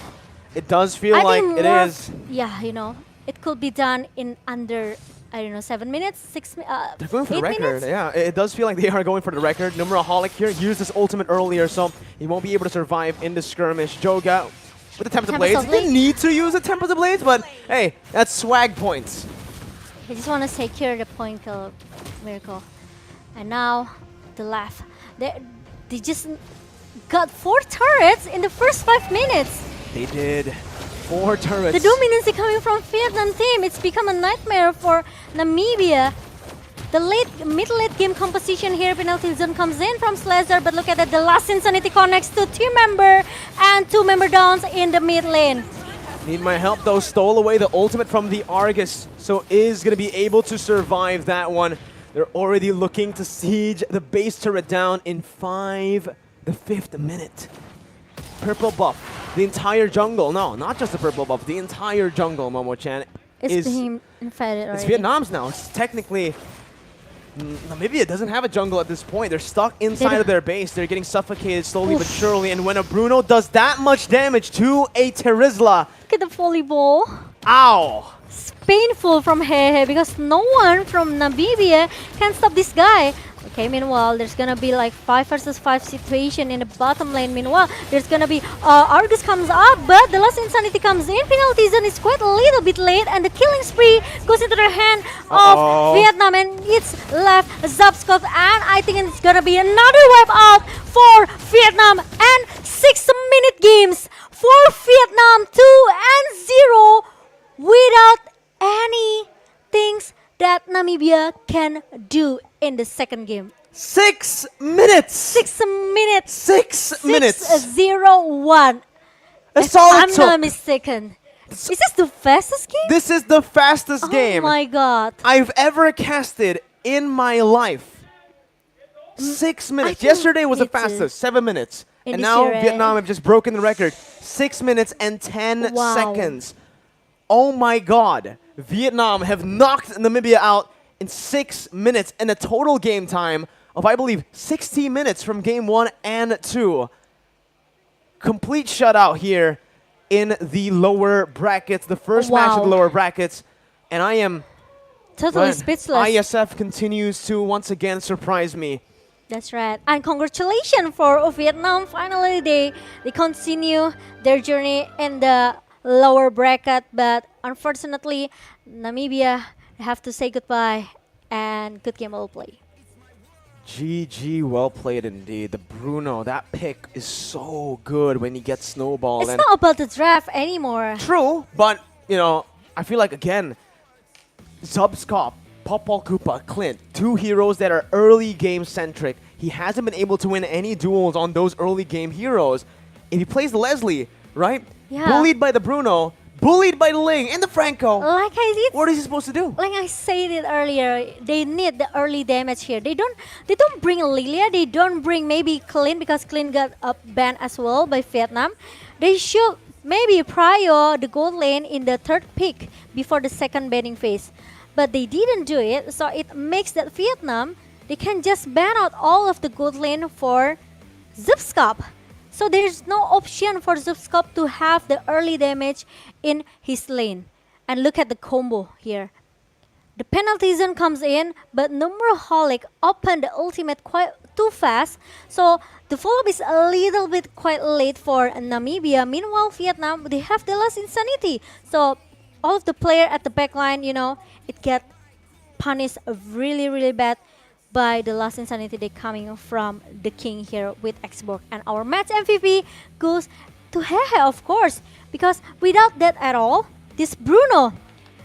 It does feel like it is. Yeah, you know, it could be done in under, I don't know, 7 minutes, 6 minutes. They're going for the 8 record. minutes? Yeah, it does feel like they are going for the record. Numraholic here used his ultimate earlier, so he won't be able to survive in the skirmish. Joga with the Tempest of Blades. He didn't need to use the Tempest of Blades, but hey, that's swag points. I just want to secure the point kill, Miracle. And now, the left. They just got 4 turrets in the first 5 minutes. They did. 4 turrets. The dominance coming from Vietnam team, it's become a nightmare for Namibia. The mid-late game composition here, penalty zone comes in from Slazar, but look at that, the last Insanity connects to team member and 2 member downs in the mid lane. Need my help though, stole away the ultimate from the Argus, so is going to be able to survive that one. They're already looking to siege the base turret down in the 5th minute. Purple buff, the entire jungle, no, not just the purple buff, the entire jungle, Momo-chan, It's being infected already. It's Vietnam's now, it's technically... Namibia doesn't have a jungle at this point. They're stuck inside of their base. They're getting suffocated slowly but surely. And when a Bruno does that much damage to a Terizla... Look at the volleyball. Ow! It's painful from Hehe because no one from Namibia can stop this guy. Okay, meanwhile, there's gonna be like 5 versus 5 situation in the bottom lane. Meanwhile, there's gonna be Argus comes up, but the last Insanity comes in. Penalty zone is quite a little bit late, and the killing spree goes into the hand of Vietnam, and it's left Zapskov, and I think it's gonna be another wipe out for Vietnam, and 6-minute games for Vietnam, 2-0 without any things that Namibia can do in the second game. 6 minutes! 6 minutes! 6 minutes! 6-0-1. That's all it I'm took. not mistaken. Is this the fastest game? This is the fastest game Oh my god. I've ever casted in my life. 6 minutes. Yesterday was the fastest, 7 minutes. In And this now year, Vietnam have just broken the record. 6 minutes and 10 seconds. Oh my god. Vietnam have knocked Namibia out in 6 minutes and a total game time of, I believe, 60 minutes from game 1 and 2. Complete shutout here in the lower brackets, the first match of the lower brackets. And I am totally speechless. Iesf continues to once again surprise me. That's right. And congratulations for Vietnam. Finally, they continue their journey in the lower bracket, but unfortunately, Namibia have to say goodbye, and good game well played. GG, well played indeed. The Bruno, that pick is so good when he gets snowballed. It's not about the draft anymore. True, but, you know, I feel like, again, Zubskop, Popol Koopa, Clint, 2 heroes that are early game centric. He hasn't been able to win any duels on those early game heroes. If he plays Leslie, right? Yeah. Bullied by the Bruno, bullied by the Ling and the Franco. Like I did. What is he supposed to do? Like I said it earlier, they need the early damage here. They don't bring Lilia. They don't bring maybe Clint because Clint got banned as well by Vietnam. They should maybe prior the gold lane in the 3rd pick before the 2nd banning phase. But they didn't do it, so it makes that Vietnam, they can just ban out all of the gold lane for Zubskop. So there's no option for Zubskop to have the early damage in his lane. And look at the combo here. The penalty zone comes in, but Numeraholic opened the ultimate quite too fast. So the follow-up is a little bit quite late for Namibia. Meanwhile, Vietnam, they have the last Insanity. So all of the player at the backline, you know, it get punished really, really bad by the last Insanity they coming from the King here with Xborg. And our match MVP goes to Hehe, of course, because without that at all, this Bruno,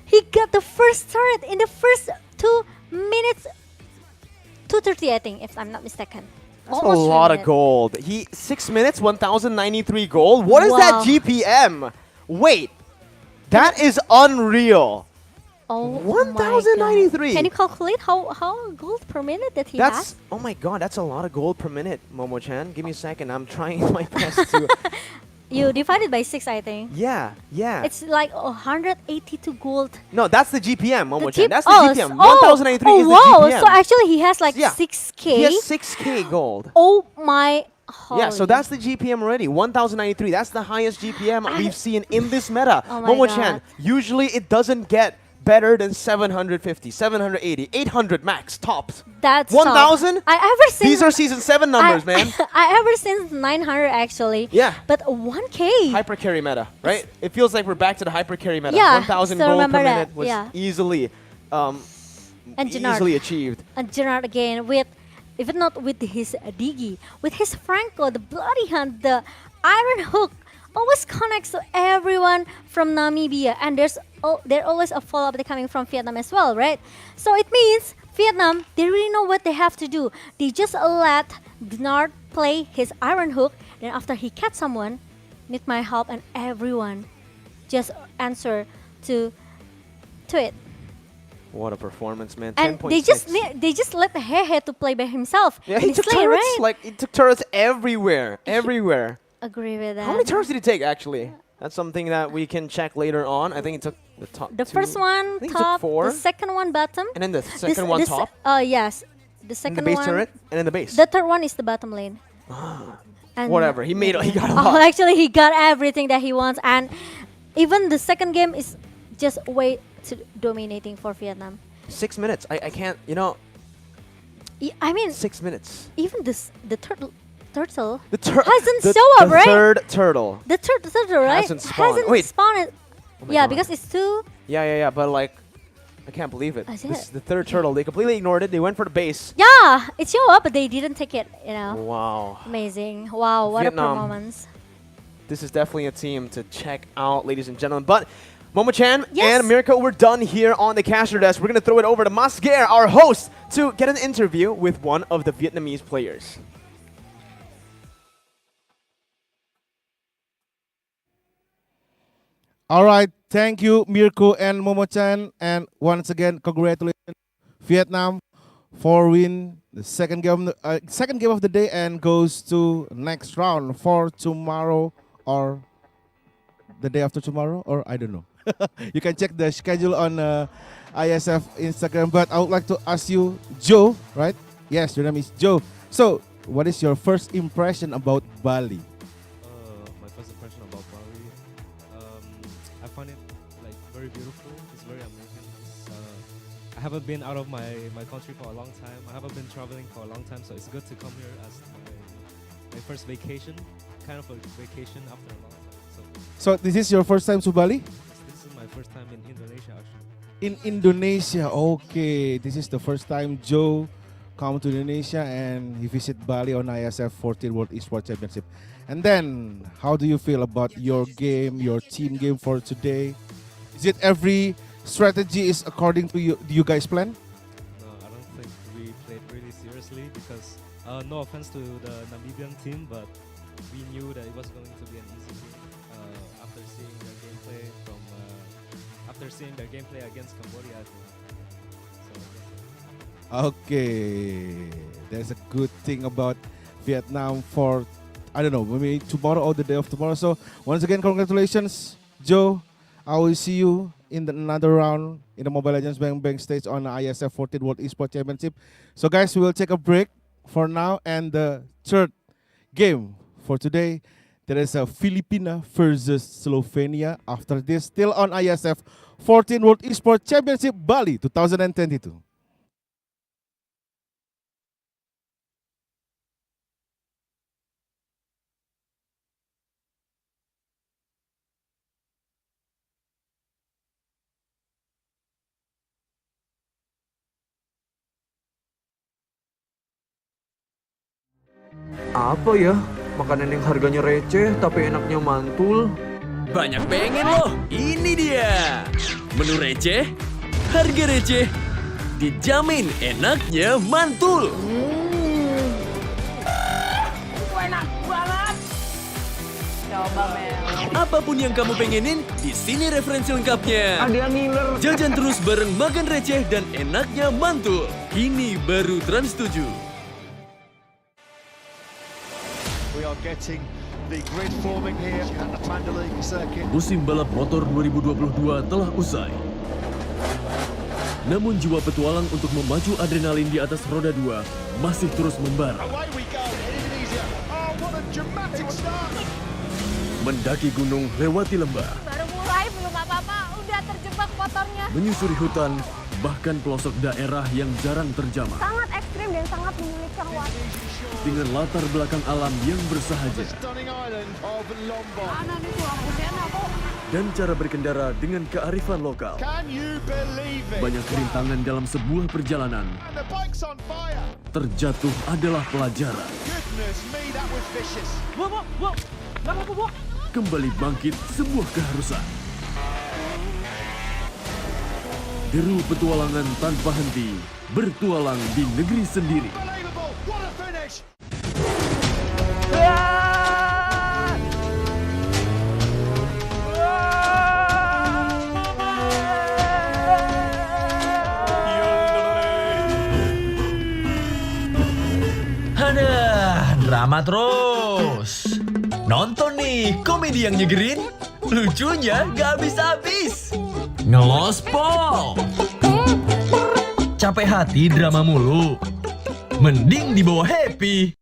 he got the first turret in the first 2 minutes, 2:30 I think, if I'm not mistaken. That's a lot of gold. 6 minutes, 1,093 gold. What is that GPM? Wait, that is unreal. Oh, 1,093. Can you calculate how gold per minute that he has? Oh my god, that's a lot of gold per minute, Momo-chan. Give me a second. I'm trying my best to... You divided by 6, I think. Yeah. It's like 182 gold. No, that's the GPM, Momo-chan. That's the oh, GPM. 1,093 is the wow. GPM. So actually he has like 6k. He has 6k gold. Oh my... Yeah, so that's the GPM already. 1,093. That's the highest GPM we've seen in this meta. Oh my Momo-chan, god. usually it doesn't get better than 750, 780, 800 max tops. That's 1,000? I ever seen. These are season 7 numbers, man. I ever seen 900 actually. Yeah. But 1k. Hyper carry meta, right? It feels like we're back to the hyper carry meta. Yeah, 1,000 still gold per remember minute that, was yeah. easily And Gennard. easily achieved. And Gennard again with If not with his Digi, with his Franco, the bloody hand, the iron hook always connects to everyone from Namibia, and there's always a follow-up coming from Vietnam as well, right? So it means Vietnam, they really know what they have to do. They just let Bernard play his iron hook, then after he catch someone, need my help, and everyone just answer to it. What a performance, man! And 10.6. they just let the Hehe to play by himself. Yeah, he in took his lane, turrets. right? Like he took turrets everywhere, everywhere. Agree with that. How many turrets did he take actually? That's something that we can check later on. I think he took the top. The two. first one I think he took top, 4. the second one bottom, And then the second one top. Yes, the And second the base one. turret, and then the base. The third one is the bottom lane. And Whatever, he got a Oh, lot. actually, he got everything that he wants, and even the second game is just way too dominating for Vietnam. 6 minutes. I can't. You know. I mean, 6 minutes. even the turtle The hasn't show up, the right? third turtle. The turtle, right? Hasn't spawned. Wait. spawned. Oh my Yeah, God. because it's too. Yeah. But like, I can't believe it. That's This it. is the third turtle. They completely ignored it. They went for the base. Yeah, it showed up, but they didn't take it. You know. Wow. Amazing! Wow, what Vietnam. a performance! This is definitely a team to check out, ladies and gentlemen. But Momo-chan Yes. and Mirko, we're done here on the caster desk. We're going to throw it over to Masger, our host, to get an interview with one of the Vietnamese players. All right, thank you, Mirko and Momo-chan, and once again, congratulations, Vietnam, for win the second game of the day and goes to next round for tomorrow or the day after tomorrow, or I don't know. You can check the schedule on Iesf Instagram. But I would like to ask you, Joe, right? Yes, your name is Joe. So, what is your first impression about Bali? My first impression about Bali, I find it like very beautiful. It's very amazing. I haven't been out of my country for a long time. I haven't been traveling for a long time, so it's good to come here as my first vacation, kind of a vacation after a long time. So, this is your first time to Bali? This is my first time in Indonesia, actually. In Indonesia, okay. This is the first time Joe come to Indonesia and he visit Bali on Iesf 14 World Esports Championship. And then, how do you feel about your game, your team game for today? Is it every strategy is according to you? Do you guys plan? No, I don't think we played really seriously because, no offense to the Namibian team, but we knew that it was going to be an easy game after seeing their gameplay against Cambodia. I think. Okay, there's a good thing about Vietnam for, I don't know, maybe tomorrow or the day of tomorrow. So once again, congratulations, Joe. I will see you in another round in the Mobile Legends Bang Bang stage on the Iesf 14 World Esports Championship. So guys, we will take a break for now, and the third game for today, there is a Filipina versus Slovenia. After this, still on Iesf 14 World Esports Championship Bali 2022. Apa ya? Makanan yang harganya receh tapi enaknya mantul. Banyak pengen loh, ini dia. Menu receh, harga receh, dijamin enaknya mantul. Enak banget. Coba Mel. Apapun yang kamu pengenin, di sini referensi lengkapnya. Ada yang ngiler. Jajan terus bareng makan receh dan enaknya mantul. Ini baru Trans 7. We are getting the grid forming here at the Mandalay circuit. Musim balap motor 2022 telah usai. Namun jiwa petualang untuk memacu adrenalin di atas roda 2 masih terus membara. Away we go in Indonesia. Oh, what a dramatic start. Mendaki gunung, lewati lembah, Baru mulai belum apa-apa, udah terjebak motornya. menyusuri hutan, bahkan pelosok daerah yang jarang terjamah. Sangat ekstrim dan sangat menyulitkan waktu. Dengan latar belakang alam yang bersahaja. Stunning island of Lombok. Mana nih tuh lampunya, kok dan cara berkendara dengan kearifan lokal. Banyak rintangan dalam sebuah perjalanan. Terjatuh adalah pelajaran. Kembali bangkit sebuah keharusan. Deru petualangan tanpa henti, bertualang di negeri sendiri. Drama terus. Nonton nih komedi yang nyegerin, lucunya gak habis-habis. Ngelospol. Capek hati drama mulu, mending dibawa happy.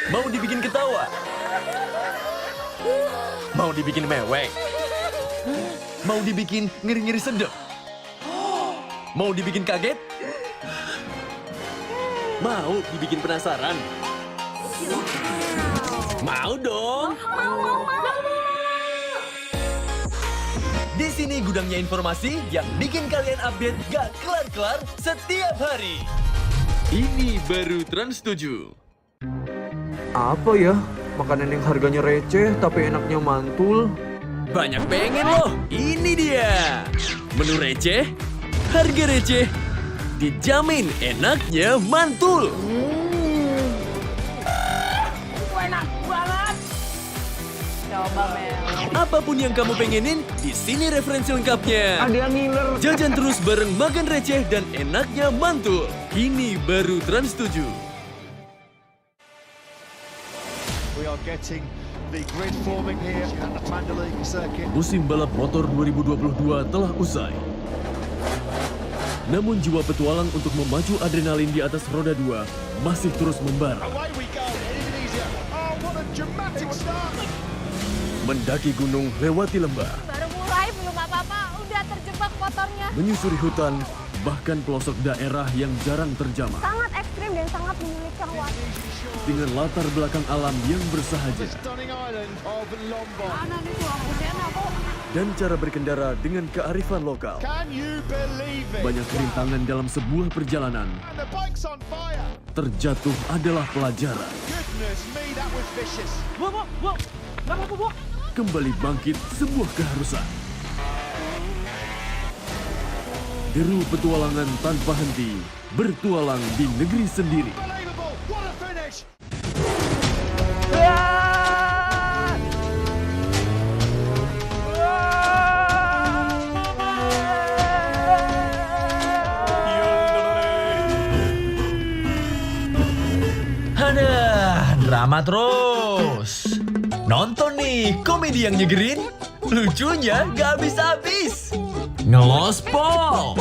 Mau dibikin ketawa? Mau dibikin mewek? Mau dibikin ngiri-ngiri sedep? Mau dibikin kaget? Mau dibikin penasaran? Mau dong! Di sini gudangnya informasi yang bikin kalian update gak kelar-kelar setiap hari. Ini baru Trans 7. Apa ya? Makanan yang harganya receh tapi enaknya mantul. Banyak pengen loh, ini dia. Menu receh, harga receh, dijamin enaknya mantul. Enak banget. Coba Mel. Apapun yang kamu pengenin, di sini referensi lengkapnya. Ada yang ngiler. Jajan terus bareng makan receh dan enaknya mantul. Ini baru Trans 7. We are getting the grid forming here at the Mandalay circuit. Musim balap motor 2022 telah usai. Namun jiwa petualang untuk memacu adrenalin di atas roda 2 masih terus membara. Away we go, Indonesia. Oh, what a dramatic start. Mendaki gunung, lewati lembah, Baru mulai belum apa-apa, udah terjebak motornya. menyusuri hutan, bahkan pelosok daerah yang jarang terjamah. Sangat ekstrim dan sangat menyulitkan waktu. Dengan latar belakang alam yang bersahaja Stunning island of Lombok. Mana nih tuh lampunya kok? dan cara berkendara dengan kearifan lokal. Can you believe it? Banyak rintangan dalam sebuah perjalanan. And the bike's on fire. Terjatuh adalah pelajaran. Goodness me, that was vicious. Kembali bangkit sebuah keharusan. Deru petualangan tanpa henti, bertualang di negeri sendiri. Unbelievable. What a finish. Drama terus. Nonton nih komedi yang nyegerin, lucunya gak habis-habis. Ngelospol.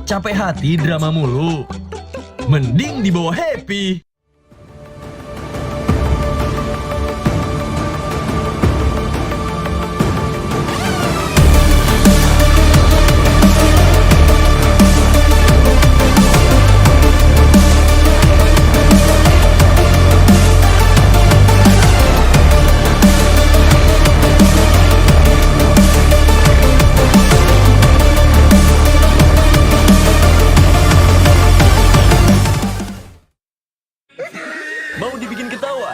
Capek hati drama mulu, mending dibawa happy. Mau dibikin ketawa?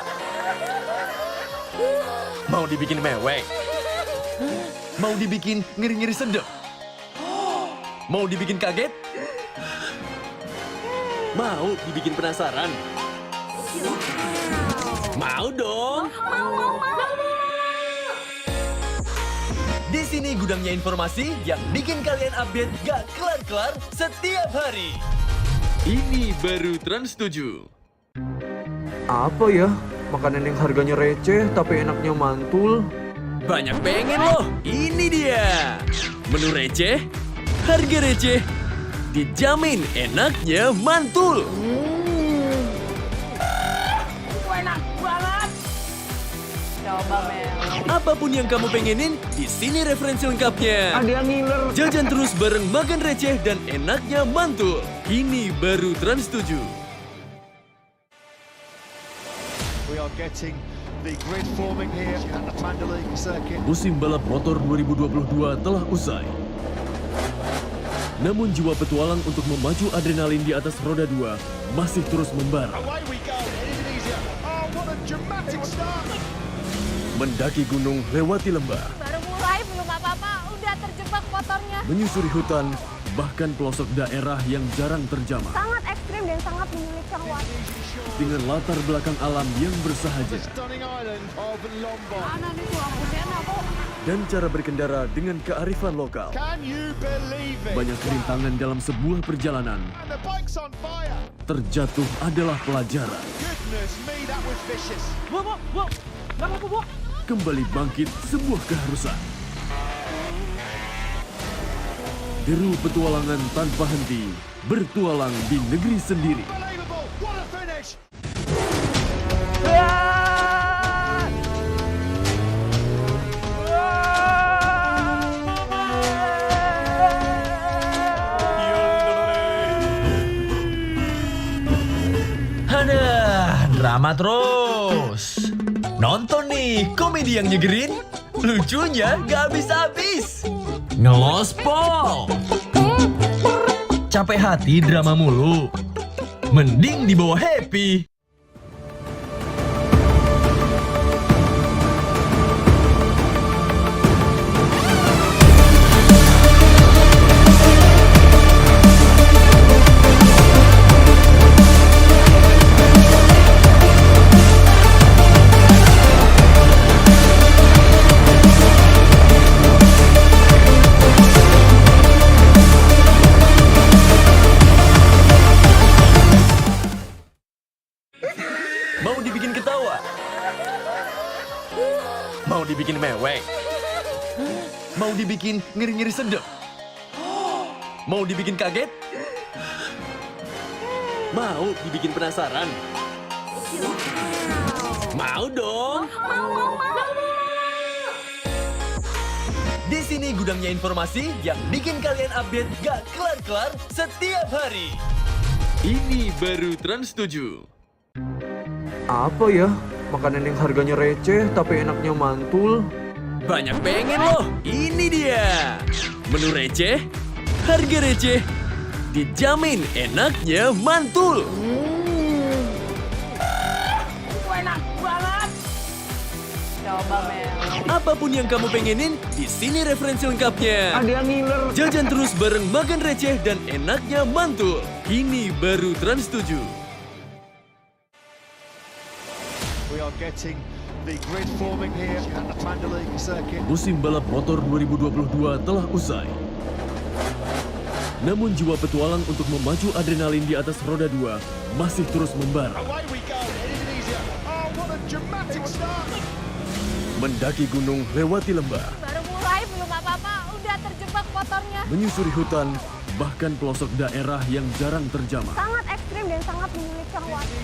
Mau dibikin mewek? Mau dibikin ngiri-ngiri sedep? Mau dibikin kaget? Mau dibikin penasaran? Mau dong! Di sini gudangnya informasi yang bikin kalian update gak kelar-kelar setiap hari. Ini baru Trans 7. Apa ya? Makanan yang harganya receh tapi enaknya mantul. Banyak pengen loh, ini dia. Menu receh, harga receh, dijamin enaknya mantul. Enak banget. Coba men. Apapun yang kamu pengenin, di sini referensi lengkapnya. Ada yang ngiler. Jajan terus bareng makan receh dan enaknya mantul. Ini baru Trans 7. We are getting the grid forming here at the Mandalay circuit. Musim balap motor 2022 telah usai. Namun jiwa petualang untuk memacu adrenalin di atas roda 2 masih terus membara. Away we go in Indonesia. Oh, what a dramatic start. Mendaki gunung, lewati lembah, Baru mulai belum apa-apa, udah terjebak motornya. menyusuri hutan, bahkan pelosok daerah yang jarang terjamah. Sangat ekstrim dan sangat menyulitkan waktu. Dengan latar belakang alam yang bersahaja Stunning island of Mlbb. Mana nih tuh lampunya aku? dan cara berkendara dengan kearifan lokal. Can you believe it? Banyak rintangan dalam sebuah perjalanan. And the bike's on fire. Terjatuh adalah pelajaran. Goodness me, that was vicious. Kembali bangkit sebuah keharusan. Deru petualangan tanpa henti, bertualang di negeri sendiri. Unbelievable. What a finish. Aduh, drama terus. Nonton nih, komedi yang nyegerin. Lucunya gak habis-habis. Ngelospol. Capek hati drama mulu. Mending dibawa happy. Mau dibikin ketawa? Mau dibikin mewek? Mau dibikin ngeri-ngeri sedep? Mau dibikin kaget? Mau dibikin penasaran? Mau dong! Di sini gudangnya informasi yang bikin kalian update gak kelar-kelar setiap hari. Ini baru Trans 7. Apa ya? Makanan yang harganya receh tapi enaknya mantul. Banyak pengen loh, ini dia. Menu receh, harga receh, dijamin enaknya mantul. Enak banget. Coba men. Apapun yang kamu pengenin, di sini referensi lengkapnya. Ada yang ngiler. Jajan terus bareng makan receh dan enaknya mantul. Ini baru Trans 7. We are getting the grid forming here at the Mandalay circuit. Musim balap motor 2022 telah usai. Namun jiwa petualang untuk memacu adrenalin di atas roda 2 masih terus membara. Away we go in Indonesia. Oh, what a dramatic start. Mendaki gunung, lewati lembah, Baru mulai belum apa-apa, udah terjebak motornya. menyusuri hutan, bahkan pelosok daerah yang jarang terjamah. Sangat ekstrim dan sangat menyulitkan waktu.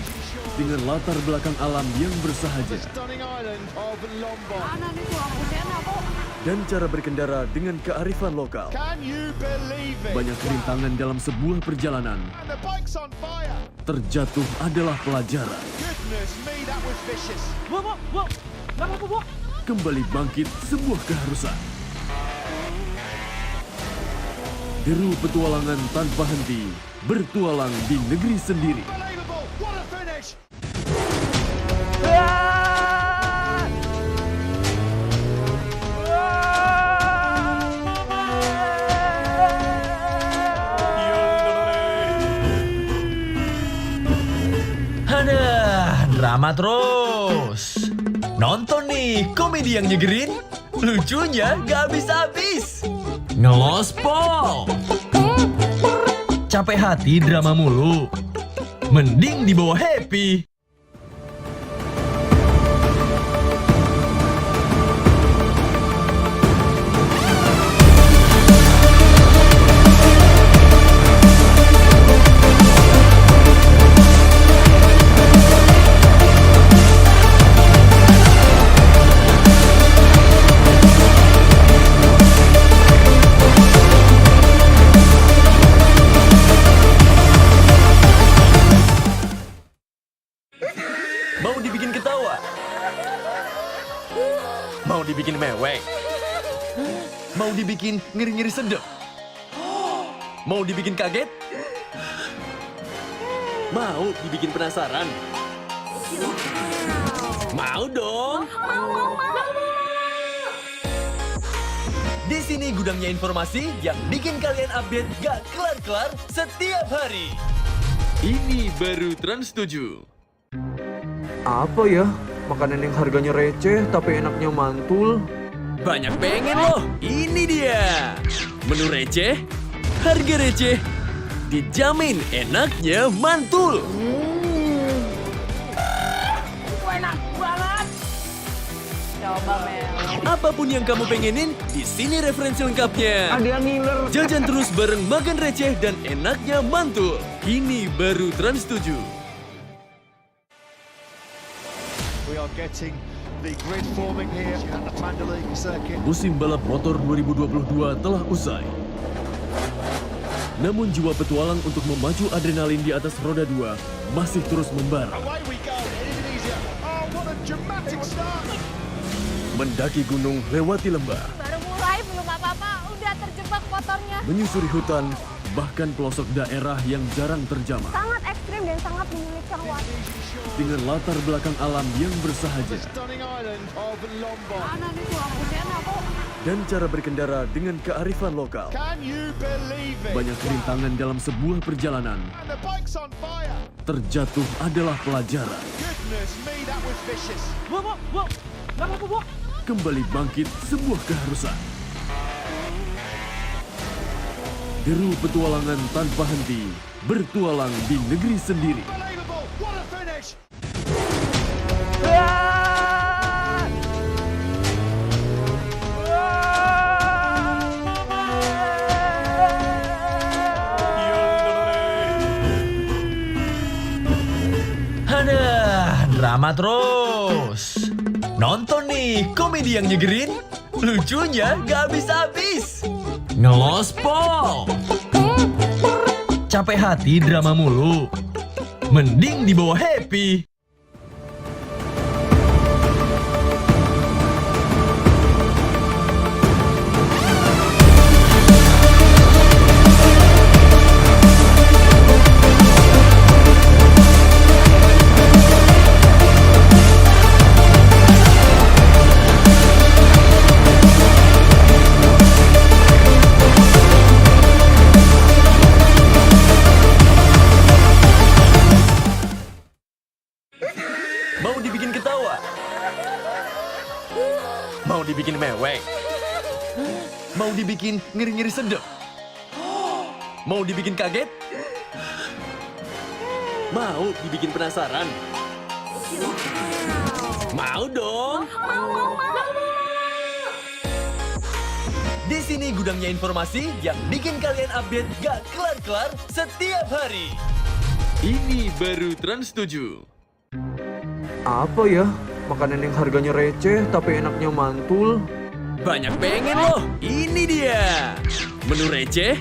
Dengan latar belakang alam yang bersahaja Stunning island of Mlbb. Mana nih tuh lampunya aku? dan cara berkendara dengan kearifan lokal. Can you believe it? Banyak rintangan dalam sebuah perjalanan. And the bike's on fire. Terjatuh adalah pelajaran. Goodness me, that was vicious. Kembali bangkit sebuah keharusan. Deru petualangan tanpa henti, bertualang di negeri sendiri. Unbelievable. What a finish. Aduh, drama terus. Nonton nih, komedi yang nyegerin. Lucunya gak habis-habis. Ngelospol. Capek hati drama mulu. Mending dibawa happy. Mau dibikin ketawa? Mau dibikin mewek? Mau dibikin ngiri-ngiri sedep? Mau dibikin kaget? Mau dibikin penasaran? Mau dong? Di sini gudangnya informasi yang bikin kalian update gak kelar-kelar setiap hari. Ini baru Trans 7. Apa ya? Makanan yang harganya receh tapi enaknya mantul. Banyak pengen loh, ini dia. Menu receh, harga receh, dijamin enaknya mantul. Enak banget. Coba men. Apapun yang kamu pengenin, di sini referensi lengkapnya. Ada yang ngiler. Jajan terus bareng makan receh dan enaknya mantul. Ini baru Trans 7. We are getting the grid forming here at the Mandalay circuit. Musim balap motor 2022 telah usai. Namun jiwa petualang untuk memacu adrenalin di atas roda 2 masih terus membara. Away we go, Indonesia. Oh, what a dramatic start. Mendaki gunung, lewati lembah, Baru mulai belum apa-apa udah terjebak motornya. menyusuri hutan, bahkan pelosok daerah yang jarang terjamah. Sangat ekstrim dan sangat menyulitkan waktu. Dengan latar belakang alam yang bersahaja Stunning island of Mlbb. Mana nih tuh lampunya apa? dan cara berkendara dengan kearifan lokal. Can you believe it? Banyak rintangan dalam sebuah perjalanan. And the bike's on fire. Terjatuh adalah pelajaran. Goodness me, that was vicious. Kembali bangkit sebuah keharusan. Deru petualangan tanpa henti, bertualang di negeri sendiri. Unbelievable. What a finish. Aduh, drama terus. Nonton nih komedi yang nyegerin, lucunya gak habis-habis. Ngelospol. Capek hati drama mulu. Mending dibawa happy. Mau dibikin ketawa? Mau dibikin mewek? Mau dibikin ngiri-ngiri sedep? Mau dibikin kaget? Mau dibikin penasaran? Mau dong? Di sini gudangnya informasi yang bikin kalian update gak kelar-kelar setiap hari. Ini baru Trans 7. Apa ya? Makanan yang harganya receh tapi enaknya mantul. Banyak pengen loh, ini dia. Menu receh,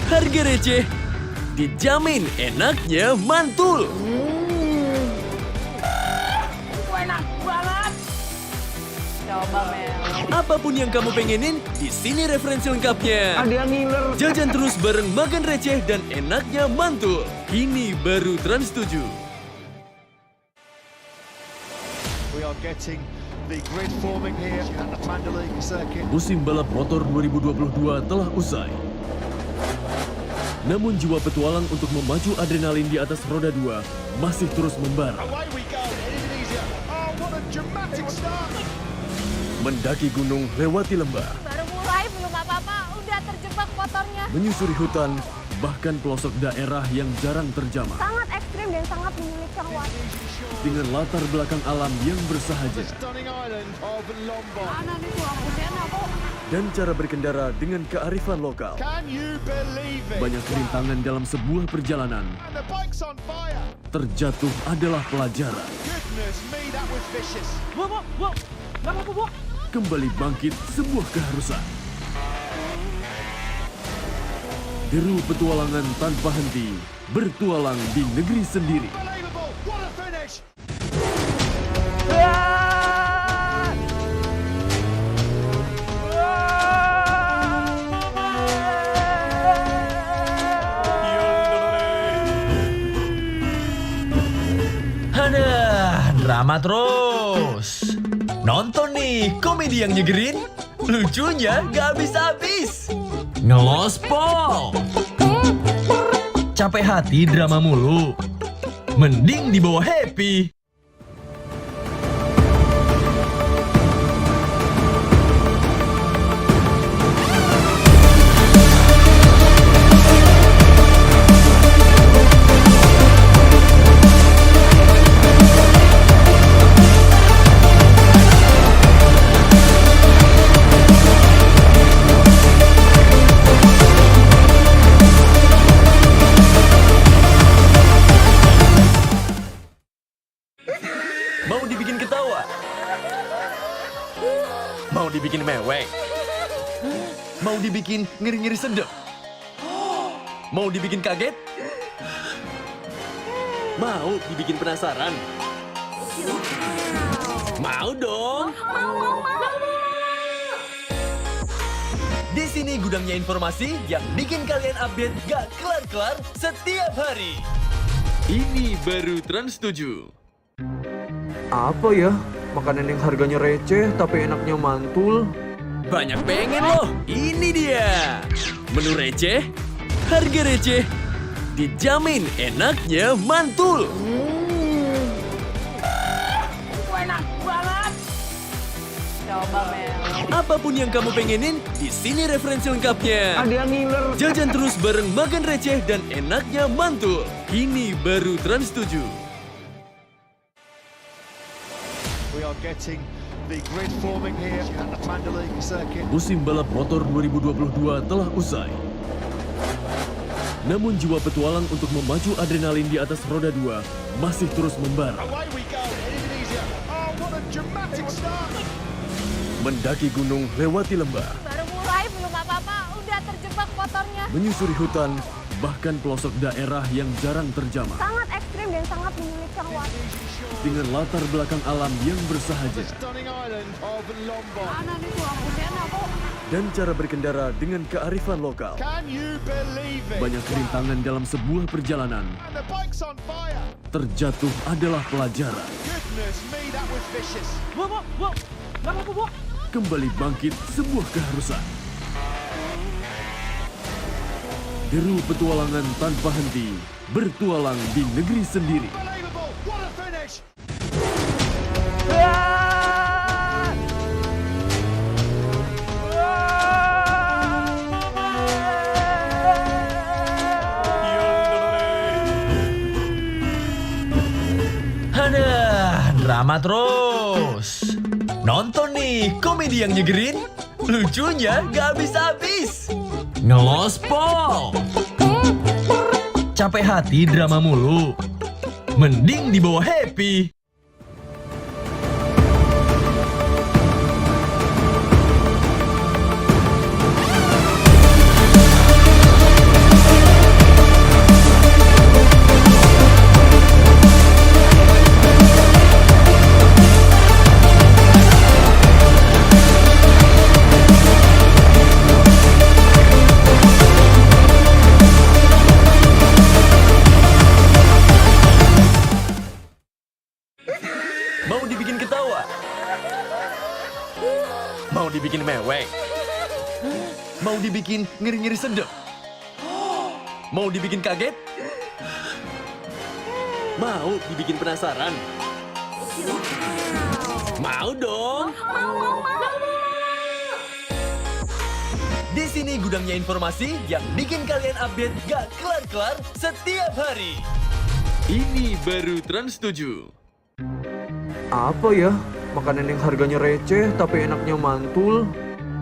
harga receh, dijamin enaknya mantul. Enak banget. Coba men. Apapun yang kamu pengenin, di sini referensi lengkapnya. Ada yang ngiler. Jajan terus bareng makan receh dan enaknya mantul. Ini baru Trans 7. We are getting the grid forming here at the Mandalay circuit. Musim balap motor 2022 telah usai. Namun jiwa petualang untuk memacu adrenalin di atas roda 2 masih terus membara. Away we go, Indonesia. Oh, what a dramatic start. Mendaki gunung, lewati lembah, Baru mulai belum apa-apa udah terjebak motornya. menyusuri hutan, bahkan pelosok daerah yang jarang terjamah. Sangat ekstrim dan sangat menyulitkan waktu. Dengan latar belakang alam yang bersahaja Stunning island of Mlbb. Mana nih tuh lampunya apa? dan cara berkendara dengan kearifan lokal. Can you believe it? Banyak rintangan dalam sebuah perjalanan. And the bike's on fire. Terjatuh adalah pelajaran. Goodness me, that was vicious. Kembali bangkit sebuah keharusan. Deru petualangan tanpa henti, bertualang di negeri sendiri. Unbelievable. What a finish. Aduh, drama terus. Nonton nih komedi yang nyegerin, lucunya gak habis-habis. Ngelospol. Capek hati drama mulu, mending dibawa happy. Mau dibikin ketawa? Mau dibikin mewek? Mau dibikin ngiri-ngiri sedep? Mau dibikin kaget? Mau dibikin penasaran? Mau dong! Di sini gudangnya informasi yang bikin kalian update gak kelar-kelar setiap hari. Ini baru Trans 7. Apa ya? Makanan yang harganya receh tapi enaknya mantul. Banyak pengen loh, ini dia. Menu receh, harga receh, dijamin enaknya mantul. Enak banget. Coba men. Apapun yang kamu pengenin, di sini referensi lengkapnya. Ada yang ngiler. Jajan terus bareng makan receh dan enaknya mantul. Ini baru Trans 7. We are getting the grid forming here at the Mandalay circuit. Musim balap motor 2022 telah usai. Namun jiwa petualang untuk memacu adrenalin di atas roda 2 masih terus membara. Away we go, Indonesia. Oh, what a dramatic start. Mendaki gunung, lewati lembah, Baru mulai belum apa-apa, udah terjebak motornya. menyusuri hutan, bahkan pelosok daerah yang jarang terjamah. Sangat ekstrim dan sangat menyulitkan waktu. Dengan latar belakang alam yang bersahaja Stunning island of Lombok. Mana nih tuh lampunya aku? dan cara berkendara dengan kearifan lokal. Can you believe it? Banyak rintangan dalam sebuah perjalanan. And the bike's on fire. Terjatuh adalah pelajaran. Goodness me, that was vicious. Kembali bangkit sebuah keharusan. Deru petualangan tanpa henti, bertualang di negeri sendiri. Unbelievable. What a finish. Aduh, drama terus. Nonton nih komedi yang nyegerin, lucunya gak habis-habis. Ngelospol. Capek hati drama mulu, mending dibawa happy. Mau dibikin ketawa? Mau dibikin mewek? Mau dibikin ngiri-ngiri sedep? Mau dibikin kaget? Mau dibikin penasaran? Mau dong! Di sini gudangnya informasi yang bikin kalian update gak kelar-kelar setiap hari. Ini baru Trans 7. Apa ya? Makanan yang harganya receh tapi enaknya mantul.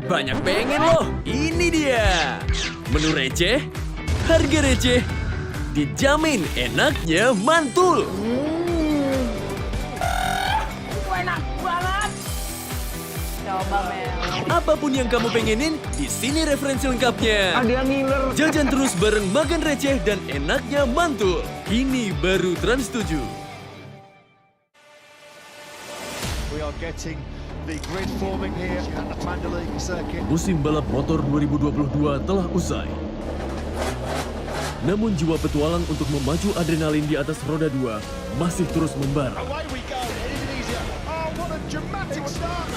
Banyak pengen loh, ini dia. Menu receh, harga receh, dijamin enaknya mantul. Enak banget. Coba men. Apapun yang kamu pengenin, di sini referensi lengkapnya. Ada yang ngiler. Jajan terus bareng makan receh dan enaknya mantul. Ini baru Trans 7. We are getting the grid forming here at the Mandalay circuit. Musim balap motor 2022 telah usai. Namun jiwa petualang untuk memacu adrenalin di atas roda 2 masih terus membara. Away we go, Indonesia. Oh, what a dramatic start.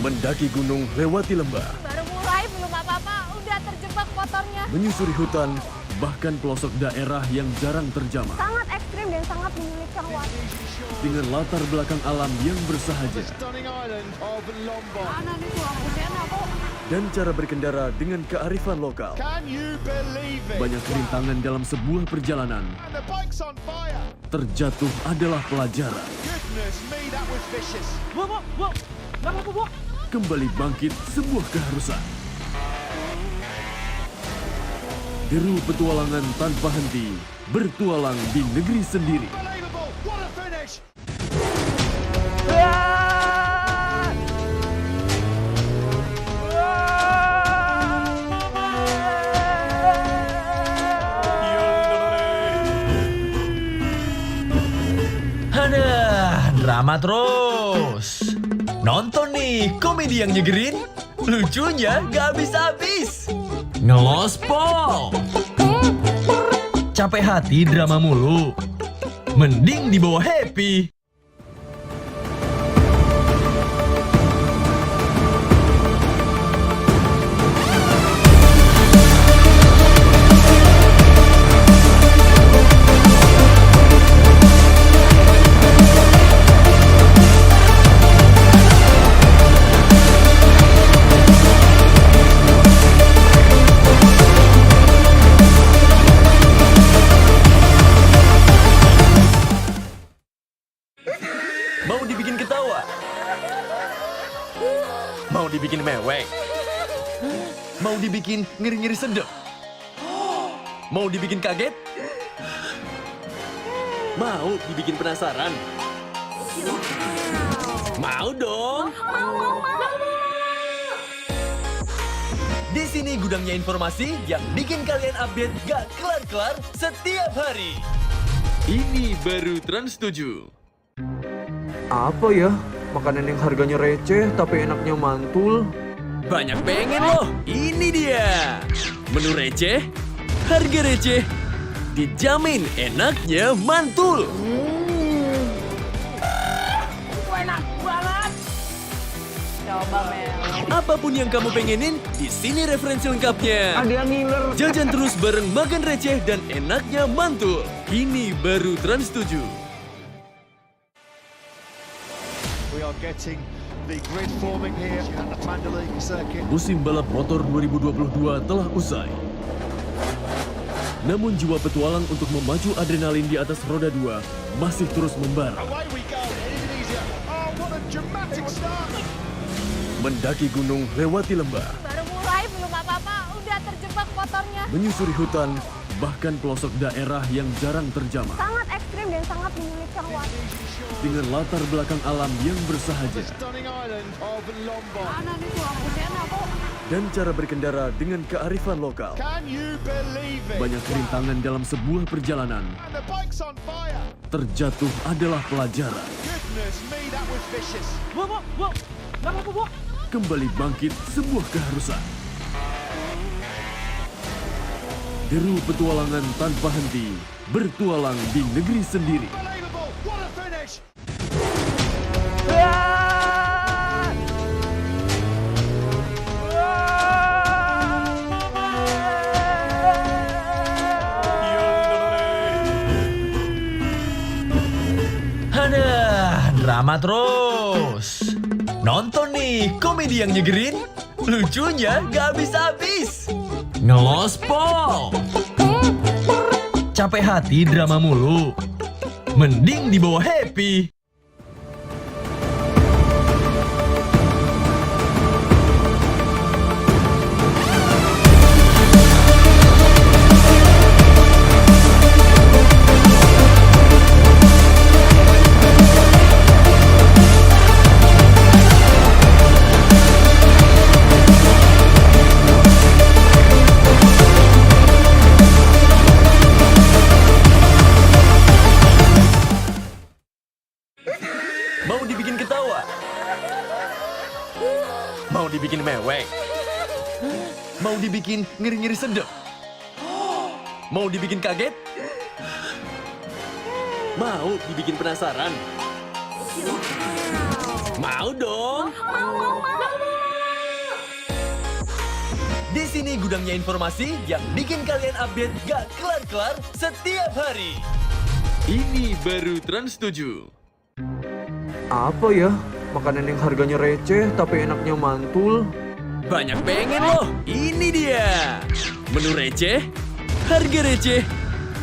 Mendaki gunung, lewati lembah, Baru mulai belum apa-apa, udah terjebak motornya. menyusuri hutan, bahkan pelosok daerah yang jarang terjamah. Sangat ekstrim dan sangat menyulitkan waktu. Dengan latar belakang alam yang bersahaja Stunning island of Mlbb. Mana nih tulang busnya kok? dan cara berkendara dengan kearifan lokal. Can you believe it? Banyak rintangan dalam sebuah perjalanan. And the bike's on fire. Terjatuh adalah pelajaran. Goodness me, that was vicious. Kembali bangkit sebuah keharusan. Deru petualangan tanpa henti, bertualang di negeri sendiri. Unbelievable, what a finish. Aduh, drama terus. Nonton nih komedi yang nyegerin, lucunya gak habis-habis. Ngelospol. Capek hati drama mulu, mending dibawa happy. Mau dibikin ketawa? Mau dibikin mewek? Mau dibikin ngiri-ngiri sedep? Mau dibikin kaget? Mau dibikin penasaran? Mau dong! Di sini gudangnya informasi yang bikin kalian update gak kelar-kelar setiap hari. Ini baru Trans 7. Apa ya? Makanan yang harganya receh tapi enaknya mantul. Banyak pengen loh, ini dia. Menu receh, harga receh, dijamin enaknya mantul. Enak banget. Coba men. Apapun yang kamu pengenin, di sini referensi lengkapnya. Ada yang ngiler. Jajan terus bareng makan receh dan enaknya mantul. Ini baru Trans 7. We are getting the grid forming here at the Mandalay circuit. Musim balap motor 2022 telah usai. Namun jiwa petualang untuk memacu adrenalin di atas roda 2 masih terus membara. Away we go, Indonesia. Oh, what a dramatic start. Mendaki gunung, lewati lembah, Baru mulai belum apa-apa, udah terjebak motornya. menyusuri hutan, bahkan pelosok daerah yang jarang terjamah. Sangat ekstrim dan sangat menyulitkan waktu. Dengan latar belakang alam yang bersahaja Stunning island of Mlbb. Mana nih tulang busnya kok? dan cara berkendara dengan kearifan lokal. Can you believe it? Banyak rintangan dalam sebuah perjalanan. And the bike's on fire. Terjatuh adalah pelajaran. Goodness me, that was vicious. Kembali bangkit sebuah keharusan. Deru petualangan tanpa henti, bertualang di negeri sendiri. Unbelievable, what a finish. Aduh, drama terus. Nonton nih komedi yang nyegerin, lucunya gak habis-habis. Ngelospol. Capek hati drama mulu, mending dibawa happy. Mau dibikin ketawa? Mau dibikin mewek? Mau dibikin ngiri-ngiri sedep? Mau dibikin kaget? Mau dibikin penasaran? Mau dong? Di sini gudangnya informasi yang bikin kalian update gak kelar-kelar setiap hari. Ini baru Trans 7. Apa ya? Makanan yang harganya receh tapi enaknya mantul. Banyak pengen loh, ini dia. Menu receh, harga receh,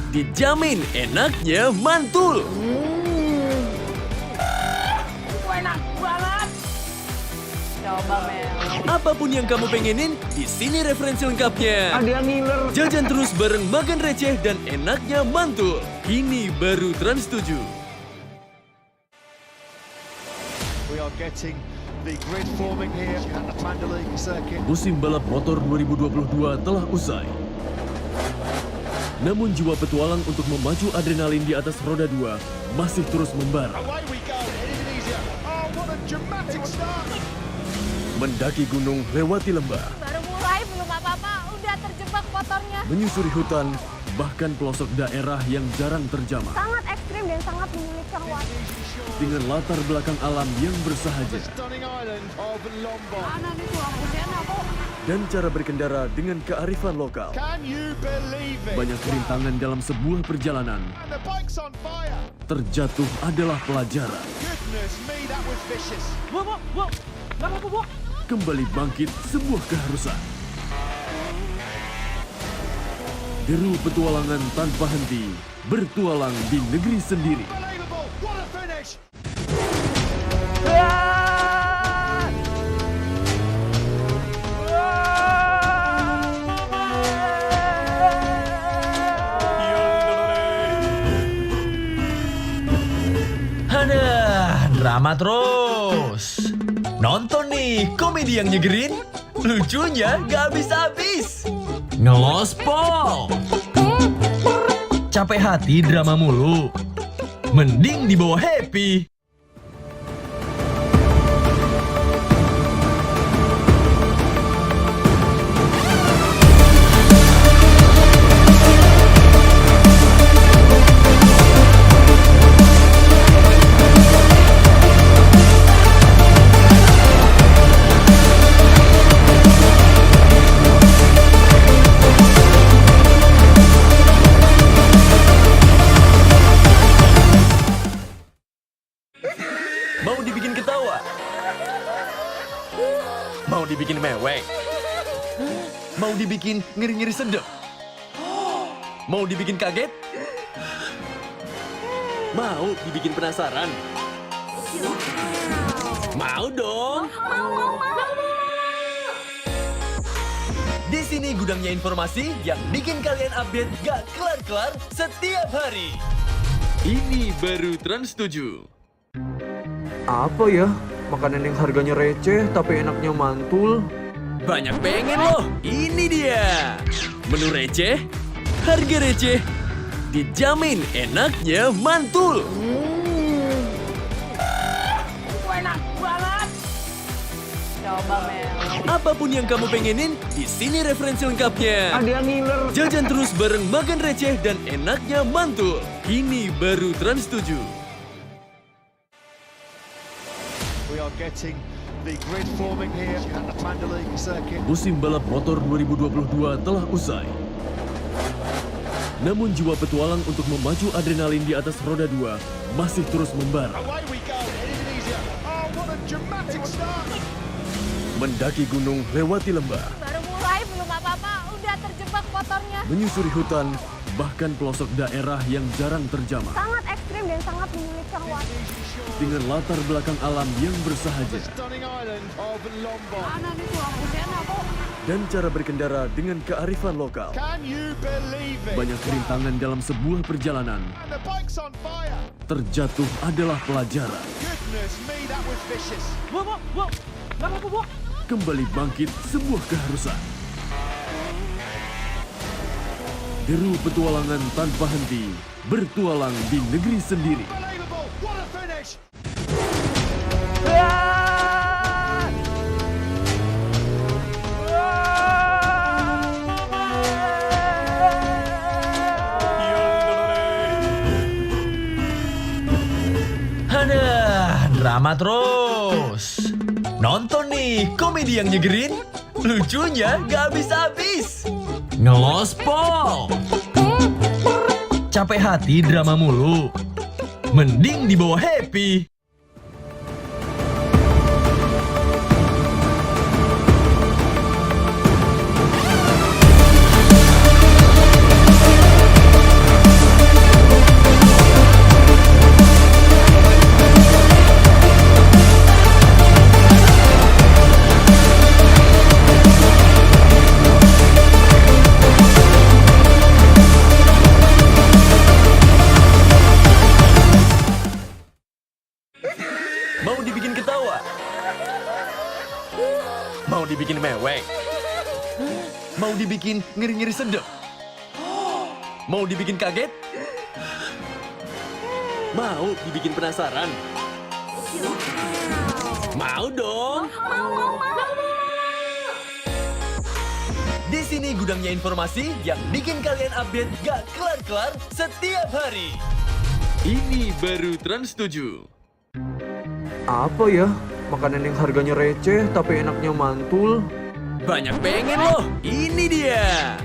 dijamin enaknya mantul. Enak banget. Coba men. Apapun yang kamu pengenin, di sini referensi lengkapnya. Ada yang ngiler. Jajan terus bareng makan receh dan enaknya mantul. Ini baru Trans 7. We are getting the grid forming here at the Mandalay circuit. Musim balap motor 2022 telah usai. Namun jiwa petualang untuk memacu adrenalin di atas roda 2 masih terus membara. Away we go in Indonesia. Oh, what a dramatic start. Mendaki gunung, lewati lembah, Baru mulai belum apa-apa, udah terjebak motornya. menyusuri hutan, bahkan pelosok daerah yang jarang terjamah. Sangat ekstrim dan sangat menyulitkan waktu. Dengan latar belakang alam yang bersahaja Stunning island of Mlbb. Mana nih tuh lampunya kok? dan cara berkendara dengan kearifan lokal. Can you believe it? Banyak rintangan dalam sebuah perjalanan. And the bike's on fire. Terjatuh adalah pelajaran. Goodness me, that was vicious. Kembali bangkit sebuah keharusan. Deru petualangan tanpa henti, bertualang di negeri sendiri. Unbelievable. What a finish. Aduh, drama terus. Nonton nih komedi yang nyegerin, lucunya gak habis-habis. Ngelospol. Capek hati drama mulu. Mending dibawa happy. Mau dibikin ketawa? Mau dibikin mewek? Mau dibikin ngiri-ngiri sedep? Mau dibikin kaget? Mau dibikin penasaran? Mau dong? Di sini gudangnya informasi yang bikin kalian update gak kelar-kelar setiap hari. Ini baru Trans 7. Apa ya? Makanan yang harganya receh tapi enaknya mantul. Banyak pengen loh, ini dia. Menu receh, harga receh, dijamin enaknya mantul. Enak banget. Coba men. Apapun yang kamu pengenin, di sini referensi lengkapnya. Ada yang ngiler. Jajan terus bareng makan receh dan enaknya mantul. Ini baru Trans 7. We are getting the grid forming here at the Mandalay circuit. Musim balap motor 2022 telah usai. Namun jiwa petualang untuk memacu adrenalin di atas roda 2 masih terus membara. Away we go in Indonesia. Oh, what a dramatic start. Mendaki gunung, lewati lembah, Baru mulai belum apa-apa, udah terjebak motornya. menyusuri hutan, bahkan pelosok daerah yang jarang terjamah. Sangat ekstrim dan sangat menyulitkan waktu. Dengan latar belakang alam yang bersahaja Stunning island of Mlbb. Mana nih tuh lampunya kok? dan cara berkendara dengan kearifan lokal. Can you believe it? Banyak rintangan dalam sebuah perjalanan. And the bike's on fire. Terjatuh adalah pelajaran. Goodness me, that was vicious. Kembali bangkit sebuah keharusan. Deru petualangan tanpa henti, bertualang di negeri sendiri. Unbelievable. What a finish. Aduh, drama terus. Nonton nih komedi yang nyegerin, lucunya gak habis-habis. Ngelospol. Capek hati drama mulu, mending dibawa happy. Mau dibikin ketawa? Mau dibikin mewek? Mau dibikin ngiri-ngiri sedep? Mau dibikin kaget? Mau dibikin penasaran? Mau dong! Di sini gudangnya informasi yang bikin kalian update gak kelar-kelar setiap hari. Ini baru Trans 7. Apa ya? Makanan yang harganya receh tapi enaknya mantul. Banyak pengen loh, ini dia.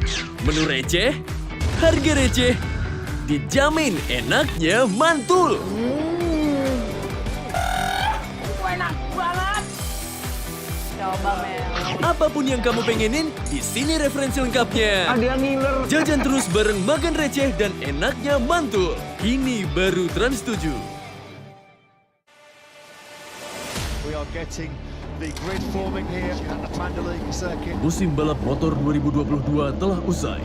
Menu receh, harga receh, dijamin enaknya mantul. Enak banget. Coba Mel. Apapun yang kamu pengenin, di sini referensi lengkapnya. Ada yang ngiler. Jajan terus bareng makan receh dan enaknya mantul. Ini baru Trans 7. We are getting the grid forming here at the Mandalay circuit. Musim balap motor 2022 telah usai.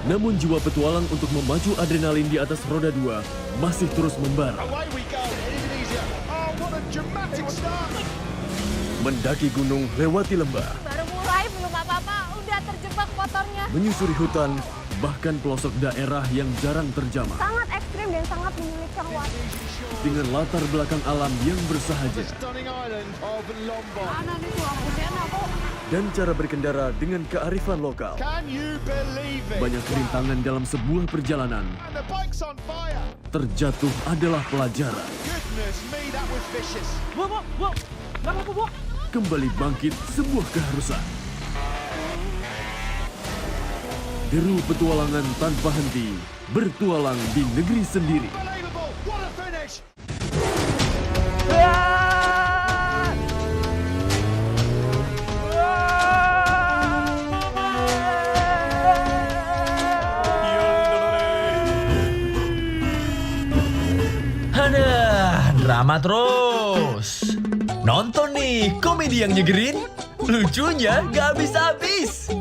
Namun jiwa petualang untuk memacu adrenalin di atas roda 2 masih terus membara. Away we go, Indonesia. Oh, what a dramatic start. Mendaki gunung, lewati lembah, Baru mulai belum apa-apa, udah terjebak motornya. menyusuri hutan, bahkan pelosok daerah yang jarang terjamah. Sangat ekstrim dan sangat menyulitkan waktu. Dengan latar belakang alam yang bersahaja Stunning island of Lombok. Mana nih tuh lampunya kok? dan cara berkendara dengan kearifan lokal. Can you believe it? Banyak rintangan dalam sebuah perjalanan. And the bike's on fire. Terjatuh adalah pelajaran. Goodness me, that was vicious. Kembali bangkit sebuah keharusan. Deru petualangan tanpa henti, bertualang di negeri sendiri. Unbelievable. What a finish. Aduh, drama terus. Nonton nih komedi yang nyegerin, lucunya gak habis-habis.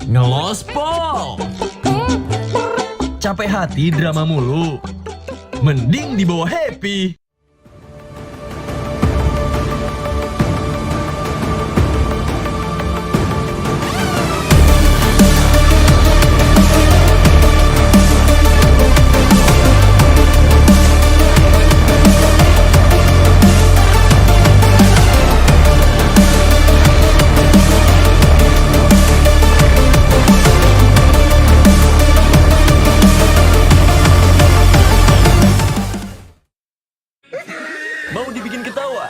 Ngelospol. Capek hati drama mulu, mending dibawa happy. Mau dibikin ketawa?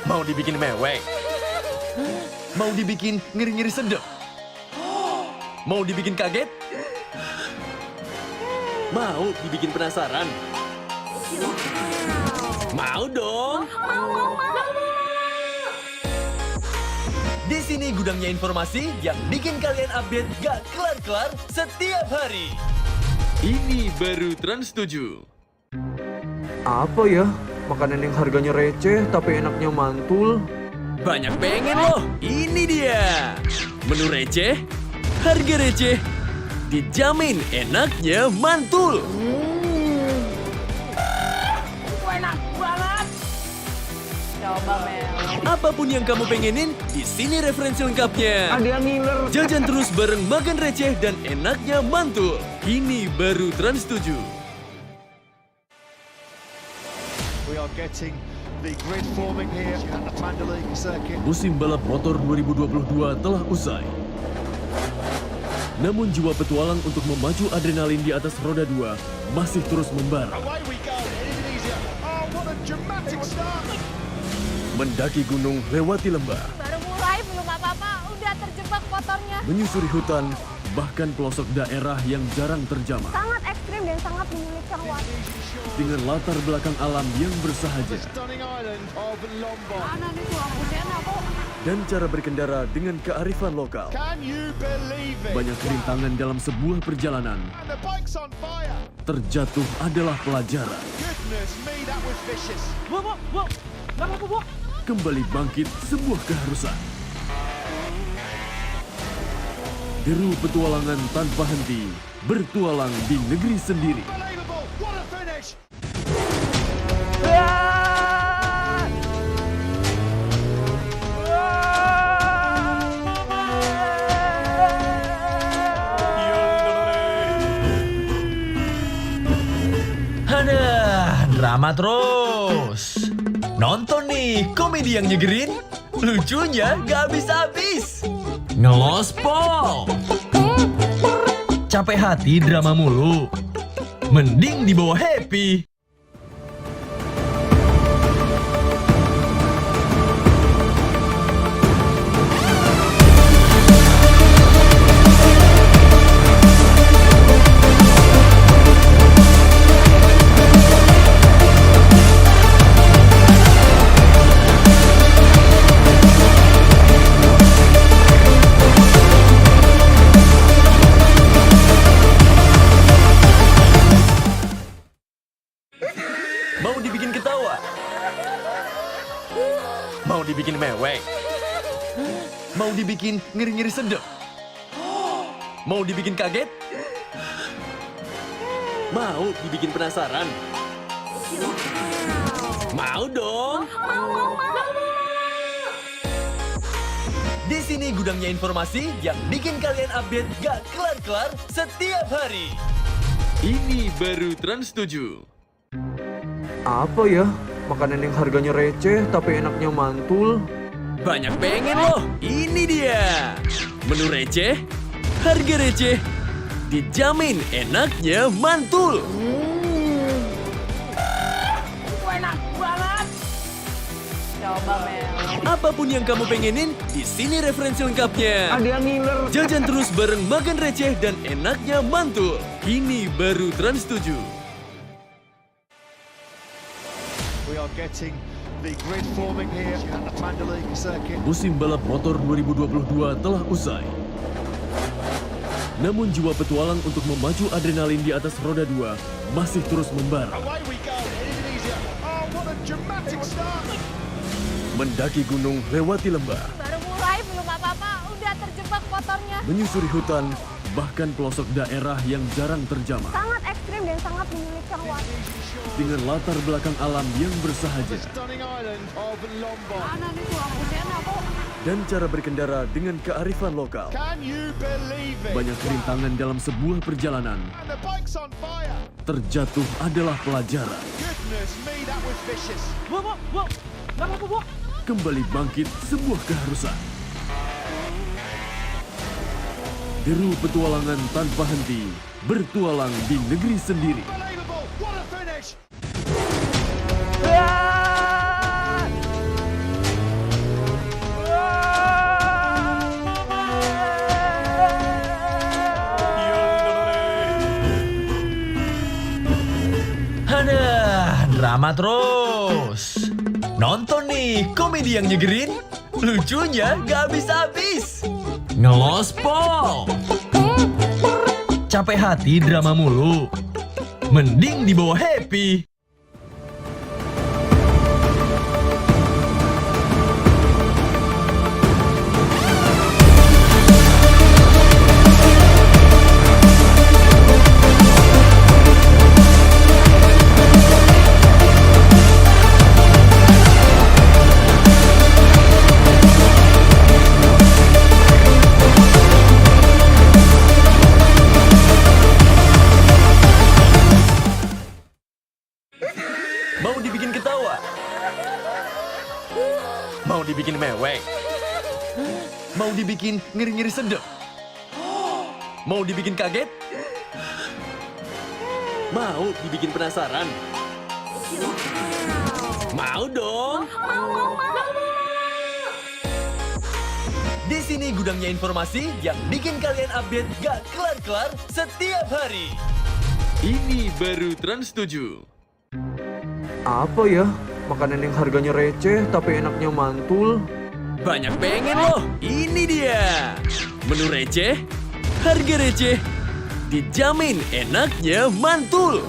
Mau dibikin mewek? Mau dibikin ngiri-ngiri sedep? Mau dibikin kaget? Mau dibikin penasaran? Mau dong! Di sini gudangnya informasi yang bikin kalian update gak kelar-kelar setiap hari. Ini baru Trans 7. Apa ya? Makanan yang harganya receh tapi enaknya mantul. Banyak pengen loh, ini dia. Menu receh, harga receh, dijamin enaknya mantul. Enak banget. Coba Mel. Apapun yang kamu pengenin, di sini referensi lengkapnya. Ada yang ngiler. Jajan terus bareng makan receh dan enaknya mantul. Ini baru Trans 7. We are getting the grid forming here at the Mandalay circuit. Musim balap motor 2022 telah usai. Namun jiwa petualang untuk memacu adrenalin di atas roda 2 masih terus membara. Away we go, Indonesia. Oh, what a dramatic start. Mendaki gunung, lewati lembah, Baru mulai belum apa-apa, udah terjebak motornya. menyusuri hutan, bahkan pelosok daerah yang jarang terjamah. Sangat ekstrim dan sangat menyulitkan waktu. Dengan latar belakang alam yang bersahaja Stunning island of Mlbb. Mana nih tuh lampunya kok? dan cara berkendara dengan kearifan lokal. Can you believe it? Banyak rintangan dalam sebuah perjalanan. And the bike's on fire. Terjatuh adalah pelajaran. Goodness me, that was vicious. Kembali bangkit sebuah keharusan. Deru petualangan tanpa henti, bertualang di negeri sendiri. Unbelievable, what a finish. Aduh, drama terus. Nonton nih komedi yang nyegerin, lucunya gak habis-habis. Ngelospol. Capek hati drama mulu, mending dibawa happy. Mau dibikin ketawa? Mau dibikin mewek? Mau dibikin ngiri-ngiri sedep? Mau dibikin kaget? Mau dibikin penasaran? Mau dong! Di sini gudangnya informasi yang bikin kalian update gak kelar-kelar setiap hari. Ini baru Trans 7. Apa ya? Makanan yang harganya receh tapi enaknya mantul. Banyak pengen loh, ini dia. Menu receh, harga receh, dijamin enaknya mantul. Enak banget. Coba Mel. Apapun yang kamu pengenin, di sini referensi lengkapnya. Ada yang ngiler. Jajan terus bareng makan receh dan enaknya mantul. Ini baru Trans 7. We are getting the grid forming here at the Mandalay circuit. Musim balap motor 2022 telah usai. Namun jiwa petualang untuk memacu adrenalin di atas roda 2 masih terus membara. Away we go, Indonesia. Oh, what a dramatic start. Mendaki gunung, lewati lembah, Baru mulai belum apa-apa, udah terjebak motornya. menyusuri hutan, bahkan pelosok daerah yang jarang terjamah. Sangat ekstrim dan sangat menyulitkan waktu. Dengan latar belakang alam yang bersahaja Stunning island of Mlbb. Mana nih tuh lampunya kok? dan cara berkendara dengan kearifan lokal. Can you believe it? Banyak rintangan dalam sebuah perjalanan. And the bike's on fire. Terjatuh adalah pelajaran. Goodness me, that was vicious. Kembali bangkit sebuah keharusan. Deru petualangan tanpa henti, bertualang di negeri sendiri. Unbelievable, what a finish. Aduh, drama terus. Nonton nih komedi yang nyegerin, lucunya gak habis-habis. Ngelospol. Capek hati drama mulu, mending dibawa happy. Mau dibikin ketawa? Mau dibikin mewek? Mau dibikin ngiri-ngiri sedep? Mau dibikin kaget? Mau dibikin penasaran? Mau dong? Di sini gudangnya informasi yang bikin kalian update gak kelar-kelar setiap hari. Ini baru Trans 7. Apa ya? Makanan yang harganya receh tapi enaknya mantul. Banyak pengen loh, ini dia. Menu receh, harga receh, dijamin enaknya mantul.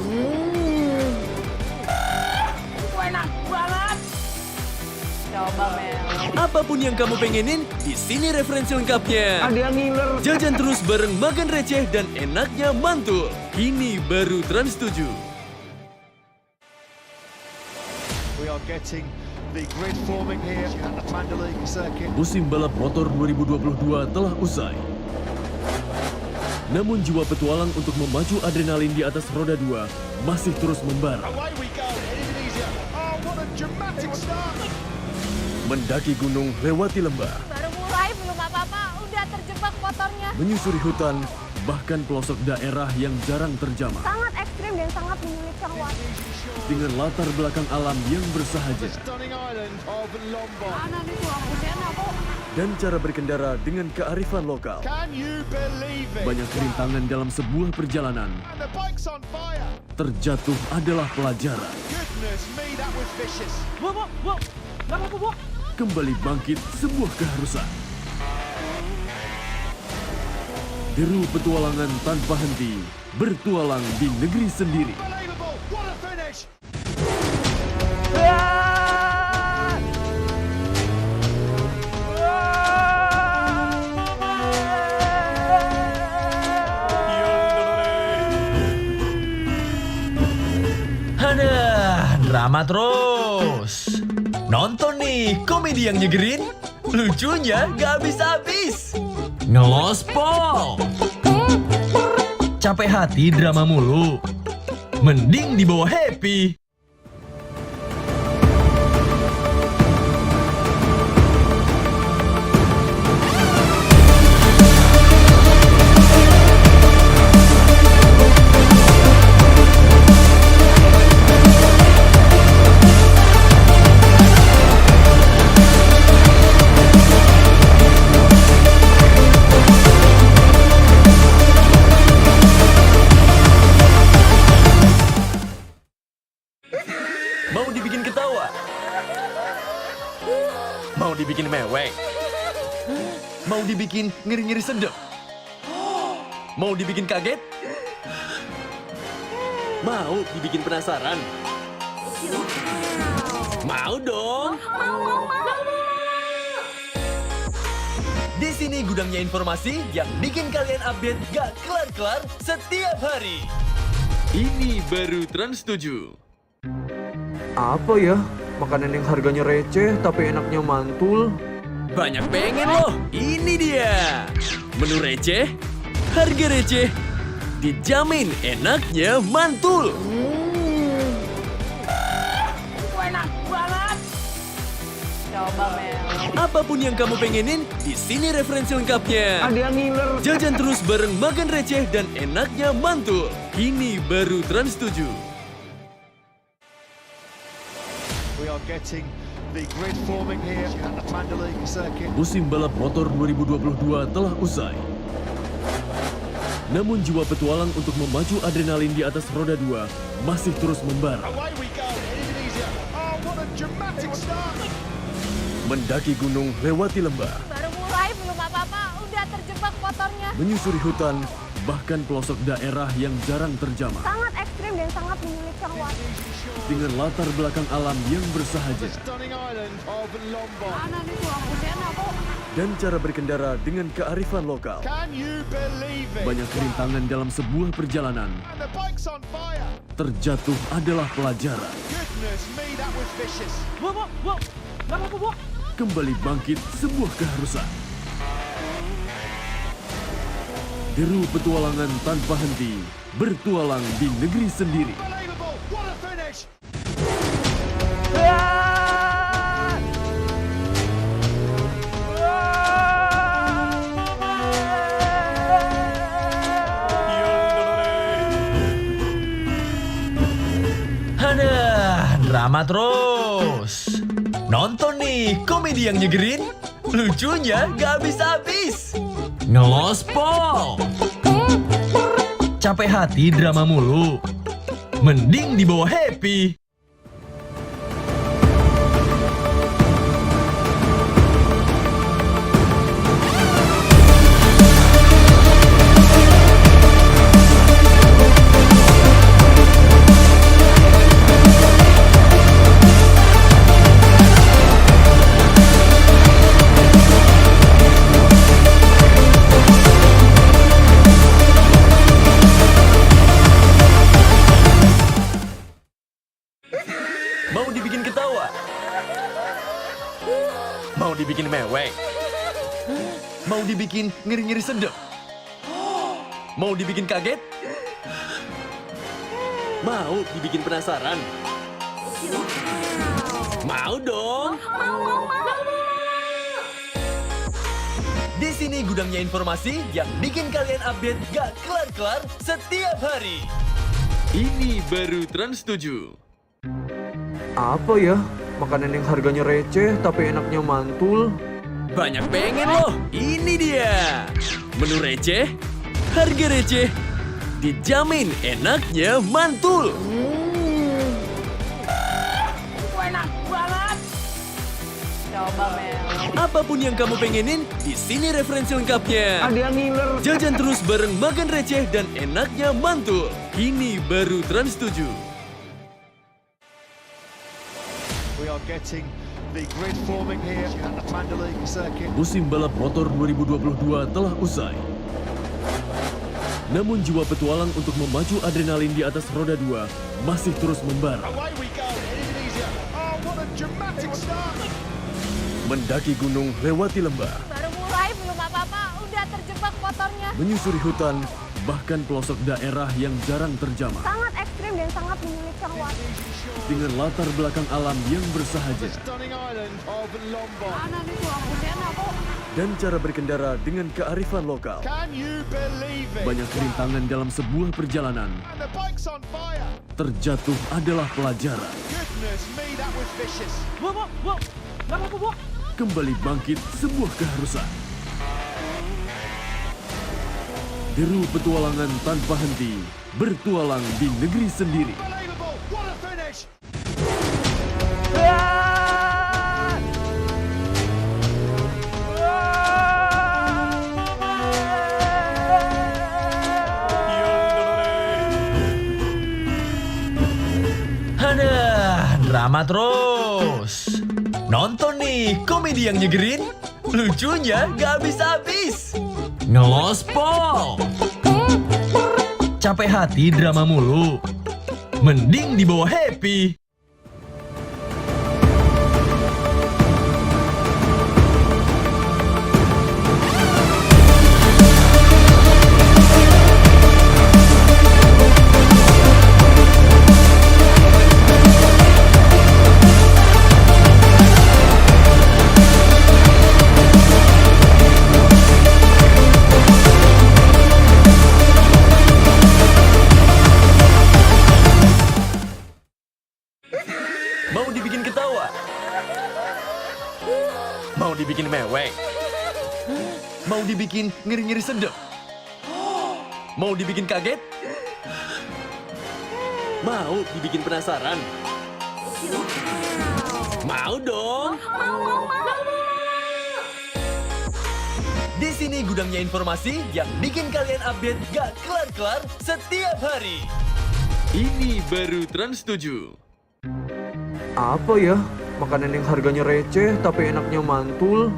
Enak banget. Coba Mel. Apapun yang kamu pengenin, di sini referensi lengkapnya. Ada yang ngiler. Jajan terus bareng makan receh dan enaknya mantul. Ini baru Trans 7. We are getting the grid forming here at the Mandalay circuit. Musim balap motor 2022 telah usai. Namun jiwa petualang untuk memacu adrenalin di atas roda 2 masih terus membara. Away we go, Indonesia. Oh, what a dramatic start. Mendaki gunung, lewati lembah, Baru mulai belum apa-apa, udah terjebak motornya. menyusuri hutan, bahkan pelosok daerah yang jarang terjamah. Sangat ekstrim dan sangat menyulitkan waktu. Dengan latar belakang alam yang bersahaja Stunning island of Mlbb. Mana nih tuh lampunya kok? dan cara berkendara dengan kearifan lokal. Can you believe it? Banyak rintangan dalam sebuah perjalanan. And the bike's on fire. Terjatuh adalah pelajaran. Goodness me, that was vicious. Kembali bangkit sebuah keharusan. Deru petualangan tanpa henti, bertualang di negeri sendiri. Unbelievable. What a finish. Aduh, drama terus. Nonton nih, komedi yang nyegerin. Lucunya gak habis-habis. Ngelospol. Capek hati drama mulu. Mending dibawa happy. Mau dibikin ketawa? Mau dibikin mewek? Mau dibikin ngiri-ngiri sedep? Mau dibikin kaget? Mau dibikin penasaran? Mau dong? Di sini gudangnya informasi yang bikin kalian update gak kelar-kelar setiap hari. Ini baru Trans 7. Apa ya? Makanan yang harganya receh tapi enaknya mantul. Banyak pengen loh, ini dia. Menu receh, harga receh, dijamin enaknya mantul. Enak banget. Coba Mel. Apapun yang kamu pengenin, di sini referensi lengkapnya. Ada yang ngiler. Jajan terus bareng makan receh dan enaknya mantul. Ini baru Trans 7. We are getting the grid forming here at the Mandalay circuit. Musim balap motor 2022 telah usai. Namun jiwa petualang untuk memacu adrenalin di atas roda 2 masih terus membara. Away we go, Indonesia. Oh, what a dramatic start. Mendaki gunung, lewati lembah, Baru mulai belum apa-apa, udah terjebak motornya. menyusuri hutan, bahkan pelosok daerah yang jarang terjamah. Sangat ekstrim dan sangat menyulitkan waktu. Dengan latar belakang alam yang bersahaja Stunning island of Mlbb. Mana nih tuh lampunya kok? dan cara berkendara dengan kearifan lokal. Can you believe it? Banyak rintangan dalam sebuah perjalanan. And the bike's on fire. Terjatuh adalah pelajaran. Goodness me, that was vicious. Kembali bangkit sebuah keharusan. Deru petualangan tanpa henti, bertualang di negeri sendiri. Unbelievable. What a finish. Aduh, drama terus. Nonton nih komedi yang nyegerin, lucunya gak habis-habis. Ngelospol. Capek hati drama mulu, mending dibawa happy. Mau dibikin ketawa? Mau dibikin mewek? Mau dibikin ngiri-ngiri sedep? Mau dibikin kaget? Mau dibikin penasaran? Mau dong! Di sini gudangnya informasi yang bikin kalian update gak kelar-kelar setiap hari. Ini baru Trans 7. Apa ya? Makanan yang harganya receh tapi enaknya mantul. Banyak pengen loh, ini dia. Menu receh, harga receh, dijamin enaknya mantul. Enak banget. Coba Mel. Apapun yang kamu pengenin, di sini referensi lengkapnya. Ada yang ngiler. Jajan terus bareng makan receh dan enaknya mantul. Ini baru Trans 7. We are getting the grid forming here at the Mandalay circuit. Musim balap motor 2022 telah usai. Namun jiwa petualang untuk memacu adrenalin di atas roda 2 masih terus membara. Away we go, Indonesia. Oh, what a dramatic start. Mendaki gunung, lewati lembah, Baru mulai belum apa-apa, udah terjebak motornya. menyusuri hutan, bahkan pelosok daerah yang jarang terjamah. Sangat ekstrim dan sangat menyulitkan waktu. Dengan latar belakang alam yang bersahaja Stunning island of Lombok. Mana nih tuh lampunya kok? dan cara berkendara dengan kearifan lokal. Can you believe it? Banyak rintangan dalam sebuah perjalanan. And the bike's on fire. Terjatuh adalah pelajaran. Goodness me, that was vicious. Kembali bangkit sebuah keharusan. Deru petualangan tanpa henti, bertualang di negeri sendiri. Unbelievable. What a finish. Aduh, drama terus. Nonton nih komedi yang nyegerin, lucunya gak habis-habis. Ngelospol. Capek hati drama mulu, mending dibawa happy. Mau dibikin ketawa? Mau dibikin mewek? Mau dibikin ngiri-ngiri sedep? Mau dibikin kaget? Mau dibikin penasaran? Mau dong! Di sini gudangnya informasi yang bikin kalian update gak kelar-kelar setiap hari. Ini baru Trans 7. Apa ya? Makanan yang harganya receh tapi enaknya mantul.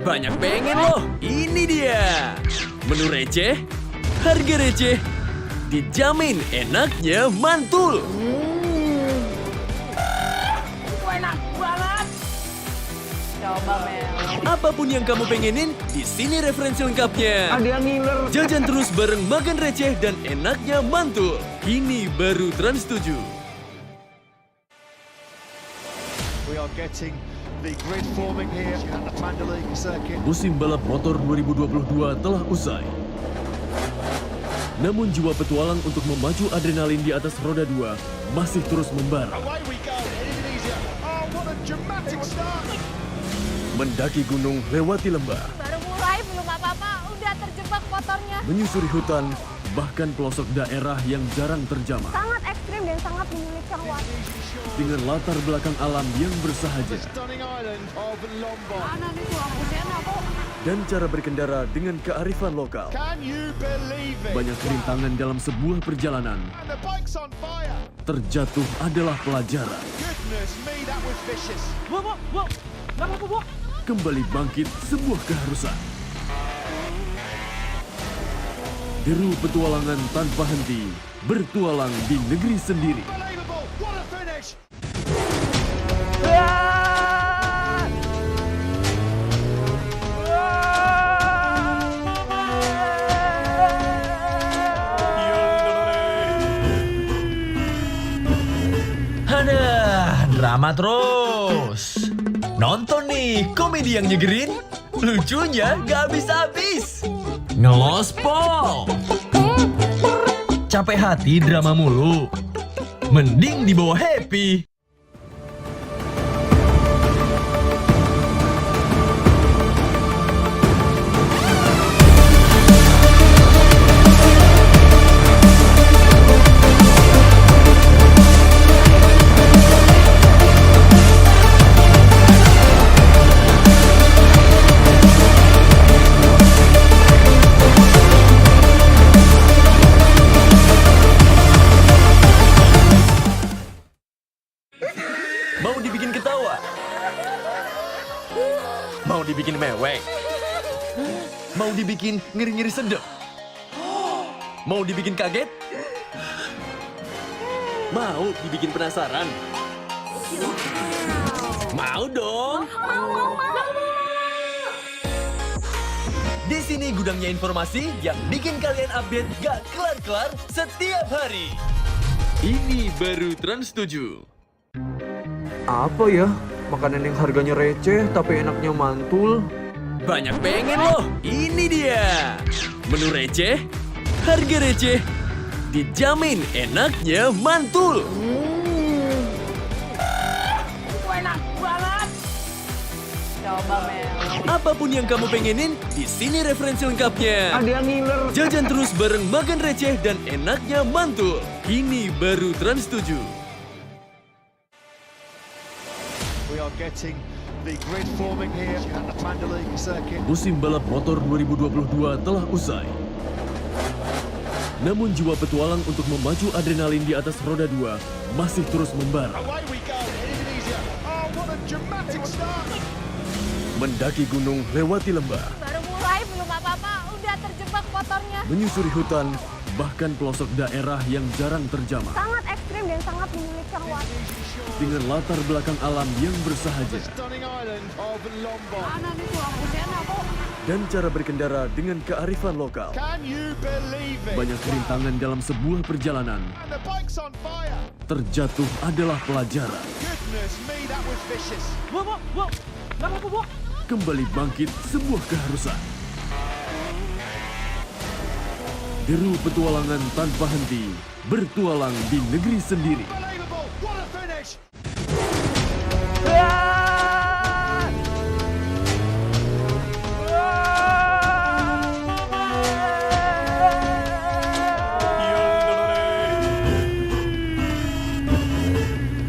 Banyak pengen loh, ini dia. Menu receh, harga receh, dijamin enaknya mantul. Enak banget. Coba Mel. Apapun yang kamu pengenin, di sini referensi lengkapnya. Ada yang ngiler. Jajan terus bareng makan receh dan enaknya mantul. Ini baru Trans 7. We are getting the grid forming here at the Mandalay circuit. Musim balap motor 2022 telah usai. Namun jiwa petualang untuk memacu adrenalin di atas roda 2 masih terus membara. Away we go, Indonesia. Oh, what a dramatic start. Mendaki gunung, lewati lembah, Baru mulai belum apa-apa, udah terjebak motornya. menyusuri hutan, bahkan pelosok daerah yang jarang terjamah. Sangat ekstrim dan sangat menyulitkan waktu. Dengan latar belakang alam yang bersahaja Stunning island of Mlbb. Mana nih tuh lampunya aku? dan cara berkendara dengan kearifan lokal. Can you believe it? Banyak rintangan dalam sebuah perjalanan. And the bike's on fire. Terjatuh adalah pelajaran. Goodness me, that was vicious. Kembali bangkit sebuah keharusan. Deru petualangan tanpa henti, bertualang di negeri sendiri. Unbelievable, what a finish. Aduh, drama terus. Nonton nih komedi yang nyegerin, lucunya gak habis-habis. Ngelospol. Capek hati drama mulu, mending dibawa happy. Mau dibikin ketawa? Mau dibikin mewek? Mau dibikin ngiri-ngiri sedep? Mau dibikin kaget? Mau dibikin penasaran? Mau dong! Di sini gudangnya informasi yang bikin kalian update gak kelar-kelar setiap hari. Ini baru Trans 7. Apa ya? Makanan yang harganya receh tapi enaknya mantul. Banyak pengen loh, ini dia. Menu receh, harga receh, dijamin enaknya mantul. Enak banget. Coba Mel. Apapun yang kamu pengenin, di sini referensi lengkapnya. Ada yang ngiler. Jajan terus bareng makan receh dan enaknya mantul. Ini baru Trans 7. We are getting the grid forming here at the Mandalika circuit. Musim balap motor 2022 telah usai. Namun jiwa petualang untuk memacu adrenalin di atas roda 2 masih terus membara. Away we go, Indonesia. Oh, what a dramatic start. Mendaki gunung, lewati lembah, Baru mulai belum apa-apa, udah terjebak motornya. menyusuri hutan, bahkan pelosok daerah yang jarang terjamah. Sangat ekstrim dan sangat menyulitkan waktu. Dengan latar belakang alam yang bersahaja Stunning island of Mlbb. Mana nih tuh lampunya aku? dan cara berkendara dengan kearifan lokal. Can you believe it? Banyak rintangan dalam sebuah perjalanan. And the bike's on fire. Terjatuh adalah pelajaran. Goodness me, that was vicious. Kembali bangkit sebuah keharusan. Deru petualangan tanpa henti, bertualang di negeri sendiri. Unbelievable, what a finish.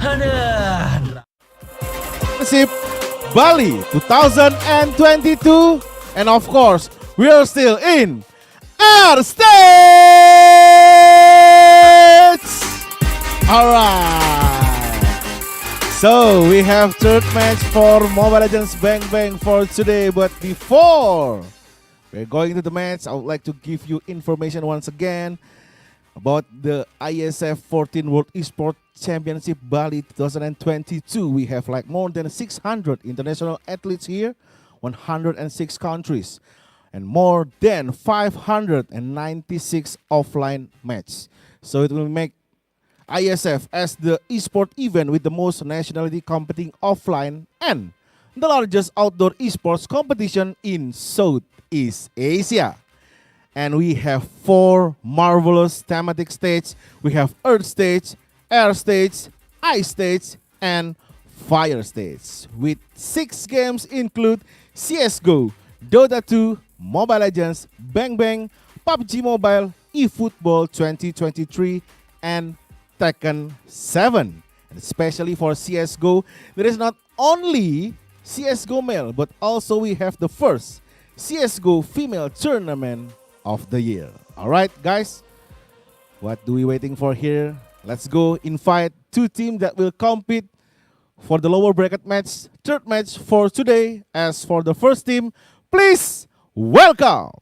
Aduh, Championship Bali 2022, and of course we are still in Air States. Alright, so we have third match for Mobile Legends Bang Bang for today, but before we're going to the match, I would like to give you information once again about the Iesf 14 World Esports Championship Bali 2022. We have like more than 600 international athletes here, 106 countries, and more than 596 offline matches. So it will make Iesf as the esport event with the most nationality competing offline and the largest outdoor esports competition in Southeast Asia. And we have 4 marvelous thematic stages. We have Earth stage, Air stage, Ice stage, and Fire stage. With 6 games include CSGO, Dota 2, Mobile Legends, Bang Bang, PUBG Mobile, eFootball 2023, and Tekken 7. And especially for CSGO, there is not only CSGO male, but also we have the first CSGO female tournament of the year. Alright guys, what do we waiting for here? Let's go invite 2 teams that will compete for the lower bracket match, third match for today. As for the first team, please welcome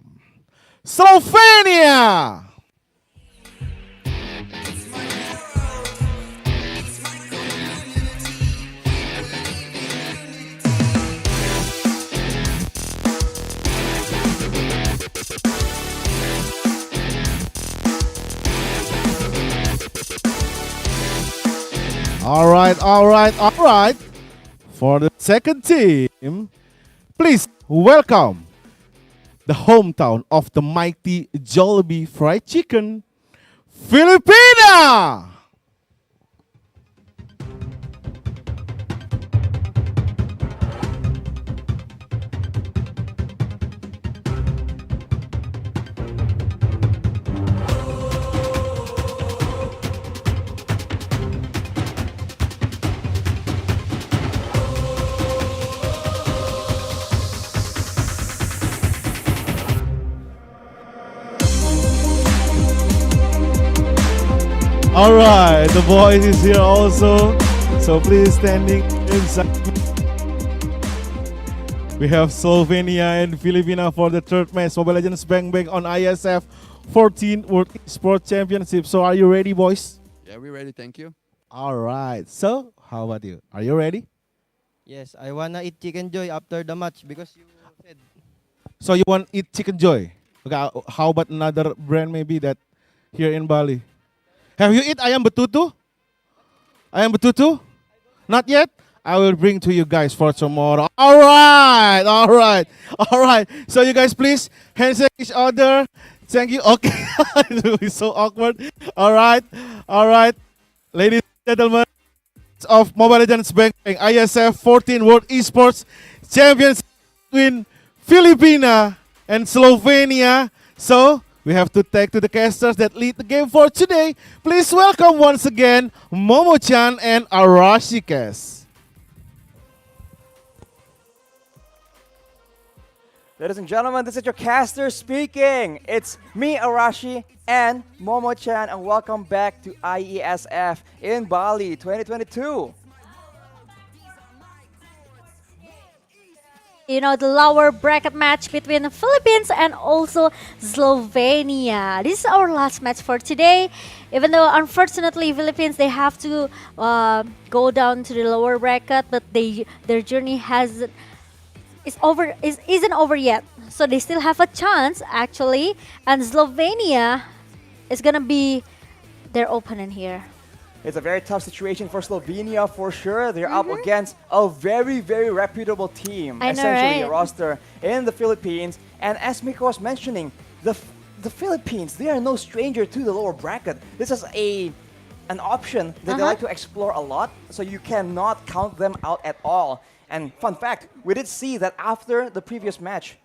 Slovenia! All right. For the second team, please welcome the hometown of the mighty Jollibee Fried Chicken, Filipina! All right, the boys is here also, so please standing inside. We have Slovenia and Filipina for the third match, Mobile Legends Bang Bang on Iesf 14 World Esports Championship. So are you ready, boys? Yeah, we're ready, thank you. All right, so how about you? Are you ready? Yes, I wanna eat chicken joy after the match because you said. So you want eat Chicken Joy? Okay, how about another brand maybe that here in Bali? Have you eat ayam betutu? Ayam betutu? Not yet? I will bring to you guys for tomorrow. All right. So you guys please handshake each other. Thank you. Okay. It will be so awkward. All right. Ladies and gentlemen of Mobile Legends Bang Bang Iesf 14 World Esports Champions between Filipina and Slovenia. So we have to take to the casters that lead the game for today. Please welcome once again Momo-chan and Arashikes. Ladies and gentlemen, this is your caster speaking. It's me, Arashi, and Momo-chan, and welcome back to IESF in Bali 2022. You know, the lower bracket match between the Philippines and also Slovenia. This is our last match for today. Even though, unfortunately, Philippines, they have to go down to the lower bracket, but their journey isn't over yet. So they still have a chance, actually. And Slovenia is going to be their opponent here. It's a very tough situation for Slovenia for sure. They're up against a very, very reputable team, essentially a roster in the Philippines. And as Miko was mentioning, the Philippines, they are no stranger to the lower bracket. This is an option that they like to explore a lot, so you cannot count them out at all. And fun fact, we did see that after the previous match,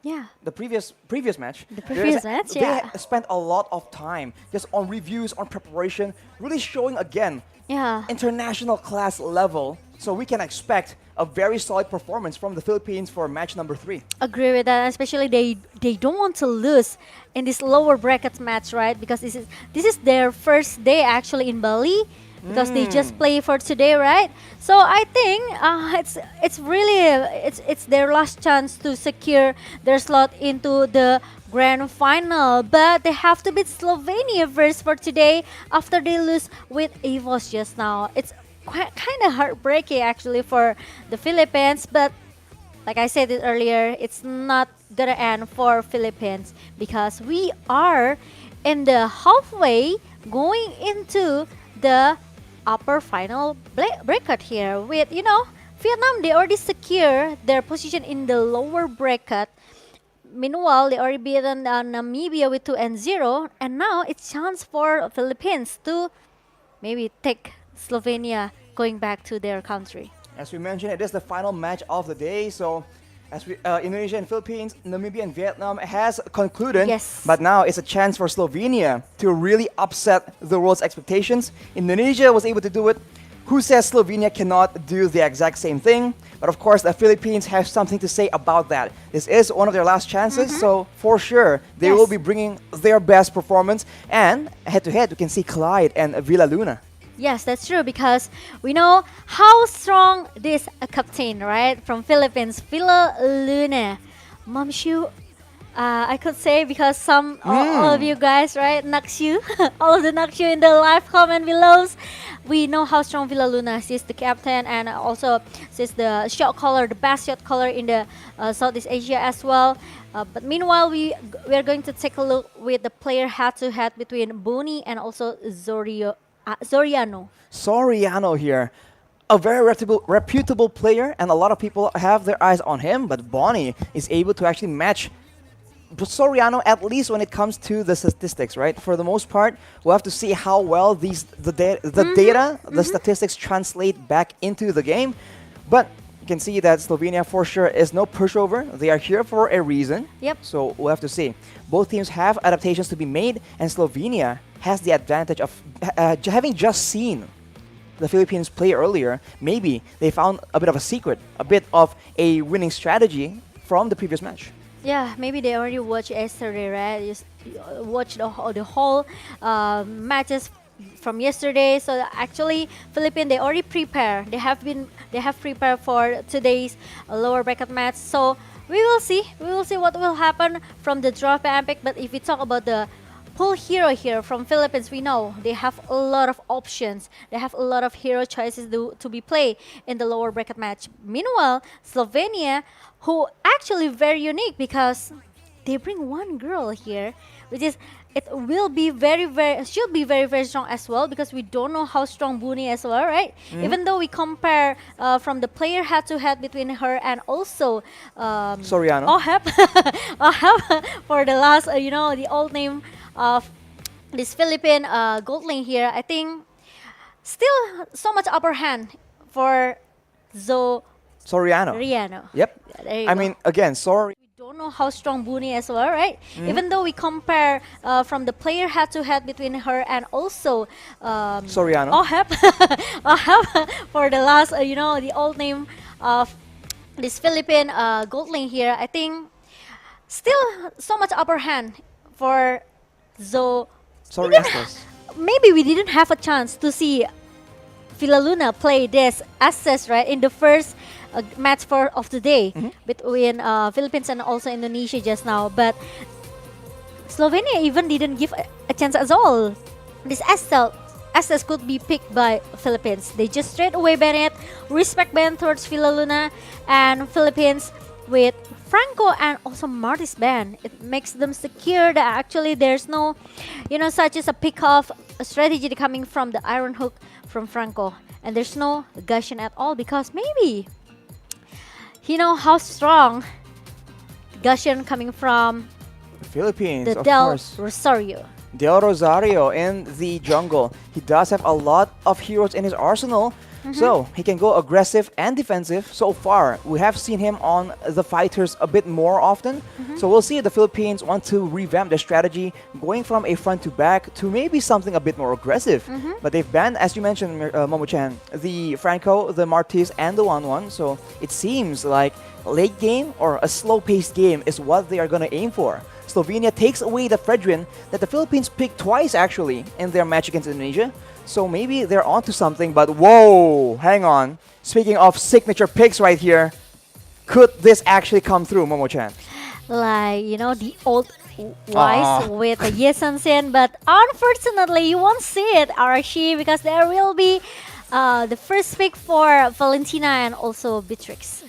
the previous match, they spent a lot of time just on reviews, on preparation, really showing again international class level. So we can expect a very solid performance from the Philippines for match number 3. Agree with that, especially they don't want to lose in this lower bracket match, right? Because this is their first day actually in Bali. Because they just play for today, right? So I think it's their last chance to secure their slot into the grand final. But they have to beat Slovenia first for today after they lose with EVOS just now. It's kind of heartbreaking actually for the Philippines, but like I said it earlier, it's not gonna end for Philippines because we are in the halfway going into the upper final bracket here with, Vietnam, they already secure their position in the lower bracket meanwhile, they already beaten Namibia with 2-0, and now it's chance for Philippines to maybe take Slovenia going back to their country. As we mentioned, it is the final match of the day. So, as we Indonesia and Philippines, Namibia and Vietnam has concluded. Yes. But now it's a chance for Slovenia to really upset the world's expectations. Indonesia was able to do it. Who says Slovenia cannot do the exact same thing? But of course, the Philippines have something to say about that. This is one of their last chances, so for sure, they will be bringing their best performance. And head-to-head, we can see Clyde and Villa Luna. Yes, that's true, because we know how strong this captain, right, from Philippines, Villa Luna. Momshu, I could say, because all of you guys, right, Nakshu, all of the Nakshu in the live comment below, we know how strong Villa Luna is. She's the captain, and also she's the shot caller, the best shot caller in the Southeast Asia as well. But meanwhile, we are going to take a look with the player head-to-head between Boni and also Zoriano. Soriano here. A very reputable player, and a lot of people have their eyes on him, but Bonnie is able to actually match Soriano, at least when it comes to the statistics, right? For the most part, we'll have to see how well the data, the statistics translate back into the game. But you can see that Slovenia for sure is no pushover. They are here for a reason. Yep. So we'll have to see. Both teams have adaptations to be made, and Slovenia has the advantage of having just seen the Philippines play earlier. Maybe they found a bit of a secret, a bit of a winning strategy from the previous match. Yeah, maybe they already watched yesterday, right? Just watched the whole matches from yesterday. So actually, Philippines, they already prepared. They have prepared for today's lower bracket match. So we will see what will happen from the draw epic. But if we talk about the pool hero here from Philippines, we know they have a lot of options. They have a lot of hero choices to be played in the lower bracket match. Meanwhile, Slovenia, who actually very unique because they bring one girl here, which is should be very strong as well, because we don't know how strong Buni as well, right? Even though we compare from the player head-to-head between her and also Soriano. Ohep for the last, the old name of this Philippine gold lane here. I think still so much upper hand for Soriano. Yep. I mean, again, sorry. We don't know how strong Buni as well, right? Even though we compare from the player head-to-head between her and also Soriano. Ohep for the last, the old name of this Philippine gold lane here. I think still so much upper hand for Soriano. Maybe we didn't have a chance to see Villa Luna play this Access, right, in the first match of the day between Philippines and also Indonesia just now. But Slovenia even didn't give a chance at all. This Access could be picked by Philippines. They just straight away ban it. Respect ban towards Villa Luna, and Philippines with Franco and also Marty's ban. It makes them secure that actually there's no, such as a pick-off strategy coming from the Iron Hook from Franco. And there's no Gashian at all, because maybe how strong Gashian coming from Philippines, the of Del course. Rosario. Del Rosario in the jungle. He does have a lot of heroes in his arsenal, so he can go aggressive and defensive. So far, we have seen him on the fighters a bit more often. So we'll see if the Philippines want to revamp their strategy, going from a front to back to maybe something a bit more aggressive. But they've banned, as you mentioned, Momo-chan, the Franco, the Martis, and the 1-1. So it seems like late game or a slow-paced game is what they are going to aim for. Slovenia takes away the Fredrin that the Philippines picked twice actually in their match against Indonesia. So maybe they're onto something, but whoa, hang on. Speaking of signature picks right here, could this actually come through, Momo-chan? Like, the old wise with the Yesansen, but unfortunately you won't see it, Arashi, because there will be the first pick for Valentina and also Beatrix.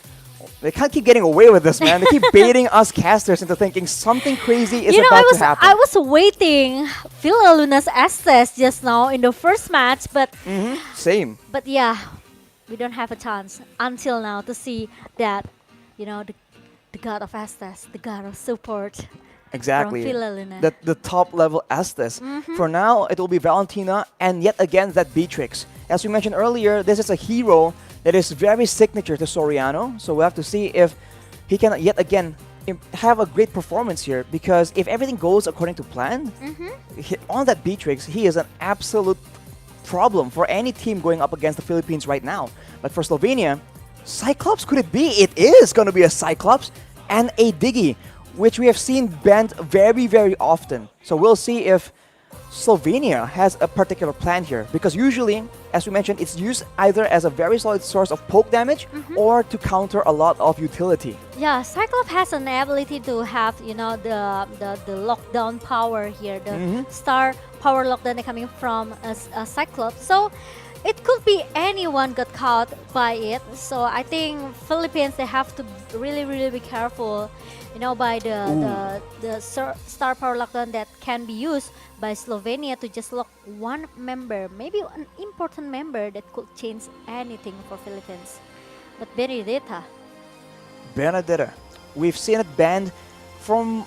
They can't keep getting away with this, man. They keep baiting us casters into thinking something crazy is about to happen. I was waiting Villa Luna's access just now in the first match, but same. But yeah, we don't have a chance until now to see that, the god of Estes, the god of support. Exactly. From Villa Luna. The top level Estes. For now, it will be Valentina and yet again that Beatrix. As we mentioned earlier, this is a hero that is very signature to Soriano. So we'll have to see if he can yet again have a great performance here, because if everything goes according to plan, on that Beatrix, he is an absolute problem for any team going up against the Philippines right now. But for Slovenia, Cyclops could it be? It is going to be a Cyclops and a Diggy, which we have seen banned very, very often. So we'll see if Slovenia has a particular plan here, because usually, as we mentioned, it's used either as a very solid source of poke damage or to counter a lot of utility. Yeah, Cyclops has an ability to have, you know, the lockdown power here, the star power lockdown coming from a Cyclops. So it could be anyone got caught by it. So I think Philippines, they have to really, really be careful, you know, by the star power lockdown that can be used by Slovenia to just lock one member, maybe an important member that could change anything for Philippines. But Benedetta. We've seen it banned from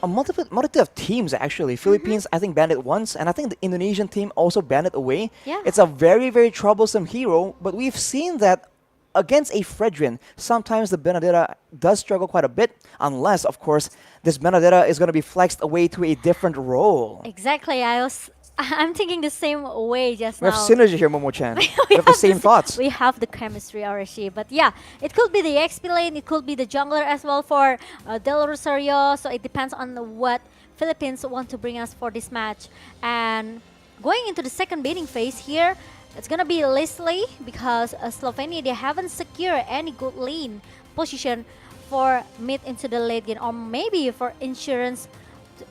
a multitude of teams actually. Philippines, I think, banned it once, and I think the Indonesian team also banned it away. Yeah. It's a very, very troublesome hero, but we've seen that against a Fredrin, sometimes the Benedetta does struggle quite a bit, unless, of course, this Benedetta is going to be flexed away to a different role. Exactly, I'm thinking the same way just We now. have synergy here, Momo-chan. we have the same thoughts. We have the chemistry already. But yeah, it could be the XP lane, it could be the jungler as well for Del Rosario. So it depends on what Philippines want to bring us for this match. And going into the second bidding phase here, it's gonna be Leslie, because Slovenia, they haven't secured any good lane position for mid into the late game, or maybe for insurance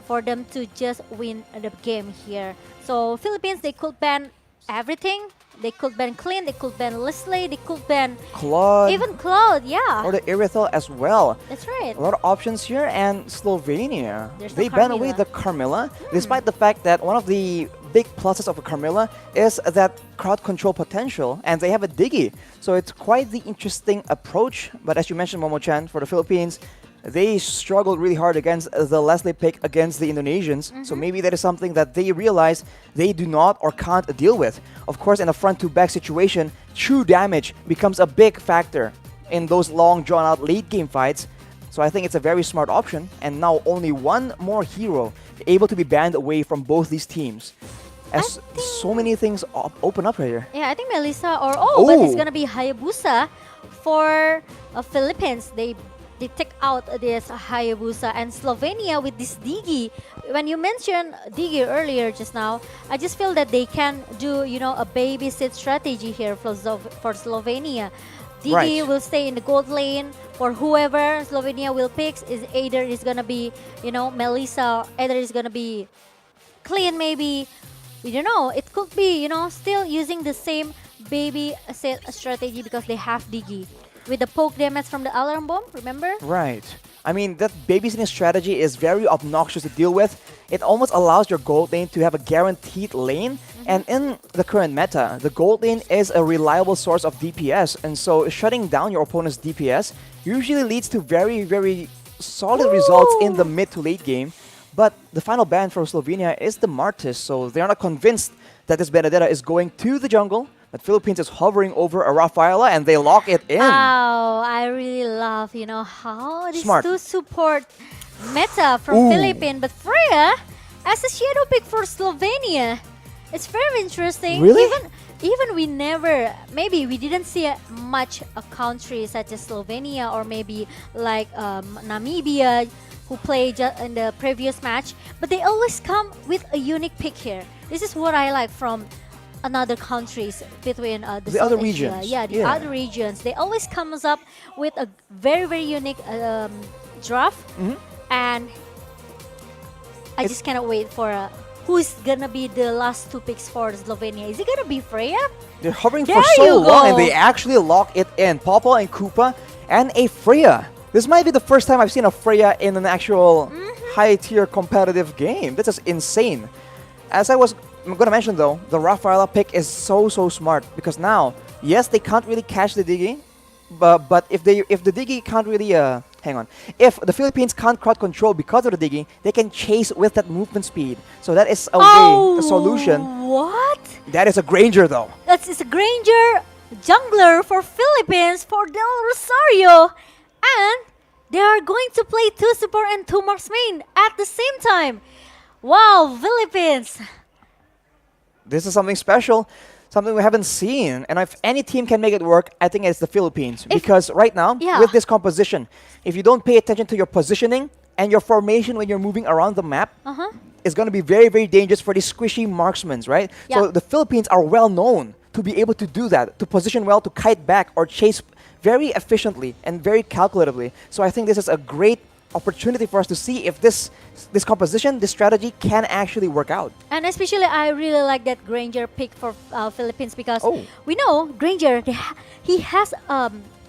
for them to just win the game here. So Philippines, they could ban everything. They could ban Clean, they could ban Leslie, they could ban Claude. even Claude, yeah. Or the Irithel as well. That's right. A lot of options here, and Slovenia, There's they no ban away Carmilla. the Carmilla, despite the fact that one of the big pluses of a Carmilla is that crowd control potential, and they have a Diggy. So it's quite the interesting approach. But as you mentioned, Momo-chan, for the Philippines, they struggled really hard against the Leslie pick against the Indonesians. So maybe that is something that they realize they do not or can't deal with. Of course, in a front-to-back situation, true damage becomes a big factor in those long, drawn-out late-game fights. So I think it's a very smart option. And now only one more hero able to be banned away from both these teams, as so many things open up here. Yeah, I think Melissa or but it's gonna be Hayabusa for Philippines. They take out this Hayabusa, and Slovenia with this Diggy. When you mentioned Diggy earlier just now, I just feel that they can do, you know, a babysit strategy here for Slovenia. Diggy will stay in the gold lane for whoever Slovenia will pick. Is either is gonna be, you know, Melissa, either is gonna be Clean maybe. We don't know. It could be, you know, still using the same baby set strategy because they have Diggy. With the poke damage from the alarm bomb, remember? Right. I mean, that babysitting strategy is very obnoxious to deal with. It almost allows your gold lane to have a guaranteed lane. And in the current meta, the gold lane is a reliable source of DPS. And so shutting down your opponent's DPS usually leads to very, very solid results in the mid to late game. But the final ban for Slovenia is the Martis. So they're not convinced that this Benedetta is going to the jungle. But Philippines is hovering over a Rafaela, and they lock it in. Wow, I really love, you know, how these Smart. two support meta from Philippines. But Freya, as a shadow pick for Slovenia, it's very interesting. Really? Even we never, maybe we didn't see much a country such as Slovenia or maybe like Namibia who played in the previous match, but they always come with a unique pick here. This is what I like from another countries between the other South Asia. regions. Yeah, the other regions. They always comes up with a very, very unique draft, and I just cannot wait for who's gonna be the last two picks for Slovenia. Is it gonna be Freya? They're hovering There for so you long, and go. they actually lock it in. Popo and Koopa and a Freya. This might be the first time I've seen a Freya in an actual high-tier competitive game. This is insane. As I'm going to mention though, the Rafaela pick is so smart, because now, yes, they can't really catch the Diggy, but if the Diggy can't really hang on. If the Philippines can't crowd control because of the digging, they can chase with that movement speed. So that is a way, a solution. What? That is a Granger though. It's a Granger jungler for Philippines for Del Rosario. And they are going to play 2 support and 2 marksmen at the same time. Wow, Philippines. This is something special, something we haven't seen. And if any team can make it work, I think it's the Philippines. Because right now, with this composition, if you don't pay attention to your positioning and your formation when you're moving around the map, it's going to be very, very dangerous for these squishy marksmen, right? So the Philippines are well known to be able to do that, to position well, to kite back or chase very efficiently and very calculatively. So I think this is a great opportunity for us to see if this composition, this strategy can actually work out. And especially I really like that Granger pick for Philippines because we know Granger, he has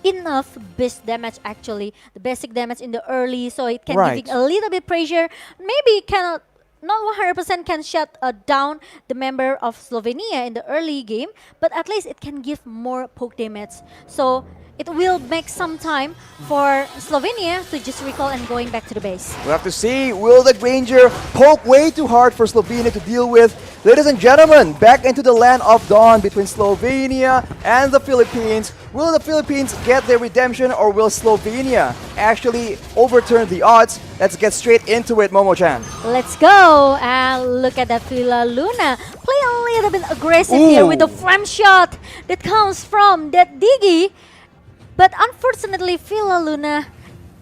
enough base damage actually, the basic damage in the early, so it can give it a little bit pressure. Maybe it cannot, not 100% can shut down the member of Slovenia in the early game, but at least it can give more poke damage. So it will make some time for Slovenia to just recall and going back to the base. We'll have to see, will the Granger poke way too hard for Slovenia to deal with? Ladies and gentlemen, back into the land of dawn between Slovenia and the Philippines. Will the Philippines get their redemption or will Slovenia actually overturn the odds? Let's get straight into it, Momo-chan. Let's go and look at that Villa Luna. Play a little bit aggressive here with the flame shot that comes from that Diggy. But unfortunately, Villa Luna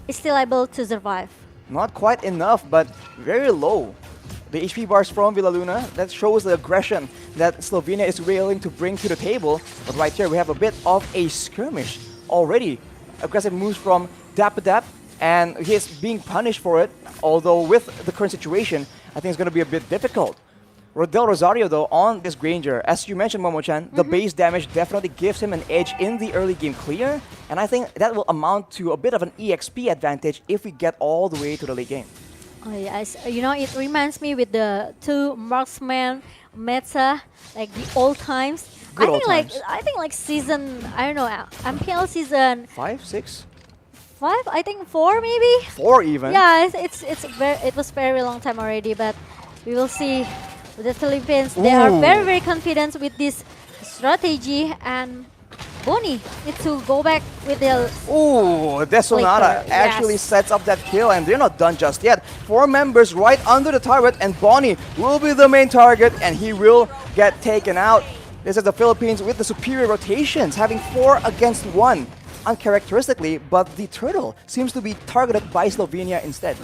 is still able to survive. Not quite enough, but very low. The HP bars from Villa Luna, that shows the aggression that Slovenia is willing to bring to the table. But right here, we have a bit of a skirmish already. Aggressive moves from Dap, and he is being punished for it. Although with the current situation, I think it's going to be a bit difficult. Del Rosario, though, on this Granger, as you mentioned, Momo-chan, the base damage definitely gives him an edge in the early game clear, and I think that will amount to a bit of an EXP advantage if we get all the way to the late game. Oh yes, you know, it reminds me with the 2 marksman meta, like the old times. I think like season, I don't know, MPL season 5, 6? 5, I think 4 maybe. 4 even. Yeah, it was very long time already, but we will see. The Philippines, they are very, very confident with this strategy, and Bonnie needs to go back with the... Ooh, Desonata actually sets up that kill, and they're not done just yet. 4 members right under the turret, and Bonnie will be the main target, and he will get taken out. This is the Philippines with the superior rotations, having 4 against 1, uncharacteristically, but the turtle seems to be targeted by Slovenia instead.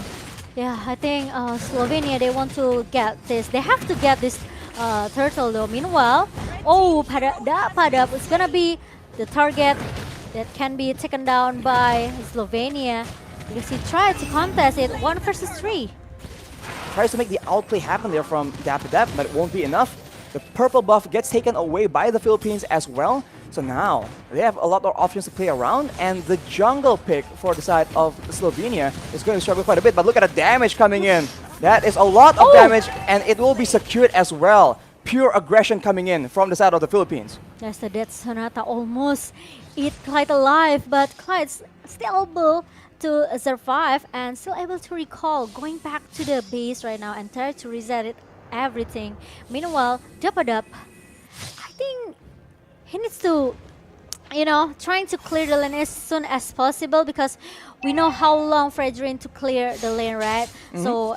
Yeah, I think Slovenia, they want to get this. They have to get this turtle though. Meanwhile, Padap is gonna be the target that can be taken down by Slovenia because he tried to contest it 1 versus 3. Tries to make the outplay happen there from Dap, but it won't be enough. The purple buff gets taken away by the Philippines as well. So now, they have a lot more options to play around, and the jungle pick for the side of Slovenia is going to struggle quite a bit, but look at the damage coming in. That is a lot of damage, and it will be secured as well. Pure aggression coming in from the side of the Philippines. Yes, the Death Sonata almost eat Clyde alive, but Clyde's still able to survive and still able to recall, going back to the base right now and try to reset it, everything. Meanwhile, Dapadap, I think he needs to, you know, trying to clear the lane as soon as possible because we know how long Fredrin to clear the lane, right? So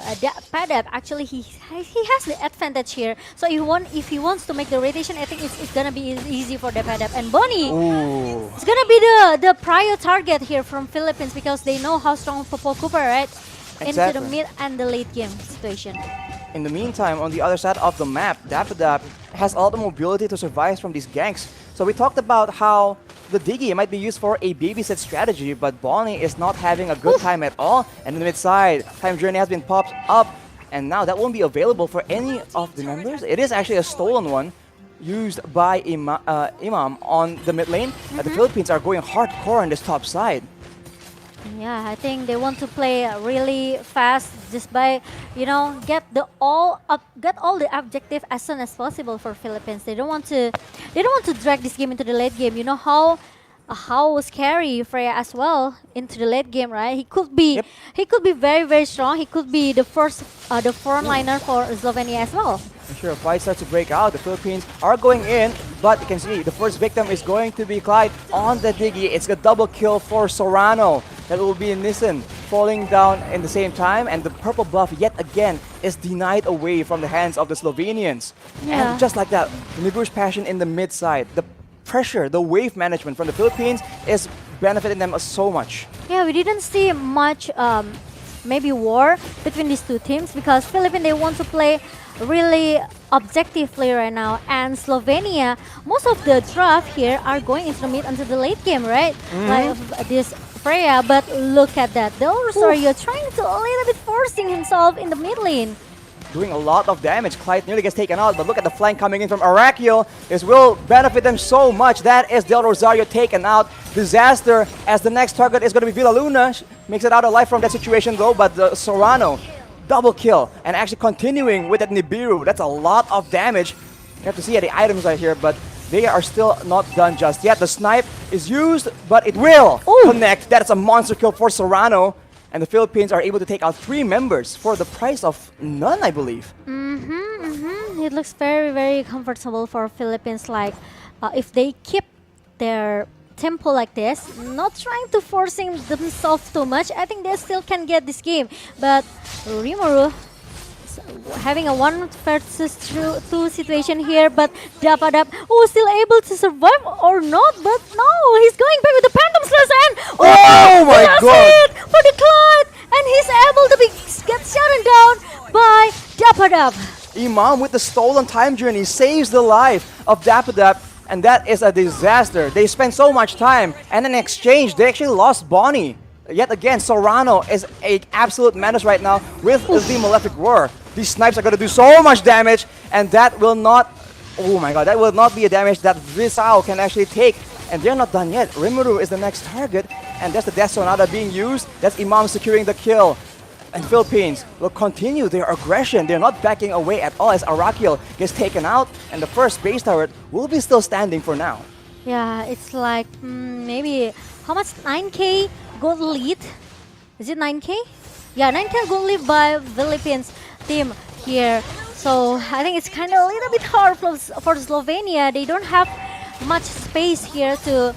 Padap actually he has the advantage here. So if he wants to make the rotation, I think it's gonna be easy for the Padap. And Bonnie, it's gonna be the prior target here from Philippines because they know how strong Popo Cooper, right? Into the mid and the late game situation. In the meantime, on the other side of the map, Dapadap has a lot of mobility to survive from these ganks. So we talked about how the Diggy might be used for a babysit strategy, but Bonnie is not having a good time at all. And in the mid side, Time Journey has been popped up, and now that won't be available for any of the members. It is actually a stolen one used by Imam on the mid lane. The Philippines are going hardcore on this top side. Yeah, I think they want to play really fast just by, you know, get all the objective as soon as possible for Philippines. They don't want to drag this game into the late game. You know how how scary Freya as well into the late game, right? He could be very, very strong. He could be the the frontliner for Slovenia as well. Sure, fight starts to break out. The Philippines are going in, but you can see the first victim is going to be Clyde on the Diggy. It's a double kill for Sorano. That will be Nissan falling down in the same time, and the purple buff yet again is denied away from the hands of the Slovenians. Yeah. And just like that, Nibu's passion in the mid side, the pressure, the wave management from the Philippines is benefiting them so much. Yeah, we didn't see much maybe war between these two teams because Philippines, they want to play really objectively right now, and Slovenia, most of the draft here are going into the mid until the late game, right? Like this Freya, but look at that. Del Rosario trying to a little bit forcing himself in the mid lane. Doing a lot of damage. Clyde nearly gets taken out, but look at the flank coming in from Arakiel. This will benefit them so much. That is Del Rosario taken out. Disaster, as the next target is going to be Villaluna. Makes it out alive from that situation though, but the Sorano, double kill, and actually continuing with that Nibiru. That's a lot of damage. You have to see the items right here, but they are still not done just yet. The snipe is used, but it will connect. That is a monster kill for Sorano. And the Philippines are able to take out 3 members for the price of none, I believe. It looks very, very comfortable for Philippines. Like, if they keep their tempo like this, not trying to forcing themselves too much, I think they still can get this game. But Rimuru having a 1 versus 2 situation here, but Dapadab still able to survive or not, but no, he's going back with the Phantom Slash and oh my god! Hit for the Clyde, and he's able to get shut down by Dapadab. Imam with the stolen time journey saves the life of Dapadab, and that is a disaster. They spent so much time, and in exchange, they actually lost Bonnie. Yet again, Sorano is an absolute menace right now with the Malefic Roar. These snipes are going to do so much damage, and that will not, oh my god, that will not be a damage that Visao can actually take. And they're not done yet. Rimuru is the next target, and that's the Death Sonata being used. That's Imam securing the kill. And Philippines will continue their aggression. They're not backing away at all as Arakiel gets taken out, and the first base turret will be still standing for now. Yeah, it's like maybe, how much, 9k gold lead? Is it 9k? Yeah, 9k gold lead by Philippines team here. So I think it's kind of a little bit hard for Slovenia. They don't have much space here to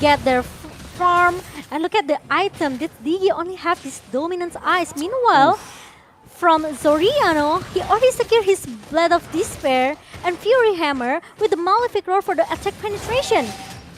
get their farm. And look at the item. This Digi only have this dominant eyes. Meanwhile, from Zoriano, he already secured his Blade of Despair and Fury Hammer with the Malefic Roar for the attack penetration.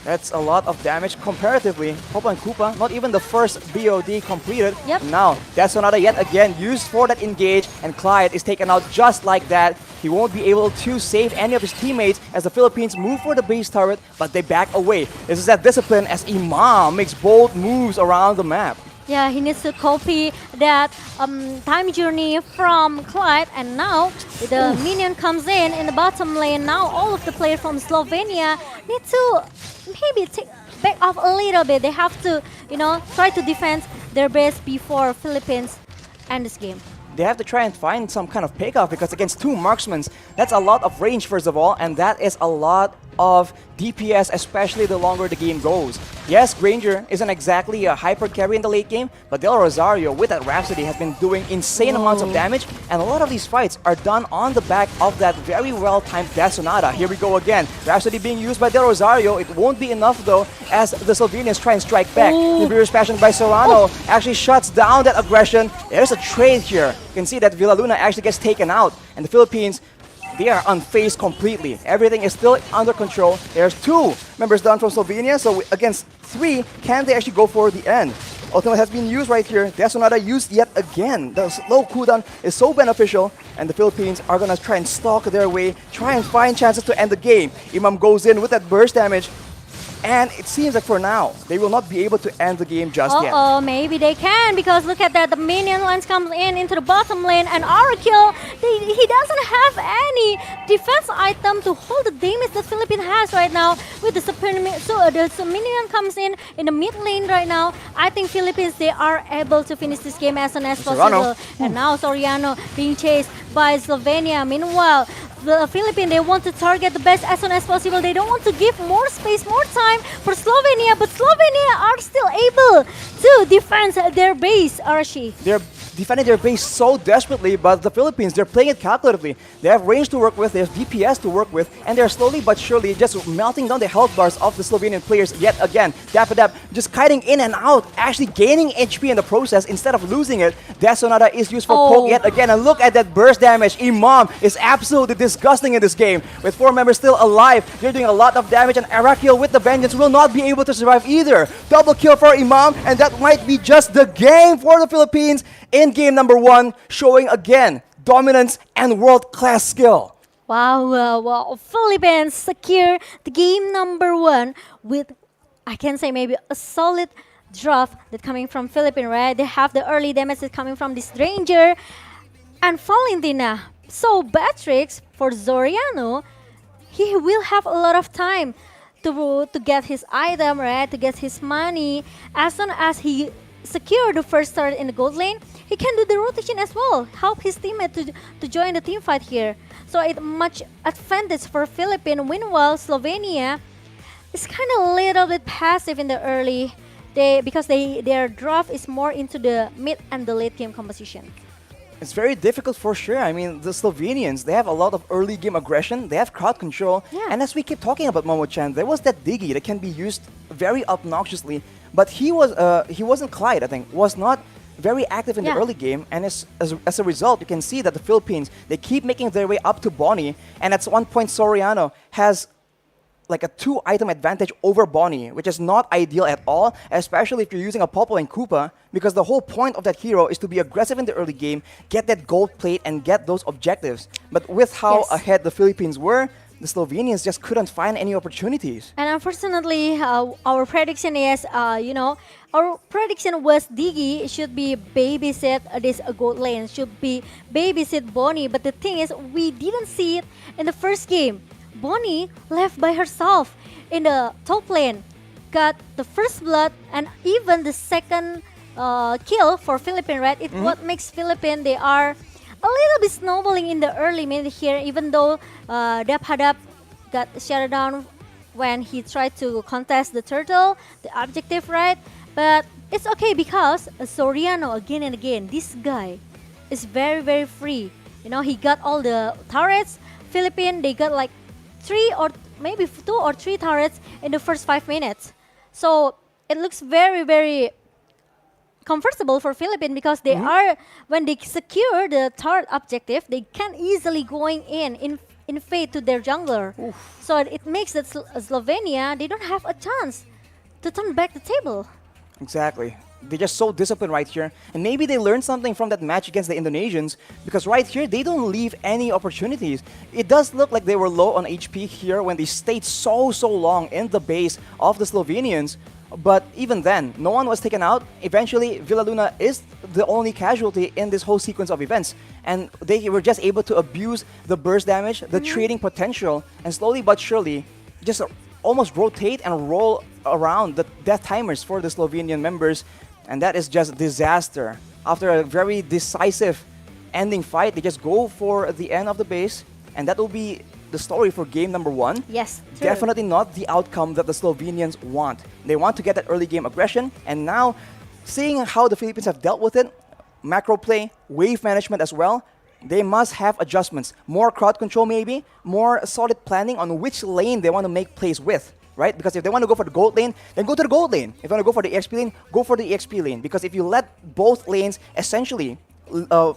That's a lot of damage comparatively. Hopa and Koopa, not even the first BOD completed. Yep. Now, Death Sonata yet again used for that engage, and Clyde is taken out just like that. He won't be able to save any of his teammates as the Philippines move for the base turret, but they back away. This is that discipline as Imam makes bold moves around the map. Yeah, he needs to copy that time journey from Clyde, and now the minion comes in the bottom lane. Now all of the players from Slovenia need to maybe take back off a little bit. They have to, try to defend their base before Philippines end this game. They have to try and find some kind of payoff because against 2 marksmen, that's a lot of range first of all, and that is a lot of DPS, especially the longer the game goes. Yes, Granger isn't exactly a hyper carry in the late game, but Del Rosario with that Rhapsody has been doing insane amounts of damage, and a lot of these fights are done on the back of that very well-timed Death Sonata. Here we go again. Rhapsody being used by Del Rosario. It won't be enough though, as the Slovenians try and strike back. Nibiru's passion by Sorano actually shuts down that aggression. There's a trade here. You can see that Villaluna actually gets taken out, and the Philippines, they are unfazed completely. Everything is still under control. There's 2 members down from Slovenia, so against 3, can they actually go for the end? Ultimate has been used right here. Death Sonata used yet again. The slow cooldown is so beneficial, and the Philippines are gonna try and stalk their way, try and find chances to end the game. Imam goes in with that burst damage, and it seems like for now, they will not be able to end the game just yet. Maybe they can, because look at that, the minion lines comes into the bottom lane, and Arakiel, he doesn't have any defense item to hold the damage that Philippines has right now with the the minion comes in the mid lane right now. I think Philippines, they are able to finish this game as soon as possible. And now Soriano being chased by Slovenia. Meanwhile, the Philippines, they want to target the best as soon as possible. They don't want to give more space, more time for Slovenia, but Slovenia are still able to defend their base, Arashi. They're defending their base so desperately, but the Philippines, they're playing it calculatively. They have range to work with, they have DPS to work with, and they're slowly but surely just melting down the health bars of the Slovenian players yet again. Dap just kiting in and out, actually gaining HP in the process instead of losing it. Death Sonata is used for poke yet again, and look at that burst damage. Imam is absolutely disgusting in this game. With 4 members still alive, they're doing a lot of damage, and Arakil with the Vengeance will not be able to survive either. Double kill for Imam, and that might be just the game for the Philippines in game number 1, showing again dominance and world-class skill. Wow, Philippines secure the game number 1 with, I can say, maybe a solid draft that coming from Philippines, right? They have the early damage that coming from this Ranger and Valentina. So Batrix for Zoriano, he will have a lot of time to get his item, right? To get his money. As soon as he secure the first start in the gold lane, he can do the rotation as well, help his teammate to join the team fight here. So it's much advantage for Philippines. Meanwhile, Slovenia is kind of a little bit passive in the early, because their draft is more into the mid and the late game composition. It's very difficult for sure. I mean, the Slovenians, they have a lot of early game aggression, they have crowd control, and as we keep talking about Momo-chan, there was that Diggy that can be used very obnoxiously, but he wasn't Clyde, I think, was not very active in the early game, and as a result, you can see that the Philippines, they keep making their way up to Bonnie, and at one point, Soriano has like a 2-item advantage over Bonnie, which is not ideal at all, especially if you're using a Popo and Koopa, because the whole point of that hero is to be aggressive in the early game, get that gold plate, and get those objectives. But with how ahead the Philippines were, the Slovenians just couldn't find any opportunities. And unfortunately, our prediction is, our prediction was Diggy should be babysit this gold lane, should be babysit Bonnie. But the thing is, we didn't see it in the first game. Bonnie left by herself in the top lane, got the first blood and even the second kill for Philippines, right? It what makes Philippines, they are a little bit snowballing in the early mid here, even though Dap got shut down when he tried to contest the turtle, the objective, right? But it's okay because Soriano again and again, this guy is very, very free. He got all the turrets. Philippines, they got like 3 or maybe 2 or 3 turrets in the first 5 minutes. So it looks very, very comfortable for Philippines because they are, when they secure the turret objective, they can easily going in fade to their jungler. So it makes that Slovenia, they don't have a chance to turn back the table. Exactly. They're just so disciplined right here. And maybe they learned something from that match against the Indonesians, because right here, they don't leave any opportunities. It does look like they were low on HP here when they stayed so long in the base of the Slovenians. But even then, no one was taken out. Eventually, Villaluna is the only casualty in this whole sequence of events. And they were just able to abuse the burst damage, the trading potential, and slowly but surely just almost rotate and roll around the death timers for the Slovenian members. And that is just disaster. After a very decisive ending fight, they just go for the end of the base, and that will be the story for game number 1. Yes, true. Definitely not the outcome that the Slovenians want. They want to get that early game aggression, and now, seeing how the Philippines have dealt with it, macro play, wave management as well, they must have adjustments. More crowd control maybe, more solid planning on which lane they want to make plays with. Right? Because if they want to go for the gold lane, then go to the gold lane. If they want to go for the EXP lane, go for the EXP lane. Because if you let both lanes essentially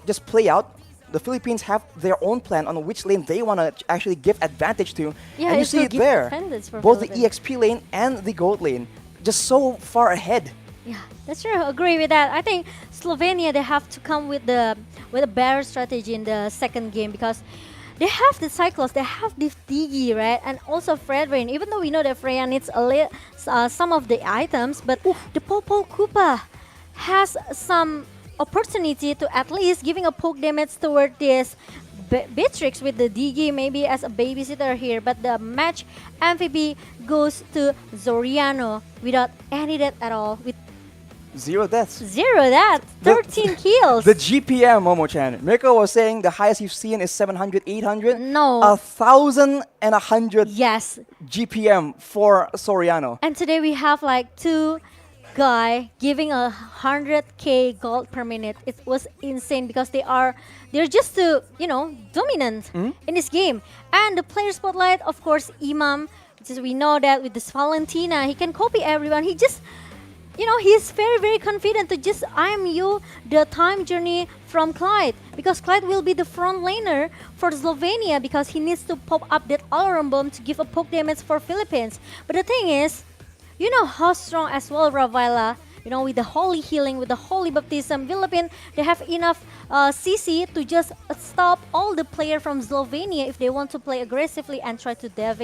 just play out, the Philippines have their own plan on which lane they want to actually give advantage to. Yeah, and you see it there. Both the EXP lane and the gold lane, just so far ahead. Yeah, that's true. Agree with that. I think Slovenia, they have to come with a better strategy in the second game, because they have the Cyclops, they have the Diggy, right? And also Fredrin. Even though we know that Freya needs some of the items, but the Popo Koopa has some opportunity to at least giving a poke damage toward this Beatrix with the Diggy, maybe as a babysitter here. But the match MVP goes to Zoriano without any death at all, with 0 deaths. 0 deaths, 13 kills. The GPM, Momo-chan. Mirko was saying the highest you've seen is 700, 800. No. 1,100 yes. GPM for Soriano. And today we have like 2 guy giving 100k gold per minute. It was insane because they're just too, dominant in this game. And the player spotlight, of course, Imam, which is, we know that with this Valentina, he can copy everyone. He just, he's very, very confident to just IMU the time journey from Clyde, because Clyde will be the front laner for Slovenia because he needs to pop up that alarm bomb to give a poke damage for Philippines. But the thing is, you know how strong as well Ravila, with the holy healing, with the holy baptism, Philippines, they have enough CC to just stop all the player from Slovenia if they want to play aggressively and try to dive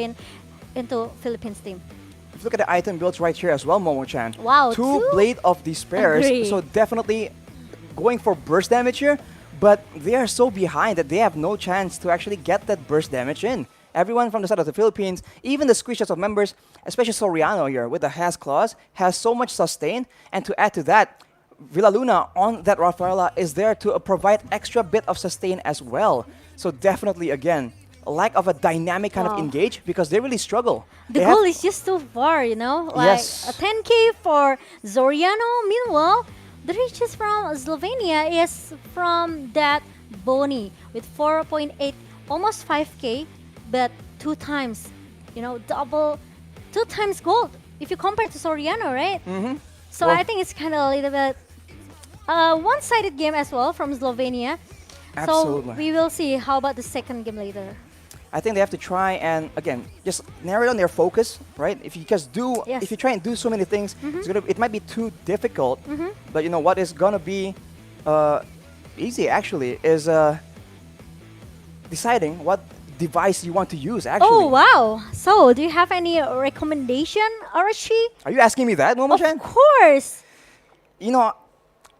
into Philippines team. If you look at the item builds right here as well, Momo-chan. Wow, 2 Blade of Despairs. Agree. So definitely going for burst damage here, but they are so behind that they have no chance to actually get that burst damage in. Everyone from the side of the Philippines, even the squishes of members, especially Soriano here with the Has Claws, has so much sustain. And to add to that, Villaluna on that Rafaela is there to provide extra bit of sustain as well. So definitely, again, a lack of a dynamic kind of engage because they really struggle. The goal is just too far, Like Yes. a 10k for Zoriano. Meanwhile, the riches from Slovenia is from that Boni with 4.8, almost 5k, but 2 times, double, 2 times gold if you compare to Soriano, right? So Well- I think it's kind of a little bit one-sided game as well from Slovenia. Absolutely. So we will see how about the second game later. I think they have to try and, again, just narrow down their focus, right? If you just do, Yes. if you try and do so many things, it might be too difficult. But what is gonna be easy actually is deciding what device you want to use. Actually, Oh, wow. So do you have any recommendation, Arashi? are you asking me that, Momo-chan? Of course.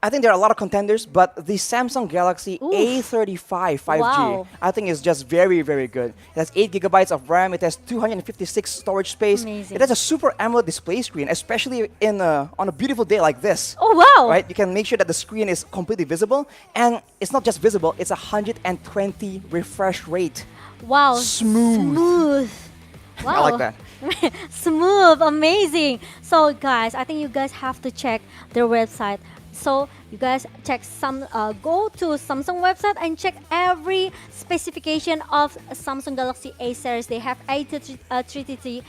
I think there are a lot of contenders, but the Samsung Galaxy A35 5G, Wow. I think is just very, very good. It has 8 gigabytes of RAM. It has 256 storage space. Amazing. It has a super AMOLED display screen, especially on a beautiful day like this. Oh, wow. Right? You can make sure that the screen is completely visible, and it's not just visible. It's 120 refresh rate. Wow. Smooth. Wow. I like that. Smooth, amazing. So guys, I think you guys have to check their website. So you guys go to Samsung website and check every specification of Samsung Galaxy A series. They have A330.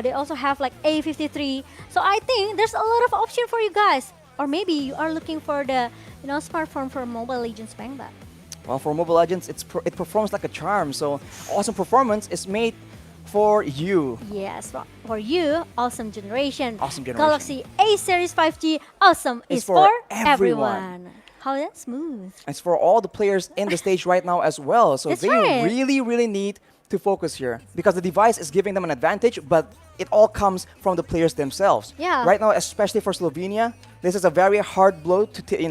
They also have like A53. So I think there's a lot of option for you guys. Or maybe you are looking for the smartphone for Mobile Legends Bang Bang. Well, for Mobile Legends, it performs like a charm. So awesome performance is made for you. Yes, for you, awesome generation. Awesome generation. Galaxy A series 5G, awesome It's is for everyone. everyone. How that smooth. It's for all the players in the stage right now as well. So That's they right. really, really need to focus here because the device is giving them an advantage, but it all comes from the players themselves. Yeah. Right now, especially for Slovenia, this is a very hard blow to take in.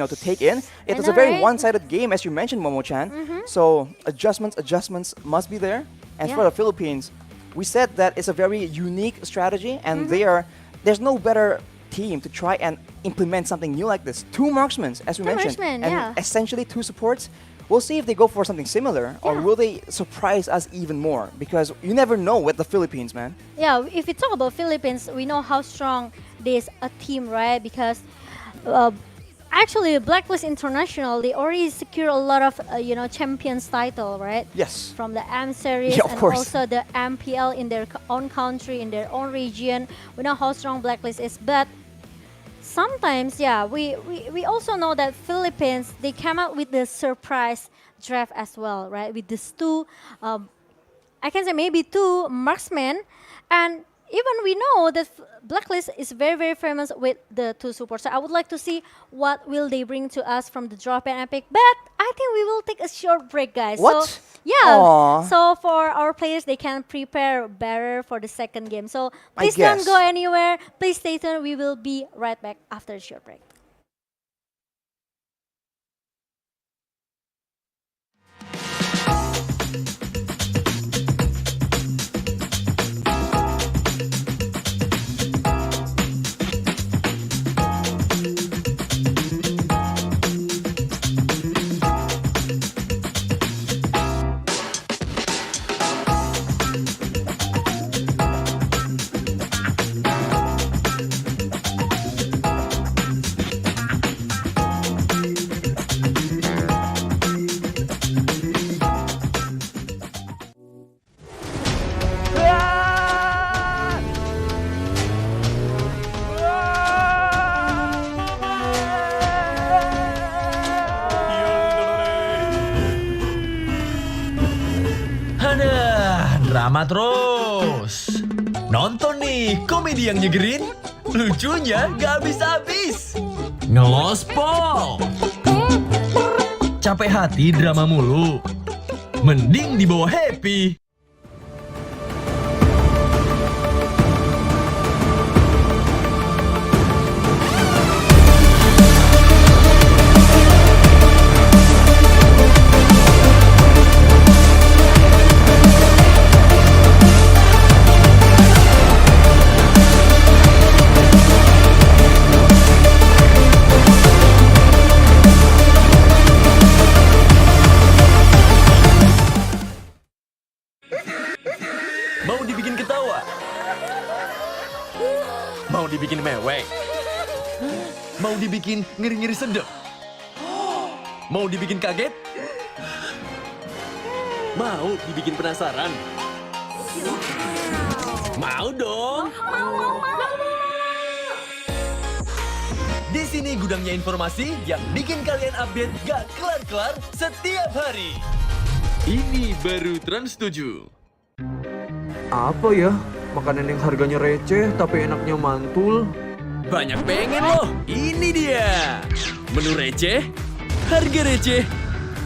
It I is know, a very right? one-sided game, as you mentioned, Momo-chan. So adjustments must be there. And for Yeah. the Philippines, we said that it's a very unique strategy, and there's no better team to try and implement something new like this. 2 marksmen, as we mentioned, marksmen, and yeah. essentially 2 supports. We'll see if they go for something similar, or will they surprise us even more? Because you never know with the Philippines, man. Yeah, if we talk about Philippines, we know how strong this a team, right? Because actually, Blacklist International, they already secure a lot of champions title, right? Yes. From the M series Yeah, of and course. also the MPL in their own country, in their own region. We know how strong Blacklist is, but sometimes, yeah, we also know that Philippines, they come out with the surprise draft as well, right? With these 2, I can say maybe 2 marksmen, and even we know that Blacklist is very, very famous with the 2 supports. So I would like to see what will they bring to us from the drop and epic. But I think we will take a short break, guys. What? So, yeah. Aw. So for our players, they can prepare better for the second game. So I please don't guess. go anywhere. Please stay tuned. We will be right back after a short break. Sama terus. Nonton nih komedi yang nyegerin, lucunya gak habis-habis. Ngelospol. Capek hati drama mulu, mending dibawa happy. Mau dibikin ketawa? Mau dibikin mewek? Mau dibikin ngeri-ngeri sedep? Mau dibikin kaget? Mau dibikin penasaran? Mau dong! Di sini gudangnya informasi yang bikin kalian update gak kelar-kelar setiap hari. Ini baru Trans 7. Apa ya? Makanan yang harganya receh tapi enaknya mantul. Banyak pengen loh, ini dia. Menu receh, harga receh,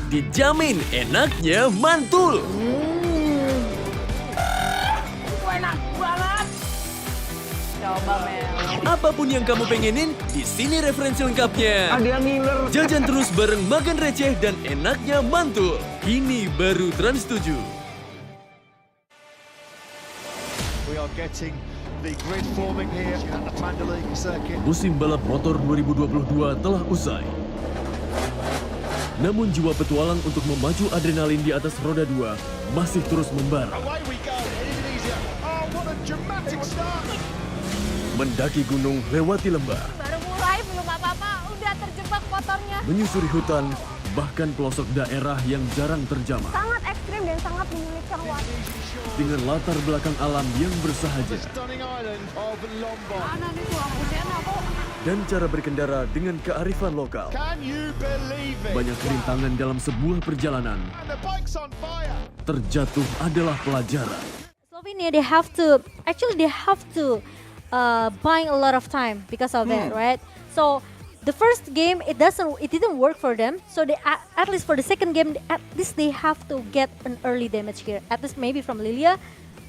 dijamin enaknya mantul. Enak banget. Coba Mel. Apapun yang kamu pengenin, di sini referensi lengkapnya. Ada ngiler. Jajan terus bareng makan receh dan enaknya mantul. Ini baru Trans 7. We are getting the grid forming here at the Mandalay circuit. Musim balap motor 2022 telah usai. Namun jiwa petualang untuk memacu adrenalin di atas roda 2 masih terus membara. Away we go in Indonesia. Oh, what a dramatic start. Mendaki gunung, lewati lembah, Baru mulai belum apa-apa udah terjebak motornya. menyusuri hutan, bahkan pelosok daerah yang jarang terjamah. Sangat ekstrim dan sangat menyulitkan waktu. Dengan latar belakang alam yang bersahaja Stunning island of Lombok. Mana nih tuh Ambusena kok? dan cara berkendara dengan kearifan lokal. Can you believe it? Banyak rintangan dalam sebuah perjalanan. And the bike's on fire. Terjatuh adalah pelajaran. Slovenia, they have to buying a lot of time because of that, right? So the first game it didn't work for them. So they at least for the second game, at least they have to get an early damage here. At least maybe from Lilia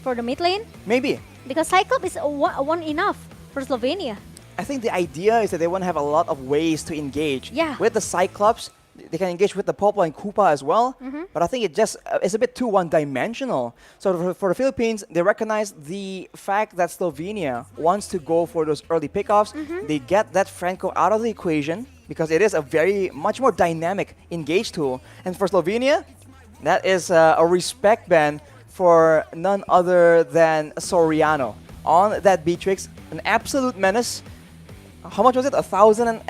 for the mid lane. Maybe. Because Cyclops is one enough for Slovenia. I think the idea is that they want to have a lot of ways to engage. Yeah. With the Cyclops, they can engage with the Popo and Koopa as well. But I think it just is a bit too one-dimensional. So for the Philippines, they recognize the fact that Slovenia wants to go for those early pickoffs. They get that Franco out of the equation because it is a much more dynamic engage tool. And for Slovenia, that is a respect band for none other than Soriano. On that Beatrix, an absolute menace. How much was it? 1,100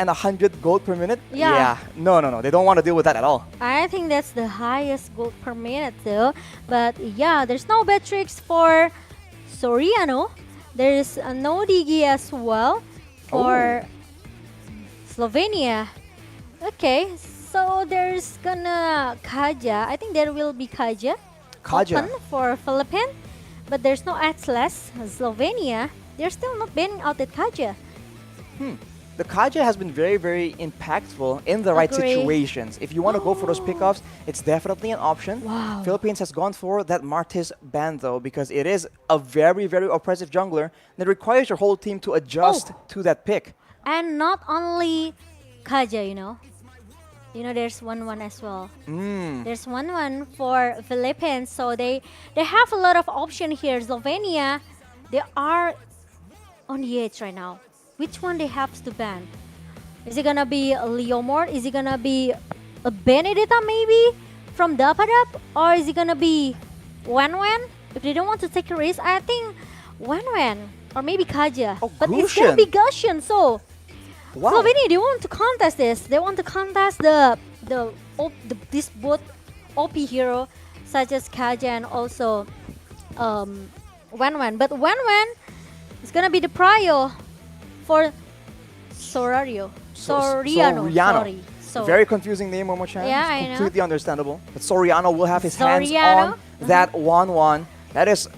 gold per minute? Yeah. No. They don't want to deal with that at all. I think that's the highest gold per minute though. But yeah, there's no bad tricks for Soriano. There's no Digi as well for Slovenia. Okay, so there's gonna Kaja. I think there will be Kaja. Kaja. Open for Philippines. But there's no Atlas. Slovenia, they're still not banning out that Kaja. The Kaja has been very, very impactful in the right Agree. situations. If you want to go for those pickoffs, it's definitely an option. Wow. Philippines has gone for that Martis ban though because it is a very, very oppressive jungler that requires your whole team to adjust to that pick. And not only Kaja, you know. There's 1-1 as well. There's 1-1 for Philippines, so they have a lot of option here. Slovenia, they are on the edge right now. Which one they have to ban? Is it gonna be a Leomord? Is it gonna be a Benedetta maybe from Dapadap? Or is it gonna be Wenwen? If they don't want to take a risk, I think Wenwen or maybe Kaja. But it's gonna be Gushian, so Slovenia, they want to contest this. They want to contest this both OP hero such as Kaja and also Wenwen. But Wenwen is gonna be the prio for Soriano. Sorry. So Very confusing name, Momo-chan. Yeah, It's I know. completely understandable. But Soriano will have his hands on that 1-1. That is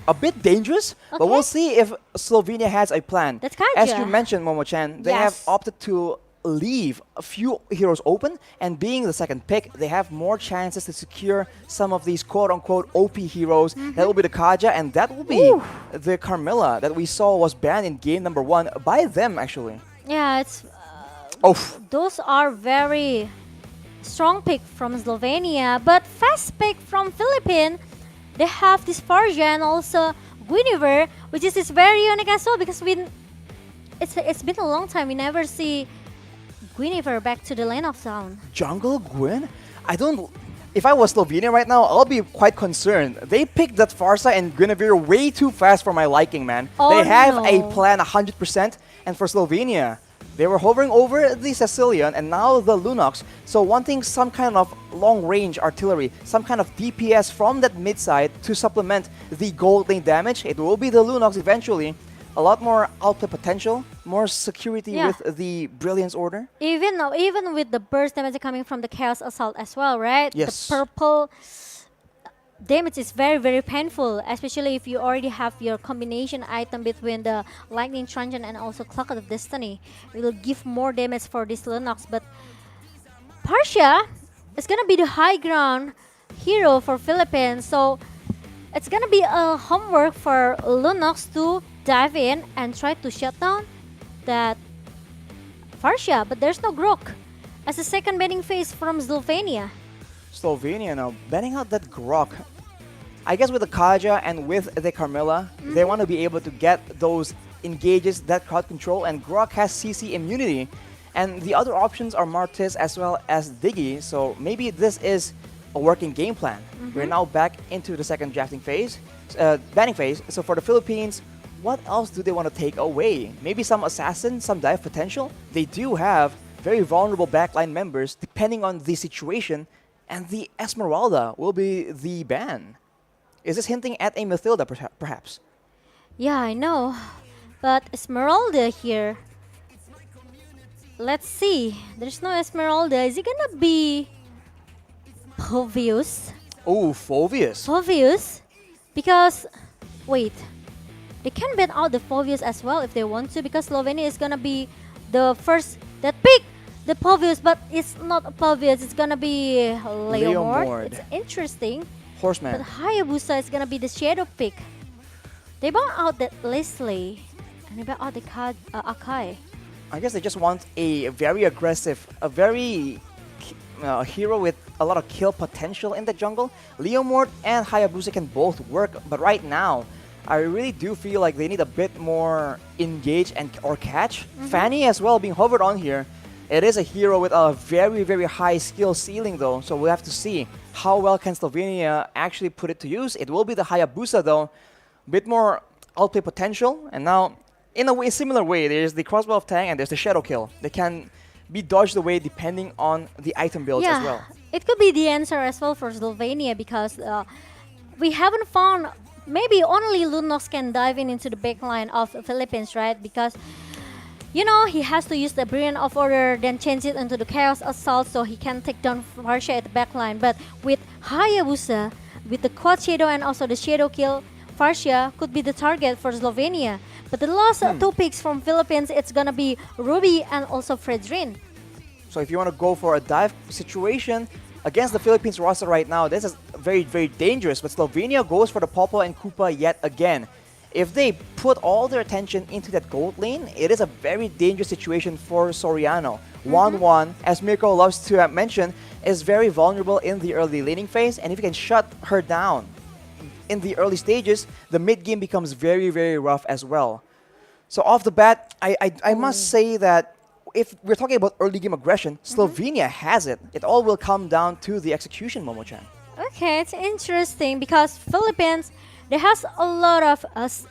a bit dangerous, but we'll see if Slovenia has a plan. That's Kaja. As you mentioned, Momo-chan, they have opted to leave a few heroes open, and being the second pick, they have more chances to secure some of these quote-unquote OP heroes. That will be the Kaja, and that will be the Carmilla that we saw was banned in game number 1 by them, actually. Yeah, it's... Those are very strong pick from Slovenia, but fast pick from Philippines. They have this Farja and also Guinevere, which is very unique as well because it's been a long time we never see Guinevere back to the lane of town. Jungle Gwyn? If I was Slovenia right now, I'll be quite concerned. They picked that Farsa and Guinevere way too fast for my liking, man. They have a plan 100%, and for Slovenia, they were hovering over the Sicilian and now the Lunox, so wanting some kind of long-range artillery, some kind of DPS from that mid-side to supplement the gold lane damage. It will be the Lunox eventually. A lot more outplay potential, more security with the Brilliance Order. Even with the burst damage coming from the Chaos Assault as well, right? Yes. The purple damage is very painful, especially if you already have your combination item between the Lightning Truncheon and also Clock of Destiny. It will give more damage for this Lunox, but Partia is gonna be the high ground hero for Philippines, so it's gonna be a homework for Lunox to dive in and try to shut down that Farsia, but there's no Grok as a second banning phase from Slovenia. Slovenia now banning out that Grok. I guess with the Kaja and with the Carmilla, they want to be able to get those engages, that crowd control, and Grok has CC immunity. And the other options are Martis as well as Diggy, so maybe this is a working game plan. We're now back into the second drafting phase, banning phase. So for the Philippines, what else do they want to take away? Maybe some assassin, some dive potential? They do have very vulnerable backline members depending on the situation, and the Esmeralda will be the ban. Is this hinting at a Mathilda perhaps? Yeah, I know, but Esmeralda here. Let's see, there's no Esmeralda. Is it gonna be Phoveus? Oh, Phoveus. Phoveus? Because, wait, they can ban out the Phoveus as well if they want to, because Slovenia is gonna be the first that pick the Phoveus, but it's not a Phoveus, it's gonna be Leomord. It's interesting. Horseman. But Hayabusa is gonna be the shadow pick. They ban out that Leslie and they ban out the Akai. I guess they just want a very aggressive, a very hero with a lot of kill potential in the jungle. Leomord and Hayabusa can both work, but right now, I really do feel like they need a bit more engage or catch. Fanny as well being hovered on here. It is a hero with a very high skill ceiling though, so we'll have to see how well can Slovenia actually put it to use. It will be the Hayabusa though, bit more outplay potential, and now in a way, similar way, there's the Crossbow of Tang and there's the Shadow Kill. They can be dodged away depending on the item builds as well. It could be the answer as well for Slovenia because we haven't found, maybe only Lunox can dive into the backline of the Philippines, right? Because, you know, he has to use the Brilliant of Order, then change it into the Chaos Assault so he can take down Farsha at the backline. But with Hayabusa, with the Quad Shadow and also the Shadow Kill, Farsha could be the target for Slovenia. But the last two picks from Philippines, it's gonna be Ruby and also Fredrin. So if you want to go for a dive situation against the Philippines roster right now, this is very dangerous. But Slovenia goes for the Popo and Koopa yet again. If they put all their attention into that gold lane, it is a very dangerous situation for Soriano. 1-1, as Mirko loves to mention, is very vulnerable in the early laning phase, and if you can shut her down in the early stages, the mid game becomes very rough as well. So off the bat, I must say that if we're talking about early game aggression, Slovenia has it. It all will come down to the execution, Momo-chan. Okay, it's interesting because Philippines, they has a lot of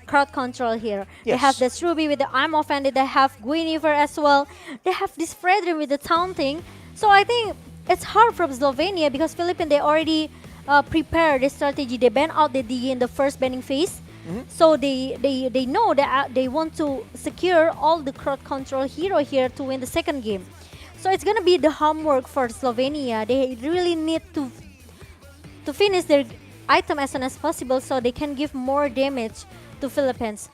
crowd control here. They have this Ruby with the I'm Offended, they have Guinevere as well. They have this Fredrin with the taunting. So I think it's hard from Slovenia because Philippines, they already prepared the strategy. They ban out the DE in the first banning phase. So they know that they want to secure all the crowd control hero here to win the second game. So it's gonna be the homework for Slovenia. They really need to finish their item as soon as possible so they can give more damage to Philippines.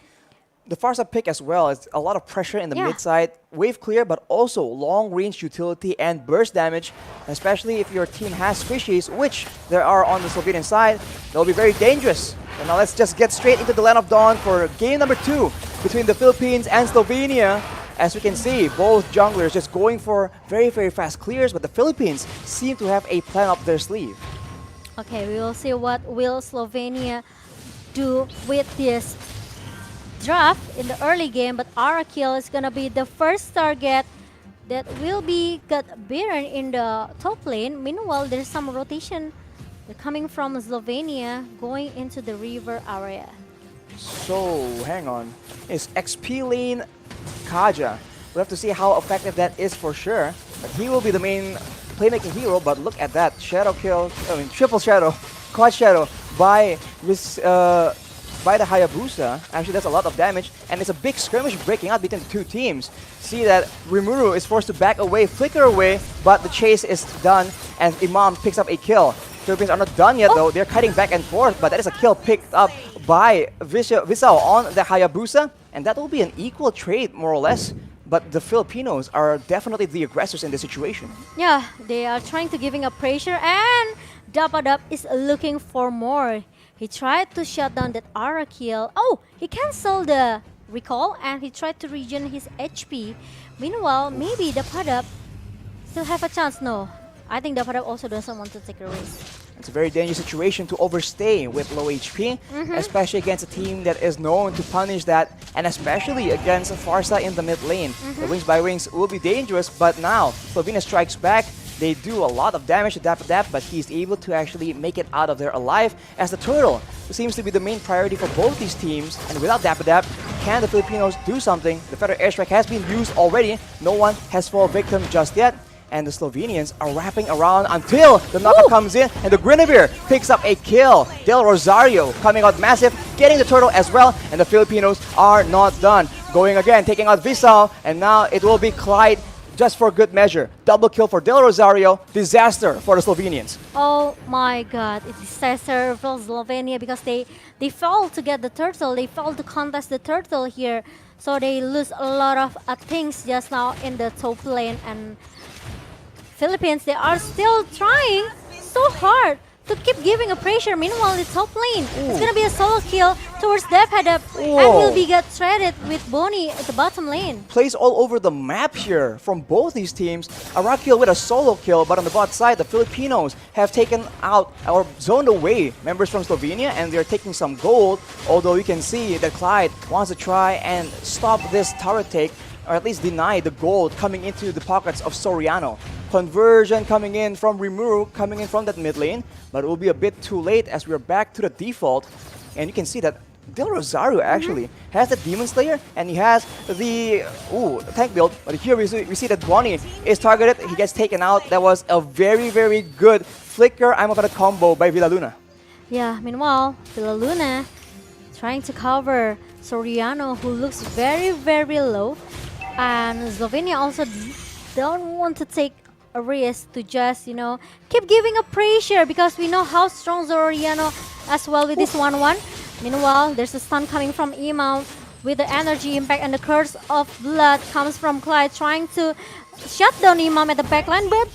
The Farsa pick as well is a lot of pressure in the Yeah. mid side, wave clear, but also long range utility and burst damage, especially if your team has squishies, which there are on the Slovenian side. They'll be very dangerous. And now let's just get straight into the Land of Dawn for game number 2 between the Philippines and Slovenia. As we can see, both junglers just going for very, very fast clears, but the Philippines seem to have a plan up their sleeve. Okay, we will see what will Slovenia do with this draft in the early game, but Arakil is gonna be the first target that will be got beaten in the top lane. Meanwhile, there's some rotation coming from Slovenia going into the river area. So, hang on. Is XP lane Kaja? We'll have to see how effective that is for sure. But he will be the main playmaking hero, but look at that. Shadow kill, triple shadow, quad shadow by this by the Hayabusa. Actually, that's a lot of damage, and it's a big skirmish breaking out between the two teams. See that Rimuru is forced to back away, flicker away, but the chase is done, and Imam picks up a kill. Philippines are not done yet though, they're cutting back and forth, but that is a kill picked up by Visao on the Hayabusa, and that will be an equal trade more or less. But the Filipinos are definitely the aggressors in this situation. Yeah, they are trying to giving up pressure, and Dapadab is looking for more. He tried to shut down that Aura kill. Oh, he canceled the recall and he tried to regen his HP. Meanwhile, maybe Dapadab still have a chance. No, I think Dapadab also doesn't want to take a risk. It's a very dangerous situation to overstay with low HP, especially against a team that is known to punish that, and especially against Farsa in the mid lane. The Wings by Wings will be dangerous, but now Slovenia strikes back. They do a lot of damage to Dapadab, but he's able to actually make it out of there alive as the turtle seems to be the main priority for both these teams. And without Dapadab, can the Filipinos do something? The Federal airstrike has been used already. No one has fallen victim just yet. And the Slovenians are wrapping around until the knockup comes in, and the Guinevere picks up a kill. Del Rosario coming out massive, getting the turtle as well, and the Filipinos are not done. Going again, taking out Visao, and now it will be Clyde just for good measure. Double kill for Del Rosario, disaster for the Slovenians. Oh my god, it's disaster for Slovenia because they failed to get the turtle, they failed to contest the turtle here. So they lose a lot of things just now in the top lane, and Philippines, they are still trying so hard to keep giving a pressure. Meanwhile, the top lane, it's gonna be a solo kill towards Dapadab, and he'll be get traded with Bonnie at the bottom lane. Plays all over the map here from both these teams. Arakil with a solo kill, but on the bot side, the Filipinos have taken out or zoned away members from Slovenia, and they're taking some gold. Although you can see that Clyde wants to try and stop this turret take, or at least deny the gold coming into the pockets of Soriano. Conversion coming in from Rimuru, coming in from that mid lane, but it will be a bit too late as we're back to the default. And you can see that Del Rosario actually has the Demon Slayer, and he has the tank build, but here we see that Bonnie is targeted, he gets taken out. That was a very, very good flicker I'm about a combo by Villaluna. Yeah, meanwhile, Villaluna trying to cover Soriano, who looks very, very low. And Slovenia also don't want to take a risk to just, keep giving a pressure because we know how strong Soriano as well with this 1-1. Meanwhile, there's a stun coming from Imam with the energy impact, and the curse of blood comes from Clyde trying to shut down Imam at the backline, but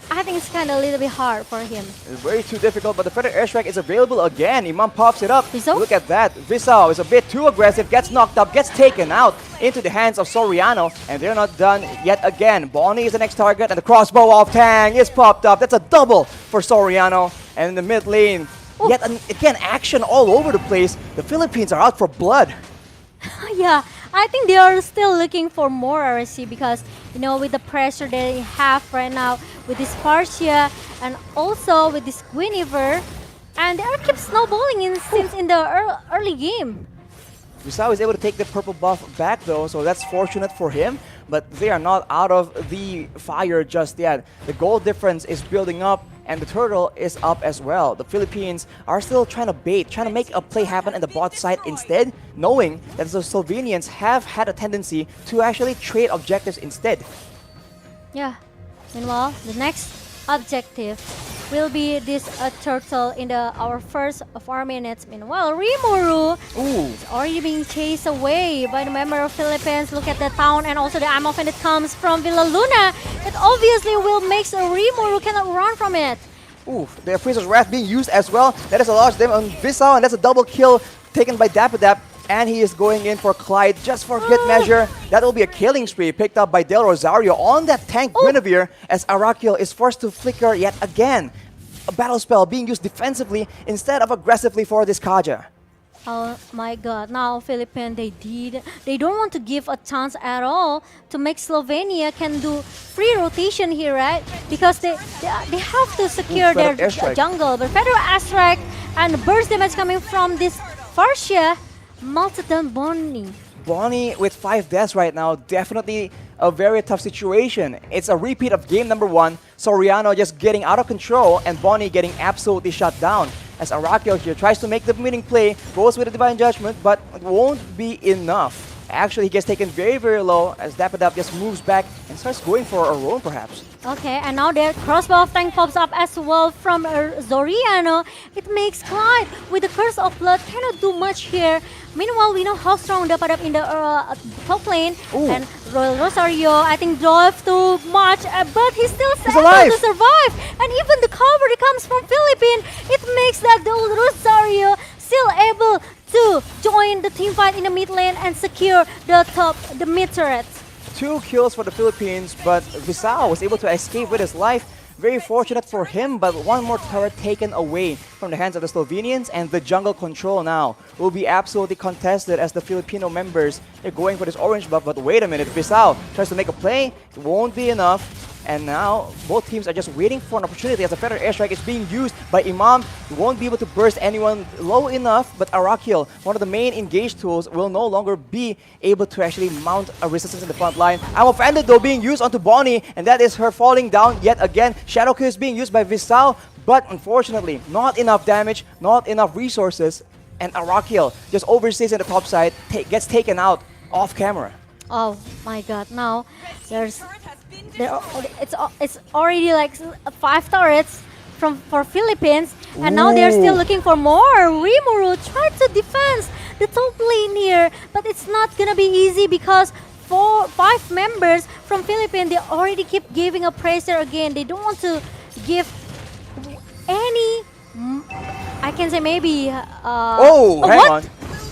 I think it's kind of a little bit hard for him. It's very too difficult, but the Feather Airstrike is available again. Imam pops it up. Look at that. Visao is a bit too aggressive, gets knocked up, gets taken out into the hands of Soriano, and they're not done yet again. Bonnie is the next target, and the crossbow of Tang is popped up. That's a double for Soriano. And in the mid lane, yet again, action all over the place. The Philippines are out for blood. Yeah, I think they are still looking for more RSC because, with the pressure they have right now with this Partia and also with this Guinevere, and they are keep snowballing since in the early game. Visao is able to take the purple buff back though, so that's fortunate for him, but they are not out of the fire just yet. The goal difference is building up, and the turtle is up as well. The Philippines are still trying to bait, trying to make a play happen in the bot side instead, knowing that the Slovenians have had a tendency to actually trade objectives instead. Yeah. Meanwhile, the next objective will be this turtle in our first 4 minutes. Meanwhile, Rimuru is already being chased away by the member of Philippines. Look at the town and also the ammo when it comes from Villa Luna. It obviously will make Rimuru cannot run from it. Ooh, the Freezer's Wrath being used as well. That is a large damage on Visao, and that's a double kill taken by Dapadap. And he is going in for Clyde just for good measure. That will be a killing spree picked up by Del Rosario on that tank Guinevere as Arakil is forced to flicker yet again. A battle spell being used defensively instead of aggressively for this Kaja. Oh my god, now Philippines, they don't want to give a chance at all to make Slovenia can do free rotation here, right? Because they have to secure their jungle. But Federal Airstrike and burst damage coming from this Farsia melted down Bonnie. Bonnie with 5 deaths right now, definitely a very tough situation. It's a repeat of game number 1. Soriano just getting out of control and Bonnie getting absolutely shut down. As Arakil here tries to make the winning play, goes with a Divine Judgment, but it won't be enough. Actually, he gets taken very, very low as Dapadap just moves back and starts going for a roam perhaps. Okay, and now their crossbow of tank pops up as well from Zoriano. It makes Clyde with the Curse of Blood cannot do much here. Meanwhile, we know how strong Dapadap in the top lane. And Royal Rosario, I think, drove too much, but he's still able to survive. And even the cover that comes from Philippines, it makes that Rosario still able to join the team fight in the mid lane and secure the mid turret. 2 kills for the Philippines, but Visao was able to escape with his life. Very fortunate for him, but one more turret taken away from the hands of the Slovenians, and the jungle control now will be absolutely contested as the Filipino members are going for this orange buff. But wait a minute, Visao tries to make a play, it won't be enough. And now, both teams are just waiting for an opportunity as the Federal Airstrike is being used by Imam. He won't be able to burst anyone low enough, but Arakil, one of the main engage tools, will no longer be able to actually mount a resistance in the front line. I'm offended though, being used onto Bonnie, and that is her falling down yet again. Shadow Kill is being used by Visao, but unfortunately, not enough damage, not enough resources, and Arakil just overstays in the top side, gets taken out off camera. Oh my god, now it's already like 5 turrets for Philippines, and now they're still looking for more. Rimuru tried to defend the top lane here, but it's not gonna be easy because 5 members from Philippines, they already keep giving a pressure again. They don't want to give any, I can say maybe hang on.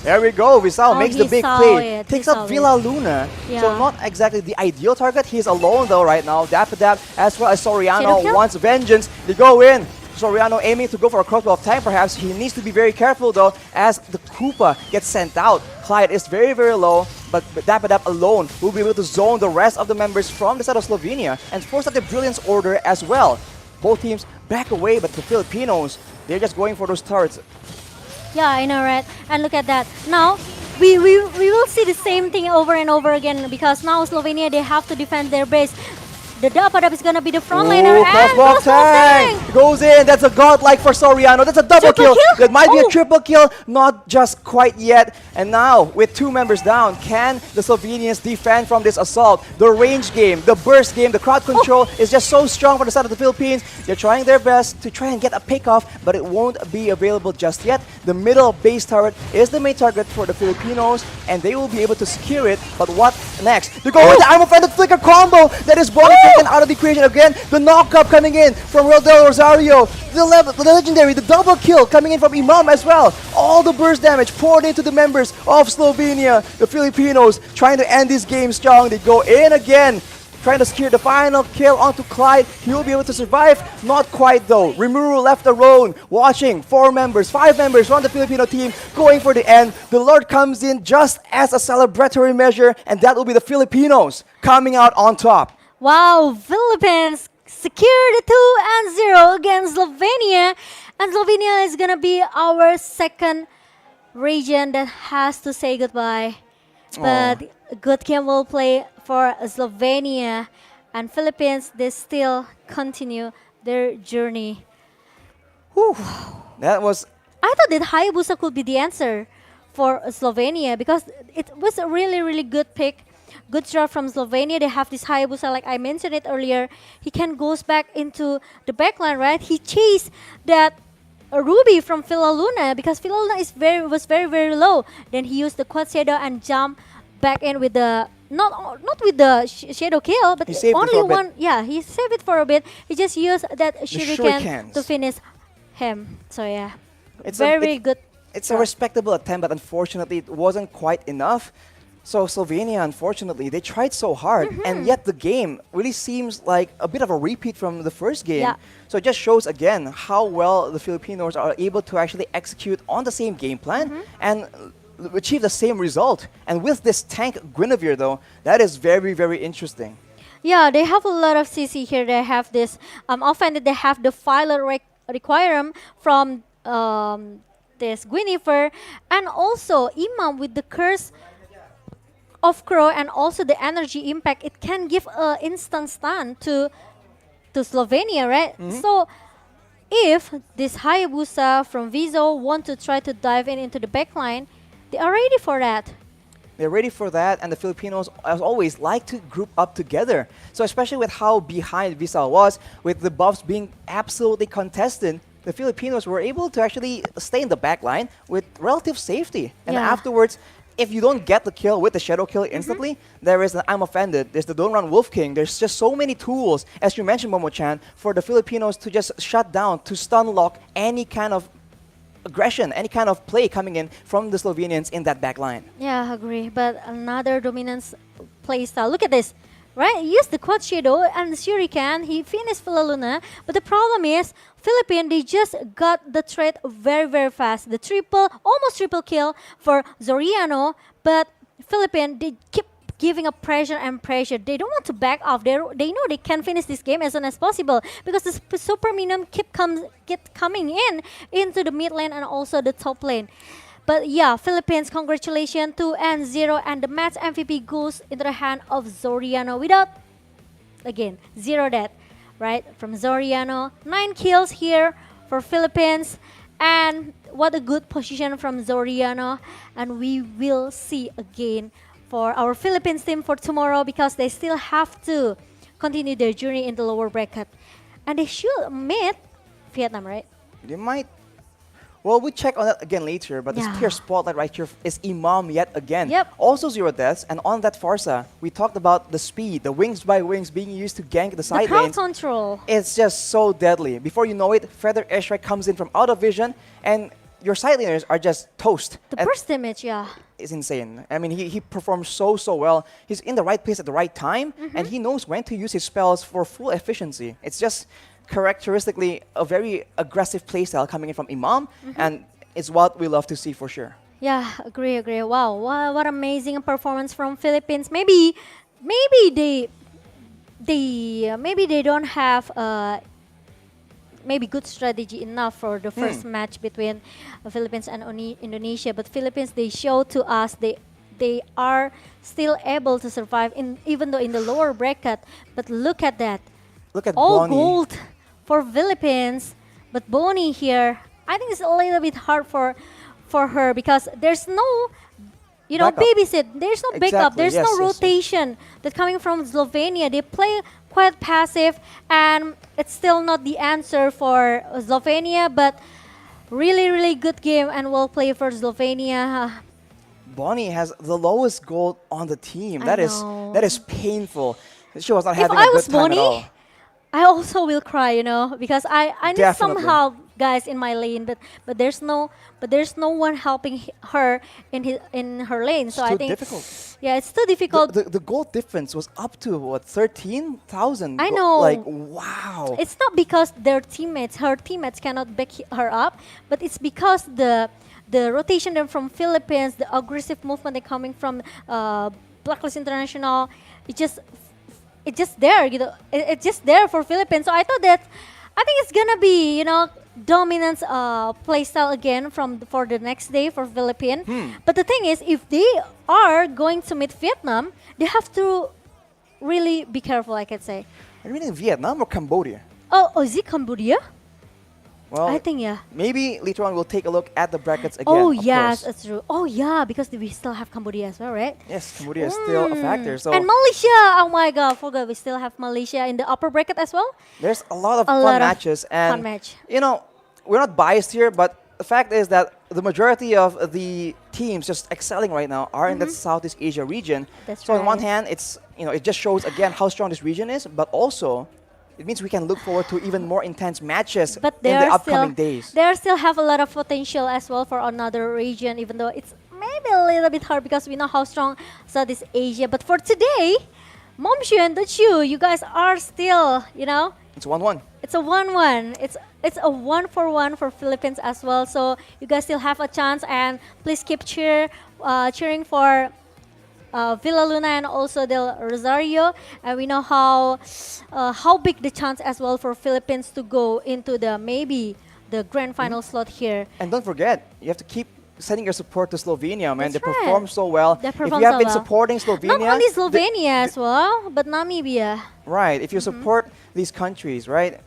There we go, Visao makes the big play. Takes up Villa Luna. So not exactly the ideal target. He's alone though right now. Dapadap as well as Soriano wants vengeance. They go in. Soriano aiming to go for a crossbow of tank perhaps. He needs to be very careful though as the Koopa gets sent out. Clyde is very, very low, but Dapadap alone will be able to zone the rest of the members from the side of Slovenia and force out the Brilliance Order as well. Both teams back away, but the Filipinos, they're just going for those turrets. Yeah, I know, right? And look at that. Now, we will see the same thing over and over again because now Slovenia, they have to defend their base. The Dapadap is gonna be the frontliner and crossbow tank goes in. That's a godlike for Soriano. That's a double kill. That might be a triple kill, not just quite yet. And now, with 2 members down, can the Slovenians defend from this assault? The range game, the burst game, the crowd control is just so strong for the side of the Philippines. They're trying their best to try and get a pick off, but it won't be available just yet. The middle base turret is the main target for the Filipinos, and they will be able to secure it. But what next? They go with the Arm Offended Flicker combo. That is Bonnie taken out of the equation again. The knockup coming in from Del Rosario. The legendary, the double kill coming in from Imam as well. All the burst damage poured into the members of Slovenia. The Filipinos trying to end this game strong. They go in again, trying to secure the final kill onto Clyde. He will be able to survive. Not quite though. Rimuru left alone, watching 5 members from the Filipino team going for the end. The Lord comes in just as a celebratory measure, and that will be the Filipinos coming out on top. Wow, Philippines secured 2-0 against Slovenia, and Slovenia is gonna be our second region that has to say goodbye. But good game will play for Slovenia, and Philippines, they still continue their journey. Whew. That was... I thought that Hayabusa could be the answer for Slovenia because it was a really, really good pick good draft from Slovenia. They have this Hayabusa, like I mentioned it earlier. He can goes back into the backline, right? He chased that Ruby from Luna because Luna was very low. Then he used the quad shadow and jump back in with the not with the shadow kill, but He saved it only for a bit. one. Yeah, he saved it for a bit. He just used that shuriken shurikens. to finish him. So yeah, It's very good. It's a respectable attempt, but unfortunately, it wasn't quite enough. So Slovenia, unfortunately, they tried so hard, and yet the game really seems like a bit of a repeat from the first game. Yeah. So it just shows again how well the Filipinos are able to actually execute on the same game plan and achieve the same result. And with this tank Guinevere, though, that is very interesting. Yeah, they have a lot of CC here. They have this often they have the file requirement from this Guinevere, and also Imam with the curse of Crow and also the energy impact. It can give a instant stun to Slovenia, right? So if this Hayabusa from Vizo want to try to dive into the backline, they are ready for that. They're ready for that, and the Filipinos, as always, like to group up together. So especially with how behind Visa was, with the buffs being absolutely contested, the Filipinos were able to actually stay in the back line with relative safety. And Yeah. afterwards, if you don't get the kill with the shadow kill instantly, there is an I'm offended, there's the Don't Run Wolf King, there's just so many tools, as you mentioned, Momo-chan, for the Filipinos to just shut down, to stun lock any kind of aggression, any kind of play coming in from the Slovenians in that back line. Yeah, I agree. But another dominance play style. Look at this. Right? He used the quad shadow and the shuriken. He finished Luna. But the problem is, Philippines, they just got the trade very fast. The almost triple kill for Zoriano. But Philippines, they keep giving up pressure and pressure. They don't want to back off. They know they can finish this game as soon as possible because the super minion keep coming into the mid lane and also the top lane. But yeah, Philippines, congratulations, 2-0, and the match MVP goes into the hand of Zoriano without, again, 0 death, right? From Zoriano, 9 kills here for Philippines, and what a good position from Zoriano. And we will see again for our Philippines team for tomorrow because they still have to continue their journey in the lower bracket. And they should meet Vietnam, right? They might. Well, we check on that again later, but this clear spotlight right here is Imam yet again. Yep. Also 0 deaths, and on that Farsa, we talked about the speed, the wings by wings being used to gank the side crowd lanes. control. It's just so deadly. Before you know it, Feather Airstrike comes in from out of vision, and your side laners are just toast. The burst damage, yeah. It's insane. I mean, he performs so well. He's in the right place at the right time, and he knows when to use his spells for full efficiency. It's just characteristically a very aggressive playstyle coming in from Imam, and it's what we love to see for sure. Yeah, agree. Wow, what amazing performance from Philippines. Maybe they don't have maybe good strategy enough for the first match between Philippines and Indonesia. But Philippines, they show to us they are still able to survive even though in the lower bracket. But look at that. Look at all Bonnie. gold for Philippines, but Bonnie here, I think it's a little bit hard for her because there's no, Backup. babysit. There's no backup. Exactly, There's yes, no yes. rotation that's coming from Slovenia. They play quite passive, and it's still not the answer for Slovenia. But really good game and well played for Slovenia. Bonnie has the lowest gold on the team. I That is painful. She was not If having I a was good time at all. Bonnie, I also will cry, because I need some Definitely. help, guys, in my lane, but there's no one helping her in her lane. So It's I too think difficult. yeah, it's too difficult. The gold difference was up to what, 13,000? I know. Like, wow. It's not because her teammates cannot back her up, but it's because the rotation them from Philippines, the aggressive movement they coming from Blacklist International, it's just there, it's just there for Philippines. So I think it's gonna be, dominance playstyle again for the next day for Philippines. But the thing is, if they are going to meet Vietnam, they have to really be careful, I can say. Are you meaning Vietnam or Cambodia? Oh, is it Cambodia? Well, I think, yeah. Maybe later on we'll take a look at the brackets again. Oh, of yes, course. that's true. Oh, yeah, because we still have Cambodia as well, right? Yes, Cambodia is still a factor. So And Malaysia. Oh, my God. Forgot we still have Malaysia in the upper bracket as well. there's a lot of A fun lot of matches. And, fun match. you know, we're not biased here, but the fact is that the majority of the teams just excelling right now are in the Southeast Asia region. That's so on one right. hand, it's it just shows again how strong this region is, but also it means we can look forward to even more intense matches But in they the are upcoming still, days. they still have a lot of potential as well for another region, even though it's maybe a little bit hard because we know how strong Southeast Asia. But for today, Momshu and Dachu, you guys are still, It's 1-1. it's a 1-1. It's a 1-1 for Philippines as well. So you guys still have a chance, and please keep cheering for Villa Luna and also Del Rosario. And we know how big the chance as well for Philippines to go into maybe the grand final slot here. And don't forget, you have to keep sending your support to Slovenia, man. That's They right. perform so well. They If perform you have so been well. supporting Slovenia, Not only Slovenia as well, but Namibia. right? If you support these countries, right?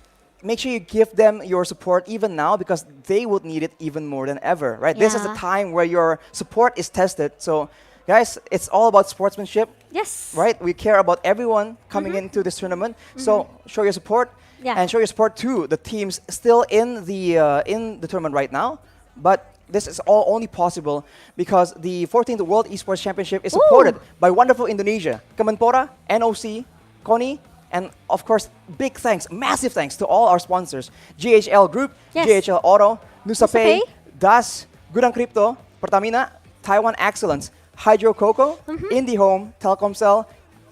Make sure you give them your support even now because they would need it even more than ever, right? This is the Yeah. time where your support is tested. So, guys, it's all about sportsmanship. Yes. Right? We care about everyone coming into this tournament. So show your support Yeah. and show your support to the teams still in the tournament right now. But this is all only possible because the 14th World Esports Championship is supported by wonderful Indonesia, Kemenpora, NOC, KONI, and of course, big thanks, massive thanks to all our sponsors: GHL Group, Yes. GHL Auto, Nusapay. Nusapay, DAS, Gudang Crypto, Pertamina, Taiwan Excellence, Hydro Coco, IndiHome, Telkomsel,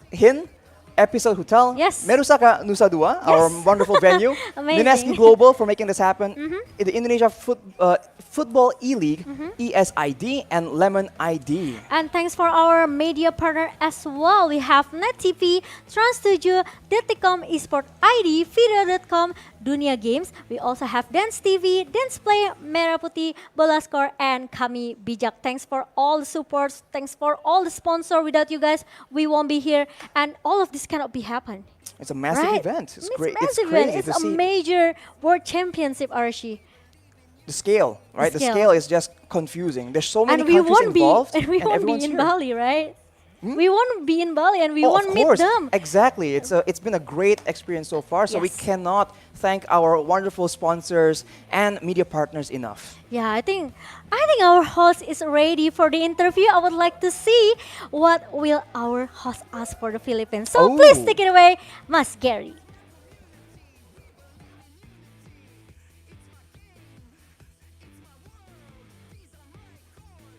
HIN, Episode Hotel, Merusaka Nusa Dua, our wonderful venue, Amazing. Mineski Global for making this happen, the Indonesia Football E-League, ESID, and Lemon ID. And thanks for our media partner as well. We have Net TV, Trans7, Detikcom, Esport ID, Video.com, Dunia Games. We also have Dance TV, Dance Play, Merah Putih, Bola Score, and Kami Bijak. Thanks for all the supports. Thanks for all the sponsor. Without you guys, we won't be here. And all of this cannot be happen. It's a massive Right? event. It's It's great. massive It's crazy event. to It's a see major world championship, Arashi. the scale, right? The scale is just confusing. There's so many And we countries won't be, involved, and we won't be everyone's in here. Bali, right? We won't be in Bali, and we Oh, won't of meet course. them. Exactly. It's been a great experience so far. So we Yes. cannot thank our wonderful sponsors and media partners enough. Yeah, I think our host is ready for the interview. I would like to see what will our host ask for the Philippines. So please take it away, Mas Gary.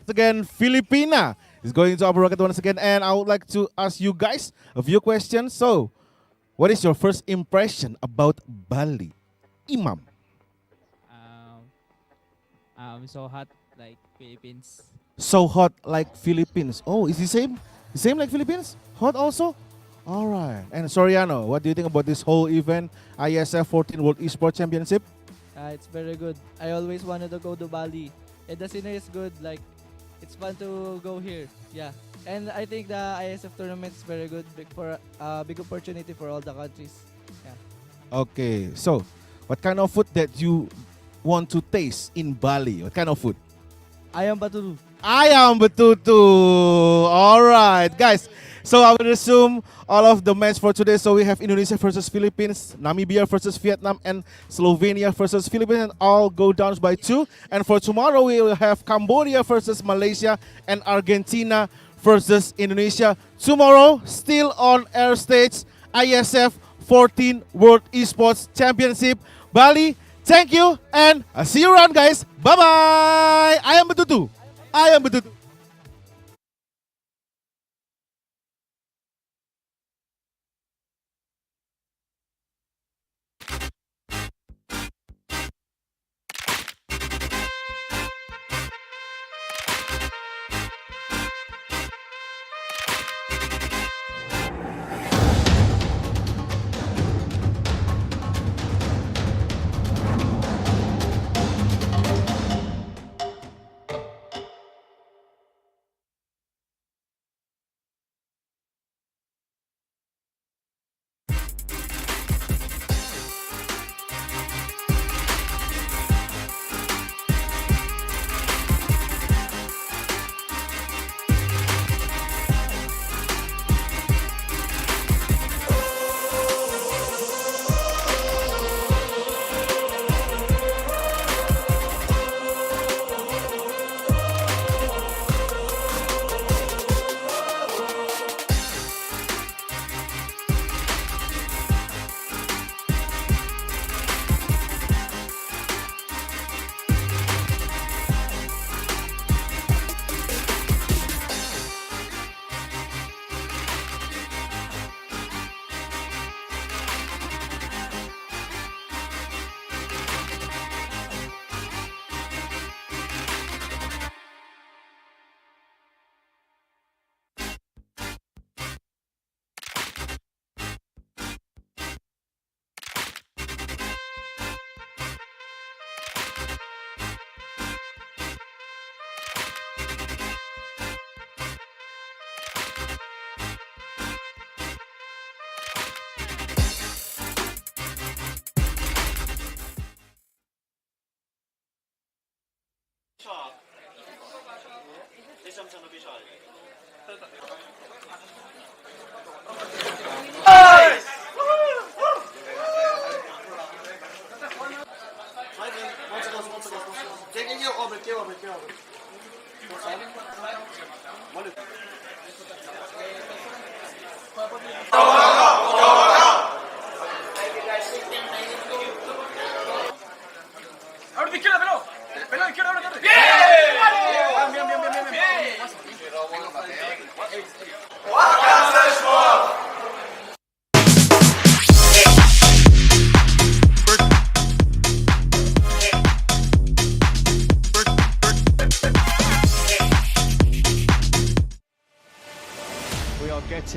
Again, Filipina is going to our bracket once again, and I would like to ask you guys a few questions. So, what is your first impression about Bali, Imam? So hot like Philippines. So hot like Philippines. Oh, is the same? The same like Philippines? Hot also? All right. And Soriano, what do you think about this whole event, Iesf 14 World Esports Championship? It's very good. I always wanted to go to Bali. And the scenery is good. Like, it's fun to go here. Yeah. And I think the ISF tournament is very good for big opportunity for all the countries. Yeah. Okay. So, what kind of food that you want to taste in Bali? What kind of food? Ayam Baturu. Ayam betutu. All right, guys. So I will resume all of the match for today. So we have Indonesia versus Philippines, Namibia versus Vietnam, and Slovenia versus Philippines, and all go down by 2. And for tomorrow, we will have Cambodia versus Malaysia and Argentina versus Indonesia. Tomorrow, still on air stage, ISF 14 World Esports Championship, Bali. Thank you, and I'll see you around, guys. Bye-bye. Ayam betutu. Ayam betutu.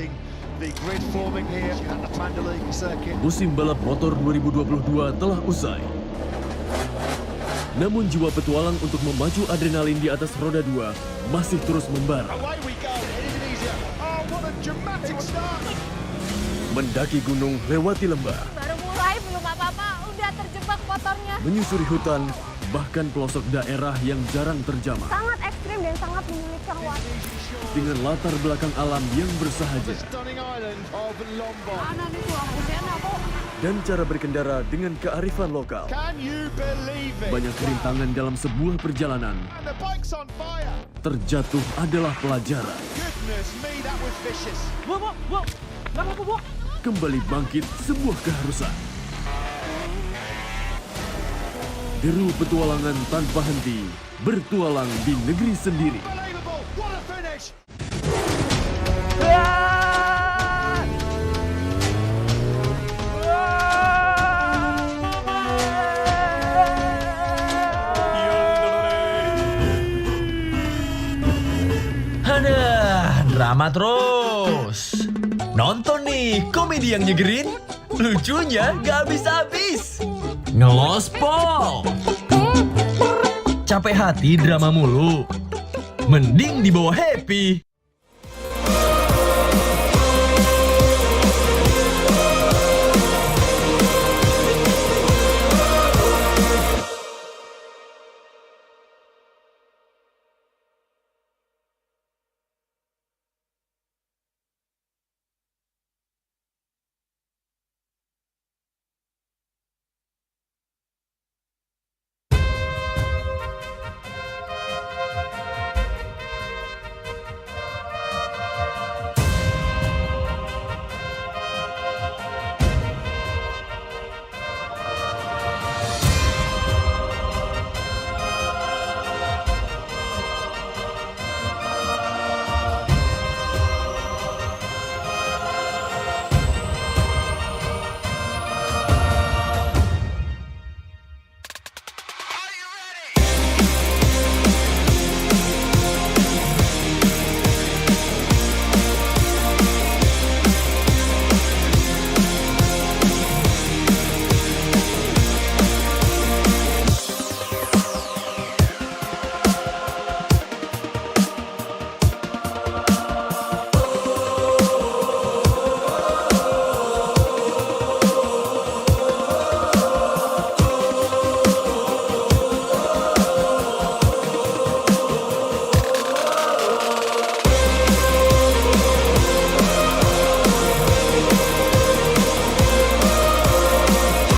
getting the grid forming here at the Mandalika circuit. Musim balap motor 2022 telah usai. Namun jiwa petualang untuk memacu adrenalin di atas roda 2 masih terus membara. Away we go in Indonesia. Oh, what a dramatic start. Mendaki gunung, lewati lembah, Baru mulai belum apa-apa, udah terjebak motornya. menyusuri hutan, bahkan pelosok daerah yang jarang terjamah. Sangat ekstrim dan sangat menyulitkan waktu. Dengan latar belakang alam yang bersahaja Stunning island of Lombok. Mana nih tuh Husena kok? dan cara berkendara dengan kearifan lokal. Can you believe it? Banyak rintangan dalam sebuah perjalanan. And the bike's on fire. Terjatuh adalah pelajaran. Goodness me, that was vicious. Kembali bangkit sebuah keharusan. Deru petualangan tanpa henti, bertualang di negeri sendiri. Unbelievable. What a finish. Aduh, drama terus. Nonton nih, komedi yang nyegerin. Lucunya gak habis-habis. Ngelospol. Capek hati drama mulu. Mending dibawa happy.